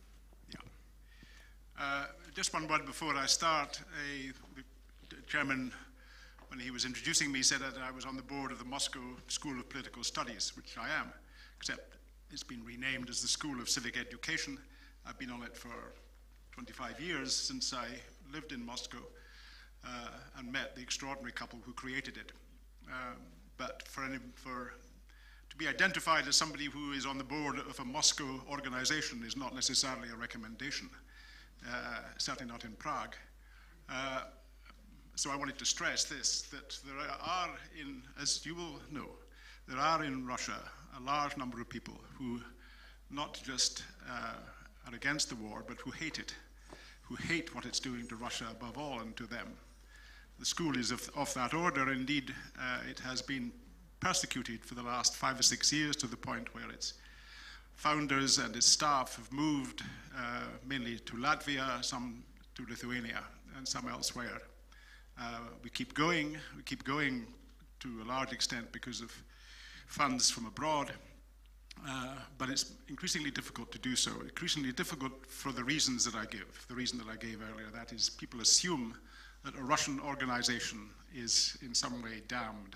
Yeah. Just one word before I start. The chairman, when he was introducing me, said that I was on the board of the Moscow School of Political Studies, which I am, except it's been renamed as the School of Civic Education. I've been on it for 25 years since I lived in Moscow and met the extraordinary couple who created it. But to be identified as somebody who is on the board of a Moscow organization is not necessarily a recommendation, certainly not in Prague. So I wanted to stress this, that there are as you will know, there are in Russia a large number of people who not just are against the war, but who hate it, who hate what it's doing to Russia above all and to them. The school is of that order. Indeed, it has been persecuted for the last 5 or 6 years to the point where it's founders and his staff have moved mainly to Latvia, some to Lithuania, and some elsewhere. We keep going to a large extent because of funds from abroad, but it's increasingly difficult to do so. Increasingly difficult for the reasons that I give. The reason that I gave earlier, that is, people assume that a Russian organization is in some way damned.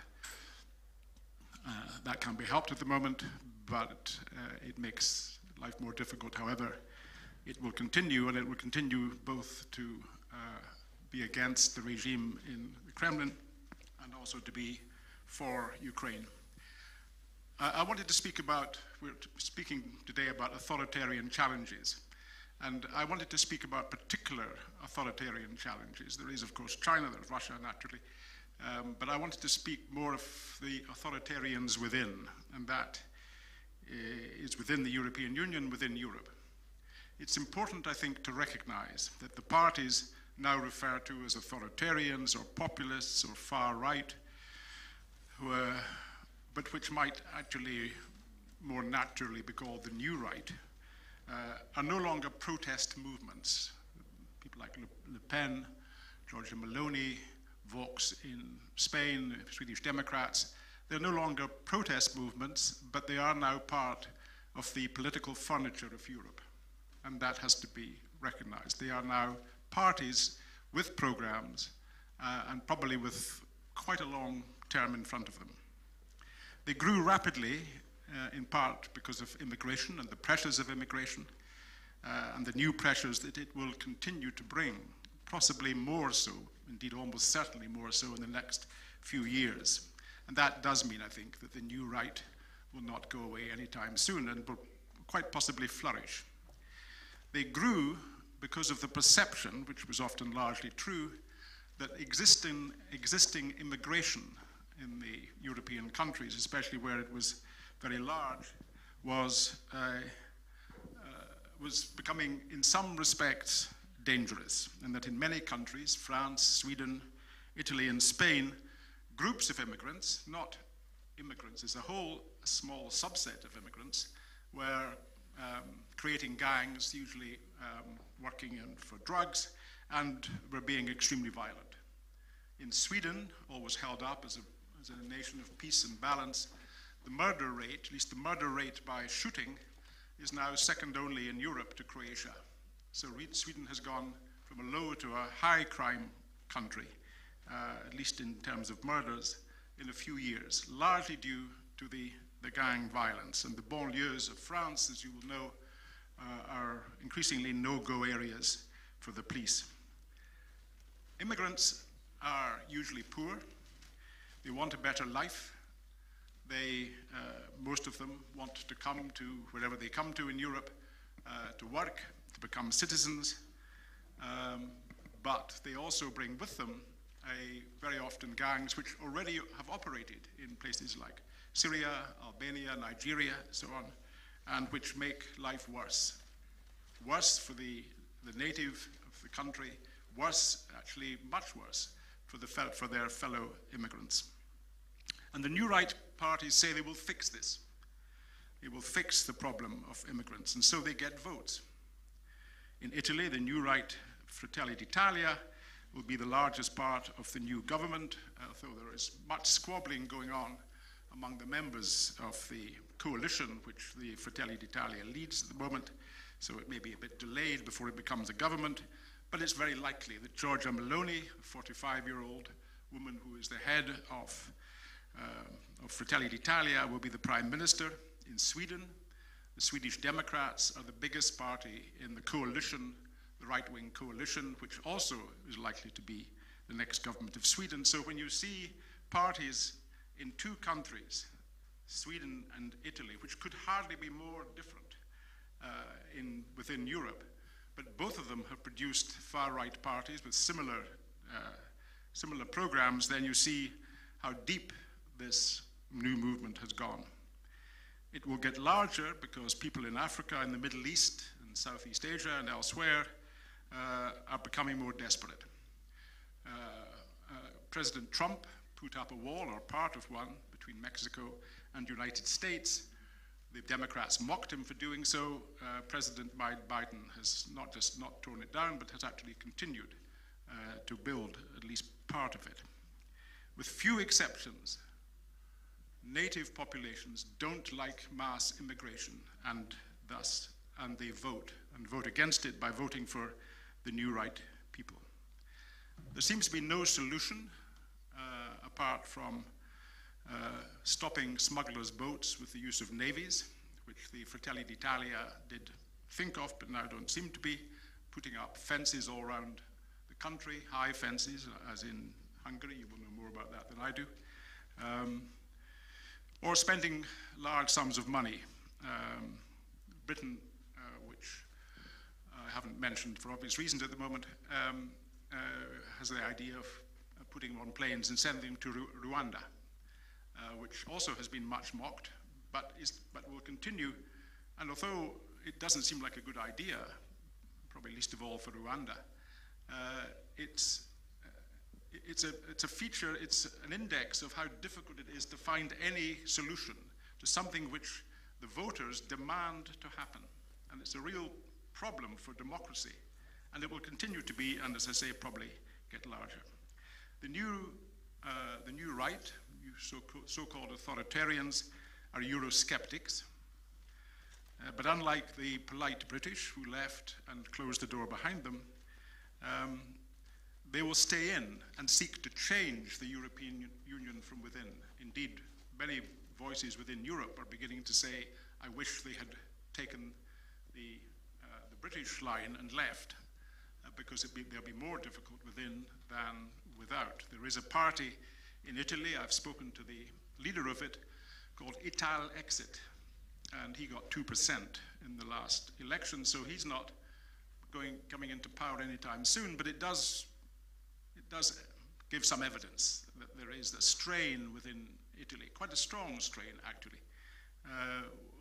That can be helped at the moment, but it makes life more difficult. However, it will continue, and it will continue both to be against the regime in the Kremlin and also to be for Ukraine. I wanted to speak about, we're speaking today about authoritarian challenges, and I wanted to speak about particular authoritarian challenges. There is, of course, China, there's Russia, naturally, but I wanted to speak more of the authoritarians within, and that is within the European Union, within Europe. It's important, I think, to recognize that the parties now referred to as authoritarians or populists or far right, but which might actually more naturally be called the new right, are no longer protest movements. People like Le Pen, Giorgia Meloni, Vox in Spain, Swedish Democrats, they're no longer protest movements, but they are now part of the political furniture of Europe. And that has to be recognized. They are now parties with programs and probably with quite a long term in front of them. They grew rapidly in part because of immigration and the pressures of immigration and the new pressures that it will continue to bring, possibly more so, indeed almost certainly more so in the next few years. And that does mean, I think, that the new right will not go away anytime soon and will quite possibly flourish. They grew because of the perception, which was often largely true, that existing immigration in the European countries, especially where it was very large, was becoming, in some respects, dangerous, and that in many countries, France, Sweden, Italy, and Spain, groups of immigrants, not immigrants as a whole, a small subset of immigrants, were creating gangs, usually working for drugs, and were being extremely violent. In Sweden, always held up as a nation of peace and balance, the murder rate, at least the murder rate by shooting, is now second only in Europe to Croatia. So Sweden has gone from a low to a high crime country, at least in terms of murders, in a few years, largely due to the gang violence. And the banlieues of France, as you will know, are increasingly no-go areas for the police. Immigrants are usually poor. They want a better life. They, most of them, want to come to wherever they come to in Europe to work, to become citizens, but they also bring with them very often gangs which already have operated in places like Syria, Albania, Nigeria, so on, and which make life worse. Worse for the native of the country, worse, actually much worse, for their fellow immigrants. And the new right parties say they will fix this. They will fix the problem of immigrants, and so they get votes. In Italy, the new right, Fratelli d'Italia, will be the largest part of the new government, although there is much squabbling going on among the members of the coalition which the Fratelli d'Italia leads at the moment, so it may be a bit delayed before it becomes a government, but it's very likely that Giorgia Meloni, a 45-year-old woman who is the head of Fratelli d'Italia, will be the prime minister. In Sweden, the Swedish Democrats are the biggest party in the coalition, the right-wing coalition, which also is likely to be the next government of Sweden. So when you see parties in two countries, Sweden and Italy, which could hardly be more different within Europe, but both of them have produced far-right parties with similar programs, then you see how deep this new movement has gone. It will get larger because people in Africa, in the Middle East, and Southeast Asia, and elsewhere are becoming more desperate. President Trump put up a wall, or part of one, between Mexico and the United States, the Democrats mocked him for doing so. President Biden has not just not torn it down, but has actually continued to build at least part of it. With few exceptions, native populations don't like mass immigration, and they vote against it by voting for the new right people. There seems to be no solution apart from stopping smugglers' boats with the use of navies, which the Fratelli d'Italia did think of, but now don't seem to be, putting up fences all around the country, high fences, as in Hungary. You will know more about that than I do. Or spending large sums of money. Britain, which I haven't mentioned for obvious reasons at the moment, has the idea of putting them on planes and sending them to Rwanda, which also has been much mocked, but will continue. And although it doesn't seem like a good idea, probably least of all for Rwanda, it's a feature, it's an index of how difficult it is to find any solution to something which the voters demand to happen. And it's a real problem for democracy. And it will continue to be, and as I say, probably get larger. The new right, so-called authoritarians, are Eurosceptics. But unlike the polite British who left and closed the door behind them, they will stay in and seek to change the European Union from within. Indeed, many voices within Europe are beginning to say, I wish they had taken the British line and left, because they'll be more difficult within than without. There is a party in Italy, I've spoken to the leader of it, called Ital Exit, and he got 2% in the last election, so he's not coming into power anytime soon, but it does give some evidence that there is a strain within Italy, quite a strong strain actually,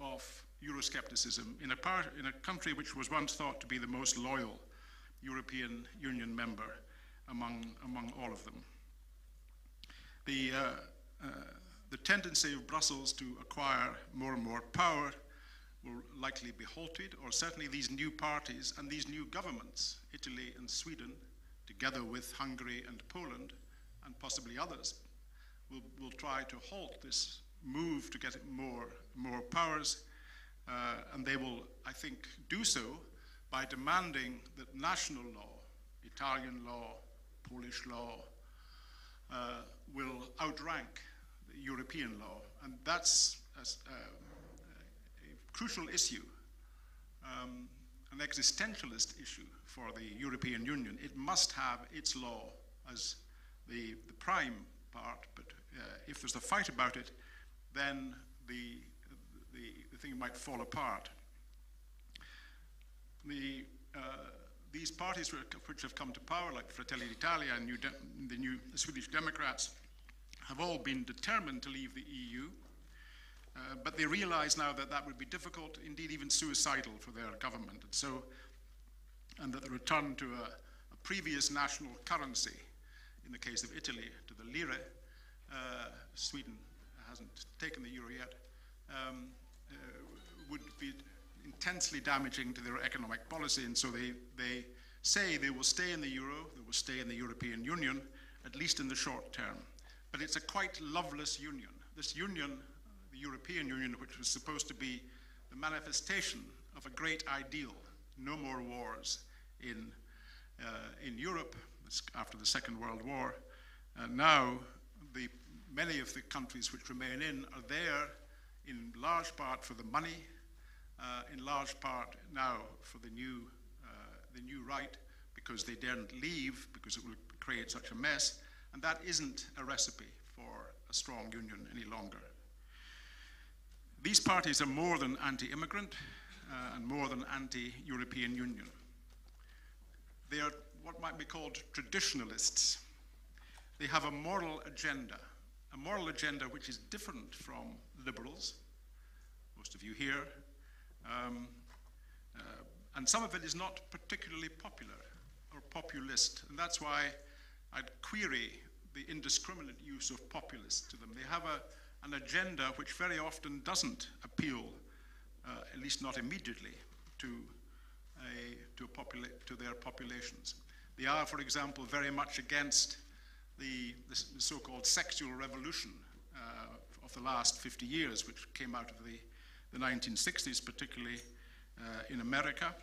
of Euroscepticism in a country which was once thought to be the most loyal European Union member among all of them. The tendency of Brussels to acquire more and more power will likely be halted, or certainly these new parties and these new governments, Italy and Sweden, together with Hungary and Poland, and possibly others, will try to halt this move to get more powers, and they will, I think, do so by demanding that national law, Italian law, Polish law, will outrank the European law, and that's a crucial issue, an existentialist issue for the European Union. It must have its law as the prime part, but if there's a fight about it, then the thing might fall apart. These parties which have come to power, like Fratelli d'Italia and the new Swedish Democrats, have all been determined to leave the EU, but they realize now that that would be difficult, indeed even suicidal for their government, and that the return to a previous national currency, in the case of Italy, to the lira, Sweden hasn't taken the euro yet, would be intensely damaging to their economic policy, and so they say they will stay in the euro, they will stay in the European Union, at least in the short term. But it's a quite loveless union. This union, the European Union, which was supposed to be the manifestation of a great ideal, no more wars in Europe after the Second World War, now many of the countries which remain in are there in large part for the money, in large part now for the new right, because they daren't leave because it will create such a mess, and that isn't a recipe for a strong union any longer. These parties are more than anti-immigrant and more than anti-European Union. They are what might be called traditionalists. They have a moral agenda which is different from liberals, most of you here, and some of it is not particularly popular or populist, and that's why I'd query the indiscriminate use of populists to them. They have an agenda which very often doesn't appeal at least not immediately, to their populations. They are, for example, very much against the so-called sexual revolution of the last 50 years, which came out of the 1960s, particularly in America.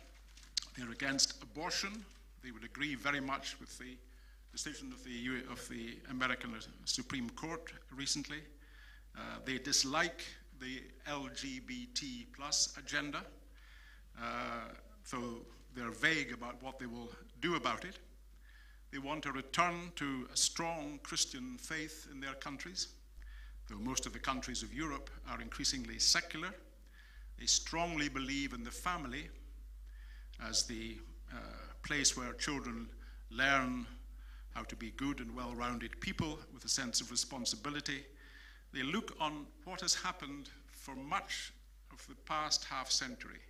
They're against abortion. They would agree very much with the decision of the American Supreme Court recently. They dislike the LGBT plus agenda, so they're vague about what they will do about it. They want a return to a strong Christian faith in their countries, though most of the countries of Europe are increasingly secular. They strongly believe in the family as the place where children learn how to be good and well-rounded people with a sense of responsibility. They look on what has happened for much of the past half century,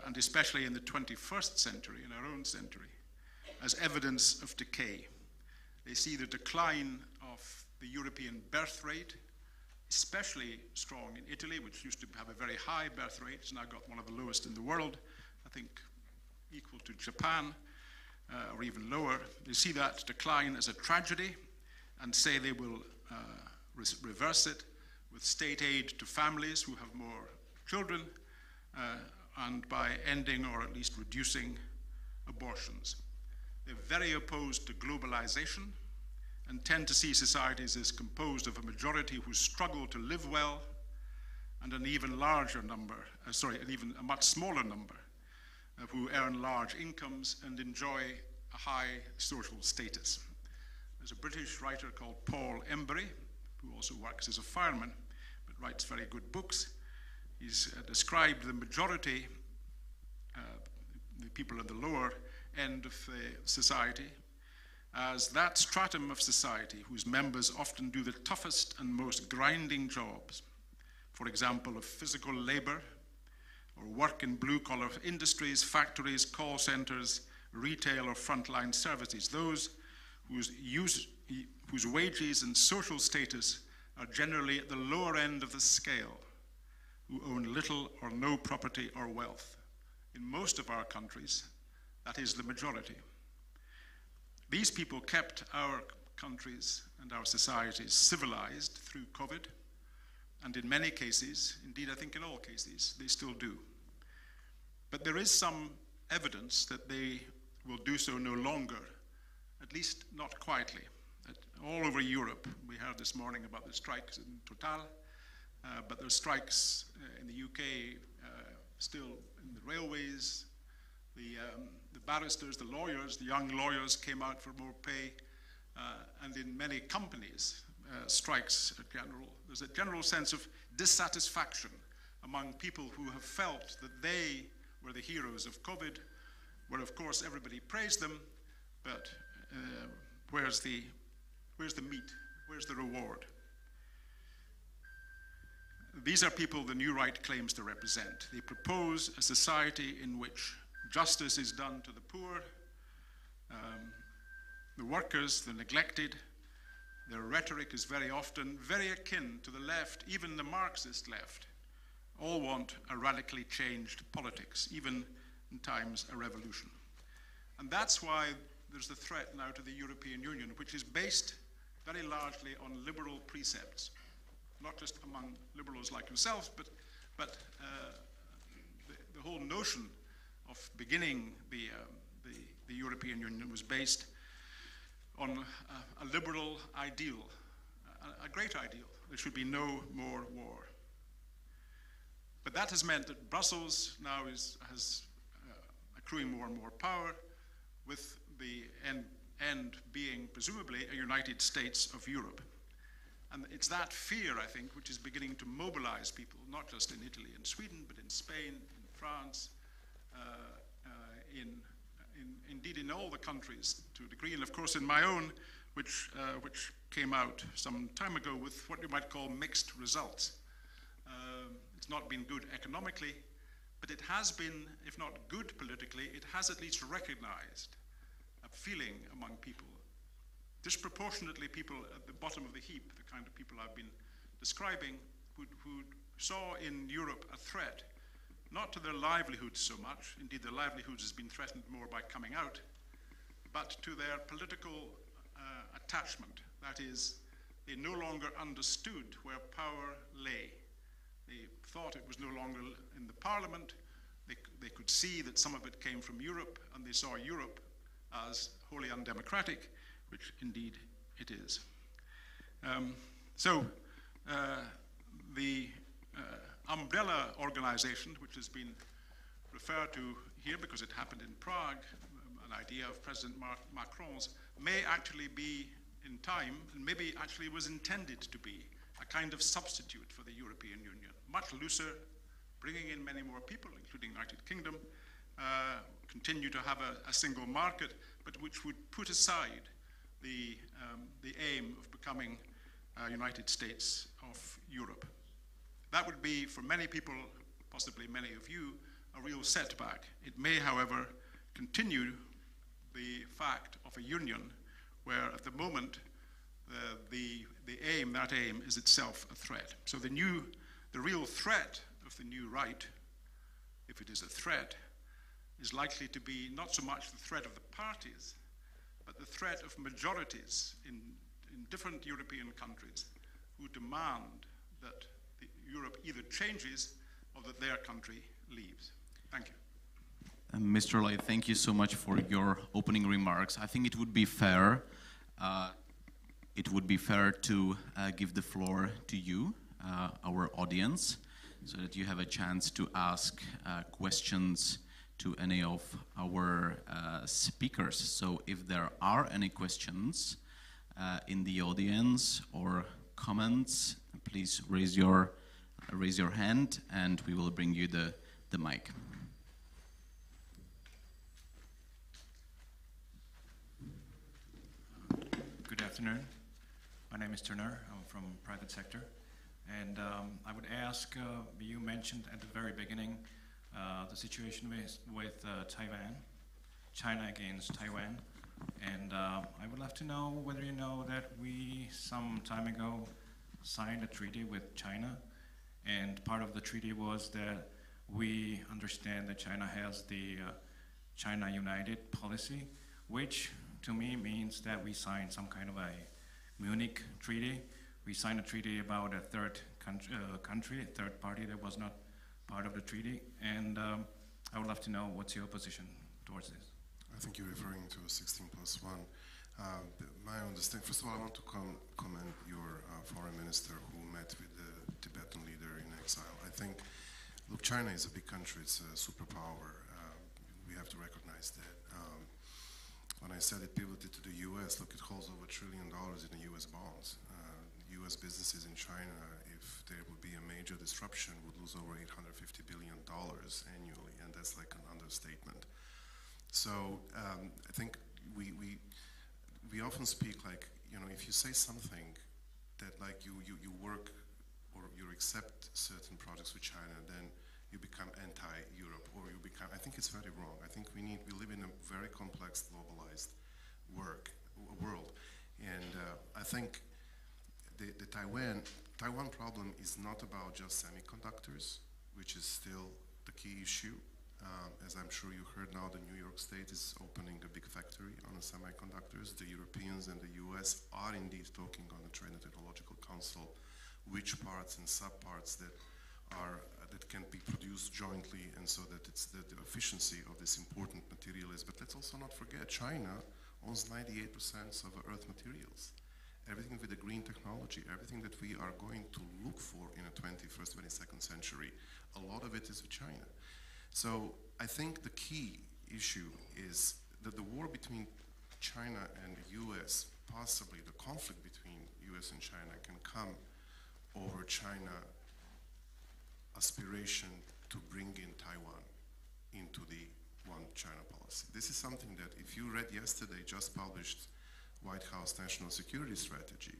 and especially in the 21st century, in our own century, as evidence of decay. They see the decline of the European birth rate, especially strong in Italy, which used to have a very high birth rate. It's now got one of the lowest in the world, I think equal to Japan, or even lower. They see that decline as a tragedy and say they will reverse it with state aid to families who have more children, and by ending or at least reducing abortions. They're very opposed to globalization and tend to see societies as composed of a majority who struggle to live well and an even larger number, even a much smaller number who earn large incomes and enjoy a high social status. There's a British writer called Paul Embury, who also works as a fireman, but writes very good books. He's described the majority, the people at the lower end of the society, as that stratum of society whose members often do the toughest and most grinding jobs, for example, of physical labor, or work in blue-collar industries, factories, call centers, retail or frontline services, those whose wages and social status are generally at the lower end of the scale, who own little or no property or wealth. In most of our countries, that is the majority. These people kept our countries and our societies civilized through COVID, and in many cases, indeed I think in all cases, they still do. But there is some evidence that they will do so no longer, at least not quietly. All over Europe, we heard this morning about the strikes in Total, but there's strikes in the UK still in the railways. The barristers, the lawyers, the young lawyers came out for more pay, and in many companies, strikes are general. There's a general sense of dissatisfaction among people who have felt that they were the heroes of COVID, where of course everybody praised them, but where's the meat? Where's the reward? These are people the New Right claims to represent. They propose a society in which justice is done to the poor, the workers, the neglected. Their rhetoric is very often very akin to the left, even the Marxist left. All want a radically changed politics, even in times of revolution. And that's why there's the threat now to the European Union, which is based very largely on liberal precepts, not just among liberals like yourselves, but the whole notion of beginning the European Union was based on a liberal ideal, a great ideal. There should be no more war. But that has meant that Brussels now has accruing more and more power, with the end being presumably a United States of Europe. And it's that fear, I think, which is beginning to mobilize people, not just in Italy and Sweden, but in Spain, in France, indeed in all the countries to a degree, and of course in my own, which came out some time ago with what you might call mixed results. It's not been good economically, but it has been, if not good politically, it has at least recognized a feeling among people, disproportionately people at the bottom of the heap, the kind of people I've been describing, who saw in Europe a threat not to their livelihoods so much, indeed their livelihoods has been threatened more by coming out, but to their political attachment. That is, they no longer understood where power lay. They thought it was no longer in the parliament. They could see that some of it came from Europe, and they saw Europe as wholly undemocratic, which indeed it is. The umbrella organization, which has been referred to here because it happened in Prague, an idea of President Macron's, may actually be in time, and maybe actually was intended to be, a kind of substitute for the European Union. Much looser, bringing in many more people, including the United Kingdom, continue to have a single market, but which would put aside the aim of becoming United States of Europe. That would be, for many people, possibly many of you, a real setback. It may, however, continue the fact of a union where at the moment that aim is itself a threat. So the real threat of the new right, if it is a threat, is likely to be not so much the threat of the parties, but the threat of majorities in different European countries who demand that Europe either changes or that their country leaves. Thank you. Mr. Lai, thank you so much for your opening remarks. I think it would be fair to give the floor to you, our audience, so that you have a chance to ask questions to any of our speakers. So if there are any questions in the audience or comments, please raise your hand and we will bring you the mic. Good afternoon. My name is Turner. I'm from private sector. And I would ask, you mentioned at the very beginning the situation with Taiwan, China against Taiwan. And I would love to know whether you know that we, some time ago, signed a treaty with China. And part of the treaty was that we understand that China has the China United policy, which to me means that we signed some kind of a Munich treaty. We signed a treaty about a third country, a third party that was not part of the treaty. And I would love to know what's your position towards this. I think you're referring to 16+1. My understanding, first of all, I want to commend your foreign minister who met with the Tibetan leader in exile. I think, look, China is a big country, it's a superpower. We have to recognize that. When I said it pivoted to the US, look, it holds over $1 trillion in the US bonds. US businesses in China, if there would be a major disruption, would lose over $850 billion annually, and that's like an understatement. So I think we often speak like, you know, if you say something that like you work or you accept certain projects with China, then you become anti-Europe, or you become, I think it's very wrong. I think we live in a very complex, globalized world. And I think the Taiwan problem is not about just semiconductors, which is still the key issue. As I'm sure you heard now, the New York State is opening a big factory on the semiconductors. The Europeans and the US are indeed talking on the Trade and Technological Council which parts and subparts that can be produced jointly, and so that it's the efficiency of this important material is. But let's also not forget, China owns 98% of Earth materials. Everything with the green technology, everything that we are going to look for in a 21st, 22nd century, a lot of it is with China. So I think the key issue is that the war between China and the US, possibly the conflict between US and China, can come over China aspiration to bring in Taiwan into the One China policy. This is something that if you read yesterday, just published White House National Security Strategy,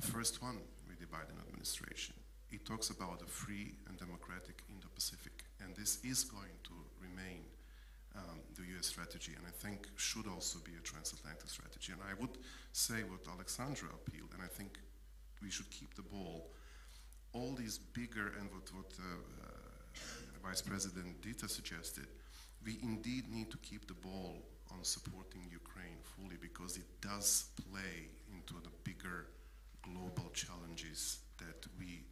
first one with the Biden administration, it talks about a free and democratic Indo-Pacific, and this is going to remain the US strategy, and I think should also be a transatlantic strategy. And I would say what Alexandra appealed, and I think we should keep the ball, all these bigger, and what Vice President Dita suggested, we indeed need to keep the ball on supporting Ukraine fully, because it does play into the bigger global challenges that we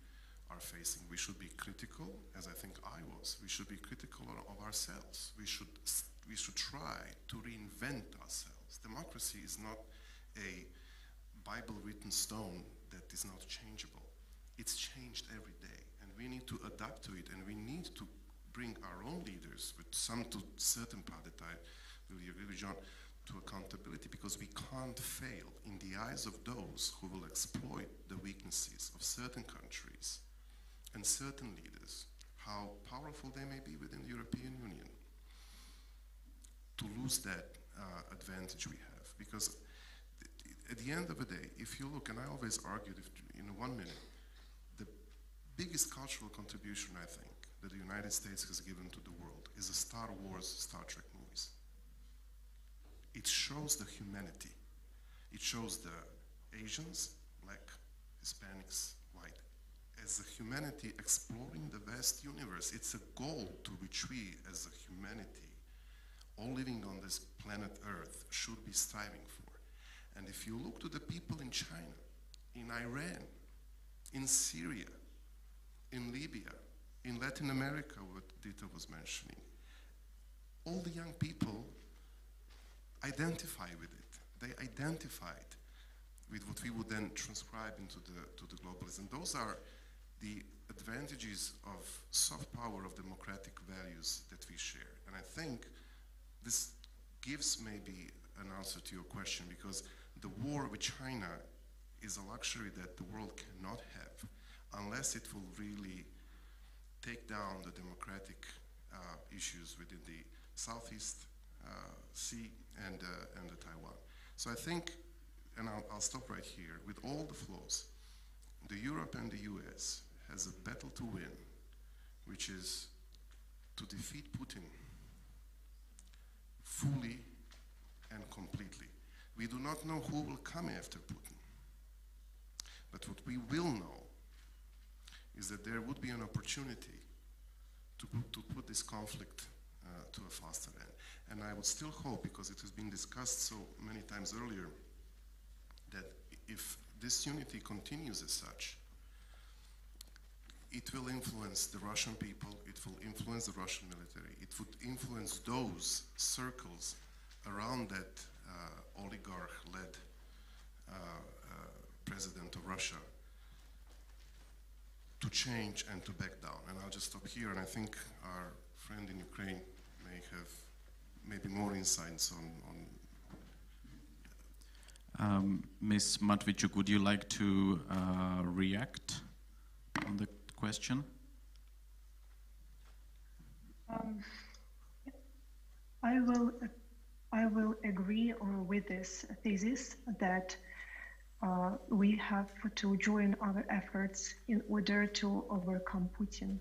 are facing. We should be critical, as I think I was. We should be critical of ourselves. We should try to reinvent ourselves. Democracy is not a Bible-written stone that is not changeable. It's changed every day, and we need to adapt to it, and we need to bring our own leaders, with some to certain part that I will agree with John, to accountability, because we can't fail in the eyes of those who will exploit the weaknesses of certain countries and certain leaders, how powerful they may be within the European Union, to lose that advantage we have. Because at the end of the day, if you look, and I always argued in 1 minute, the biggest cultural contribution, I think, that the United States has given to the world is the Star Wars, Star Trek movies. It shows the humanity. It shows the Asians, black, Hispanics, white, as a humanity exploring the vast universe. It's a goal to which we, as a humanity, all living on this planet Earth, should be striving for. And if you look to the people in China, in Iran, in Syria, in Libya, in Latin America, what Dita was mentioning, all the young people identify with it. They identified with what we would then transcribe into the globalism. Those are the advantages of soft power of democratic values that we share. And I think this gives maybe an answer to your question, because the war with China is a luxury that the world cannot have unless it will really take down the democratic issues within the Southeast Sea and the Taiwan. So I think, and I'll stop right here, with all the flaws, the Europe and the US has a battle to win, which is to defeat Putin fully and completely. We do not know who will come after Putin. But what we will know is that there would be an opportunity to put this conflict to a faster end. And I would still hope, because it has been discussed so many times earlier, that if this unity continues as such, it will influence the Russian people, it will influence the Russian military, it would influence those circles around that oligarch-led president of Russia to change and to back down. And I'll just stop here, and I think our friend in Ukraine may have maybe more insights on Ms. Matvichuk, would you like to react on the question? I will agree with this thesis that we have to join our efforts in order to overcome Putin.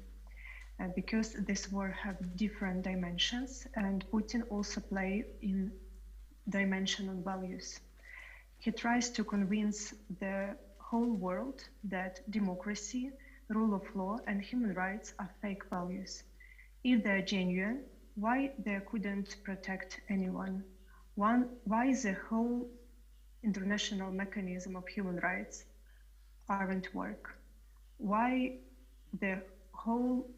Because this war have different dimensions, and Putin also play in dimension on values. He tries to convince the whole world that democracy, rule of law, and human rights are fake values. If they're genuine, why they couldn't protect anyone? Why the whole international mechanism of human rights aren't work? Why the whole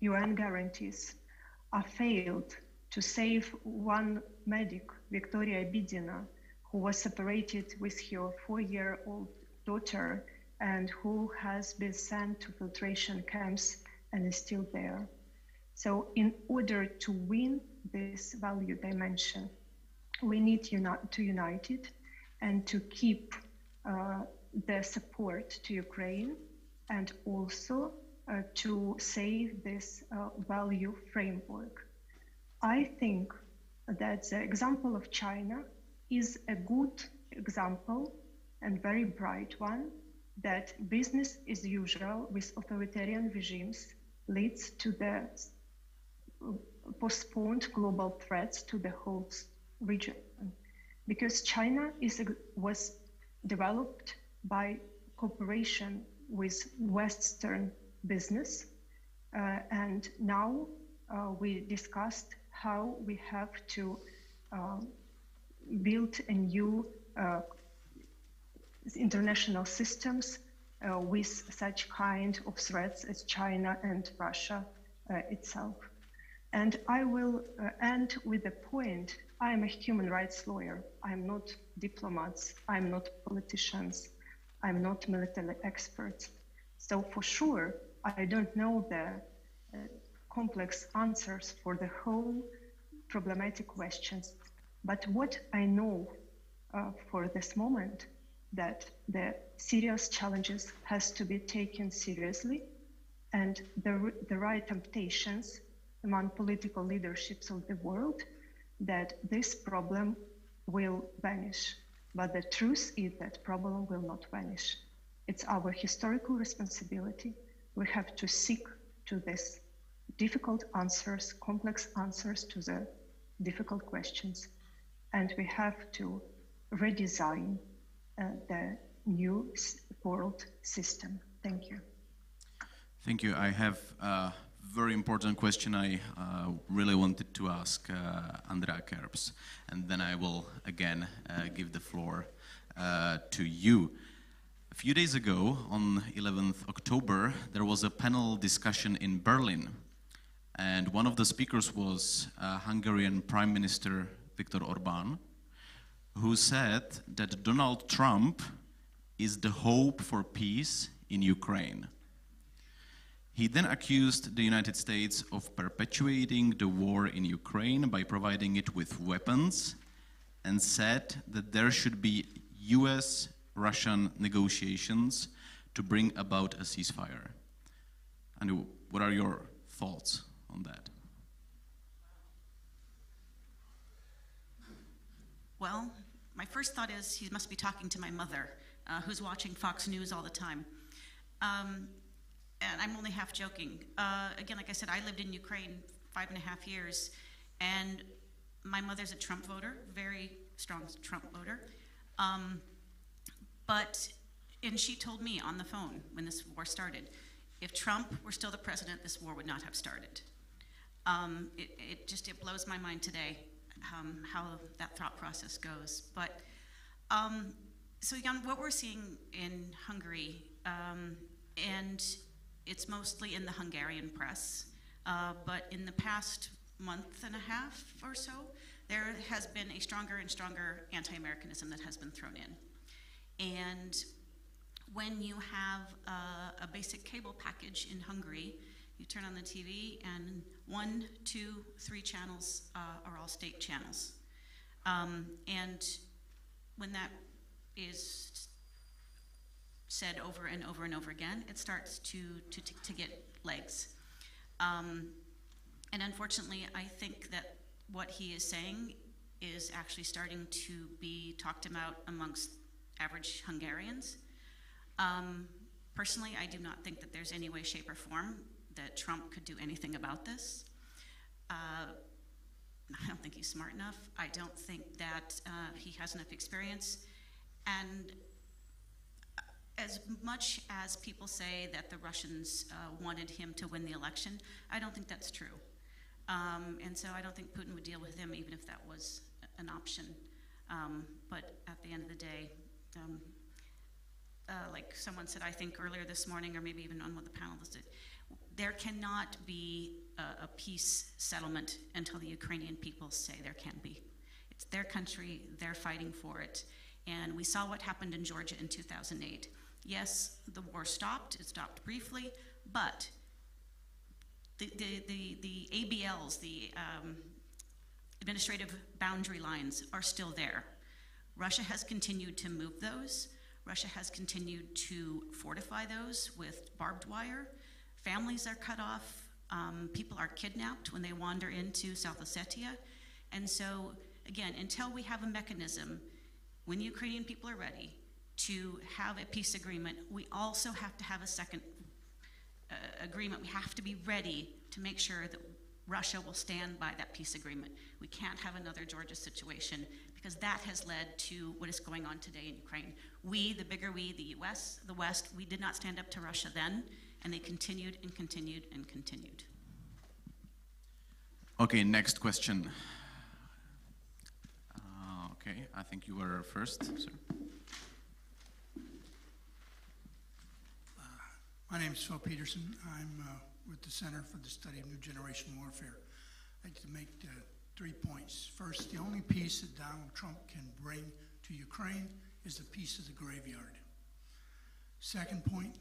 UN guarantees are failed to save one medic, Victoria Bidina, who was separated with her 4-year-old daughter and who has been sent to filtration camps and is still there. So in order to win this value dimension, we need to unite it and to keep the support to Ukraine, and also to save this value framework. I think that the example of China is a good example and very bright one, that business as usual with authoritarian regimes leads to the postponed global threats to the whole region. Because China was developed by cooperation with Western business And now we discussed how we have to build a new international systems with such kind of threats as China and Russia itself. And I will end with a point. I am a human rights lawyer. I'm not diplomats. I'm not politicians. I'm not military experts. So for sure, I don't know the complex answers for the whole problematic questions. But what I know for this moment, that the serious challenges has to be taken seriously, and the right temptations among political leaderships of the world, that this problem will vanish. But the truth is that problem will not vanish. It's our historical responsibility. We have to seek to this difficult answers, complex answers to the difficult questions. And we have to redesign the new world system. Thank you. Thank you. I have a very important question I really wanted to ask Andrea Kerbs, and then I will again give the floor to you. A few days ago, on 11th October, there was a panel discussion in Berlin, and one of the speakers was Hungarian Prime Minister Viktor Orbán, who said that Donald Trump is the hope for peace in Ukraine. He then accused the United States of perpetuating the war in Ukraine by providing it with weapons, and said that there should be US-Russian negotiations to bring about a ceasefire. And what are your thoughts on that? Well, my first thought is he must be talking to my mother, who's watching Fox News all the time. And I'm only half joking. Again, like I said, I lived in Ukraine 5.5 years, and my mother's a Trump voter, very strong Trump voter. And she told me on the phone when this war started, if Trump were still the president, this war would not have started. It blows my mind today how that thought process goes. But so Jan, what we're seeing in Hungary, and it's mostly in the Hungarian press, but in the past month and a half or so, there has been a stronger and stronger anti-Americanism that has been thrown in. And when you have a basic cable package in Hungary, you turn on the TV and 1, 2, 3 channels are all state channels. And when that is said over and over and over again, it starts to get legs. And unfortunately, I think that what he is saying is actually starting to be talked about amongst average Hungarians. Personally, I do not think that there's any way, shape, or form that Trump could do anything about this. I don't think he's smart enough. I don't think that he has enough experience. And as much as people say that the Russians wanted him to win the election, I don't think that's true. And so I don't think Putin would deal with him even if that was an option. But at the end of the day, like someone said, I think earlier this morning, or maybe even on one of the panelists, there cannot be a peace settlement until the Ukrainian people say there can be. It's their country, they're fighting for it. And we saw what happened in Georgia in 2008. Yes, the war stopped, it stopped briefly, but the ABLs, the administrative boundary lines, are still there. Russia has continued to move those. Russia has continued to fortify those with barbed wire. Families are cut off. People are kidnapped when they wander into South Ossetia. And so, again, until we have a mechanism, when the Ukrainian people are ready to have a peace agreement, we also have to have a second agreement. We have to be ready to make sure that Russia will stand by that peace agreement. We can't have another Georgia situation, because that has led to what is going on today in Ukraine. We, the bigger we, the US, the West, we did not stand up to Russia then, and they continued and continued and continued. Okay, next question. Okay, I think you were first, sir. My name is Phil Peterson. I'm with the Center for the Study of New Generation Warfare. I'd like to make 3 points. First, the only peace that Donald Trump can bring to Ukraine is the peace of the graveyard. Second point,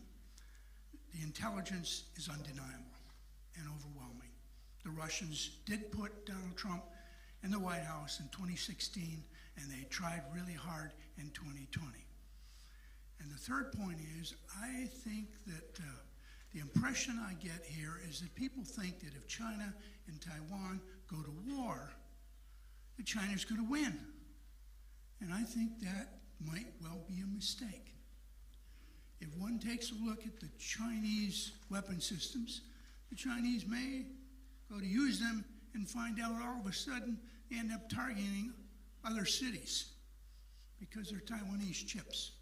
the intelligence is undeniable and overwhelming. The Russians did put Donald Trump in the White House in 2016, and they tried really hard in 2020. And the third point is, I think that the impression I get here is that people think that if China and Taiwan go to war, that China's going to win. And I think that might well be a mistake. If one takes a look at the Chinese weapon systems, the Chinese may go to use them and find out all of a sudden they end up targeting other cities because they're Taiwanese chips.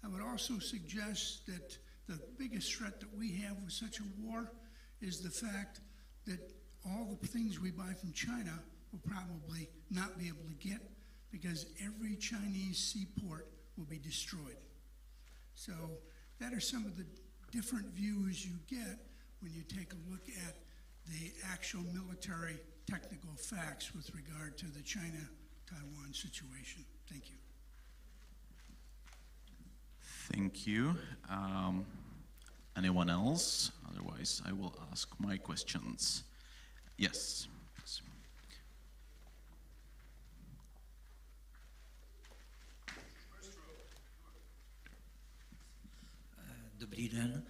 I would also suggest that the biggest threat that we have with such a war is the fact that all the things we buy from China will probably not be able to get because every Chinese seaport will be destroyed. So that are some of the different views you get when you take a look at the actual military technical facts with regard to the China-Taiwan situation. Thank you. Thank you. Anyone else? Otherwise, I will ask my questions. Yes. Dobrý den,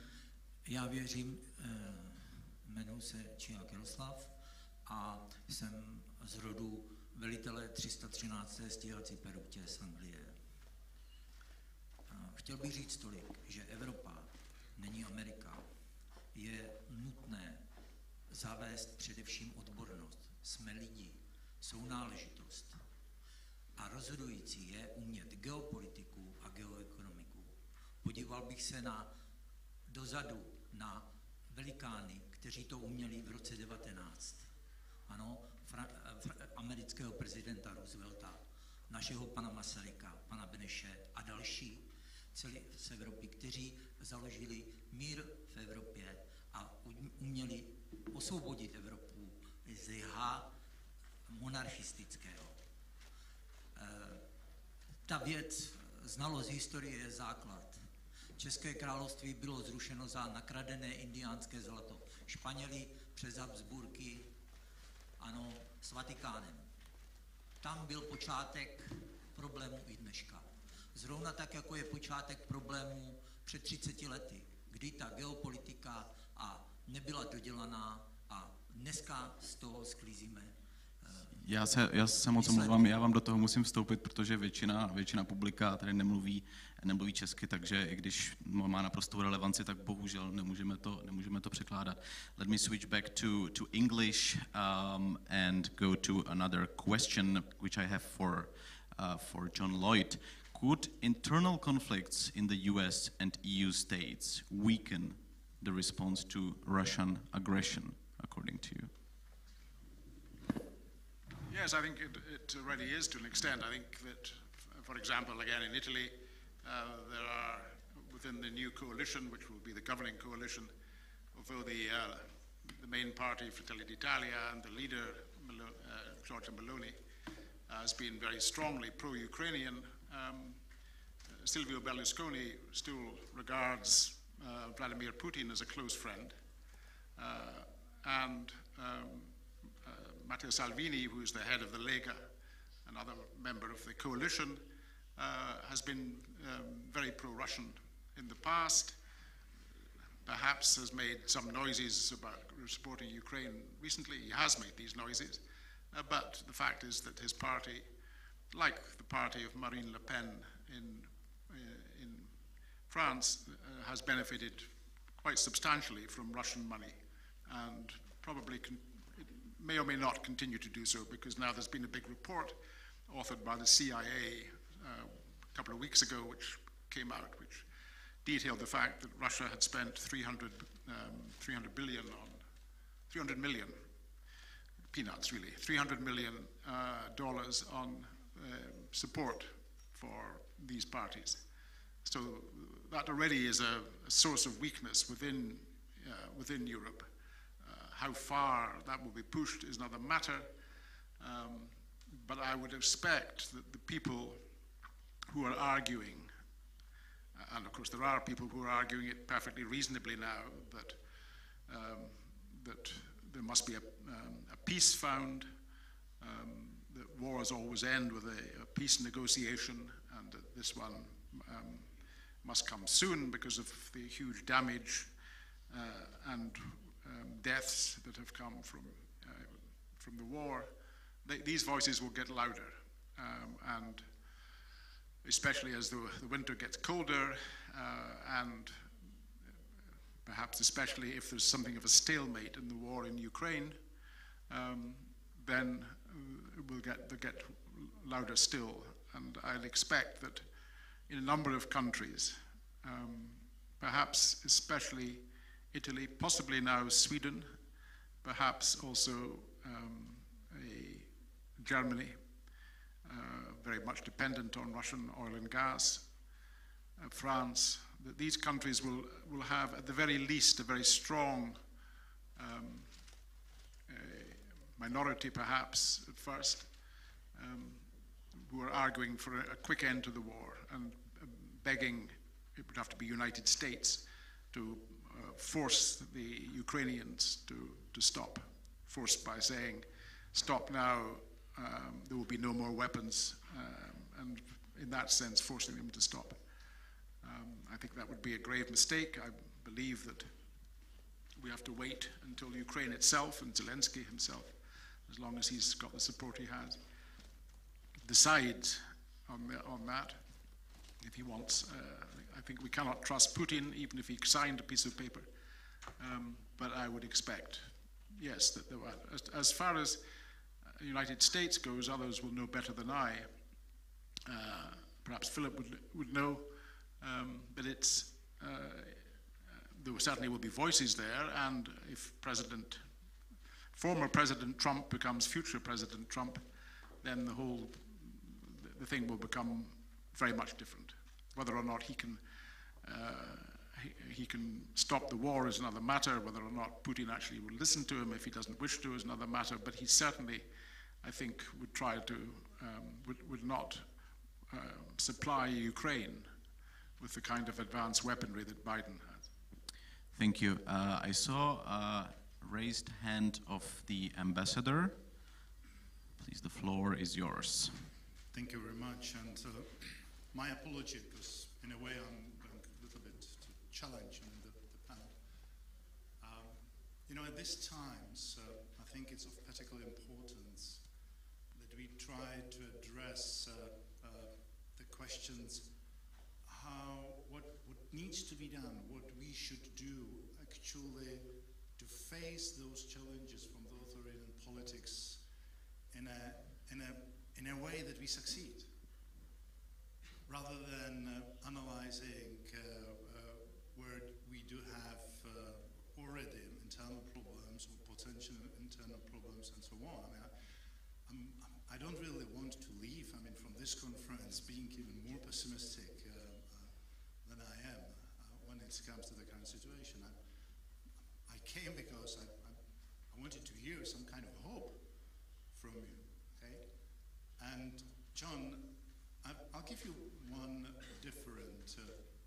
já věřím, jmenuji se Čiák Jaroslav a jsem z rodu velitele 313. stíhací perutě z Anglie. Chtěl bych říct tolik, že Evropa není Amerika. Je nutné zavést především odbornost. Jsme lidi, sounáležitost. A rozhodující je umět geopolitiku a geoekonomiku. Podíval bych se dozadu na velikány, kteří to uměli v roce 19. Ano, amerického prezidenta Roosevelta, našeho pana Masaryka, pana Beneše a další z Evropy, kteří založili mír v Evropě a uměli osvobodit Evropu z jha monarchistického. Ta věc, znalost historie je základ. České království bylo zrušeno za nakradené indiánské zlato. Španěli přes Habsburky, ano, s Vatikánem. Tam byl počátek problému i dneška. Zrovna tak, jako je počátek problému před 30 lety, kdy ta geopolitika nebyla dodělaná a dneska z toho sklízíme. Já se moc omlouvám, já vám do toho musím vstoupit, protože většina publika tady nemluví česky, takže i když má naprostou relevanci, tak bohužel nemůžeme to překládat. Let me switch back to English and go to another question which I have for John Lloyd. Could internal conflicts in the US and EU states weaken the response to Russian aggression, according to you? Yes, I think it already is to an extent. I think that, for example, again in Italy, there are within the new coalition, which will be the governing coalition, although the main party, Fratelli d'Italia, and the leader, Giorgia Meloni, has been very strongly pro-Ukrainian. Silvio Berlusconi still regards Vladimir Putin as a close friend, and Matteo Salvini, who is the head of the Lega, another member of the coalition, has been very pro-Russian in the past, perhaps has made some noises about supporting Ukraine recently. He has made these noises, but the fact is that his party, like the party of Marine Le Pen in France, has benefited quite substantially from Russian money, and probably may or may not continue to do so, because now there's been a big report authored by the CIA a couple of weeks ago, which came out, which detailed the fact that Russia had spent 300 million, peanuts really, $300 million on support for these parties. So that already is a source of weakness within Europe. How far that will be pushed is another matter, but I would expect that the people who are arguing, and of course there are people who are arguing it perfectly reasonably now, that there must be a peace found, that wars always end with a peace negotiation, and that this one must come soon because of the huge damage and deaths that have come from the war. These voices will get louder, and especially as the winter gets colder, and perhaps especially if there's something of a stalemate in the war in Ukraine, then they'll get louder still. And I'll expect that in a number of countries, perhaps especially Italy, possibly now Sweden, perhaps also Germany, very much dependent on Russian oil and gas, France, that these countries will have at the very least a very strong minority perhaps at first, who are arguing for a quick end to the war and begging, it would have to be United States, to force the Ukrainians to stop, forced by saying, stop now, there will be no more weapons, and in that sense forcing them to stop. I think that would be a grave mistake. I believe that we have to wait until Ukraine itself and Zelensky himself, as long as he's got the support he has, decides on that. If he wants, I think we cannot trust Putin, even if he signed a piece of paper. But I would expect, yes, that there were. As far as the United States goes, others will know better than I. Perhaps Philip would know, but it's there certainly will be voices there, and if former President Trump becomes future President Trump, then the thing will become very much different. Whether or not he can stop the war is another matter. Whether or not Putin actually will listen to him if he doesn't wish to is another matter. But he certainly, I think, would try to would not supply Ukraine with the kind of advanced weaponry that Biden has. Thank you. I saw a raised hand of the ambassador. Please, the floor is yours. Thank you very much. And my apology, because in a way I'm going a little bit challenging the panel. At these times, I think it's of particular importance that we try to address the questions what needs to be done, what we should do actually to face those challenges from the authoritarian politics in a way that we succeed, rather than analyzing where we do have already internal problems or potential internal problems and so on. I don't really want to leave, from this conference being even more pessimistic than I am when it comes to the current situation. I came because I wanted to hear some kind of hope from you, okay? And John, I'll give you one different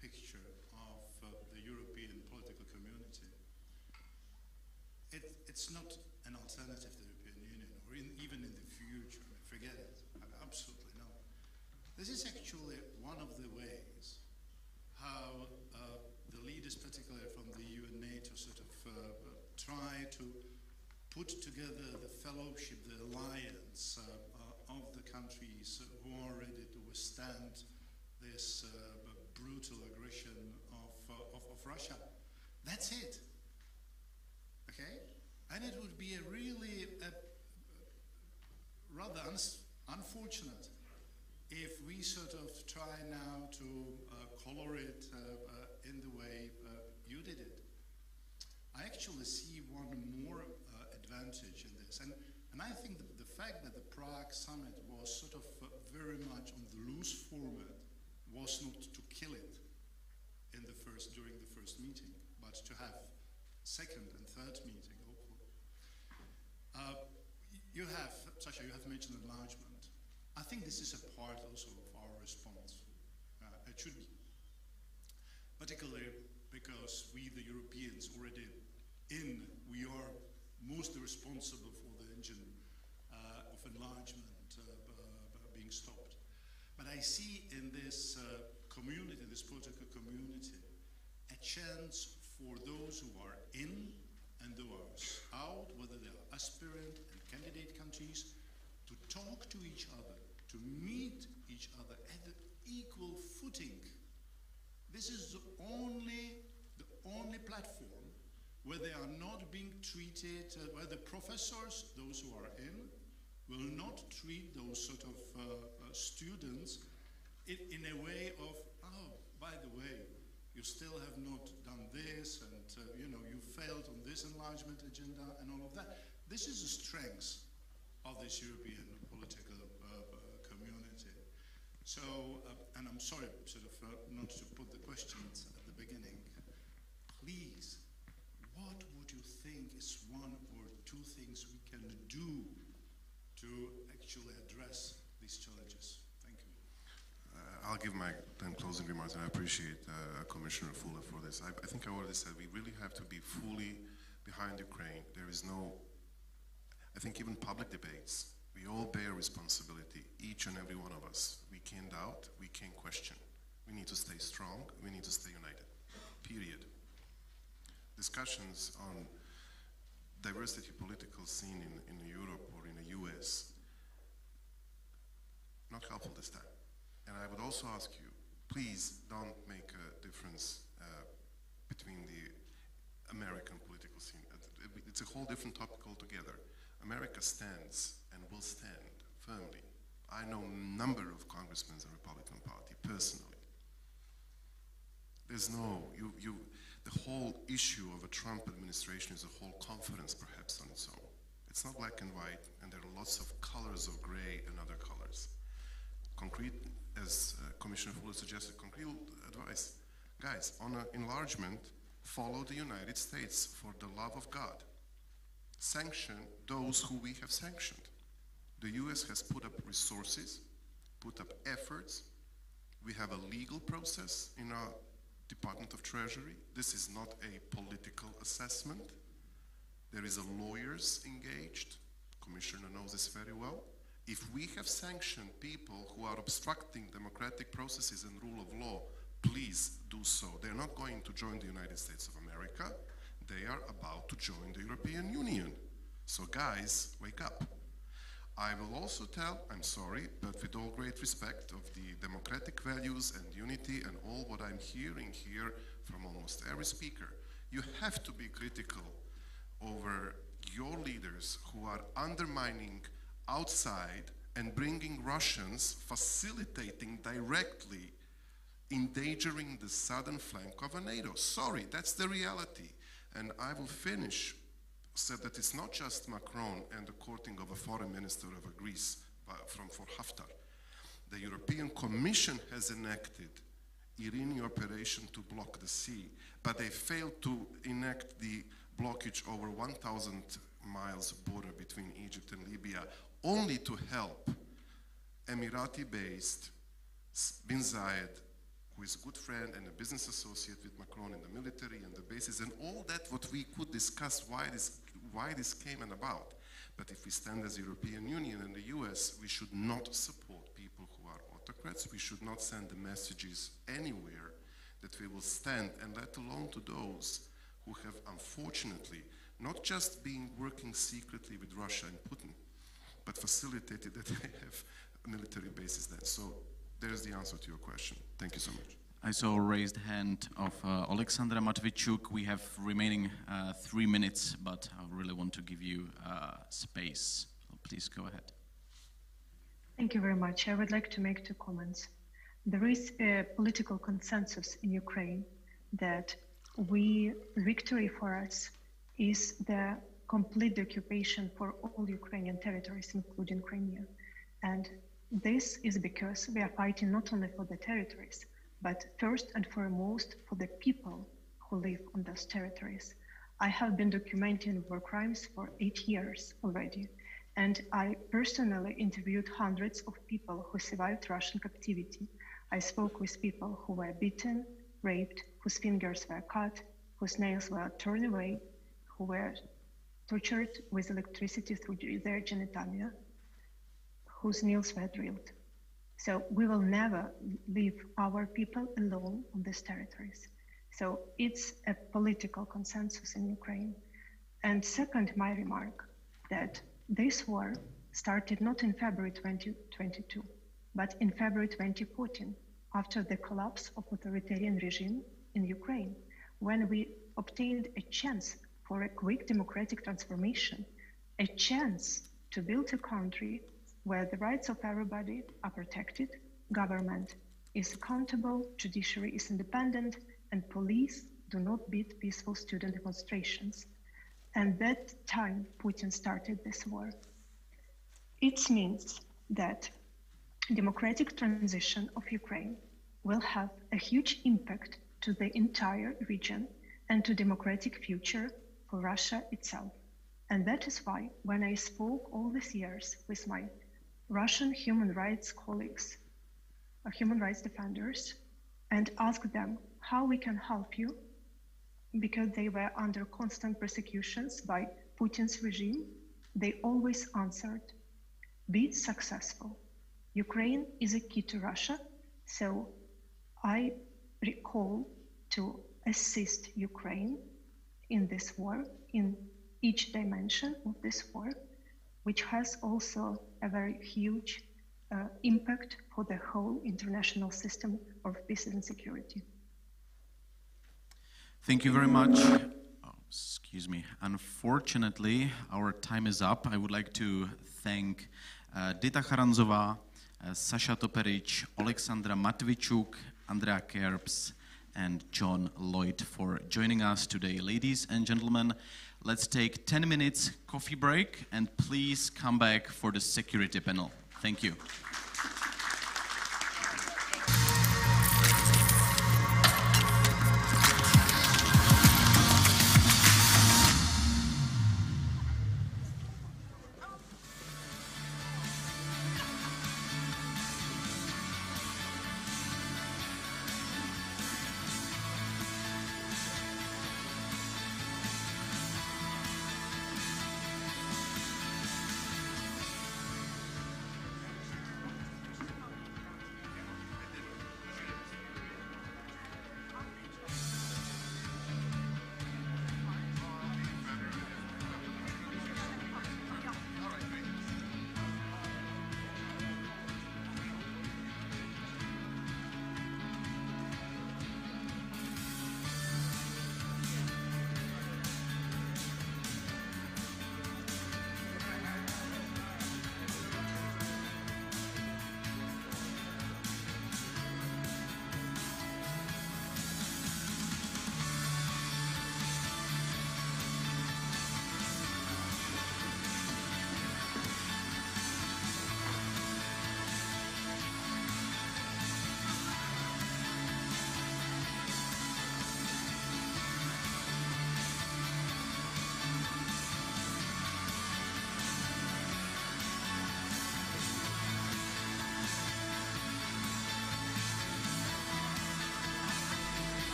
picture of the European political community. It's not an alternative to the European Union, or even in the future. Forget it. Absolutely no. This is actually one of the ways how the leaders, particularly from the EU and NATO, sort of try to put together the fellowship, the alliance of the countries who are ready to withstand this brutal aggression of Russia. That's it. Okay? And it would be a really rather unfortunate if we sort of try now to color it in the way you did it. I actually see one more advantage in this, and I think that the fact that the Prague summit was sort of very much on the loose format was not to kill it during the first meeting, but to have second and third meeting, hopefully. Sasha, you have mentioned enlargement. I think this is a part also of our response. It should be. Particularly because we, the Europeans, already we are mostly responsible for the engine of enlargement being stopped. But I see in this community, this political community, a chance for those who are in and those out, whether they are aspirant and candidate countries, to talk to each other, to meet each other at an equal footing. This is the only platform where they are not being treated, where the professors, those who are in, will not treat those sort of students in a way of, oh, by the way, you still have not done this, and you failed on this enlargement agenda and all of that. This is the strength of this European political community. So, and I'm sorry, sort of not to put the questions at the beginning. Please, what would you think is one or two things we can do to actually address these challenges? Thank you. I'll give my 10 closing remarks, and I appreciate Commissioner Fuller for this. I think I already said we really have to be fully behind Ukraine. There is no, I think even public debates, we all bear responsibility, each and every one of us. We can't doubt, we can't question. We need to stay strong, we need to stay united, period. Discussions on diversity political scene in Europe or in the US, not helpful this time. And I would also ask you, please don't make a difference between the American political scene. It's a whole different topic altogether. America stands and will stand firmly. I know a number of congressmen in the Republican Party personally. There's no, the whole issue of a Trump administration is a whole conference perhaps on its own. It's not black and white, and there are lots of colors of gray and other colors. Concrete, as Commissioner Fuller suggested, concrete advice. Guys, on an enlargement, follow the United States for the love of God. Sanction those who we have sanctioned. The US has put up resources, put up efforts. We have a legal process in our Department of Treasury. This is not a political assessment. There is a lawyers engaged. Commissioner knows this very well. If we have sanctioned people who are obstructing democratic processes and rule of law, please do so. They're not going to join the United States of America. They are about to join the European Union. So guys, wake up. I will also tell, I'm sorry, but with all great respect of the democratic values and unity and all what I'm hearing here from almost every speaker, you have to be critical over your leaders who are undermining outside and bringing Russians, facilitating directly, endangering the southern flank of NATO. Sorry, that's the reality. And I will finish, said that it's not just Macron and the courting of a foreign minister of Greece for Haftar. The European Commission has enacted Irini operation to block the sea, but they failed to enact the blockage over 1,000 miles border between Egypt and Libya, only to help Emirati-based Bin Zayed, who is a good friend and a business associate with Macron in the military and the bases, and all that what we could discuss why this came about. But if we stand as European Union and the US, we should not support people who are autocrats. We should not send the messages anywhere that we will stand, and let alone to those who have unfortunately not just been working secretly with Russia and Putin, but facilitated that they have military bases there. So there's the answer to your question. Thank you so much. I saw a raised hand of Alexandra Matvichuk. We have remaining 3 minutes, but I really want to give you space. So please go ahead. Thank you very much. I would like to make 2 comments. There is a political consensus in Ukraine that victory for us is the complete occupation for all Ukrainian territories, including Crimea. And this is because we are fighting not only for the territories, but first and foremost for the people who live on those territories. I have been documenting war crimes for 8 years already, and I personally interviewed hundreds of people who survived Russian captivity. I spoke with people who were beaten, raped, whose fingers were cut, whose nails were torn away, who were tortured with electricity through their genitalia, whose nails were drilled. So we will never leave our people alone on these territories. So it's a political consensus in Ukraine. And second, my remark that this war started not in February 2022, but in February 2014, after the collapse of authoritarian regime in Ukraine, when we obtained a chance for a quick democratic transformation, a chance to build a country where the rights of everybody are protected, government is accountable, judiciary is independent, and police do not beat peaceful student demonstrations. And that time Putin started this war. It means that democratic transition of Ukraine will have a huge impact to the entire region and to democratic future for Russia itself. And that is why when I spoke all these years with my Russian human rights colleagues, or human rights defenders, and asked them how we can help you, because they were under constant persecutions by Putin's regime, they always answered, be successful. Ukraine is a key to Russia, so I recall to assist Ukraine in this war, in each dimension of this war, which has also a very huge impact for the whole international system of peace and security. Thank you very much. Oh, excuse me. Unfortunately, our time is up. I would like to thank Dita Charanzová, Sasha Toperič, Alexandra Matvichuk, Andrea Kerbs, and John Lloyd for joining us today. Ladies and gentlemen, let's take 10 minutes coffee break, and please come back for the security panel. Thank you.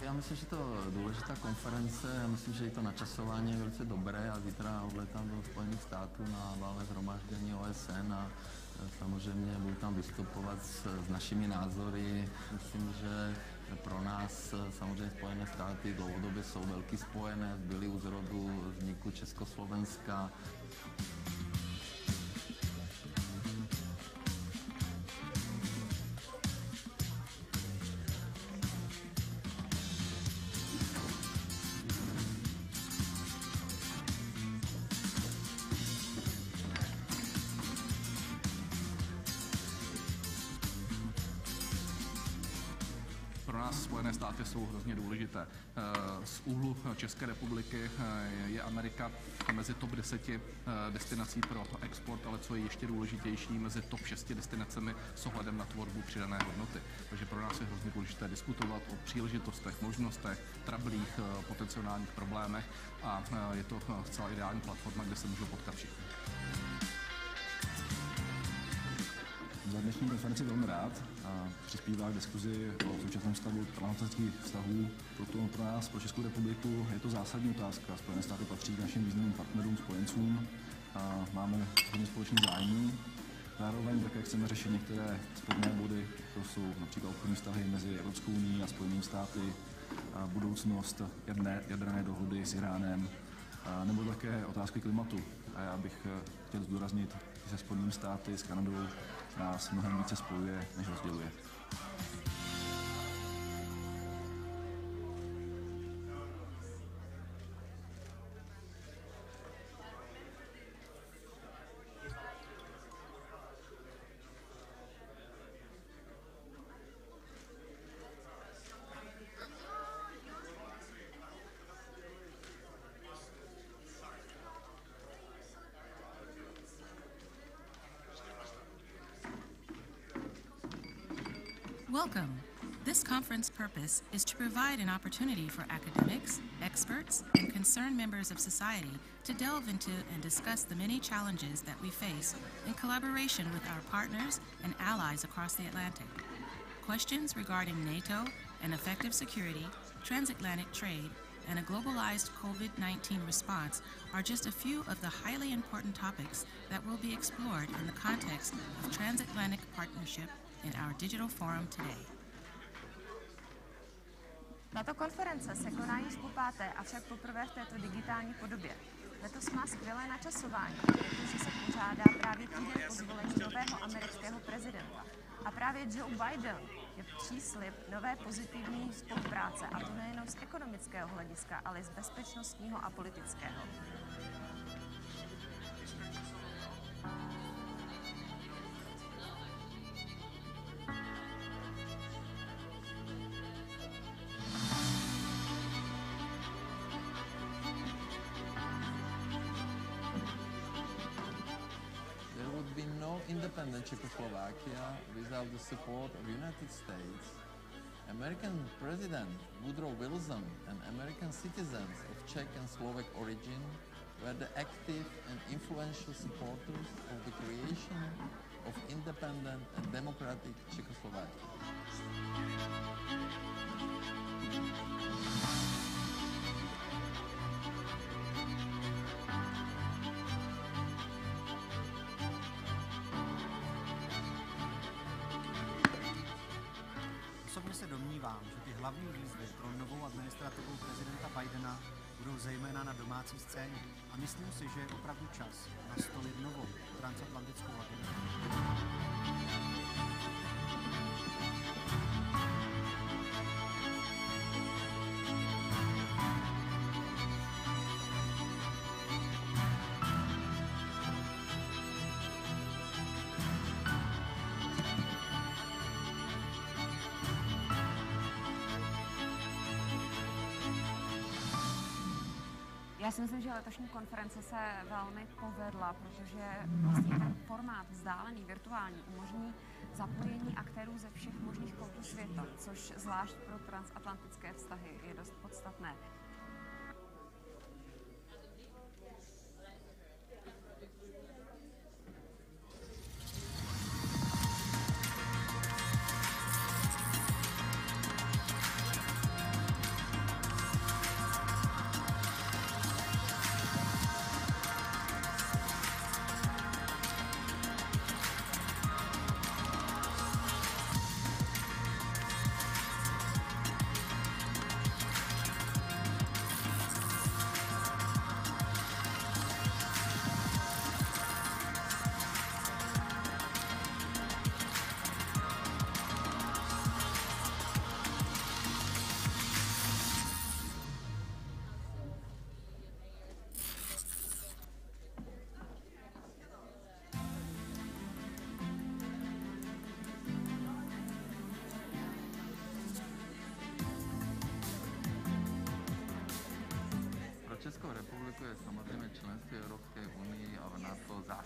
Já myslím, že to je důležitá konference, já myslím, že i to načasování je velice dobré a zítra odletám do Spojených států na valné shromáždění OSN a samozřejmě budu tam vystupovat s našimi názory. Myslím, že Pro nás samozřejmě Spojené státy dlouhodobě jsou velký spojenec, byly u zrodu vzniku Československa. Pro nás Spojené státy jsou hrozně důležité. Z úhlu České republiky je Amerika mezi top 10 destinací pro export, ale co je ještě důležitější, mezi top 6 destinacemi s ohledem na tvorbu přidané hodnoty. Takže pro nás je hrozně důležité diskutovat o příležitostech, možnostech, trablích, potenciálních problémech a je to zcela ideální platforma, kde se můžou potkat všichni. Za dnešní konferenci velmi rád a přispívá k diskuzi o současném stavu transatlantických vztahů. Pro nás, pro Českou republiku, je to zásadní otázka. Spojené státy patří k našim významným partnerům, spojencům a máme hodně společných zájmů. Zároveň také chceme řešit některé sporné body, to jsou například obchodní vztahy mezi Evropskou unií a Spojenými státy, a budoucnost jaderné dohody s Iránem, nebo také otázky klimatu. A já bych chtěl zdůraznit, že se Spojenými státy, s Kanadou nás mnohem více spojuje, než rozděluje. Welcome. This conference purpose is to provide an opportunity for academics, experts, and concerned members of society to delve into and discuss the many challenges that we face in collaboration with our partners and allies across the Atlantic. Questions regarding NATO and effective security, transatlantic trade, and a globalized COVID-19 response are just a few of the highly important topics that will be explored in the context of transatlantic partnership in our digital forum today. Tato konference se koná již po5., avšak poprvé v této digitální podobě. Letos má skvělé načasování, protože se pořádá právě týden po zvolení nového amerického prezidenta. A právě Joe Biden je příslib nové pozitivní spolupráce, a to nejenom z ekonomického hlediska, ale i z bezpečnostního a politického. Independent Czechoslovakia without the support of United States. American President Woodrow Wilson and American citizens of Czech and Slovak origin were the active and influential supporters of the creation of independent and democratic Czechoslovakia. Osobně se domnívám, že ty hlavní výzvy pro novou administrativu prezidenta Bidena budou zejména na domácí scéně. A myslím si, že je opravdu čas nastolit novou transatlantickou agendu. Já si myslím, že letošní konference se velmi povedla, protože vlastně ten formát vzdálený, virtuální, umožní zapojení aktérů ze všech možných koutů světa, což zvlášť pro transatlantické vztahy je dost podstatné.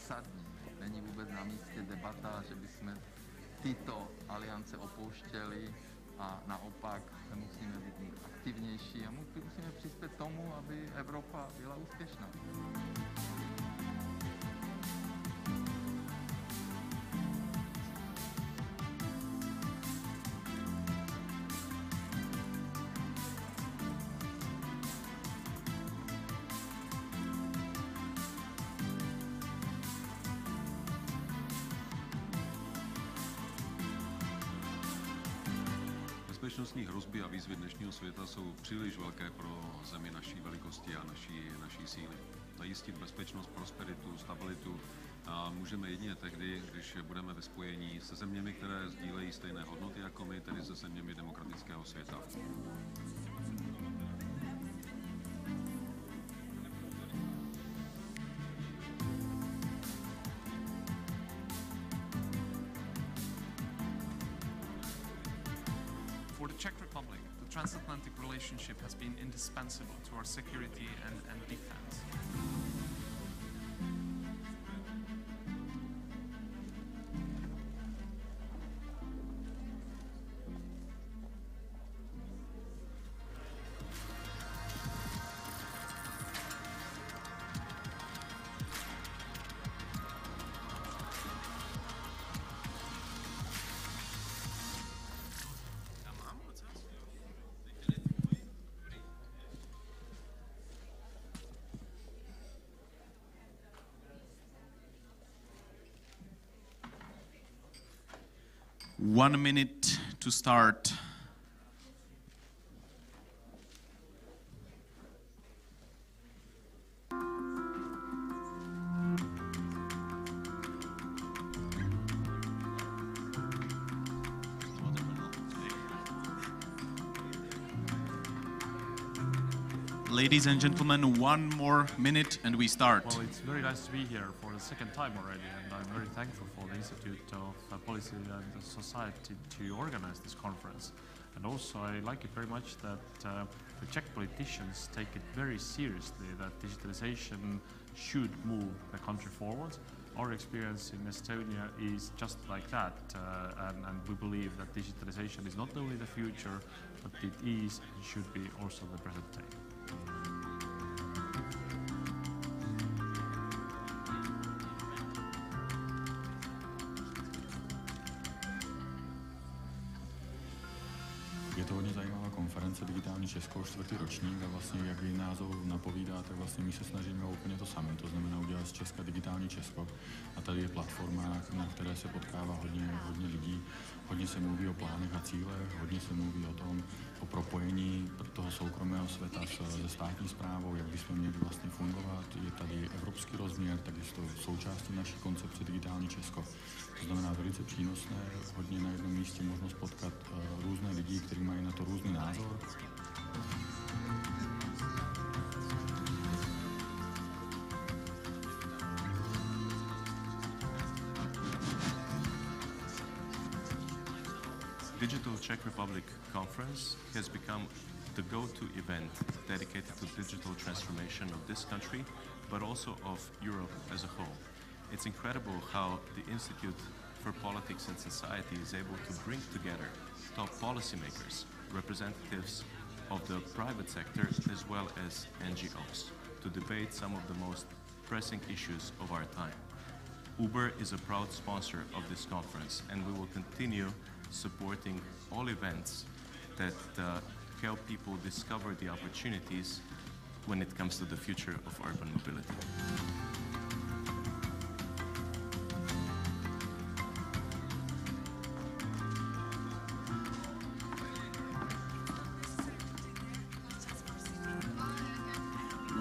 zásadní. Není vůbec na místě debata, že bychom tyto aliance opouštěli a naopak musíme být aktivnější a musíme přispět tomu, aby Evropa byla úspěšná. Bezpečnostní hrozby a výzvy dnešního světa jsou příliš velké pro zemi naší velikosti a naší síly. Zajistit bezpečnost, prosperitu, stabilitu a můžeme jedině tehdy, když budeme ve spojení se zeměmi, které sdílejí stejné hodnoty jako my, tedy se zeměmi demokratického světa. For the Czech Republic, the transatlantic relationship has been indispensable to our security and defense. One minute to start. Ladies and gentlemen, one more minute and we start. Well, it's very nice to be here for the second time already, and I'm very thankful for the Institute of Policy and Society to organize this conference. And also, I like it very much that the Czech politicians take it very seriously, that digitalization should move the country forward. Our experience in Estonia is just like that, and we believe that digitalization is not only the future, but it is and should be also the present day. Je to hodně zajímavá konference Digitální Česko, 4. ročník a vlastně, jak její název napovídá, tak vlastně my se snažíme úplně to samé, to znamená udělat z Česka Digitální Česko a tady je platforma, na které se potkává hodně lidí, hodně se mluví o plánech a cílech, hodně se mluví o tom, o propojení toho soukromého světa se státní správou, jak bychom měli vlastně fungovat. Je tady evropský rozměr, tak je to součástí naší koncepce Digitální Česko. To znamená velice přínosné, hodně na jednom místě možnost potkat různé lidi, kteří mají na to různý názor. Digital Czech Republic Conference has become the go-to event dedicated to digital transformation of this country, but also of Europe as a whole. It's incredible how the Institute for Politics and Society is able to bring together top policymakers, representatives of the private sector, as well as NGOs, to debate some of the most pressing issues of our time. Uber is a proud sponsor of this conference, and we will continue supporting all events that help people discover the opportunities when it comes to the future of urban mobility.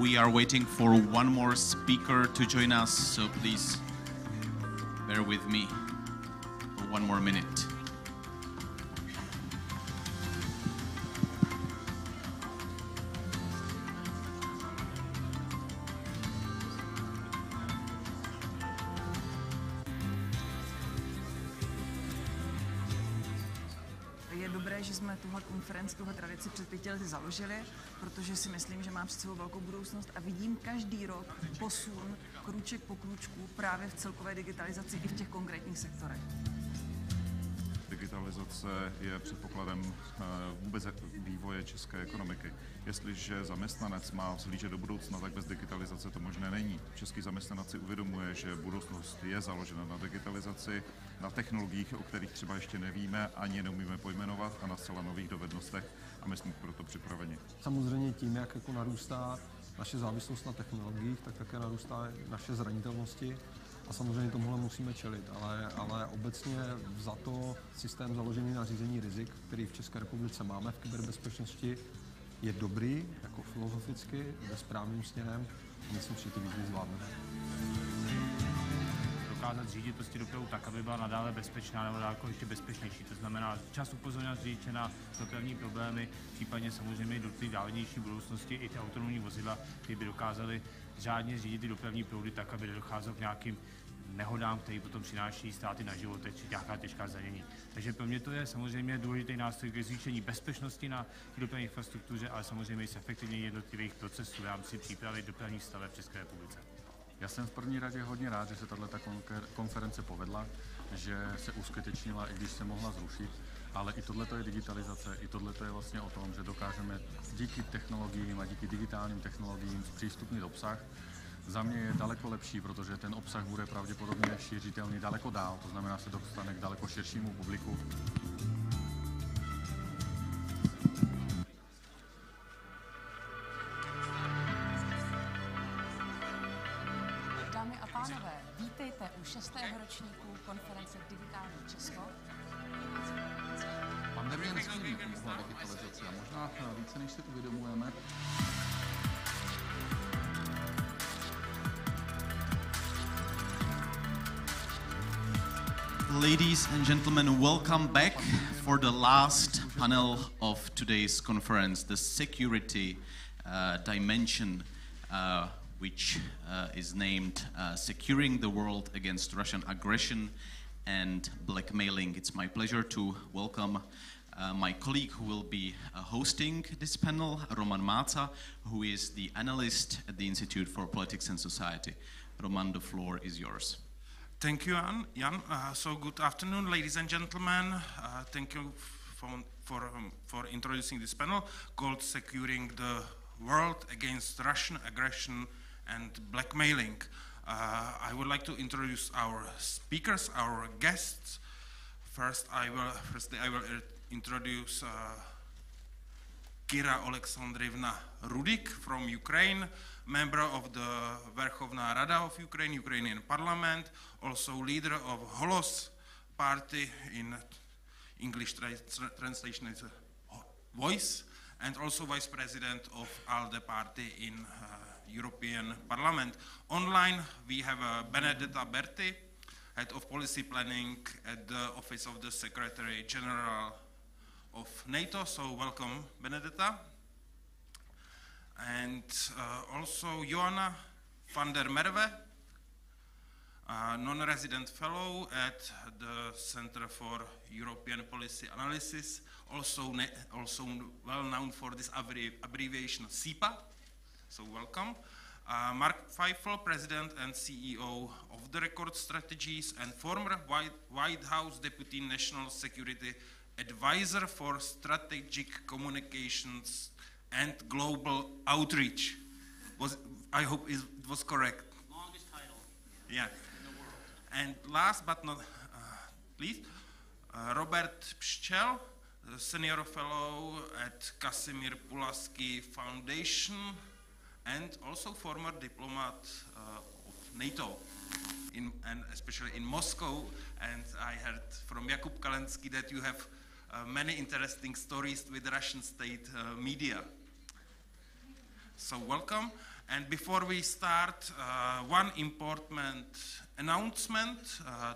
We are waiting for one more speaker to join us, so please bear with me for one more minute. Je dobré dobré, že jsme tuhle konferenci, tuhle tradici před 5 lety založili, protože si myslím, že má před sebou velkou budoucnost a vidím každý rok posun, krůček po krůčku, právě v celkové digitalizaci i v těch konkrétních sektorech. Digitalizace je předpokladem vůbec vývoje české ekonomiky. Jestliže zaměstnanec má vzhlížet do budoucna, tak bez digitalizace to možné není. Český zaměstnanec si uvědomuje, že budoucnost je založena na digitalizaci, na technologiích, o kterých třeba ještě nevíme, ani neumíme pojmenovat, a na zcela nových dovednostech, a my jsme proto připraveni. Samozřejmě tím, jak jako narůstá naše závislost na technologiích, tak také narůstá naše zranitelnosti. A samozřejmě tomuhle musíme čelit, ale obecně za to systém založený na řízení rizik, který v České republice máme v kyberbezpečnosti, je dobrý, jako filozoficky, jde správným směrem a myslím, že ty výzvy zvládneme. Dokázat řídit prostě dopravu tak, aby byla nadále bezpečná nebo daleko ještě bezpečnější. To znamená čas upozorňovat řidiče na dopravní problémy, případně samozřejmě do té dálenější budoucnosti i ty autonomní vozidla, které by dokázaly řádně řídit ty dopravní proudy tak, aby nedocházelo k nějakým nehodám, který potom přináší ztráty na životech či nějaká těžká zranění. Takže pro mě to je samozřejmě důležitý nástroj k zvýšení bezpečnosti na dopravní infrastruktuře, ale samozřejmě i zefektivnění jednotlivých procesů v rámci přípravy dopravních staveb v České republice. Já jsem v první řadě hodně rád, že se tato konference povedla, že se uskutečnila, i když se mohla zrušit, ale i tohle je digitalizace, i tohle je vlastně o tom, že dokážeme díky technologiím a díky digitálním technologiím zpřístupnit obsah. Za mě je daleko lepší, protože ten obsah bude pravděpodobně šířitelný daleko dál, to znamená, se dostane k daleko širšímu publiku. Dámy a pánové, vítejte u 6. ročníku konference Digitální Česko. Pandemie nesmírně pomohla digitalizaci a možná více, než si uvědomujeme. Ladies and gentlemen, welcome back for the last panel of today's conference, the security dimension, which is named Securing the World Against Russian Aggression and Blackmailing. It's my pleasure to welcome my colleague who will be hosting this panel, Roman Mácha, who is the analyst at the Institute for Politics and Society. Roman, the floor is yours. Thank you, Jan. So good afternoon, ladies and gentlemen. Thank you for introducing this panel called Securing the World Against Russian Aggression and Blackmailing. I would like to introduce our speakers, our guests. Firstly, I will introduce Kira Alexandrivna Rudik from Ukraine, member of the Verkhovna Rada of Ukraine, Ukrainian Parliament, also leader of Holos Party, in English translation is Voice, and also vice president of ALDE Party in European Parliament. Online we have Benedetta Berti, head of policy planning at the Office of the Secretary General of NATO, so welcome Benedetta. And also Joanna van der Merwe, non-resident fellow at the Center for European Policy Analysis, also well known for this abbreviation SIPA, so welcome. Mark Feifel, President and CEO of the Record Strategies and former White House Deputy National Security Advisor for Strategic Communications and Global Outreach. I hope it was correct. Longest title. Yeah. In the world. And last but not least, Robert Pščel, Senior Fellow at Casimir Pulaski Foundation, and also former diplomat of NATO, and especially in Moscow. And I heard from Jakub Kalensky that you have many interesting stories with Russian state media. So welcome. And before we start, one important announcement.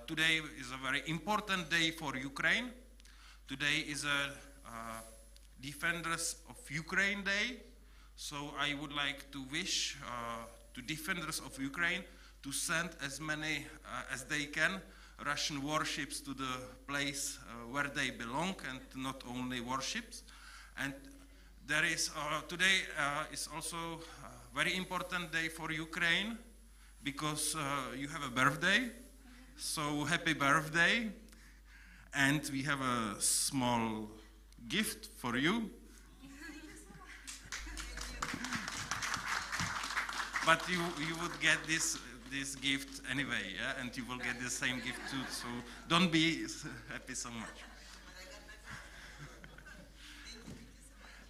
Today is a very important day for Ukraine. Today is a Defenders of Ukraine Day. So I would like to wish to defenders of Ukraine to send as many as they can Russian warships to the place where they belong, and not only warships. And there is today is also a very important day for Ukraine, because you have a birthday. So happy birthday! And we have a small gift for you. But you would get this gift anyway, yeah? And you will get the same gift too, so don't be happy so much.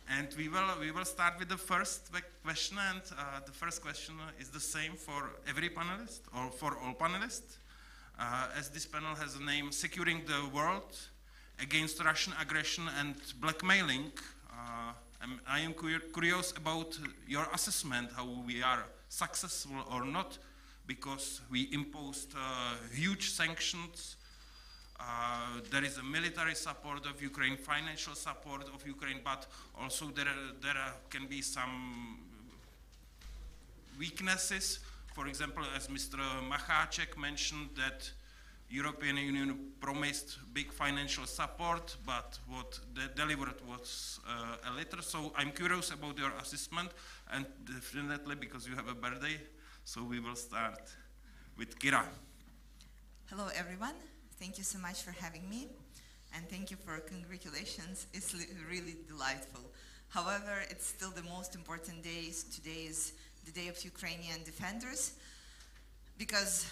And we will start with the first question, and the first question is the same for every panelist, or for all panelists. As this panel has a name, Securing the World Against Russian Aggression and Blackmailing, I am curious about your assessment, how we are successful or not, because we imposed huge sanctions. There is a military support of Ukraine, financial support of Ukraine, but also there can be some weaknesses. For example, as Mr. Macháček mentioned, that European Union promised big financial support, but what they delivered was a little. So I'm curious about your assessment, and definitely because you have a birthday, so we will start with Kira. Hello, everyone. Thank you so much for having me, and thank you for congratulations. It's really delightful. However, it's still the most important day. Today is the Day of Ukrainian Defenders, because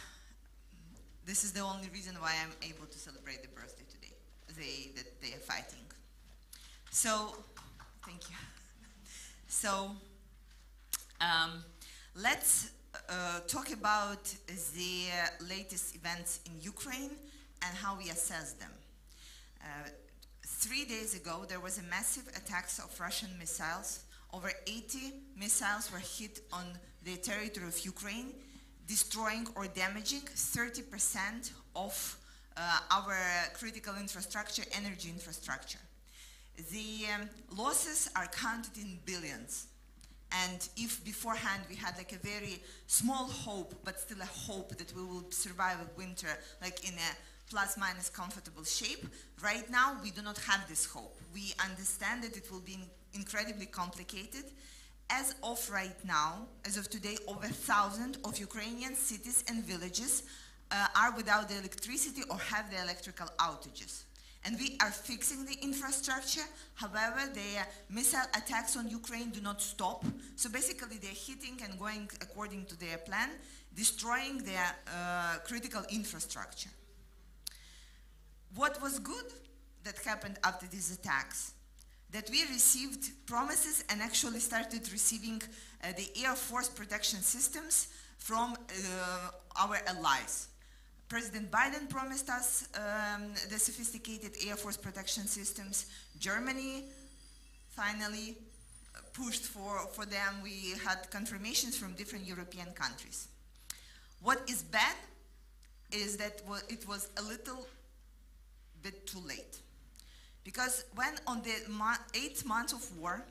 this is the only reason why I'm able to celebrate the birthday today, that they are fighting. So, thank you. So, let's talk about the latest events in Ukraine and how we assess them. 3 days ago, there was a massive attack of Russian missiles. Over 80 missiles were hit on the territory of Ukraine, destroying or damaging 30% of our critical infrastructure, energy infrastructure. The losses are counted in billions. And if beforehand we had like a very small hope, but still a hope that we will survive a winter like in a plus-minus comfortable shape, right now we do not have this hope. We understand that it will be incredibly complicated. As of right now, as of today, over 1,000 of Ukrainian cities and villages are without the electricity or have the electrical outages. And we are fixing the infrastructure. However, the missile attacks on Ukraine do not stop. So basically they're hitting and going according to their plan, destroying their critical infrastructure. What was good that happened after these attacks? That we received promises and actually started receiving the Air Force protection systems from our allies. President Biden promised us the sophisticated Air Force protection systems. Germany finally pushed for them. We had confirmations from different European countries. What is bad is that it was a little bit too late. Because when on the 8th month of war,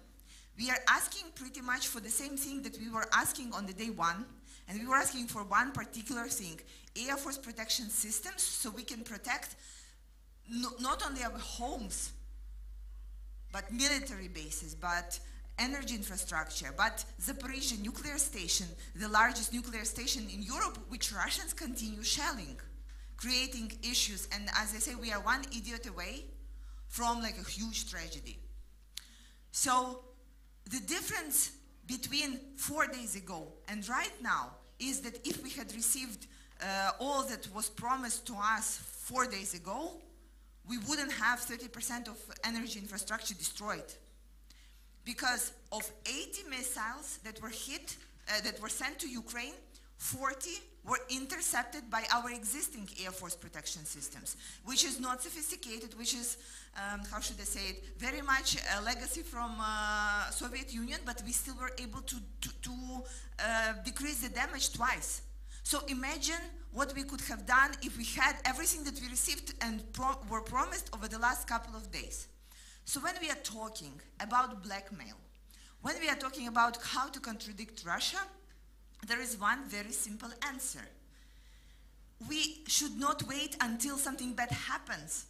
we are asking pretty much for the same thing that we were asking on the day one, and we were asking for one particular thing, Air Force protection systems, so we can protect not only our homes, but military bases, but energy infrastructure, but Zaporizhzhia nuclear station, the largest nuclear station in Europe, which Russians continue shelling, creating issues. And as I say, we are one idiot away from like a huge tragedy. So the difference between 4 days ago and right now is that if we had received all that was promised to us 4 days ago, we wouldn't have 30% of energy infrastructure destroyed. Because of 80 missiles that were hit, that were sent to Ukraine, 40 were intercepted by our existing Air Force protection systems, which is not sophisticated, which is, how should I say it, very much a legacy from Soviet Union, but we still were able to decrease the damage twice. So imagine what we could have done if we had everything that we received and were promised over the last couple of days. So when we are talking about blackmail, when we are talking about how to contradict Russia, there is one very simple answer. we should not wait until something bad happens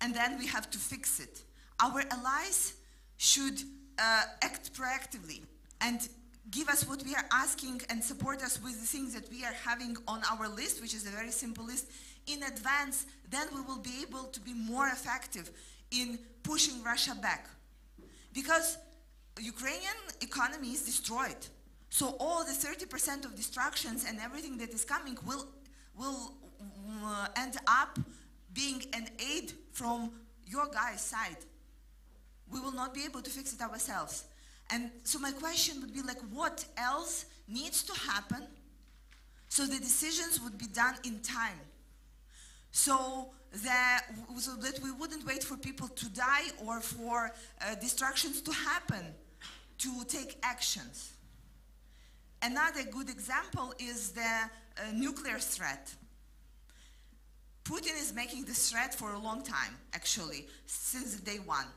and then we have to fix it. Our allies should act proactively and give us what we are asking and support us with the things that we are having on our list, which is a very simple list, in advance. Then we will be able to be more effective in pushing Russia back. Because Ukrainian economy is destroyed. So all the 30% of destructions and everything that is coming will end up being an aid from your guys' side. We will not be able to fix it ourselves. And so my question would be like, what else needs to happen so the decisions would be done in time? So that we wouldn't wait for people to die or for destructions to happen to take actions. Another good example is the nuclear threat. Putin is making this threat for a long time, actually, since day one.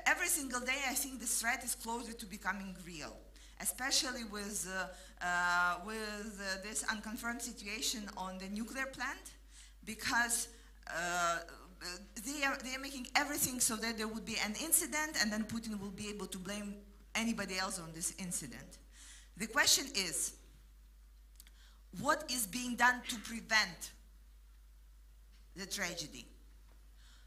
Every single day, I think this threat is closer to becoming real, especially with this unconfirmed situation on the nuclear plant, because they are making everything so that there would be an incident and then Putin will be able to blame anybody else on this incident. The question is, what is being done to prevent the tragedy?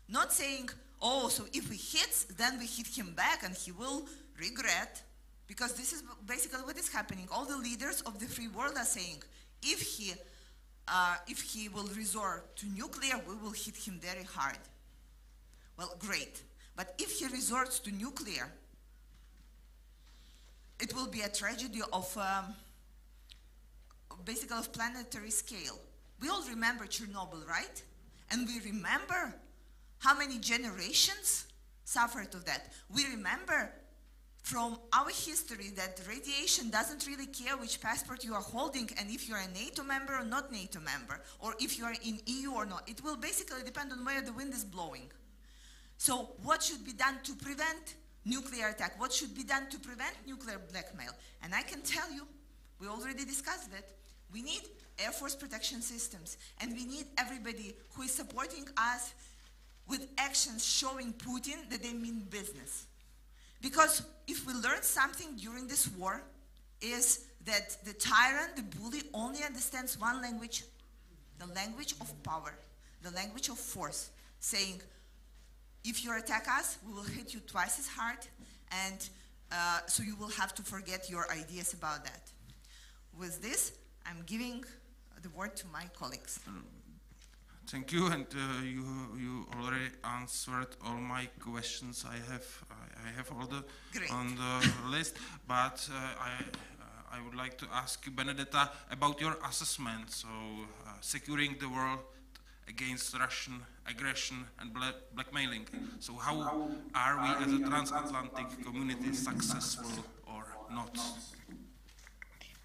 Not saying, oh, so if he hits, then we hit him back and he will regret, because this is basically what is happening. All the leaders of the free world are saying, if he will resort to nuclear, we will hit him very hard. Well, great. But if he resorts to nuclear, it will be a tragedy of basically of planetary scale. We all remember Chernobyl, right? And we remember how many generations suffered of that. We remember from our history that radiation doesn't really care which passport you are holding and if you're a NATO member or not NATO member, or if you are in EU or not. It will basically depend on where the wind is blowing. So what should be done to prevent nuclear attack? What should be done to prevent nuclear blackmail? And I can tell you, we already discussed that, we need Air Force protection systems, and we need everybody who is supporting us with actions showing Putin that they mean business. Because if we learn something during this war, is that the tyrant, the bully, only understands one language, the language of power, the language of force, saying, if you attack us, we will hit you twice as hard, and so you will have to forget your ideas about that. With this, I'm giving the word to my colleagues. Thank you, and you already answered all my questions. I have all the on the list, but I would like to ask you, Benedetta, about your assessment. So, securing the world against Russian aggression and blackmailing. So, how are we as a transatlantic community successful or not?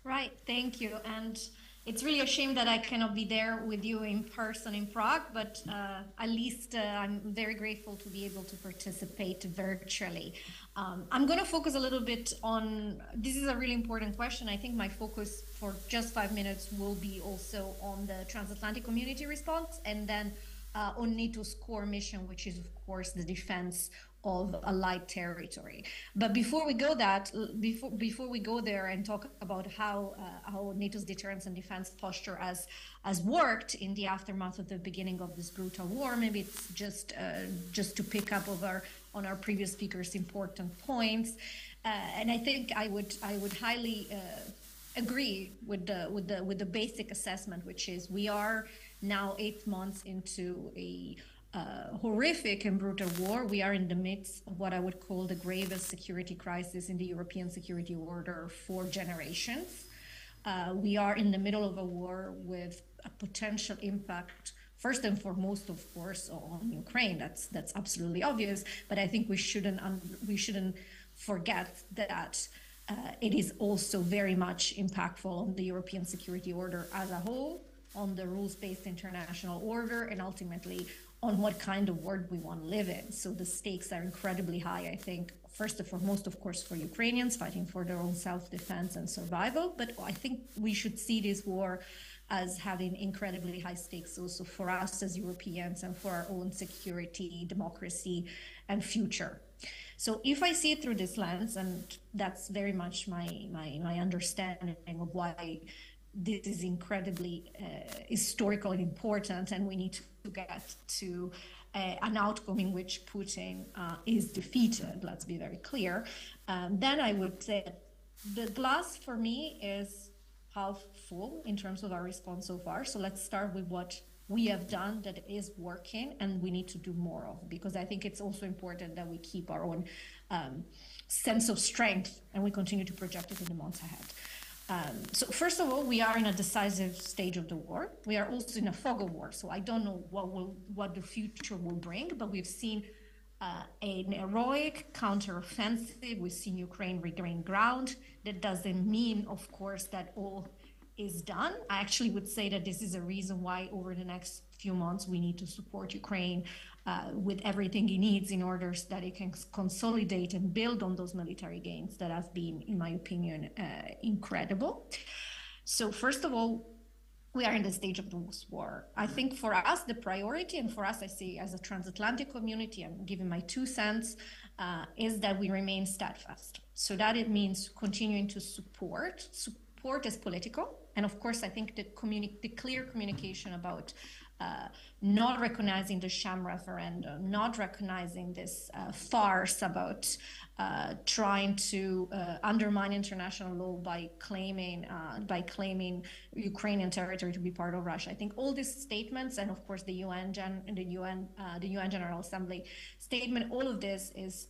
Right. Thank you. And it's really a shame that I cannot be there with you in person in Prague, but at least I'm very grateful to be able to participate virtually. I'm going to focus a little bit on, this is a really important question. I think my focus for just 5 minutes will be also on the transatlantic community response, and then on NATO's core mission, which is, of course, the defense of allied territory. But before we go there and talk about how NATO's deterrence and defense posture has worked in the aftermath of the beginning of this brutal war, maybe it's just to pick up on our previous speakers' important points. And I think I would highly agree with the basic assessment, which is we are now 8 months into a horrific and brutal war. We are in the midst of what I would call the gravest security crisis in the European security order for generations. We are in the middle of a war with a potential impact, first and foremost, of course, on Ukraine. That's absolutely obvious. But I think we shouldn't forget that it is also very much impactful on the European security order as a whole, on the rules-based international order, and ultimately on what kind of world we want to live in. So the stakes are incredibly high, I think, first and foremost, of course, for Ukrainians fighting for their own self-defense and survival. But I think we should see this war as having incredibly high stakes also for us as Europeans and for our own security, democracy, and future. So if I see it through this lens, and that's very much my understanding of why this is incredibly historical and important, and we need to get to an outcome in which Putin is defeated, let's be very clear, then I would say the glass for me is half full in terms of our response so far. So let's start with what we have done that is working and we need to do more of, because I think it's also important that we keep our own sense of strength and we continue to project it in the months ahead. So first of all, we are in a decisive stage of the war. We are also in a fog of war. So I don't know what the future will bring, but we've seen an heroic counteroffensive. We've seen Ukraine regain ground. That doesn't mean, of course, that all is done. I actually would say that this is a reason why over the next few months we need to support Ukraine with everything it needs in order that it can consolidate and build on those military gains that have been, in my opinion, incredible. So first of all, we are in the stage of the war. I think for us, the priority, and for us, I see as a transatlantic community, I'm giving my 2 cents, is that we remain steadfast. So that it means continuing to support is political. And of course, I think the clear communication about not recognizing the sham referendum, not recognizing this farce about trying to undermine international law by claiming Ukrainian territory to be part of Russia. I think all these statements, and of course the UN General Assembly statement, all of this is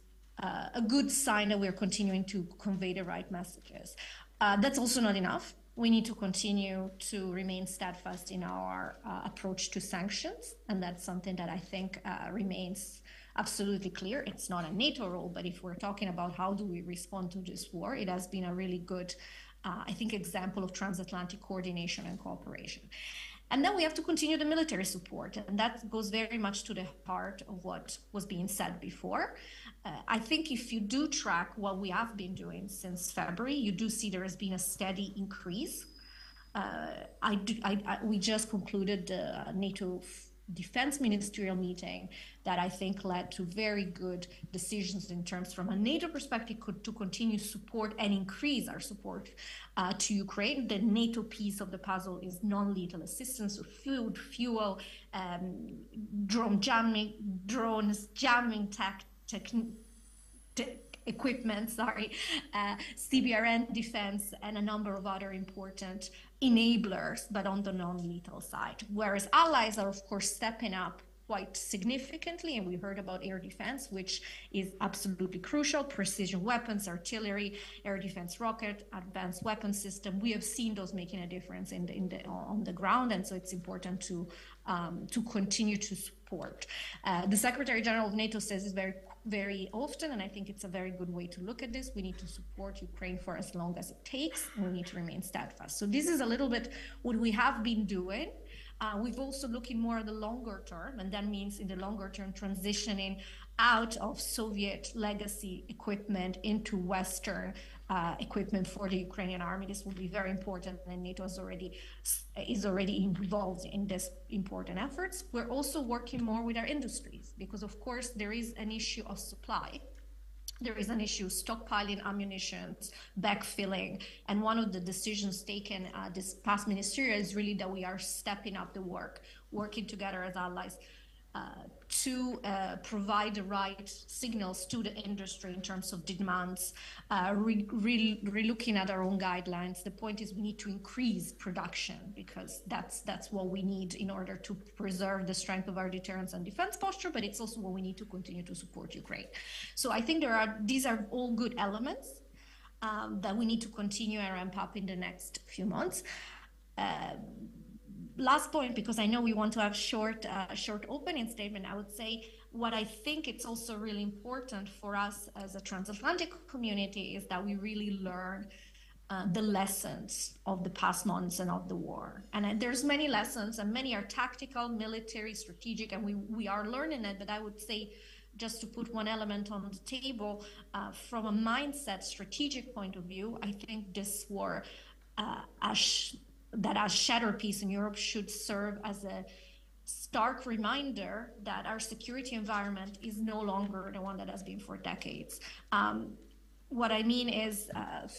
a good sign that we're continuing to convey the right messages. That's also not enough. We need to continue to remain steadfast in our approach to sanctions, and that's something that I think remains absolutely clear. It's not a NATO role, but if we're talking about how do we respond to this war, it has been a really good, I think, example of transatlantic coordination and cooperation. And then we have to continue the military support, and that goes very much to the heart of what was being said before. I think if you do track what we have been doing since February, you do see there has been a steady increase. We just concluded the NATO defense ministerial meeting that I think led to very good decisions in terms from a NATO perspective to continue support and increase our support to Ukraine. The NATO piece of the puzzle is non-lethal assistance, so food, fuel, drones jamming equipment, CBRN defense, and a number of other important enablers, but on the non-lethal side. Whereas allies are, of course, stepping up quite significantly, and we heard about air defense, which is absolutely crucial. Precision weapons, artillery, air defense rocket, advanced weapon system. We have seen those making a difference on the ground, and so it's important to continue to support. The Secretary General of NATO says this very often, and I think it's a very good way to look at this. We need to support Ukraine for as long as it takes, and we need to remain steadfast. So this is a little bit what we have been doing. We've also looking more at the longer term, and that means in the longer term transitioning out of Soviet legacy equipment into Western equipment for the Ukrainian army. This will be very important, and NATO is already involved in this important efforts. We're also working more with our industries because, of course, there is an issue of supply. There is an issue stockpiling ammunition, backfilling, and one of the decisions taken this past ministerial is really that we are stepping up the work, working together as allies to provide the right signals to the industry in terms of demands, re-looking at our own guidelines. The point is we need to increase production because that's what we need in order to preserve the strength of our deterrence and defense posture, but it's also what we need to continue to support Ukraine. So I think these are all good elements that we need to continue and ramp up in the next few months. Last point, because I know we want to have short opening statement, I would say what I think it's also really important for us as a transatlantic community is that we really learn the lessons of the past months and of the war. And there's many lessons, and many are tactical, military, strategic, and we are learning it. But I would say, just to put one element on the table, from a mindset, strategic point of view, I think this war that a shattered peace in Europe should serve as a stark reminder that our security environment is no longer the one that has been for decades. What I mean is,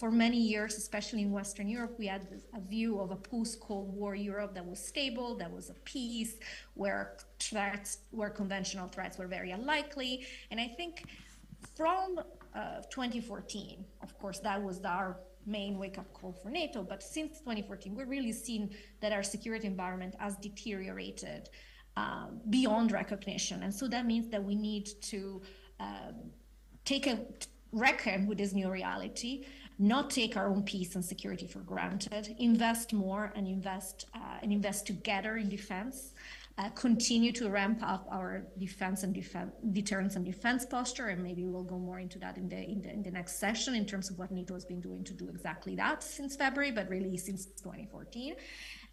for many years, especially in Western Europe, we had a view of a post-Cold War Europe that was stable, that was at peace, where conventional threats were very unlikely. And I think from 2014, of course, that was our main wake-up call for NATO, but since 2014, we've really seen that our security environment has deteriorated beyond recognition. And so that means that we need to reckon with this new reality, not take our own peace and security for granted, invest more and invest together in defense, continue to ramp up our deterrence and defense posture, and maybe we'll go more into that in the next session in terms of what NATO has been doing to do exactly that since February, but really since 2014,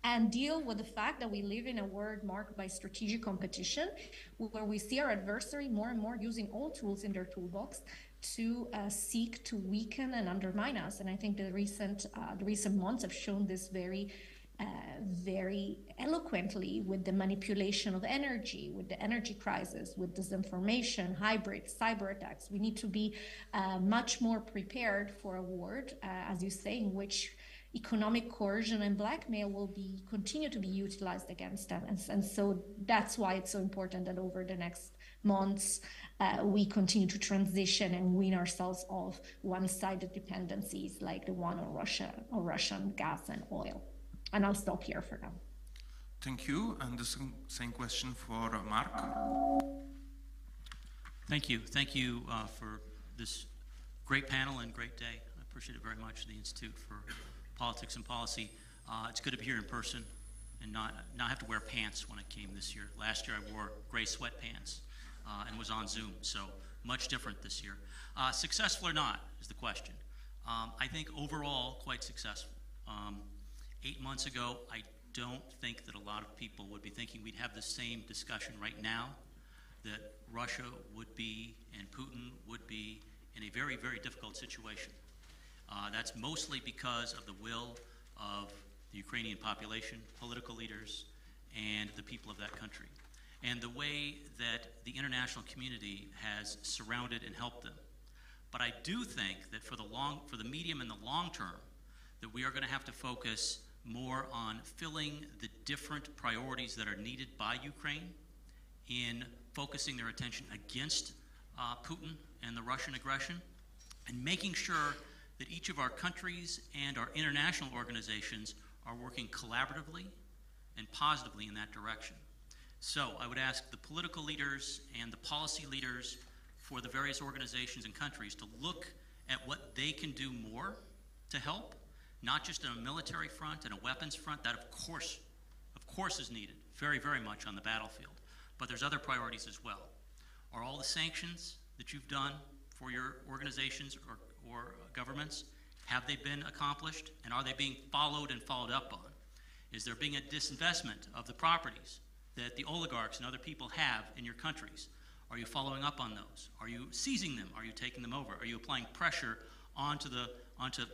and deal with the fact that we live in a world marked by strategic competition, where we see our adversary more and more using all tools in their toolbox to seek to weaken and undermine us. And I think the recent months have shown this very eloquently with the manipulation of energy, with the energy crisis, with disinformation, hybrid, cyber attacks. We need to be much more prepared for a world, as you say, in which economic coercion and blackmail will continue to be utilized against them. And so that's why it's so important that over the next months, we continue to transition and wean ourselves off one-sided dependencies like the one on Russia or Russian gas and oil. And I'll stop here for now. Thank you. And the same question for Mark. Thank you. Thank you for this great panel and great day. I appreciate it very much, the Institute for Politics and Policy. It's good to be here in person and not have to wear pants when I came this year. Last year I wore gray sweatpants and was on Zoom, so much different this year. Successful or not is the question. I think overall quite successful. 8 months ago, I don't think that a lot of people would be thinking we'd have the same discussion right now, that Russia would be and Putin would be in a very, very difficult situation. That's mostly because of the will of the Ukrainian population, political leaders, and the people of that country, and the way that the international community has surrounded and helped them. But I do think that for the medium and the long term, that we are going to have to focus more on filling the different priorities that are needed by Ukraine in focusing their attention against Putin and the Russian aggression, and making sure that each of our countries and our international organizations are working collaboratively and positively in that direction. So I would ask the political leaders and the policy leaders for the various organizations and countries to look at what they can do more to help, not just on a military front and a weapons front. That of course is needed very, very much on the battlefield. But there's other priorities as well. Are all the sanctions that you've done for your organizations or governments, have they been accomplished, and are they being followed and followed up on? Is there being a disinvestment of the properties that the oligarchs and other people have in your countries? Are you following up on those? Are you seizing them? Are you taking them over? Are you applying pressure onto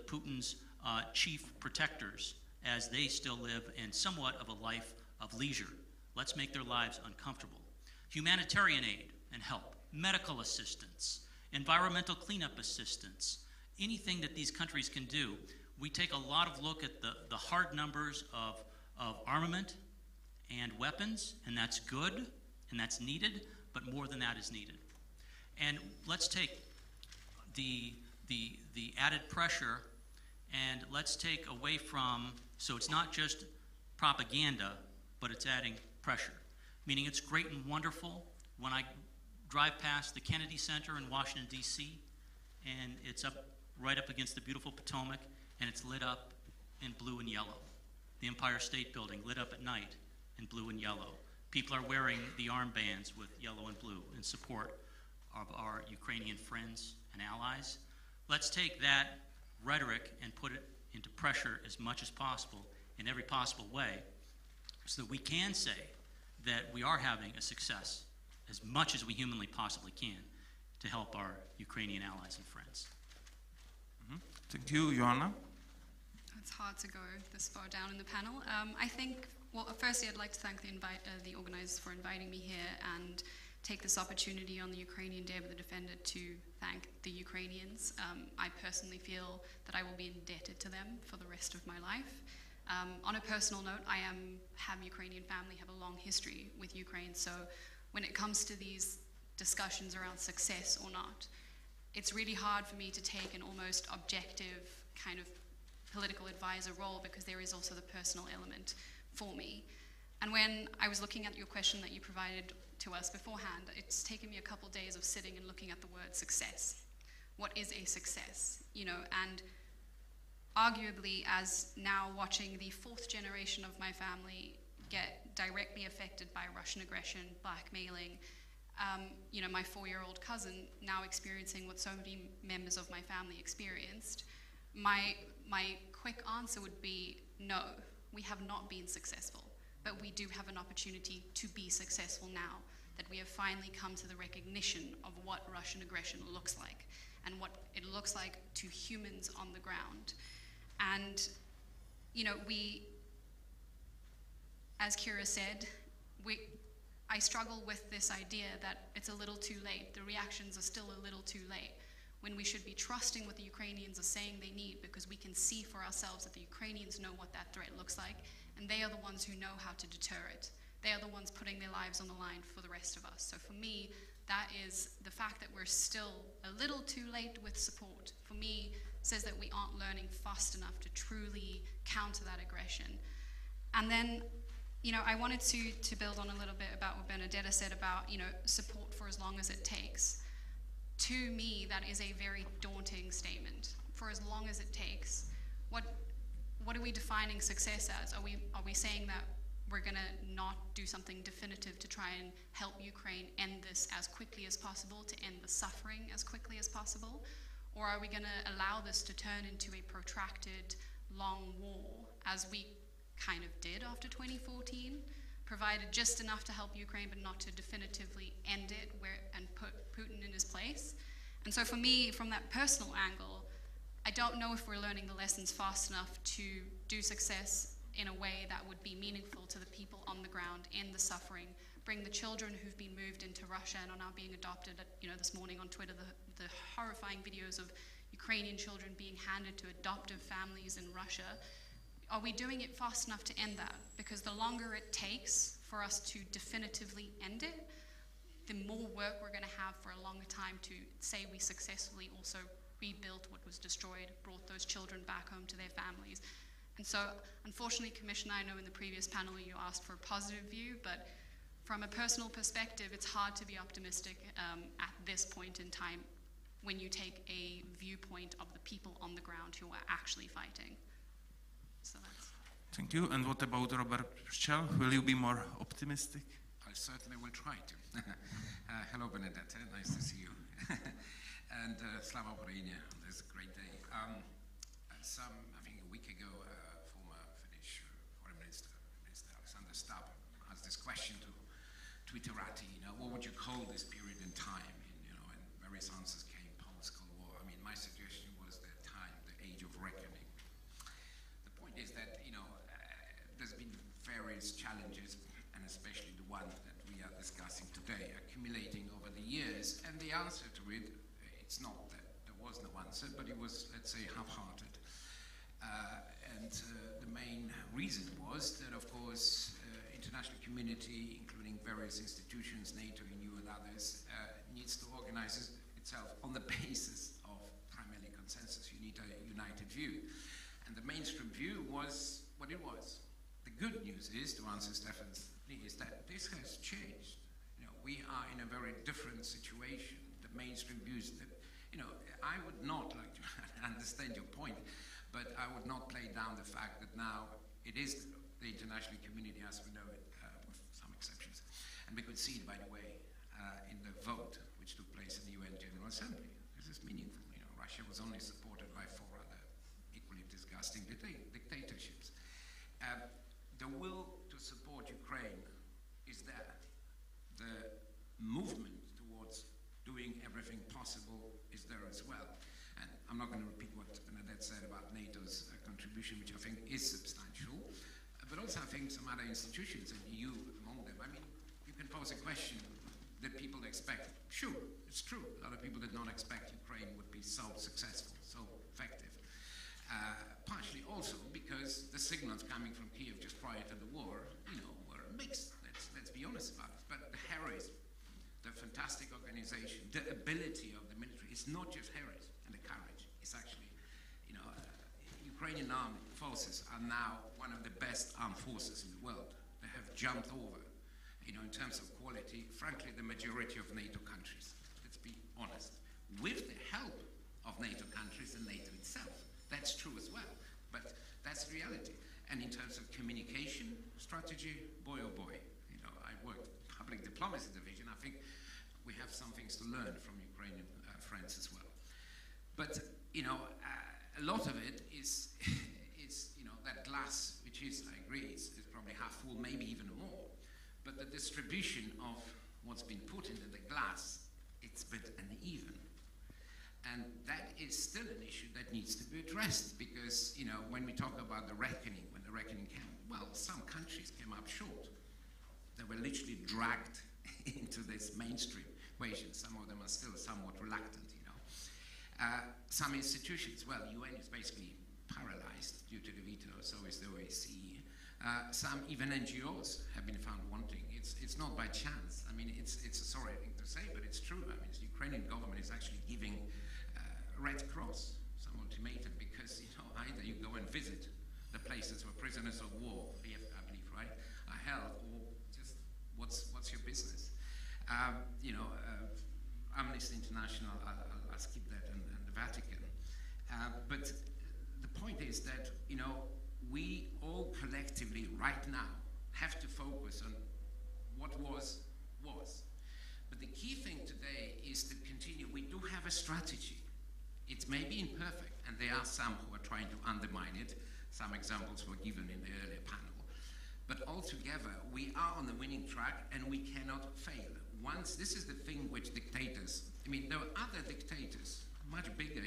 Putin's chief protectors as they still live in somewhat of a life of leisure? Let's make their lives uncomfortable. Humanitarian aid and help, medical assistance, environmental cleanup assistance, anything that these countries can do. We take a lot of look at the hard numbers of armament and weapons, and that's good and that's needed, but more than that is needed. And let's take the added pressure and let's take away from, so it's not just propaganda, but it's adding pressure. Meaning it's great and wonderful when I drive past the Kennedy Center in Washington, D.C., and it's right up against the beautiful Potomac, and it's lit up in blue and yellow. The Empire State Building lit up at night in blue and yellow. People are wearing the armbands with yellow and blue in support of our Ukrainian friends and allies. Let's take that rhetoric and put it into pressure as much as possible in every possible way, so that we can say that we are having a success as much as we humanly possibly can to help our Ukrainian allies and friends. Thank you, Joanna. That's hard to go this far down in the panel. I think, well, firstly, I'd like to thank the organizers for inviting me here and take this opportunity on the Ukrainian Day of the Defender to thank the Ukrainians. I personally feel that I will be indebted to them for the rest of my life. On a personal note, I have Ukrainian family, have a long history with Ukraine, so when it comes to these discussions around success or not, it's really hard for me to take an almost objective kind of political advisor role because there is also the personal element for me. And when I was looking at your question that you provided to us beforehand, it's taken me a couple days of sitting and looking at the word success. What is a success? You know, and arguably, as now watching the fourth generation of my family get directly affected by Russian aggression, blackmailing, you know, my 4-year-old cousin now experiencing what so many members of my family experienced, my quick answer would be no, we have not been successful, but we do have an opportunity to be successful now, that we have finally come to the recognition of what Russian aggression looks like and what it looks like to humans on the ground. And, you know, as Kira said, I struggle with this idea that it's a little too late. The reactions are still a little too late, when we should be trusting what the Ukrainians are saying they need, because we can see for ourselves that the Ukrainians know what that threat looks like, and they are the ones who know how to deter it. They are the ones putting their lives on the line for the rest of us. So for me, that is the fact that we're still a little too late with support. For me, says that we aren't learning fast enough to truly counter that aggression. And then, you know, I wanted to build on a little bit about what Benedetta said about, you know, support for as long as it takes. To me, that is a very daunting statement. For as long as it takes, what are we defining success as? Are we saying that we're gonna not do something definitive to try and help Ukraine end this as quickly as possible, to end the suffering as quickly as possible? Or are we gonna allow this to turn into a protracted, long war, as we kind of did after 2014, provided just enough to help Ukraine but not to definitively end it and put Putin in his place? And so for me, from that personal angle, I don't know if we're learning the lessons fast enough to do success in a way that would be meaningful to the people on the ground, end the suffering, bring the children who've been moved into Russia and are now being adopted. You know, this morning on Twitter, the horrifying videos of Ukrainian children being handed to adoptive families in Russia. Are we doing it fast enough to end that? Because the longer it takes for us to definitively end it, the more work we're going to have for a longer time to say we successfully also rebuilt what was destroyed, brought those children back home to their families. And so, unfortunately, Commissioner, I know in the previous panel you asked for a positive view, but from a personal perspective, it's hard to be optimistic at this point in time when you take a viewpoint of the people on the ground who are actually fighting. So that's... Thank you. And what about Robert Pščel? Will you be more optimistic? I certainly will try to. Hello, Benedetta. Nice to see you. And Slava Ukraini on this great day. I think a week ago, former Finnish Foreign Minister Alexander Stubb asked this question to Twitterati, you know, what would you call this period in time? And various answers came, post-Cold War. I mean, my suggestion was the time, the age of reckoning. The point is that, there's been various challenges, and especially the one that we are discussing today, accumulating over the years, and the answer to it, it's not that there was no answer, but it was, let's say, half-hearted. The main reason was that, of course, international community, including various institutions, NATO, EU, and others, needs to organize itself on the basis of primarily consensus. You need a united view. And the mainstream view was what it was. The good news is, to answer Stefan's plea, is that this has changed. We are in a very different situation. The mainstream views that, I would not like to understand your point, but I would not play down the fact that now it is the international community as we know it, with some exceptions. And we could see it, by the way, in the vote which took place in the UN General Assembly. This is meaningful. Russia was only supported by 4 other equally disgusting dictatorships. The will to support Ukraine is there. The movement towards doing everything possible is there as well. And I'm not going to repeat what Benedetta Robert said about NATO's contribution, which I think is substantial, but also I think some other institutions, and EU among them. I mean, you can pose a question that people expect. Sure, it's true. A lot of people did not expect Ukraine would be so successful, so effective. Partially also because the signals coming from Kiev just prior to the war, were mixed. Let's be honest about it. But the heroism, the fantastic organization, the ability of the military is not just heroism and the courage. It's actually, Ukrainian armed forces are now one of the best armed forces in the world. They have jumped over, in terms of quality, frankly, the majority of NATO countries. Let's be honest. With the help of NATO countries and NATO itself. That's true as well, but that's reality. And in terms of communication strategy, boy oh boy, I worked public diplomacy division. I think we have some things to learn from Ukrainian friends as well. But a lot of it is that glass, which is, I agree, is probably half full, maybe even more. But the distribution of what's been put into the glass, it's a bit uneven. And that is still an issue that needs to be addressed because, when we talk about the reckoning, when the reckoning came, well, some countries came up short. They were literally dragged into this mainstream equation. Some of them are still somewhat reluctant, Some institutions, well, UN is basically paralyzed due to the veto, so is the OSCE. Some, even NGOs, have been found wanting. It's not by chance. I mean, it's a sorry thing to say, but it's true. I mean, the Ukrainian government is actually giving Red Cross some ultimatum because, either you go and visit the places where prisoners of war, I believe, right, are held, or just what's your business? Amnesty International, I'll skip that, and the Vatican. But the point is that, we all collectively right now have to focus on what was. But the key thing today is to continue. We do have a strategy. It may be imperfect, and there are some who are trying to undermine it. Some examples were given in the earlier panel. But altogether, we are on the winning track, and we cannot fail. This is the thing which dictators, there were other dictators, much bigger,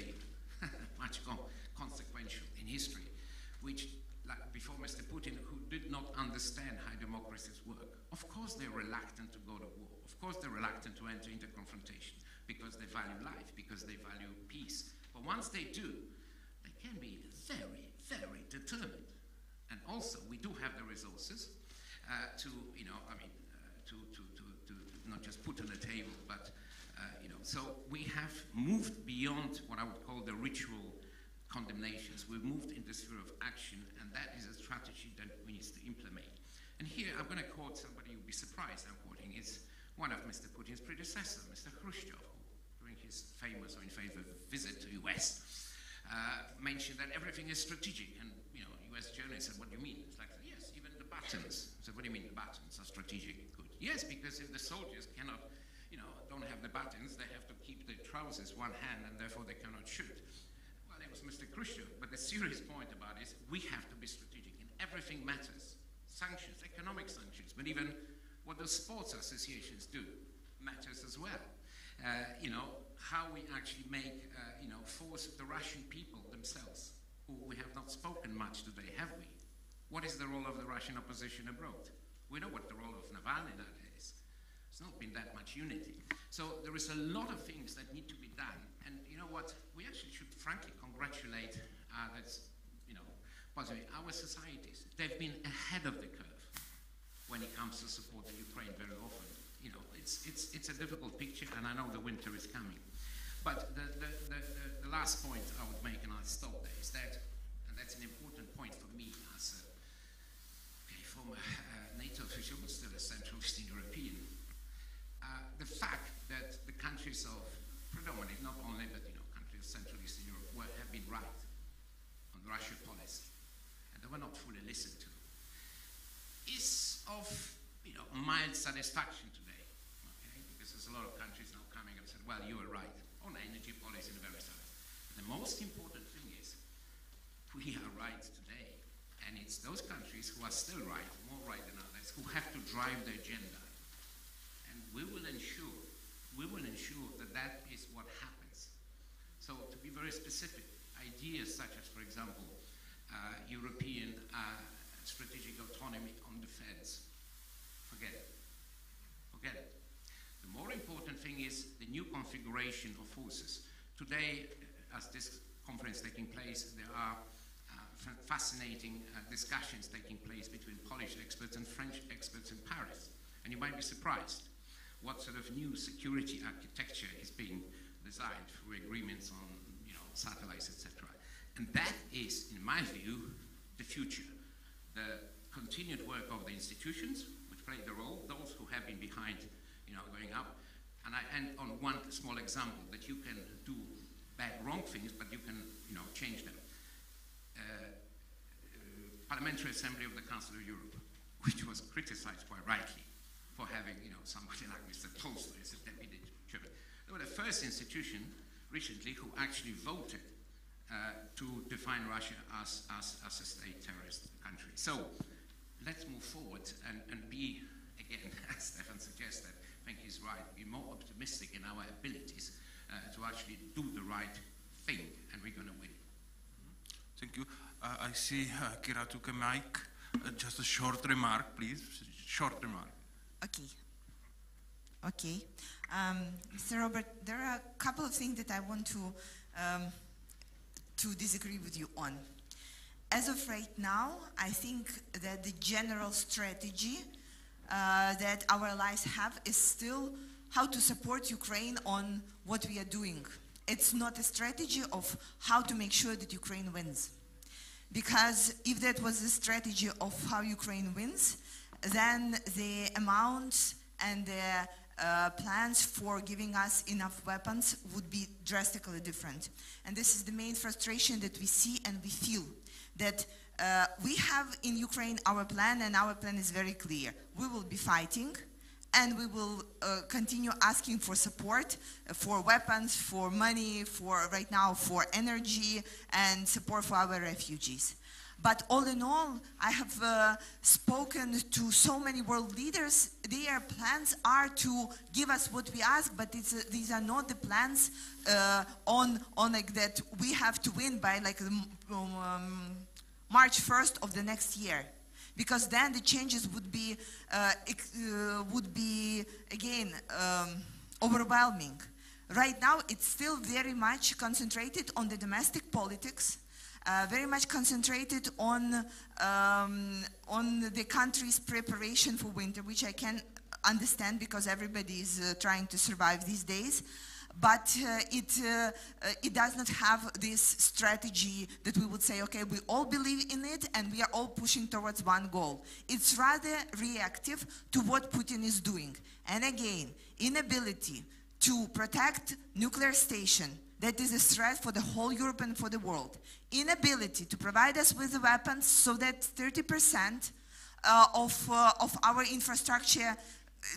much consequential in history, which, like before Mr. Putin, who did not understand how democracies work. Of course they're reluctant to go to war. Of course they're reluctant to enter into confrontation because they value life, because they value peace. But once they do, they can be very, very determined. And also, we do have the resources to not just put on the table, but, so we have moved beyond what I would call the ritual condemnations. We've moved in the sphere of action, and that is a strategy that we need to implement. And here I'm going to quote somebody you'll be surprised I'm quoting. It's one of Mr. Putin's predecessors, Mr. Khrushchev, who during his famous or in favor visit to US, mentioned that everything is strategic. And US journalists said, what do you mean? It's like, yes, even the buttons. So what do you mean the buttons are strategic? Good. Yes, because if the soldiers cannot, don't have the buttons, they have to keep the trousers one hand, and therefore they cannot shoot. Well, it was Mr. Khrushchev, but the serious point about it is we have to be strategic, and everything matters. Sanctions, economic sanctions, but even what the sports associations do matters as well. How we actually make, force the Russian people themselves, who we have not spoken much today, have we? What is the role of the Russian opposition abroad? We know what the role of Navalny is. There's not been that much unity. So there is a lot of things that need to be done. And you know what? We actually should frankly congratulate our societies. They've been ahead of the curve when it comes to supporting Ukraine very often. It's a difficult picture, and I know the winter is coming. But the last point I would make, and I'll stop there, is that, and that's an important point for me as a former NATO official, but still a Central Eastern European, the fact that the countries of predominantly, not only, but countries of Central Eastern Europe have been right on Russia policy, and they were not fully listened to, is of mild satisfaction today, okay? Because there's a lot of countries now coming up and said, well, you were right on energy policy and various others. The most important thing is we are right today, and it's those countries who are still right, more right than others, who have to drive the agenda. And we will ensure that that is what happens. So to be very specific, I ideas such as, for example, European strategic autonomy on defense, forget it. Forget it. The more important thing is the new configuration of forces. Today, as this conference taking place, there are fascinating discussions taking place between Polish experts and French experts in Paris. And you might be surprised what sort of new security architecture is being designed through agreements on, satellites, etc. And that is, in my view, the future. The continued work of the institutions, which play the role, those who have been behind, going up. And I end on one small example that you can do bad, wrong things, but you can, change them. Parliamentary Assembly of the Council of Europe, which was criticized quite rightly for having, somebody like Mr. Tolstoy as a deputy chairman. They were the first institution recently who actually voted to define Russia as a state terrorist country. So let's move forward and be, again, as Stefan suggested, I think he's right, be more optimistic in our abilities to actually do the right thing, and we're going to win. Thank you. I see Kira took a mic. Just a short remark, please. Short remark. Okay. Mr. Robert, there are a couple of things that I want to disagree with you on. As of right now, I think that the general strategy that our allies have is still how to support Ukraine on what we are doing. It's not a strategy of how to make sure that Ukraine wins. Because if that was the strategy of how Ukraine wins, then the amounts and the plans for giving us enough weapons would be drastically different. And this is the main frustration that we see and we feel, that we have in Ukraine our plan, and our plan is very clear. We will be fighting, and we will continue asking for support, for weapons, for money, for right now for energy, and support for our refugees. But all in all, I have spoken to so many world leaders. Their plans are to give us what we ask, but these are not the plans on like that we have to win by like March 1st of the next year, because then the changes would be again overwhelming. Right now, it's still very much concentrated on the domestic politics. Very much concentrated on the country's preparation for winter, which I can understand because everybody is trying to survive these days. But it does not have this strategy that we would say, okay, we all believe in it and we are all pushing towards one goal. It's rather reactive to what Putin is doing. And again, inability to protect nuclear station, that is a threat for the whole Europe and for the world. Inability to provide us with the weapons so that 30% of our infrastructure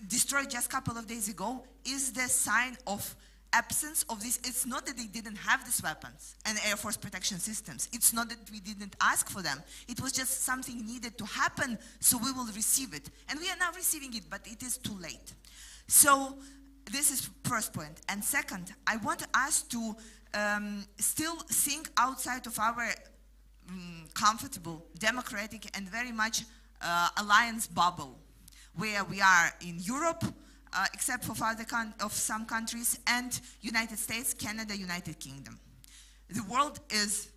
destroyed just a couple of days ago is the sign of absence of this. It's not that they didn't have these weapons and Air Force protection systems. It's not that we didn't ask for them. It was just something needed to happen, so we will receive it. And we are now receiving it, but it is too late. So this is first point. And second, I want us to still think outside of our comfortable, democratic, and very much alliance bubble, where we are in Europe, except for some countries, and United States, Canada, United Kingdom. The world is,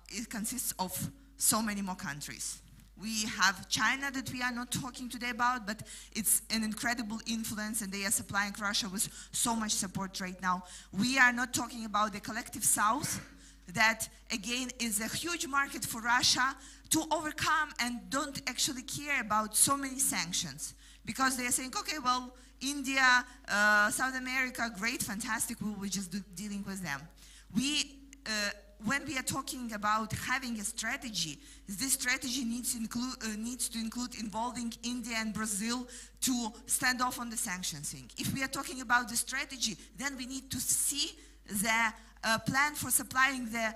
it consists of so many more countries. We have China that we are not talking today about, but it's an incredible influence, and they are supplying Russia with so much support right now. We are not talking about the collective South, that again is a huge market for Russia to overcome and don't actually care about so many sanctions. Because they are saying, okay, well, India, South America, great, fantastic, we will just dealing with them. When we are talking about having a strategy, this strategy needs to include involving India and Brazil to stand off on the sanctions thing. If we are talking about the strategy, then we need to see the plan for supplying the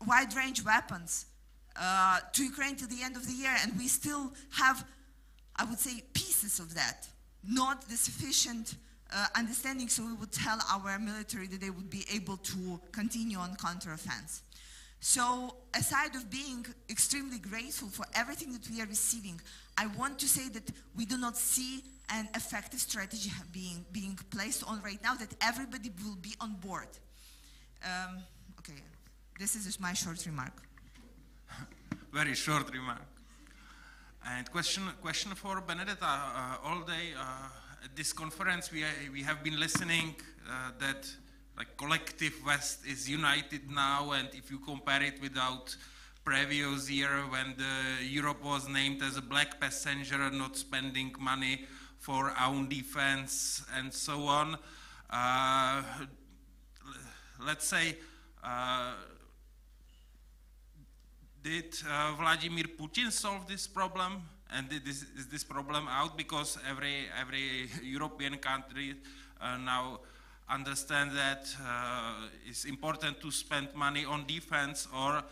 wide-range weapons to Ukraine till the end of the year, and we still have, I would say, pieces of that, not the sufficient understanding, so we would tell our military that they would be able to continue on counteroffense. So aside of being extremely grateful for everything that we are receiving, I want to say that we do not see an effective strategy being placed on right now, that everybody will be on board. Okay, this is my short remark. Very short remark. And question for Benedetta. All day at this conference we have been listening that like collective West is united now, and if you compare it without previous year when Europe was named as a black passenger, not spending money for own defense and so on. Let's say, did Vladimir Putin solve this problem? And is this problem out? Because every European country now understand that it's important to spend money on defense, or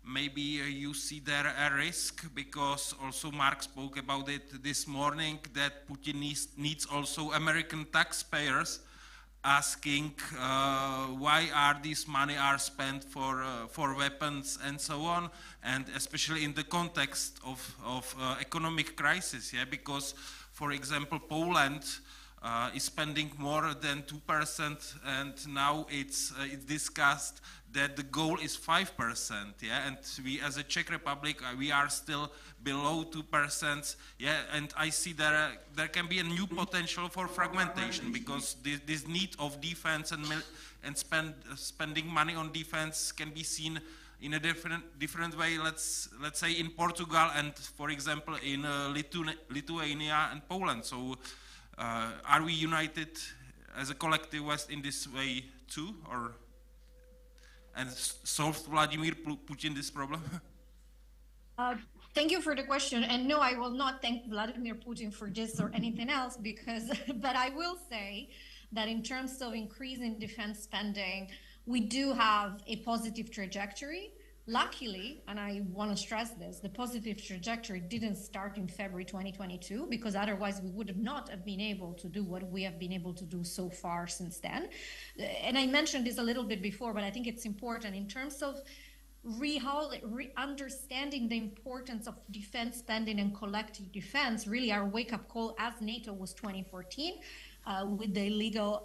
maybe you see there a risk, because also Mark spoke about it this morning, that Putin needs also American taxpayers asking why are these money are spent for weapons and so on, and especially in the context of economic crisis, yeah, because for example Poland is spending more than 2%, and now it's discussed that the goal is 5%, yeah, and we as a Czech Republic we are still below 2%, yeah, and I see there can be a new potential for fragmentation, because this need of defense and spending money on defense can be seen in a different way. Let's say in Portugal and for example in Lithuania and Poland. So are we united as a collective West in this way too, or and solved Vladimir Putin this problem? Thank you for the question. And no, I will not thank Vladimir Putin for this or anything else, because, but I will say that in terms of increasing defense spending, we do have a positive trajectory. Luckily, and I want to stress this, the positive trajectory didn't start in February 2022, because otherwise we would not have been able to do what we have been able to do so far since then. And I mentioned this a little bit before, but I think it's important in terms of understanding the importance of defense spending and collective defense. Really, our wake-up call as NATO was 2014. With the illegal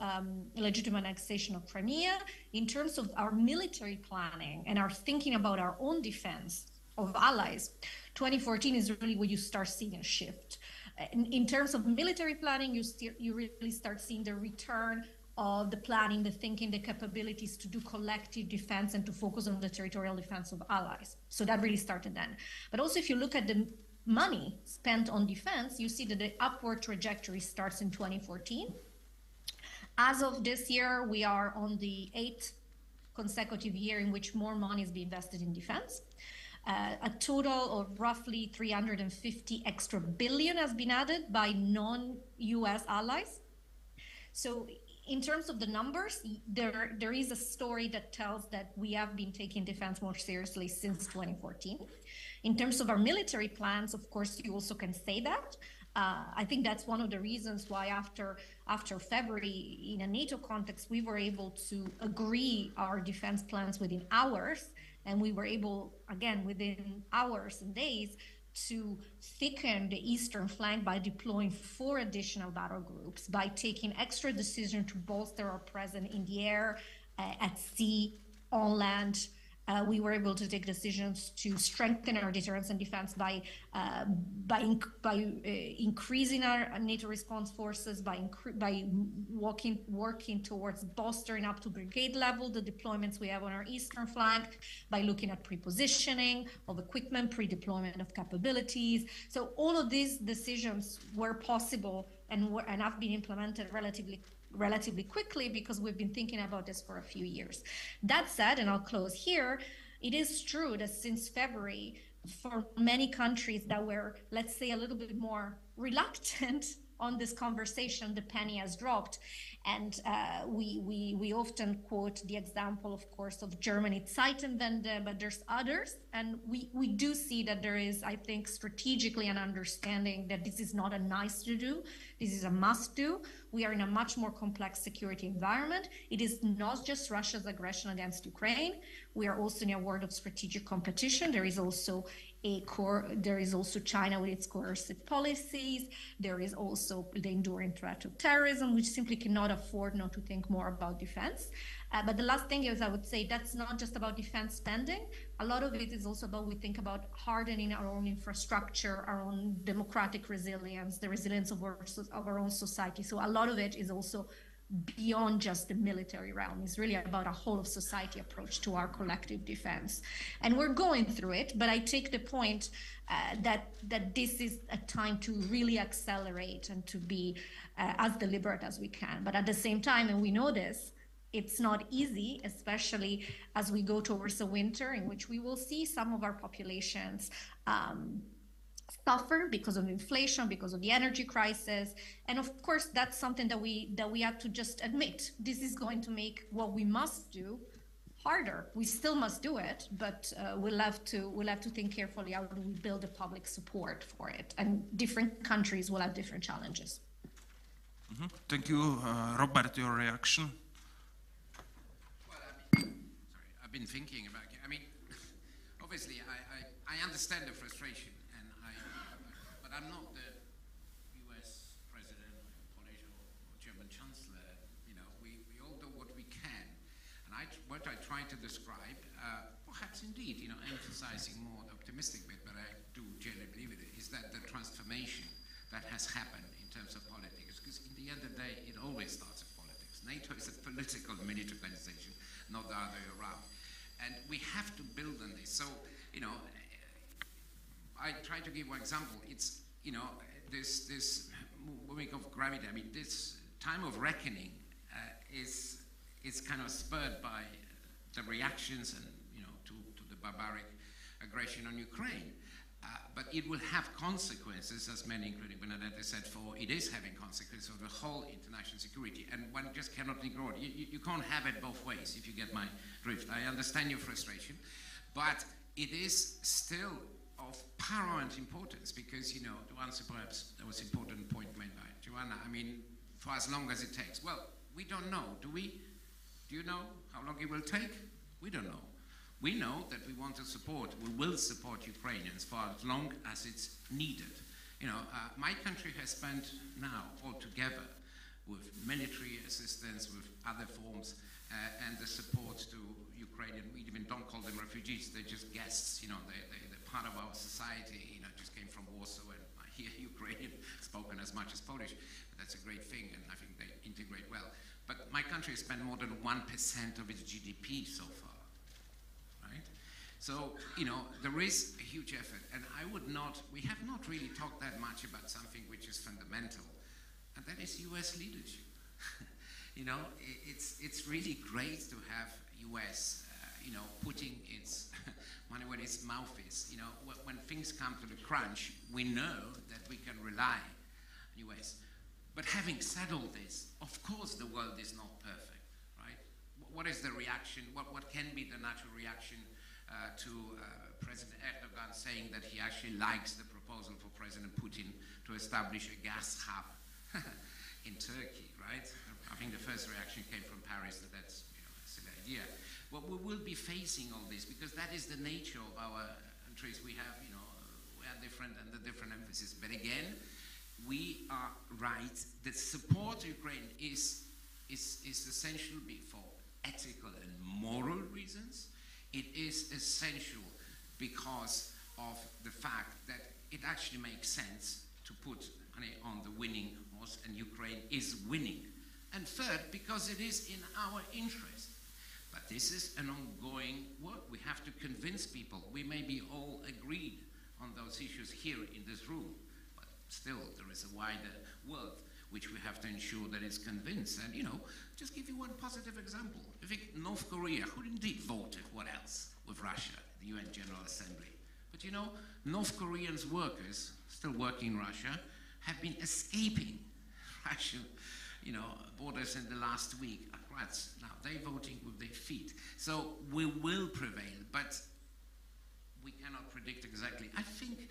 legitimate annexation of Crimea. In terms of our military planning and our thinking about our own defense of allies, 2014 is really where you start seeing a shift. In terms of military planning, you really start seeing the return of the planning, the thinking, the capabilities to do collective defense and to focus on the territorial defense of allies. So that really started then. But also if you look at the money spent on defense, you see that the upward trajectory starts in 2014. As of this year, we are on the 8th consecutive year in which more money is being invested in defense. A total of roughly 350 extra billion has been added by non-US allies. So in terms of the numbers, there is a story that tells that we have been taking defense more seriously since 2014. In terms of our military plans, of course, you also can say that. I think that's one of the reasons why after February, in a NATO context, we were able to agree our defense plans within hours, and we were able, again, within hours and days, to thicken the eastern flank by deploying 4 additional battle groups, by taking extra decision to bolster our presence in the air, at sea, on land. We were able to take decisions to strengthen our deterrence and defense by increasing our NATO response forces, by working towards bolstering up to brigade level the deployments we have on our eastern flank, by looking at pre-positioning of equipment, pre-deployment of capabilities. So all of these decisions were possible and have been implemented relatively quickly, because we've been thinking about this for a few years. That said, and I'll close here, it is true that since February, for many countries that were, let's say, a little bit more reluctant on this conversation, the penny has dropped. And we often quote the example, of course, of Germany, Zeitenwende, but there's others. And we do see that there is, I think, strategically an understanding that this is not a nice to do, this is a must do. We are in a much more complex security environment. It is not just Russia's aggression against Ukraine. We are also in a world of strategic competition. There is also China with its coercive policies. There is also the enduring threat of terrorism, which simply cannot afford not to think more about defense. But the last thing is, I would say that's not just about defense spending. A lot of it is also about, we think about hardening our own infrastructure, our own democratic resilience, the resilience of our own society. So a lot of it is also beyond just the military realm. It's really about a whole of society approach to our collective defense. And we're going through it, but I take the point that this is a time to really accelerate and to be as deliberate as we can. But at the same time, and we know this, it's not easy, especially as we go towards the winter, in which we will see some of our populations suffer because of inflation, because of the energy crisis. And of course, that's something that we have to just admit. This is going to make what we must do harder. We still must do it, but we'll have to think carefully how do we build the public support for it. And different countries will have different challenges. Mm-hmm. Thank you, Robert, your reaction. I've been thinking about it. I mean, obviously, I understand the frustration, but I'm not the U.S. president, or Polish or German chancellor. You know, we all do what we can, and what I try to describe, perhaps indeed, you know, emphasizing more the optimistic bit, but I do generally believe it, is that the transformation that has happened in terms of politics, because in the end of the day, it always starts with politics. NATO is a political military organization, not the other way around. And we have to build on this. So, you know, I try to give one example. It's, you know, this moving of gravity. I mean, this time of reckoning is kind of spurred by the reactions and, you know, to the barbaric aggression on Ukraine. But it will have consequences, as many, including Benedetta, said, it is having consequences for the whole international security, and one just cannot ignore it. You can't have it both ways, if you get my drift. I understand your frustration, but it is still of paramount importance, because, you know, to answer perhaps the most important point made by Joanna, I mean, for as long as it takes. Well, we don't know, do we? Do you know how long it will take? We don't know. We know that we want to support, we will support Ukrainians for as long as it's needed. You know, my country has spent now altogether with military assistance, with other forms, and the support to Ukrainian, we even don't call them refugees, they're just guests, you know, they're part of our society, you know, just came from Warsaw, and I hear Ukrainian spoken as much as Polish, but that's a great thing, and I think they integrate well. But my country has spent more than 1% of its GDP so far. So, you know, there is a huge effort, and we have not really talked that much about something which is fundamental, and that is US leadership. You know, it's really great to have US, you know, putting its money where its mouth is. You know, when things come to the crunch, we know that we can rely on US. But having said all this, of course the world is not perfect, right? What is the reaction? What can be the natural reaction to President Erdogan saying that he actually likes the proposal for President Putin to establish a gas hub in Turkey, right? I think the first reaction came from Paris that that's, you know, a silly idea. But we will be facing all this because that is the nature of our countries. We have, you know, we are different and the different emphasis. But again, we are right that support to Ukraine is essential for ethical and moral reasons. It is essential because of the fact that it actually makes sense to put money on the winning horse, and Ukraine is winning. And third, because it is in our interest. But this is an ongoing work. We have to convince people. We may be all agreed on those issues here in this room, but still there is a wider world which we have to ensure that it's convinced. And, you know, just give you one positive example. I think North Korea, who indeed voted, what else, with Russia, the UN General Assembly. But, you know, North Koreans workers, still working in Russia, have been escaping Russian, borders in the last week. Now they're voting with their feet. So we will prevail, but we cannot predict exactly. I think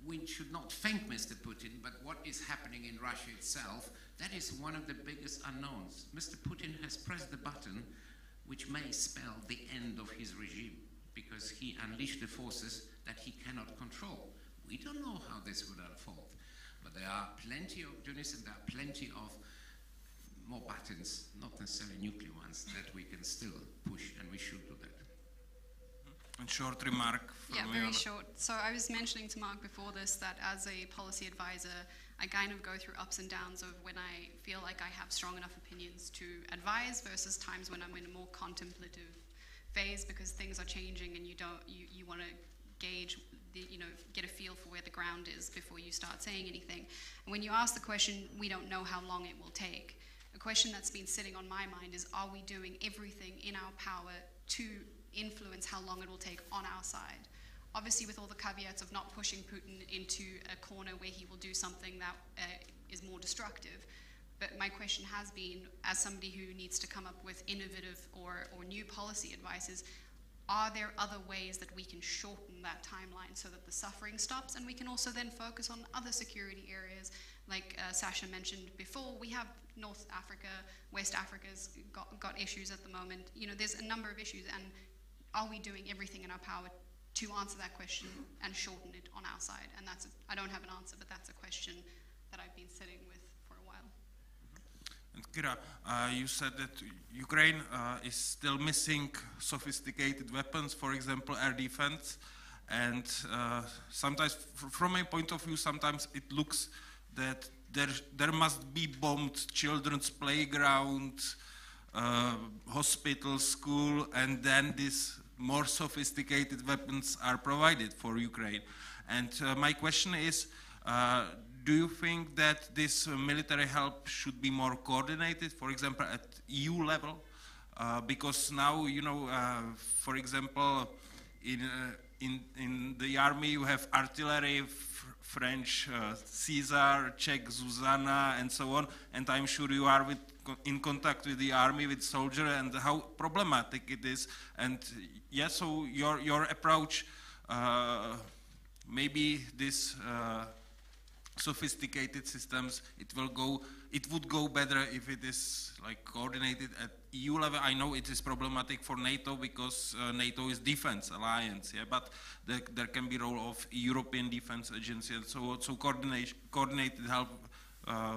we should not thank Mr. Putin, but what is happening in Russia itself, that is one of the biggest unknowns. Mr. Putin has pressed the button which may spell the end of his regime, because he unleashed the forces that he cannot control. We don't know how this would unfold, but there are plenty of opportunities and there are plenty of more buttons, not necessarily nuclear ones, that we can still push, and we should do that. A short remark. Yeah, very short. So I was mentioning to Mark before this that as a policy advisor, I kind of go through ups and downs of when I feel like I have strong enough opinions to advise versus times when I'm in a more contemplative phase because things are changing and you want to gauge, get a feel for where the ground is before you start saying anything. And when you ask the question, we don't know how long it will take. A question that's been sitting on my mind is, are we doing everything in our power to influence how long it will take on our side? Obviously with all the caveats of not pushing Putin into a corner where he will do something that is more destructive. But my question has been, as somebody who needs to come up with innovative or new policy advices, are there other ways that we can shorten that timeline so that the suffering stops and we can also then focus on other security areas? Like Sasha mentioned before, we have North Africa, West Africa's got issues at the moment. There's a number of issues, and are we doing everything in our power to answer that question and shorten it on our side? And I don't have an answer, but that's a question that I've been sitting with for a while. And Kira, you said that Ukraine is still missing sophisticated weapons, for example, air defense. And sometimes, from my point of view, sometimes it looks that there must be bombed children's playground, hospital, school, and then these more sophisticated weapons are provided for Ukraine. And my question is, do you think that this military help should be more coordinated, for example, at EU level? Because now, for example, in the army you have artillery, French Caesar, Czech Zuzana, and so on, and I'm sure you are in contact with the army, with soldiers, and how problematic it is. And yes, so your approach, maybe this sophisticated systems, it would go better if it is like coordinated at EU level. I know it is problematic for NATO because NATO is defense alliance, yeah, but there can be role of European Defense Agency and so coordinated help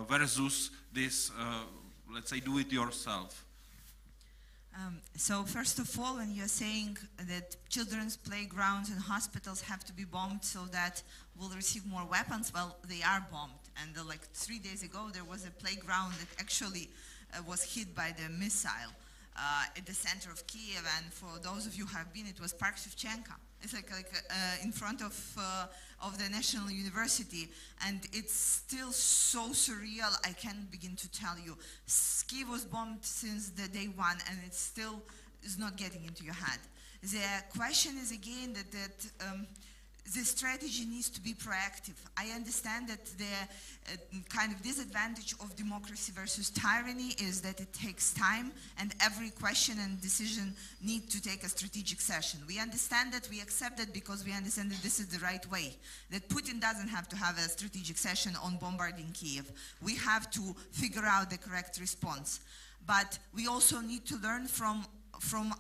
versus this, let's say, do it yourself. So first of all, when you're saying that children's playgrounds and hospitals have to be bombed so that we'll receive more weapons, well, they are bombed. And like 3 days ago, there was a playground that actually was hit by the missile at the center of Kiev. And for those of you who have been, it was Park Shevchenko. It's like in front of the National University, and it's still so surreal. I can't begin to tell you. Kiev was bombed since the day one, and it still is not getting into your head. The question is again that the strategy needs to be proactive. I understand that the kind of disadvantage of democracy versus tyranny is that it takes time, and every question and decision need to take a strategic session. We understand that, we accept that because we understand that this is the right way, that Putin doesn't have to have a strategic session on bombarding Kiev. We have to figure out the correct response. But we also need to learn from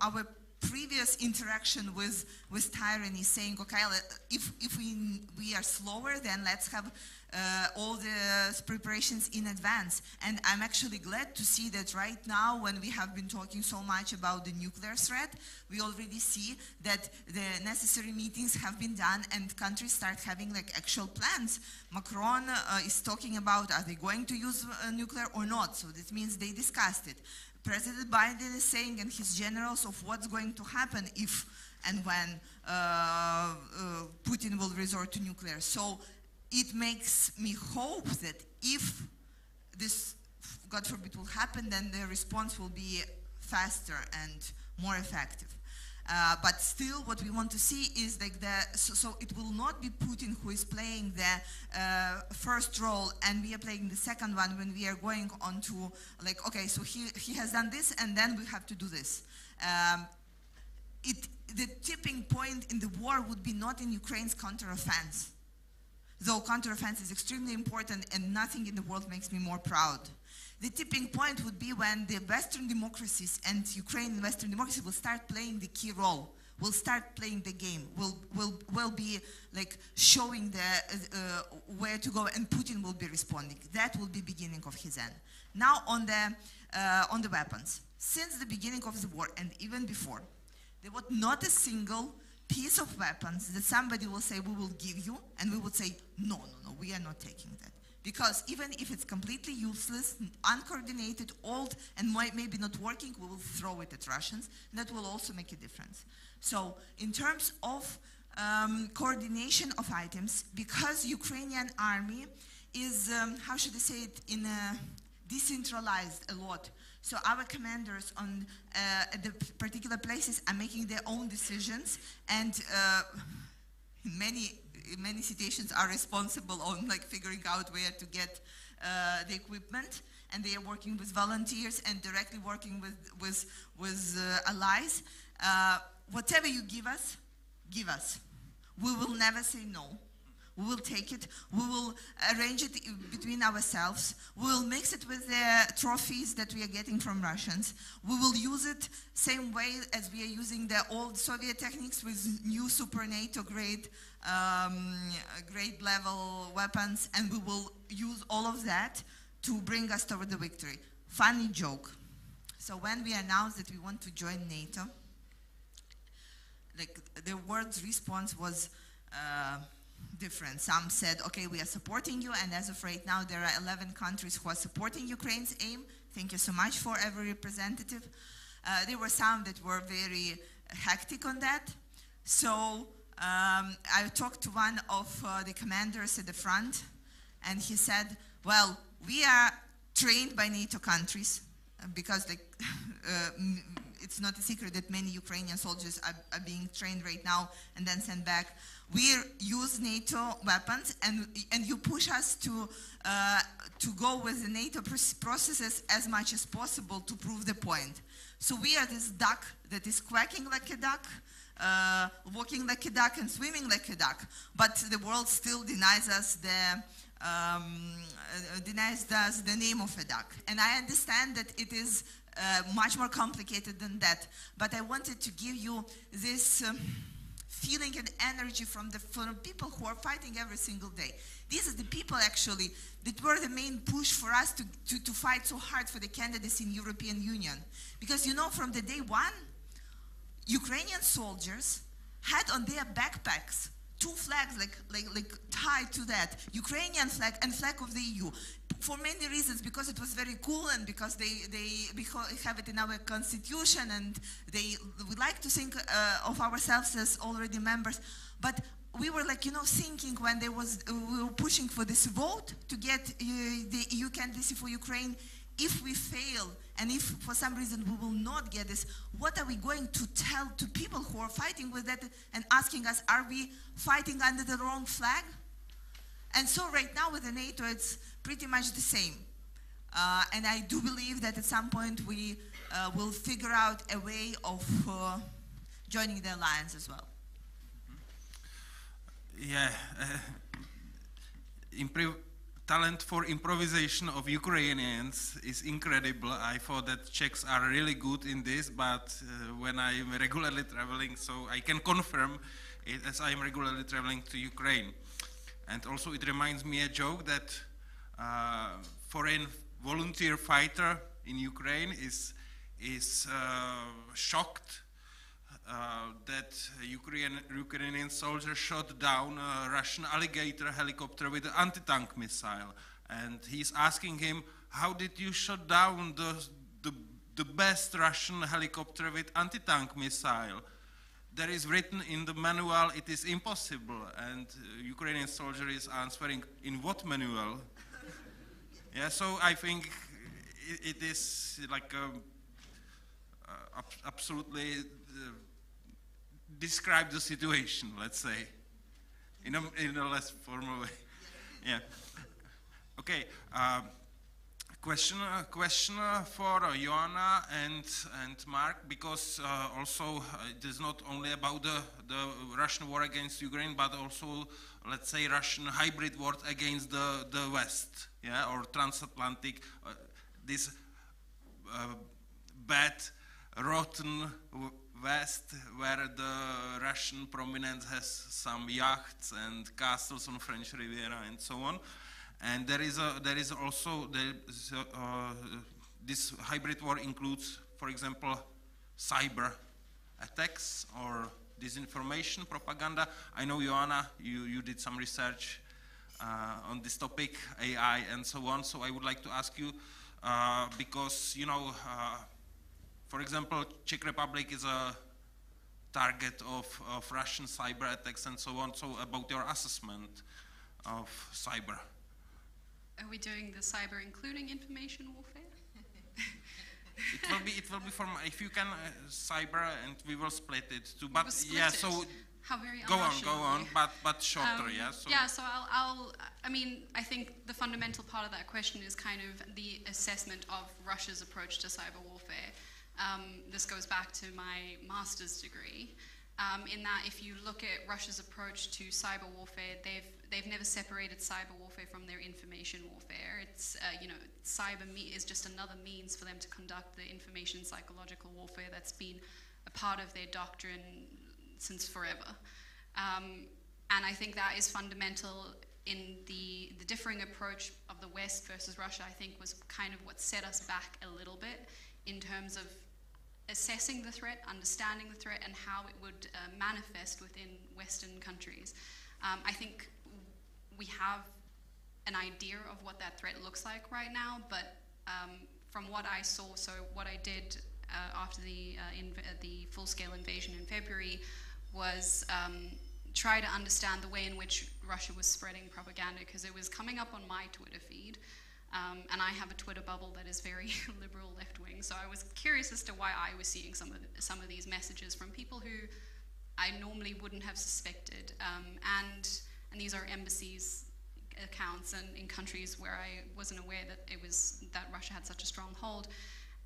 our previous interaction with tyranny, saying, okay, if we are slower, then let's have all the preparations in advance. And I'm actually glad to see that right now, when we have been talking so much about the nuclear threat, we already see that the necessary meetings have been done and countries start having like actual plans. Macron is talking about, are they going to use nuclear or not? So that means they discussed it. President Biden is saying, and his generals, of what's going to happen if and when Putin will resort to nuclear. So it makes me hope that if this, God forbid, will happen, then the response will be faster and more effective. But still, what we want to see is like so it will not be Putin who is playing the first role and we are playing the second one when we are going on to like, okay, so he has done this and then we have to do this. The tipping point in the war would be not in Ukraine's counteroffense, though counteroffense is extremely important and nothing in the world makes me more proud. The tipping point would be when the Western democracies and Ukrainian Western democracy will start playing the key role, will start playing the game, will be like showing the where to go, and Putin will be responding. That will be beginning of his end. Now on the weapons. Since the beginning of the war and even before, there was not a single piece of weapons that somebody will say we will give you, and we would say no, we are not taking that. Because even if it's completely useless, uncoordinated, old, and maybe not working, we will throw it at Russians. That will also make a difference. So in terms of coordination of items, because Ukrainian army is, how should I say it, decentralized a lot. So our commanders on the particular places are making their own decisions, and in many situations are responsible on like figuring out where to get the equipment, and they are working with volunteers and directly working with allies. Whatever you give us, give us. We will never say no. We will take it, we will arrange it between ourselves, we will mix it with the trophies that we are getting from Russians, we will use it same way as we are using the old Soviet techniques with new super NATO grade level weapons, and we will use all of that to bring us toward the victory. Funny joke. So when we announced that we want to join NATO, like the world's response was different. Some said, okay, we are supporting you, and as of right now, there are 11 countries who are supporting Ukraine's aim. Thank you so much for every representative. There were some that were very hectic on that. So I talked to one of the commanders at the front, and he said, well, we are trained by NATO countries, because like, it's not a secret that many Ukrainian soldiers are being trained right now and then sent back. We use NATO weapons, and you push us to go with the NATO processes as much as possible to prove the point. So we are this duck that is quacking like a duck, walking like a duck, and swimming like a duck. But the world still denies us the name of a duck. And I understand that it is much more complicated than that. But I wanted to give you this feeling and energy from people who are fighting every single day. These are the people actually that were the main push for us to fight so hard for the candidacy in European Union. Because you know, from the day one, Ukrainian soldiers had on their backpacks 2 flags like tied to that, Ukrainian flag and flag of the EU. For many reasons, because it was very cool, and because we have it in our constitution, and we like to think of ourselves as already members. But we were like, you know, thinking when we were pushing for this vote to get the EU candidacy for Ukraine, if we fail, and if for some reason we will not get this, what are we going to tell to people who are fighting with that and asking us, are we fighting under the wrong flag? And so right now with the NATO, it's pretty much the same. And I do believe that at some point we will figure out a way of joining the alliance as well. Yeah, talent for improvisation of Ukrainians is incredible. I thought that Czechs are really good in this, but when I'm regularly traveling, so I can confirm it as I'm regularly traveling to Ukraine. And also it reminds me a joke that foreign volunteer fighter in Ukraine is shocked that Ukrainian soldier shot down a Russian alligator helicopter with an anti-tank missile. And he's asking him, how did you shoot down the best Russian helicopter with anti-tank missile? There is written in the manual, it is impossible. And Ukrainian soldier is answering, in what manual? Yeah, so I think it is like absolutely describe the situation, let's say, in a less formal way. Yeah. Okay. Question for Joanna and Mark, because also it is not only about the Russian war against Ukraine, but also, let's say, Russian hybrid war against the West, yeah, or transatlantic, this bad, rotten West, where the Russian prominence has some yachts and castles on French Riviera and so on. And there is also this hybrid war includes, for example, cyber attacks or disinformation, propaganda. I know, Joanna, you did some research on this topic, AI and so on. So I would like to ask you, because, you know, for example, Czech Republic is a target of Russian cyber attacks and so on. So about your assessment of cyber. Are we doing the cyber including information warfare? It will be from, if you can, cyber, and we will split it too. We But will split yeah, it. so How very go un-Russian on, of you. but shorter, yeah. So. Yeah, so I mean, I think the fundamental part of that question is kind of the assessment of Russia's approach to cyber warfare. This goes back to my master's degree. In that, if you look at Russia's approach to cyber warfare, they've never separated cyber warfare from their information warfare. It's you know, cyber is just another means for them to conduct the information psychological warfare that's been a part of their doctrine since forever. And I think that is fundamental in the differing approach of the West versus Russia. I think was kind of what set us back a little bit in terms of assessing the threat, understanding the threat, and how it would manifest within Western countries. I think we have an idea of what that threat looks like right now, but from what I saw, so what I did after the full-scale invasion in February was try to understand the way in which Russia was spreading propaganda, because it was coming up on my Twitter feed. And I have a Twitter bubble that is very liberal left-wing, so I was curious as to why I was seeing some of these messages from people who I normally wouldn't have suspected. And these are embassies accounts and in countries where I wasn't aware that Russia had such a strong hold.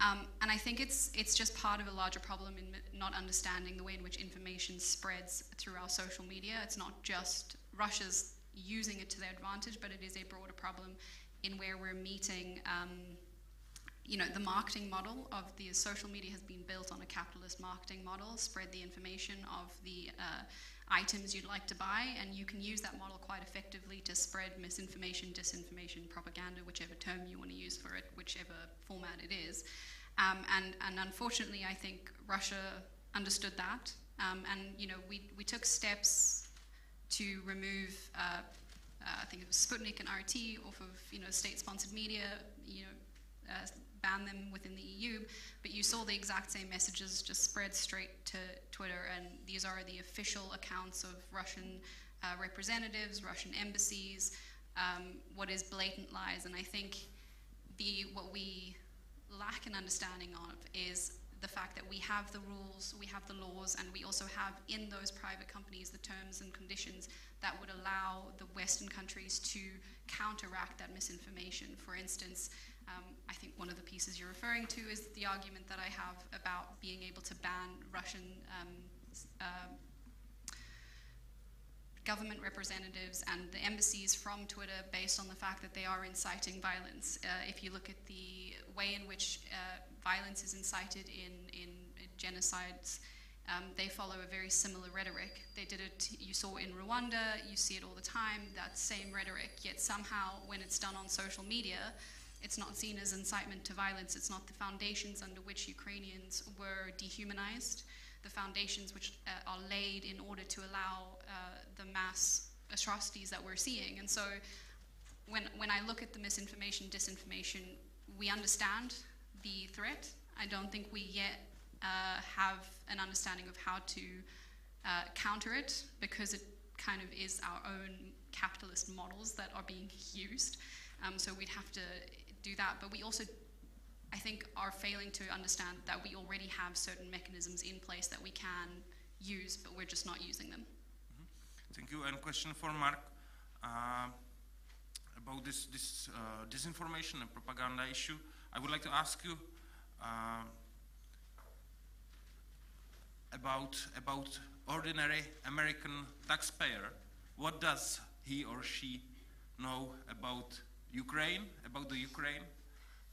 And I think it's just part of a larger problem in not understanding the way in which information spreads through our social media. It's not just Russia's using it to their advantage, but it is a broader problem in where we're meeting, you know, the marketing model of the social media has been built on a capitalist marketing model, spread the information of the items you'd like to buy, and you can use that model quite effectively to spread misinformation, disinformation, propaganda, whichever term you want to use for it, whichever format it is. And unfortunately, I think Russia understood that, and you know, we took steps to remove I think it was Sputnik and RT off of, you know, state-sponsored media, you know, ban them within the EU, but you saw the exact same messages just spread straight to Twitter, and these are the official accounts of Russian representatives, Russian embassies, what is blatant lies. And I think what we lack an understanding of is the fact that we have the rules, we have the laws, and we also have in those private companies the terms and conditions that would allow the Western countries to counteract that misinformation. For instance, I think one of the pieces you're referring to is the argument that I have about being able to ban Russian government representatives and the embassies from Twitter based on the fact that they are inciting violence. If you look at the way in which violence is incited in genocides, they follow a very similar rhetoric. They did it, you saw in Rwanda, you see it all the time, that same rhetoric, yet somehow when it's done on social media, it's not seen as incitement to violence. It's not the foundations under which Ukrainians were dehumanized, the foundations which are laid in order to allow the mass atrocities that we're seeing. And so when I look at the misinformation, disinformation, we understand the threat. I don't think we yet have an understanding of how to counter it, because it kind of is our own capitalist models that are being used. So we'd have to do that. But we also, I think, are failing to understand that we already have certain mechanisms in place that we can use, but we're just not using them. Thank you. And question for Mark about this disinformation and propaganda issue. I would like to ask you about ordinary American taxpayer. What does he or she know about Ukraine, about the Ukraine,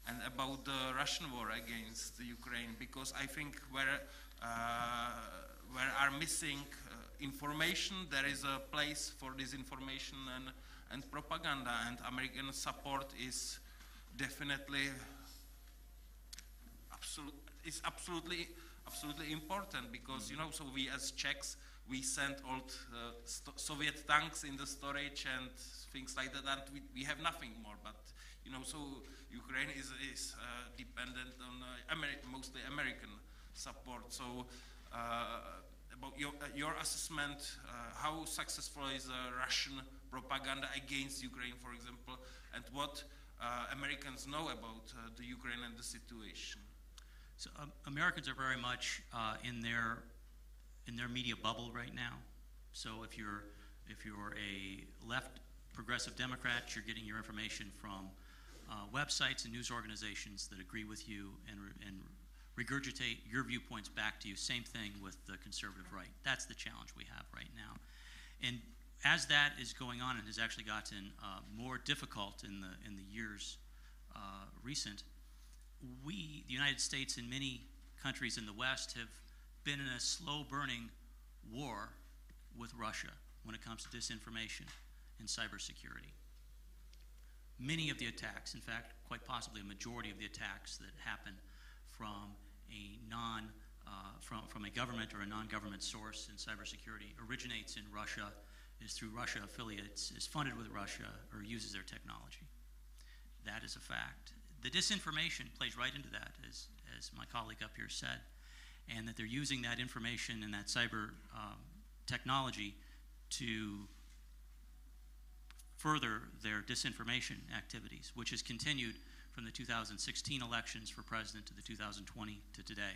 and about the Russian war against the Ukraine? Because I think where are missing information, there is a place for disinformation and propaganda, and American support is definitely absolutely important, because you know, so we as Czechs, we sent old Soviet tanks in the storage and things like that, and we have nothing more. But you know, so Ukraine is dependent on mostly American support. So about your assessment, how successful is Russian propaganda against Ukraine, for example, and what Americans know about the Ukraine and the situation? So Americans are very much in their media bubble right now. So if you're a left progressive Democrat, you're getting your information from websites and news organizations that agree with you and regurgitate your viewpoints back to you. Same thing with the conservative right. That's the challenge we have right now. And as that is going on and has actually gotten more difficult in the years recent, we, the United States and many countries in the West, have been in a slow-burning war with Russia when it comes to disinformation and cybersecurity. Many of the attacks, in fact, quite possibly a majority of the attacks that happen from a government or a non-government source in cybersecurity originates in Russia, is through Russia affiliates, is funded with Russia, or uses their technology. That is a fact. The disinformation plays right into that, as my colleague up here said, and that they're using that information and that cyber technology to further their disinformation activities, which has continued from the 2016 elections for president to the 2020 to today.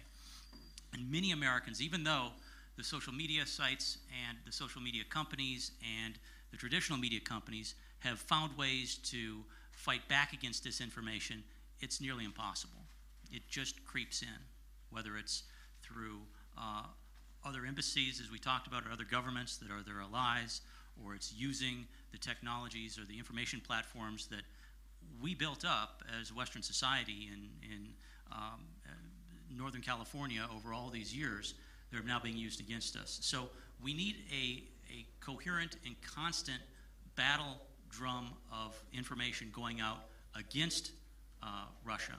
And many Americans, even though the social media sites and the social media companies and the traditional media companies have found ways to fight back against disinformation, it's nearly impossible. It just creeps in, whether it's through other embassies, as we talked about, or other governments that are their allies, or it's using the technologies or the information platforms that we built up as Western society in Northern California over all these years. They're now being used against us. So we need a coherent and constant battle drum of information going out against Russia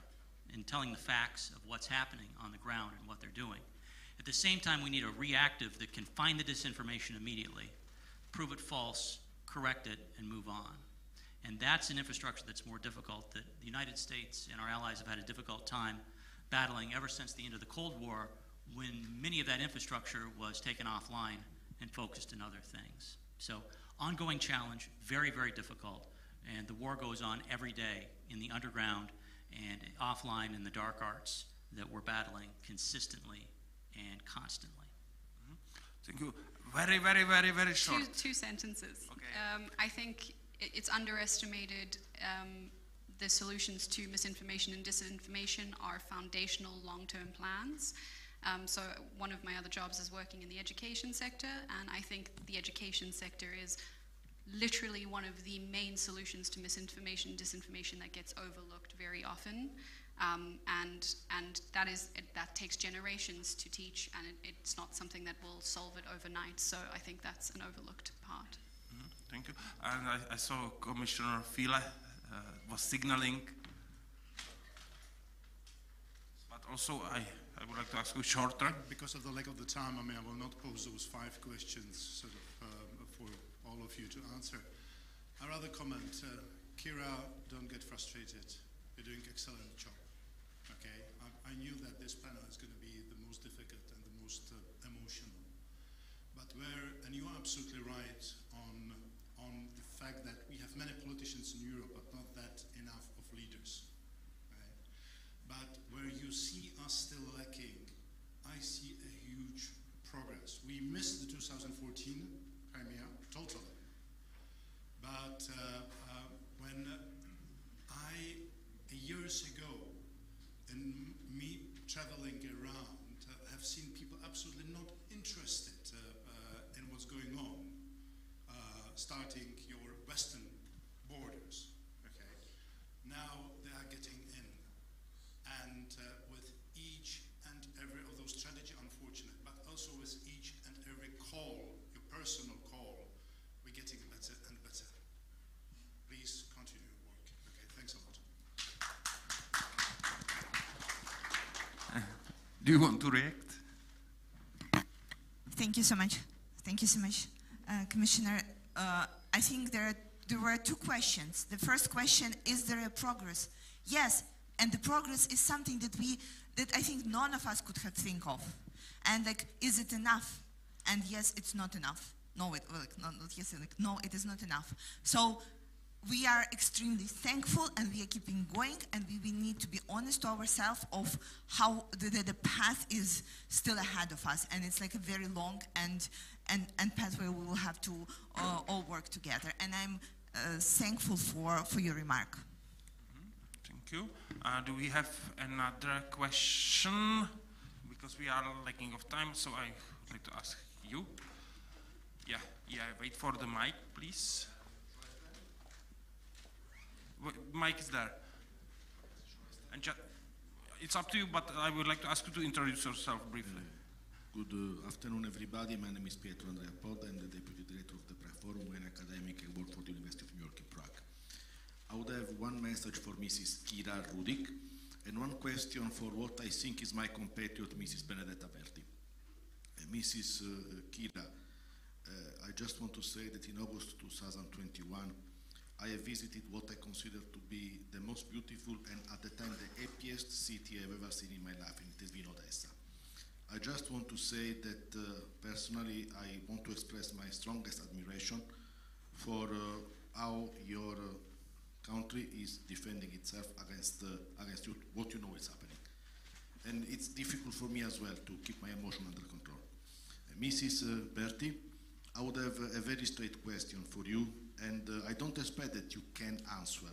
and telling the facts of what's happening on the ground and what they're doing. At the same time, we need a reactive that can find the disinformation immediately, prove it false, correct it, and move on. And that's an infrastructure that's more difficult, that the United States and our allies have had a difficult time battling ever since the end of the Cold War, when many of that infrastructure was taken offline and focused in other things. So ongoing challenge, very, very difficult, and the war goes on every day in the underground and offline in the dark arts that we're battling consistently and constantly. Thank you. Very, very, very, very short. Two sentences. Okay. I think it's underestimated. The solutions to misinformation and disinformation are foundational long-term plans. So one of my other jobs is working in the education sector, and I think the education sector is literally one of the main solutions to misinformation, disinformation that gets overlooked very often. And that takes generations to teach, and it's not something that will solve it overnight. So I think that's an overlooked part. Thank you. And I saw Commissioner File was signaling, but also I would like to ask you shorter. Because of the lack of the time, I will not pose those 5 questions sort of for all of you to answer. I rather comment, Kira, don't get frustrated. You're doing an excellent job. Okay, I knew that this panel is going to be the most difficult and the most emotional. But and you are absolutely right on the fact that we have many politicians in Europe, but not that enough of leaders. Right? But where you see us still lacking, I see a huge progress. We missed the 2014 Crimea totally. But when years ago, in me traveling around, have seen people absolutely not interested in what's going on, starting your western borders, okay? Now they are getting in, and with each and every of those strategy, unfortunate, but also with each and every call, your personal call, we're getting better and better. Please continue your work. Okay, thanks a lot. Do you want to react? Thank you so much. Thank you so much, Commissioner. I think there were two questions. The first question, is there a progress? Yes, and the progress is something that I think none of us could have think of. And like, is it enough? And yes, it's not enough. No, no, it is not enough. So we are extremely thankful, and we are keeping going, and we need to be honest to ourselves of how the path is still ahead of us, and it's like a very long and path where we will have to all work together. And I'm thankful for your remark. Thank you. Do we have another question? Because we are lacking of time, so I would like to ask you. Yeah, wait for the mic, please. Mic is there. And it's up to you, but I would like to ask you to introduce yourself briefly. Good afternoon, everybody. My name is Pietro Andrea Podda. I'm the Deputy Director of the Prague Forum, an academic and work for the University of New York in Prague. I would have one message for Mrs. Kira Rudik and one question for what I think is my compatriot, Mrs. Benedetta Verdi. Mrs. Kira, I just want to say that in August 2021, I have visited what I consider to be the most beautiful and at the time the happiest city I've ever seen in my life, and it has been Odessa. I just want to say that personally I want to express my strongest admiration for how your country is defending itself against what you know is happening. And it's difficult for me as well to keep my emotion under control. Mrs. Berti, I would have a very straight question for you, and I don't expect that you can answer.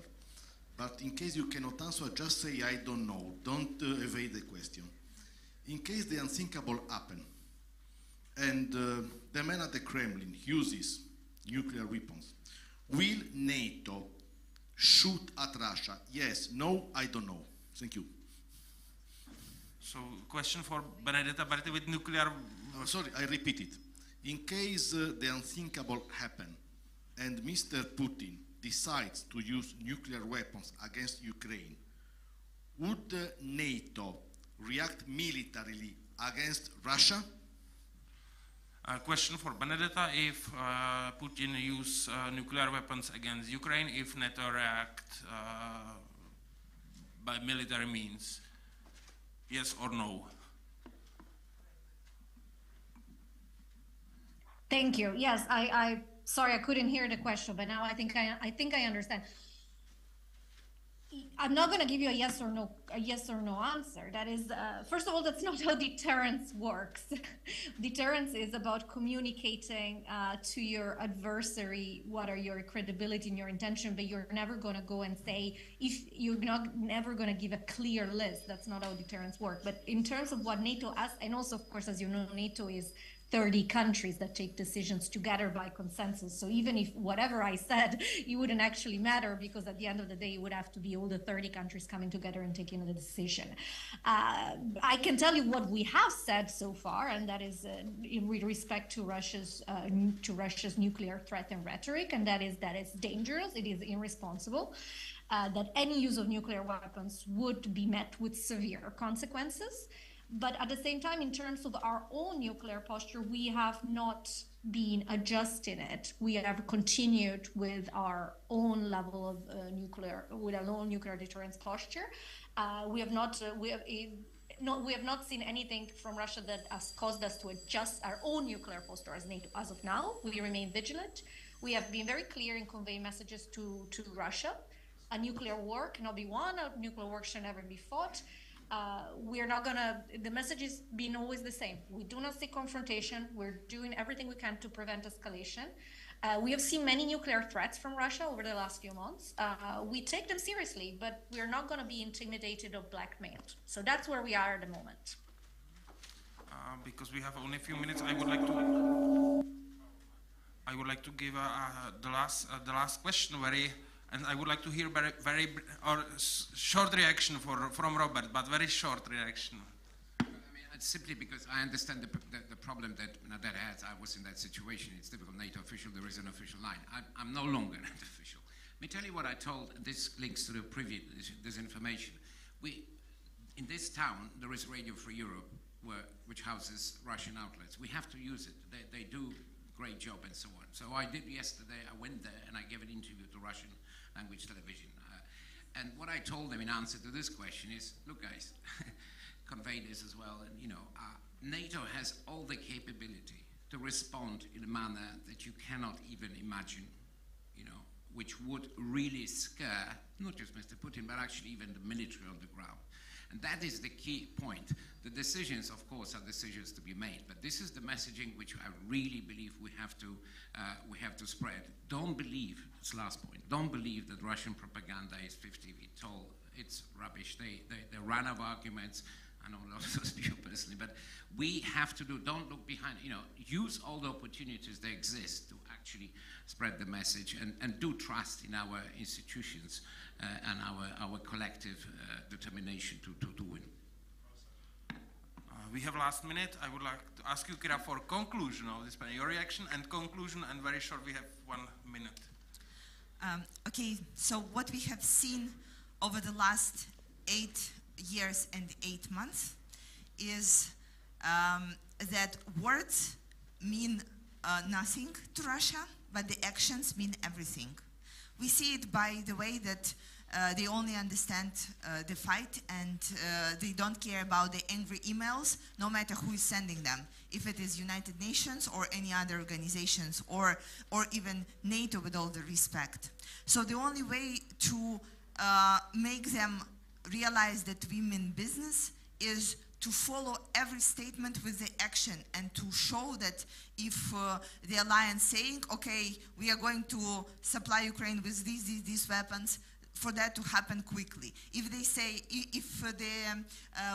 But in case you cannot answer, just say, I don't know. Don't evade the question. In case the unthinkable happen, and the man at the Kremlin uses nuclear weapons, will NATO shoot at Russia? Yes, no, I don't know. Thank you. So, question for Benedetta Berti with nuclear... sorry, I repeat it. In case the unthinkable happen, and Mr. Putin decides to use nuclear weapons against Ukraine, would NATO react militarily against Russia? Question for Benedetta, if Putin use nuclear weapons against Ukraine, if NATO react by military means, yes or no? Thank you. Yes, sorry, I couldn't hear the question, but now I think I understand. I'm not going to give you a yes or no answer. That is, first of all, that's not how deterrence works. Deterrence is about communicating to your adversary what are your credibility and your intention, but you're never going to go and say, if you're never going to give a clear list. That's not how deterrence works. But in terms of what NATO asks, and also, of course, as you know, NATO is 30 countries that take decisions together by consensus. So even if whatever I said, it wouldn't actually matter, because at the end of the day, it would have to be all the 30 countries coming together and taking the decision. I can tell you what we have said so far, and that is with respect to Russia's nuclear threat and rhetoric, and that is dangerous, it is irresponsible, that any use of nuclear weapons would be met with severe consequences. But at the same time, in terms of our own nuclear posture, we have not been adjusting it. We have continued with our own level of with our own nuclear deterrence posture. We have not seen anything from Russia that has caused us to adjust our own nuclear posture as NATO as of now. We remain vigilant. We have been very clear in conveying messages to Russia. A nuclear war cannot be won. A nuclear war should never be fought. we're not gonna, the message has been always the same. We do not seek confrontation. We're doing everything we can to prevent escalation. We have seen many nuclear threats from Russia over the last few months. We take them seriously, but we're not gonna be intimidated or blackmailed. So that's where we are at the moment. Because we have only a few minutes, I would like to give the last question and I would like to hear very short reaction from Robert, but very short reaction. I mean, it's simply because I understand the problem that Nadera has. I was in that situation. It's difficult. NATO official, there is an official line. I'm no longer an official. Let me tell you what I told. This links to the previous disinformation. In this town, there is Radio Free Europe, which houses Russian outlets. We have to use it. They do a great job and so on. So I did yesterday. I went there and I gave an interview to Russian language television. And what I told them in answer to this question is, look guys, convey this as well, and NATO has all the capability to respond in a manner that you cannot even imagine, which would really scare not just Mr. Putin, but actually even the military on the ground. And that is the key point. The decisions, of course, are decisions to be made, but this is the messaging which I really believe we have to spread. Don't believe, this last point, don't believe that Russian propaganda is 50 feet tall. It's rubbish. They run out of arguments. I know a lot of those people personally, but we have to don't look behind, use all the opportunities that exist to actually spread the message and do trust in our institutions and our collective determination to win. We have last minute. I would like to ask you, Kira, for conclusion of this panel, your reaction and conclusion, and very short, we have 1 minute. Okay, so what we have seen over the last 8 years and 8 months is that words mean nothing to Russia, but the actions mean everything. We see it by the way that they only understand the fight and they don't care about the angry emails, no matter who is sending them, if it is United Nations or any other organizations or even NATO, with all the respect. So the only way to make them realize that we mean business is to follow every statement with the action and to show that if the alliance saying, okay, we are going to supply Ukraine with these weapons, for that to happen quickly. If they say, if the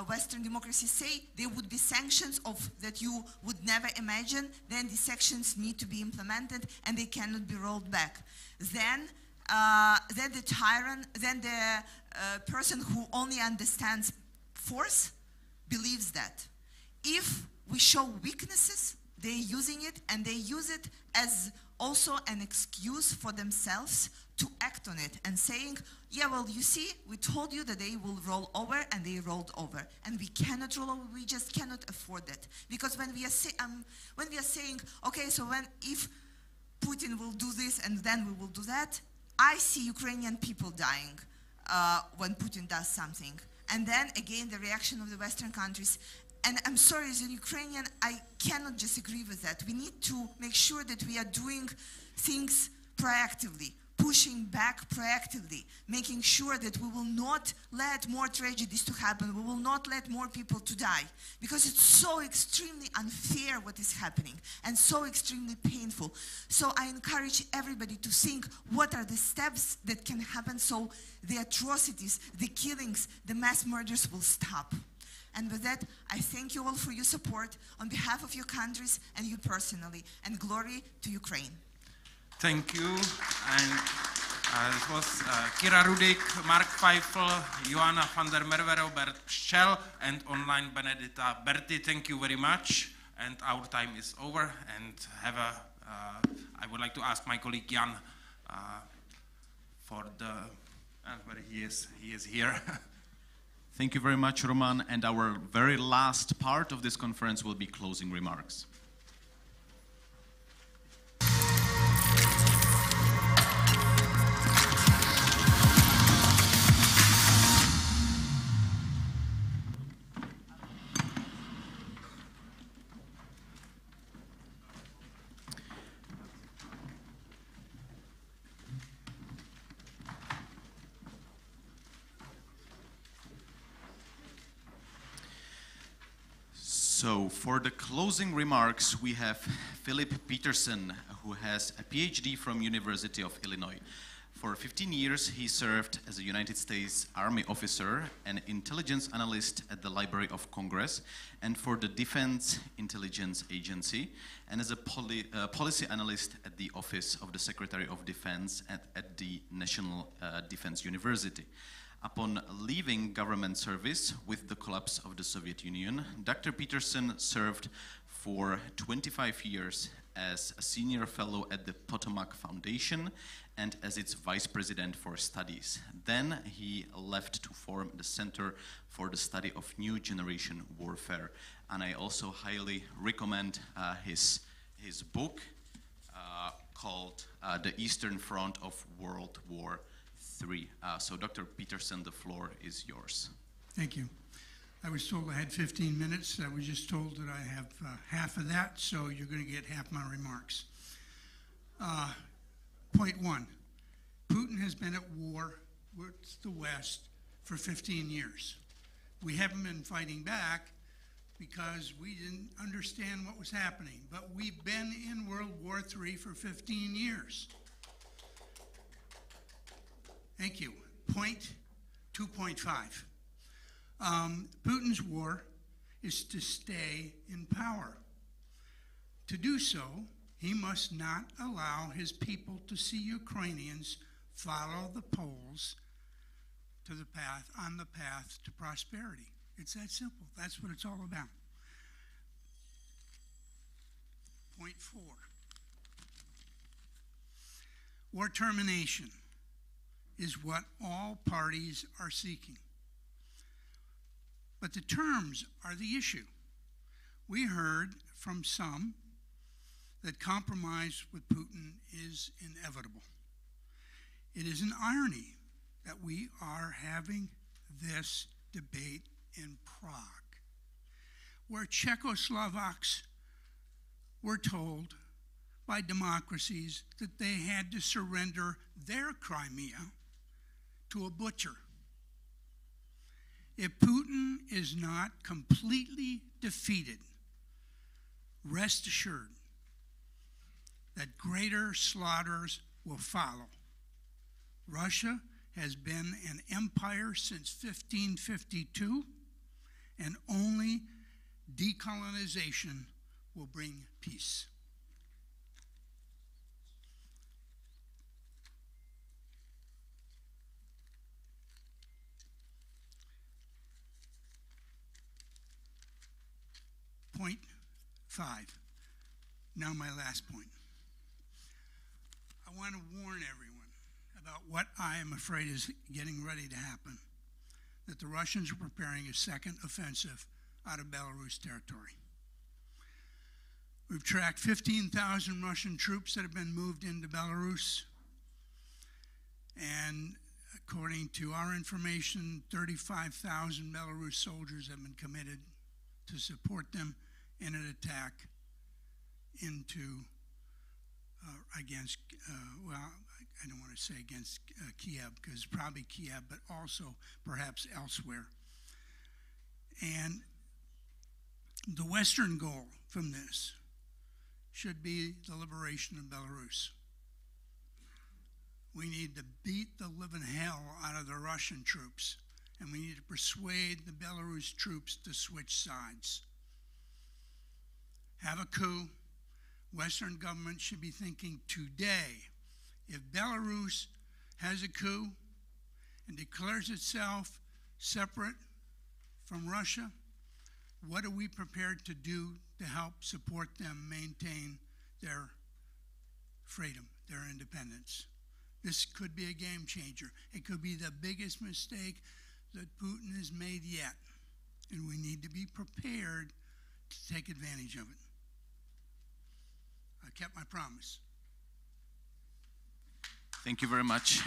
Western democracies say there would be sanctions that you would never imagine, then the sanctions need to be implemented and they cannot be rolled back. Then the tyrant, then the person who only understands force believes that. If we show weaknesses, they're using it, and they use it as also an excuse for themselves to act on it and saying, yeah, well, you see, we told you that they will roll over, and they rolled over, and we cannot roll over. We just cannot afford it, because when we are saying, okay, so if Putin will do this and then we will do that, I see Ukrainian people dying when Putin does something, and then again the reaction of the Western countries. And I'm sorry, as a Ukrainian, I cannot disagree with that. We need to make sure that we are doing things proactively, pushing back proactively, making sure that we will not let more tragedies to happen, we will not let more people to die, because it's so extremely unfair what is happening and so extremely painful. So I encourage everybody to think what are the steps that can happen so the atrocities, the killings, the mass murders will stop. And with that, I thank you all for your support on behalf of your countries and you personally, and glory to Ukraine. Thank you. And this was Kira Rudik, Mark Feifel, Joanna van der Merwe, Robert Pščel, and online Benedita Berti. Thank you very much. And our time is over. And I would like to ask my colleague Jan for the, where he is here. Thank you very much, Roman. And our very last part of this conference will be closing remarks. So for the closing remarks, we have Philip Peterson, who has a PhD from University of Illinois. For 15 years, he served as a United States Army officer, an intelligence analyst at the Library of Congress, and for the Defense Intelligence Agency, and as a policy analyst at the Office of the Secretary of Defense at the National Defense University. Upon leaving government service with the collapse of the Soviet Union, Dr. Peterson served for 25 years as a senior fellow at the Potomac Foundation and as its vice president for studies. Then he left to form the Center for the Study of New Generation Warfare. And I also highly recommend his book called The Eastern Front of World War III. So Dr. Peterson, the floor is yours. Thank you. I was told I had 15 minutes. I was just told that I have half of that, so you're going to get half my remarks. Point one, Putin has been at war with the West for 15 years. We haven't been fighting back because we didn't understand what was happening, but we've been in World War III for 15 years. Thank you. Point 2.5. Putin's war is to stay in power. To do so, he must not allow his people to see Ukrainians follow the Poles to the path, on the path to prosperity. It's that simple. That's what it's all about. Point 4. War termination is what all parties are seeking. But the terms are the issue. We heard from some that compromise with Putin is inevitable. It is an irony that we are having this debate in Prague, where Czechoslovaks were told by democracies that they had to surrender their Crimea to a butcher. If Putin is not completely defeated, rest assured that greater slaughters will follow. Russia has been an empire since 1552, and only decolonization will bring peace. Point 5. Now my last point. I want to warn everyone about what I am afraid is getting ready to happen, that the Russians are preparing a second offensive out of Belarus territory. We've tracked 15,000 Russian troops that have been moved into Belarus, and according to our information, 35,000 Belarus soldiers have been committed to support them in an attack into, against, well, I don't want to say against Kiev, because probably Kiev, but also perhaps elsewhere. And the Western goal from this should be the liberation of Belarus. We need to beat the living hell out of the Russian troops, and we need to persuade the Belarus troops to switch sides. Have a coup. Western governments should be thinking today, if Belarus has a coup and declares itself separate from Russia, what are we prepared to do to help support them maintain their freedom, their independence? This could be a game changer. It could be the biggest mistake that Putin has made yet, and we need to be prepared to take advantage of it. I kept my promise. Thank you very much.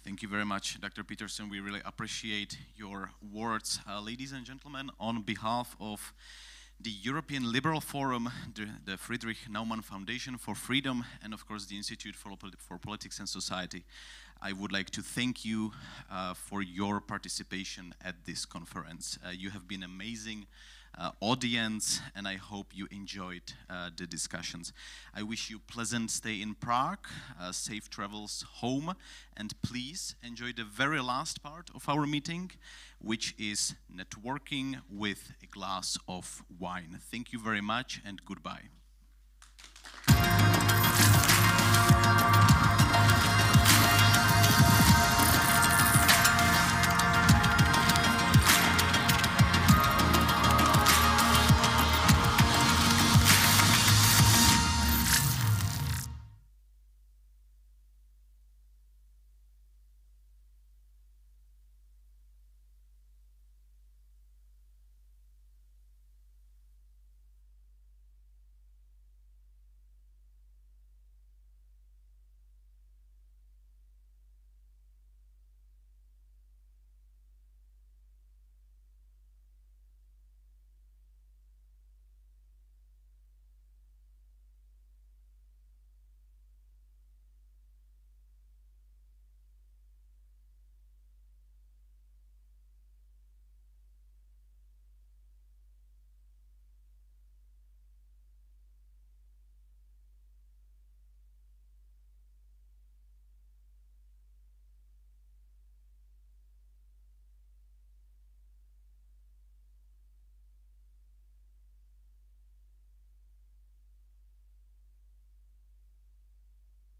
Thank you very much, Dr. Peterson. We really appreciate your words. Ladies and gentlemen, on behalf of the European Liberal Forum, the Friedrich Naumann Foundation for Freedom, and of course the Institute for Politics and Society. I would like to thank you for your participation at this conference. You have been amazing audience, and I hope you enjoyed the discussions. I wish you pleasant stay in Prague, safe travels home, and please enjoy the very last part of our meeting, which is networking with a glass of wine. Thank you very much, and goodbye.